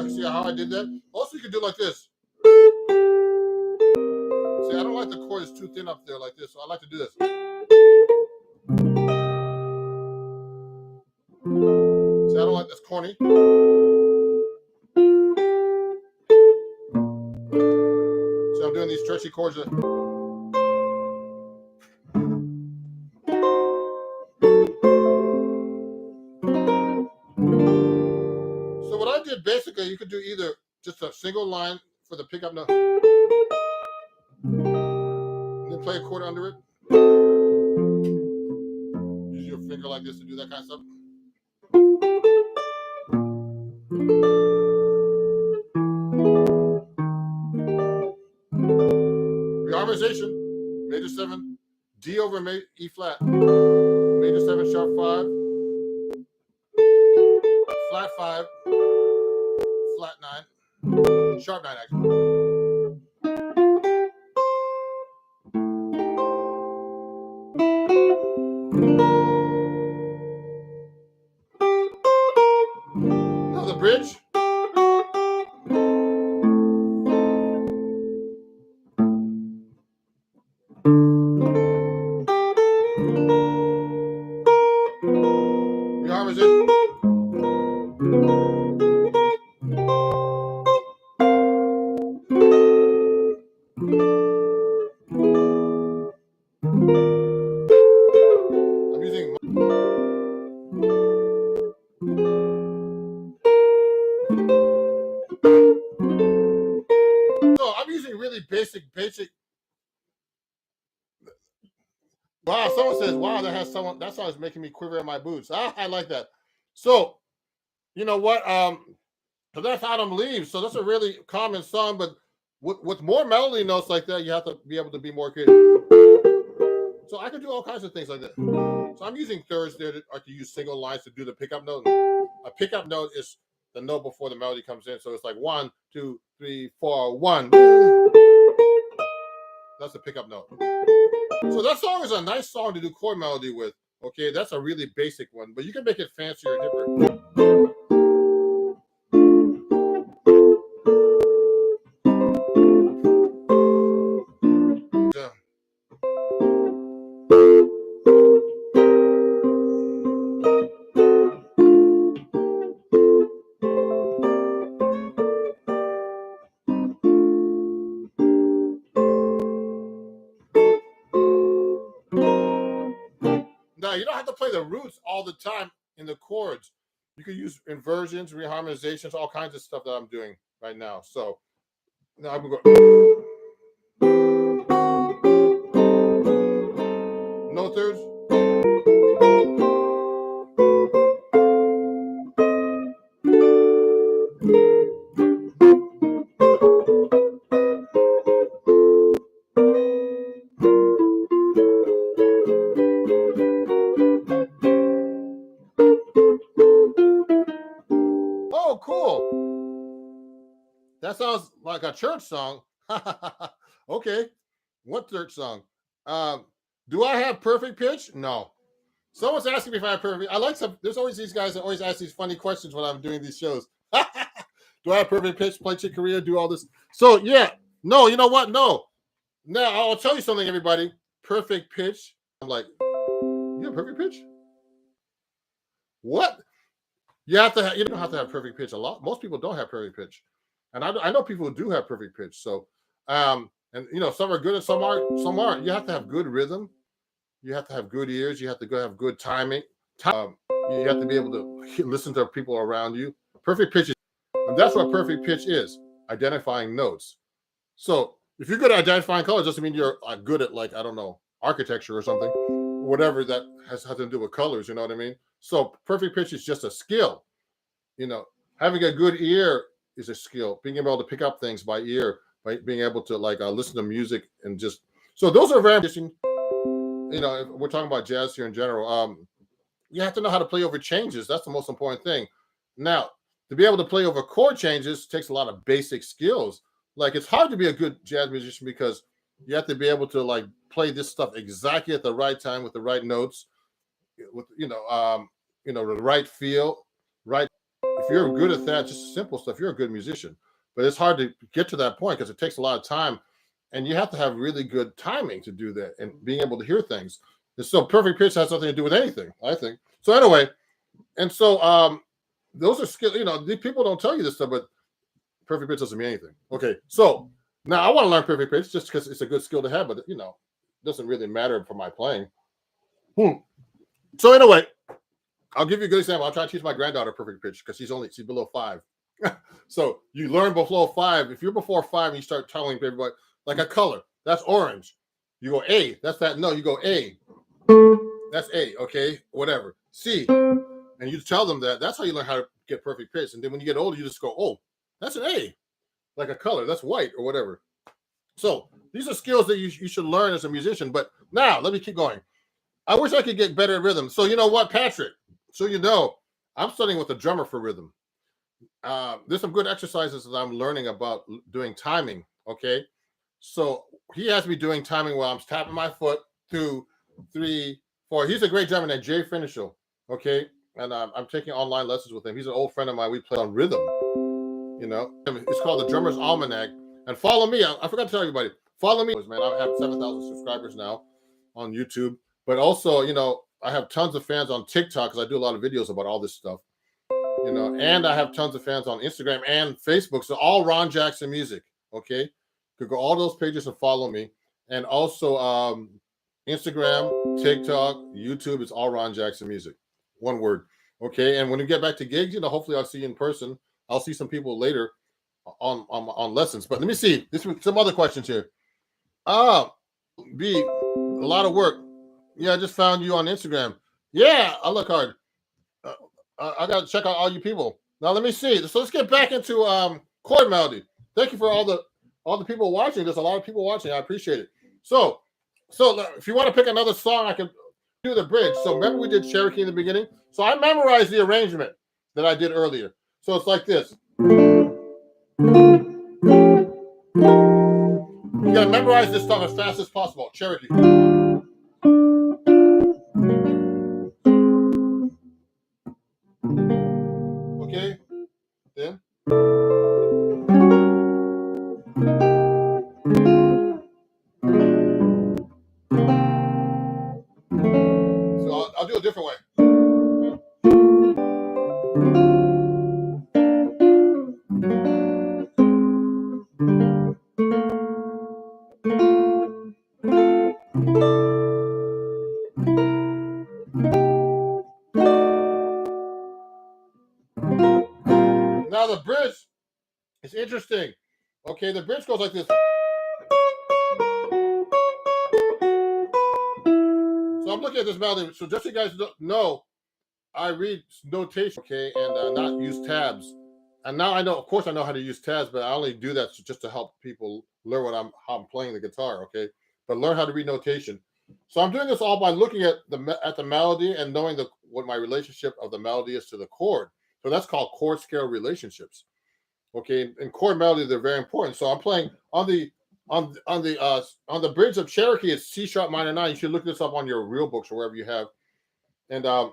See how I did that? Also, you can do like this. See, I don't like the chord is too thin up there like this, so I like to do this. See, I don't like this corny. So I'm doing these stretchy chords. So what I did basically, you could do either just a single line for the pickup note, and then play a chord under it. Use your finger like this to do that kind of stuff. Reharmonization, major 7, D over E flat, major 7 sharp 5, flat 5, flat 9, sharp 9 actually. Now the bridge. Reharmonization. I'm using. So I'm using really basic. Wow, someone says, "Wow, that song is making me quiver in my boots." I like that. So, you know what? So that's Autumn Leaves. So that's a really common song, but with more melody notes like that, you have to be able to be more creative. So I can do all kinds of things like that. So I'm using thirds there. I can use single lines to do the pickup note. A pickup note is the note before the melody comes in. So it's like 1, 2, 3, 4, 1. That's a pickup note. So that song is a nice song to do chord melody with. Okay, that's a really basic one, but you can make it fancier and hipper. Yeah. Now you don't have to play the roots all the time in the chords. You can use inversions, reharmonizations, all kinds of stuff that I'm doing right now. So now I'm gonna go no thirds. Oh, cool. That sounds like a church song. Okay. What church song? Um, do I have perfect pitch? No. Someone's asking me if I have perfect. I like some. There's always these guys that always ask these funny questions when I'm doing these shows. Do I have perfect pitch? Play Chick Corea? Do all this? So yeah. No. You know what? No. Now I'll tell you something, everybody. Perfect pitch. I'm like, you have perfect pitch? What? You have to. You don't have to have perfect pitch. A lot. Most people don't have perfect pitch, and I know people who do have perfect pitch. So, and some are good and some aren't. Some aren't. You have to have good rhythm. You have to have good ears. You have to go have good timing. You have to be able to listen to people around you. Perfect pitch is, and that's what perfect pitch is: identifying notes. So if you're good at identifying colors, doesn't mean you're good at, like, I don't know, architecture or something, whatever that has to do with colors. You know what I mean? So perfect pitch is just a skill. You know, having a good ear is a skill. Being able to pick up things by ear, by being able to listen to music and just. So those are very interesting. If we're talking about jazz here in general. You have to know how to play over changes. That's the most important thing. Now, to be able to play over chord changes takes a lot of basic skills. Like, it's hard to be a good jazz musician because you have to be able to play this stuff exactly at the right time with the right notes, with the right feel, right. If you're good at that, just simple stuff, you're a good musician. But it's hard to get to that point because it takes a lot of time, and you have to have really good timing to do that and being able to hear things. And so perfect pitch has nothing to do with anything, I think. So anyway, and so those are skills. These people don't tell you this stuff, but perfect pitch doesn't mean anything. Okay, so now I want to learn perfect pitch just because it's a good skill to have, but it doesn't really matter for my playing. So anyway, I'll give you a good example. I'll try to teach my granddaughter perfect pitch because she's below 5. So you learn below 5. If you're before 5 and you start telling everybody, like a color, that's orange. You go A, that's that. No, you go A. That's A, okay, whatever. C, and you tell them that. That's how you learn how to get perfect pitch. And then when you get older, you just go, oh, that's an A, like a color. That's white or whatever. So these are skills that you should learn as a musician. But now let me keep going. I wish I could get better at rhythm. So you know what, Patrick? So I'm studying with a drummer for rhythm. There's some good exercises that I'm learning about doing timing. Okay, so he has me doing timing while I'm tapping my foot. 2, 3, 4. He's a great drummer named Jay Finishel. Okay, and I'm taking online lessons with him. He's an old friend of mine. We play on rhythm. It's called the Drummer's Almanac. And follow me. I forgot to tell everybody. Follow me, man. I have 7,000 subscribers now on YouTube. But also, I have tons of fans on TikTok because I do a lot of videos about all this stuff. And I have tons of fans on Instagram and Facebook. So all Ron Jackson Music. Okay, you could go all those pages and follow me. And also Instagram, TikTok, YouTube. It's all Ron Jackson Music. One word. Okay. And when we get back to gigs, hopefully I'll see you in person. I'll see some people later on lessons. But let me see. This with some other questions here. B, a lot of work. Yeah, I just found you on Instagram. Yeah, I look hard. I got to check out all you people. Now let me see. So let's get back into chord melody. Thank you for all all the people watching. There's a lot of people watching. I appreciate it. So if you want to pick another song, I can do the bridge. So remember we did Cherokee in the beginning. So I memorized the arrangement that I did earlier. So it's like this. You gotta memorize this song as fast as possible. Cherokee. Okay? Then. So I'll do a different way. Now the bridge is interesting. Okay, the bridge goes like this. So I'm looking at this melody. So just so you guys know, I read notation, okay, and not use tabs. And now I know, of course, I know how to use tabs, but I only do that just to help people learn how I'm playing the guitar, okay. But learn how to read notation. So I'm doing this all by looking at the melody and knowing what my relationship of the melody is to the chord. So that's called chord scale relationships. Okay, in chord melody they're very important. So I'm playing on the bridge of Cherokee. It's C sharp minor 9. You should look this up on your real books or wherever you have. And the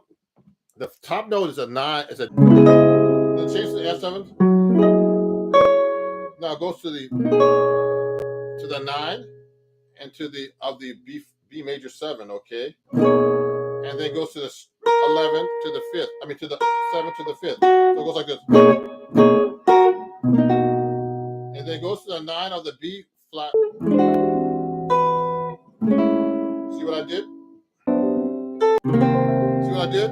top note is a 9. It's a then change to the F7. Now it goes to the 9 and to the B major 7. Okay, and then goes to the 11 to the 5th. I mean to the 7 to the 5th. So it goes like this. And then goes to the 9 of the B flat. See what I did? See what I did?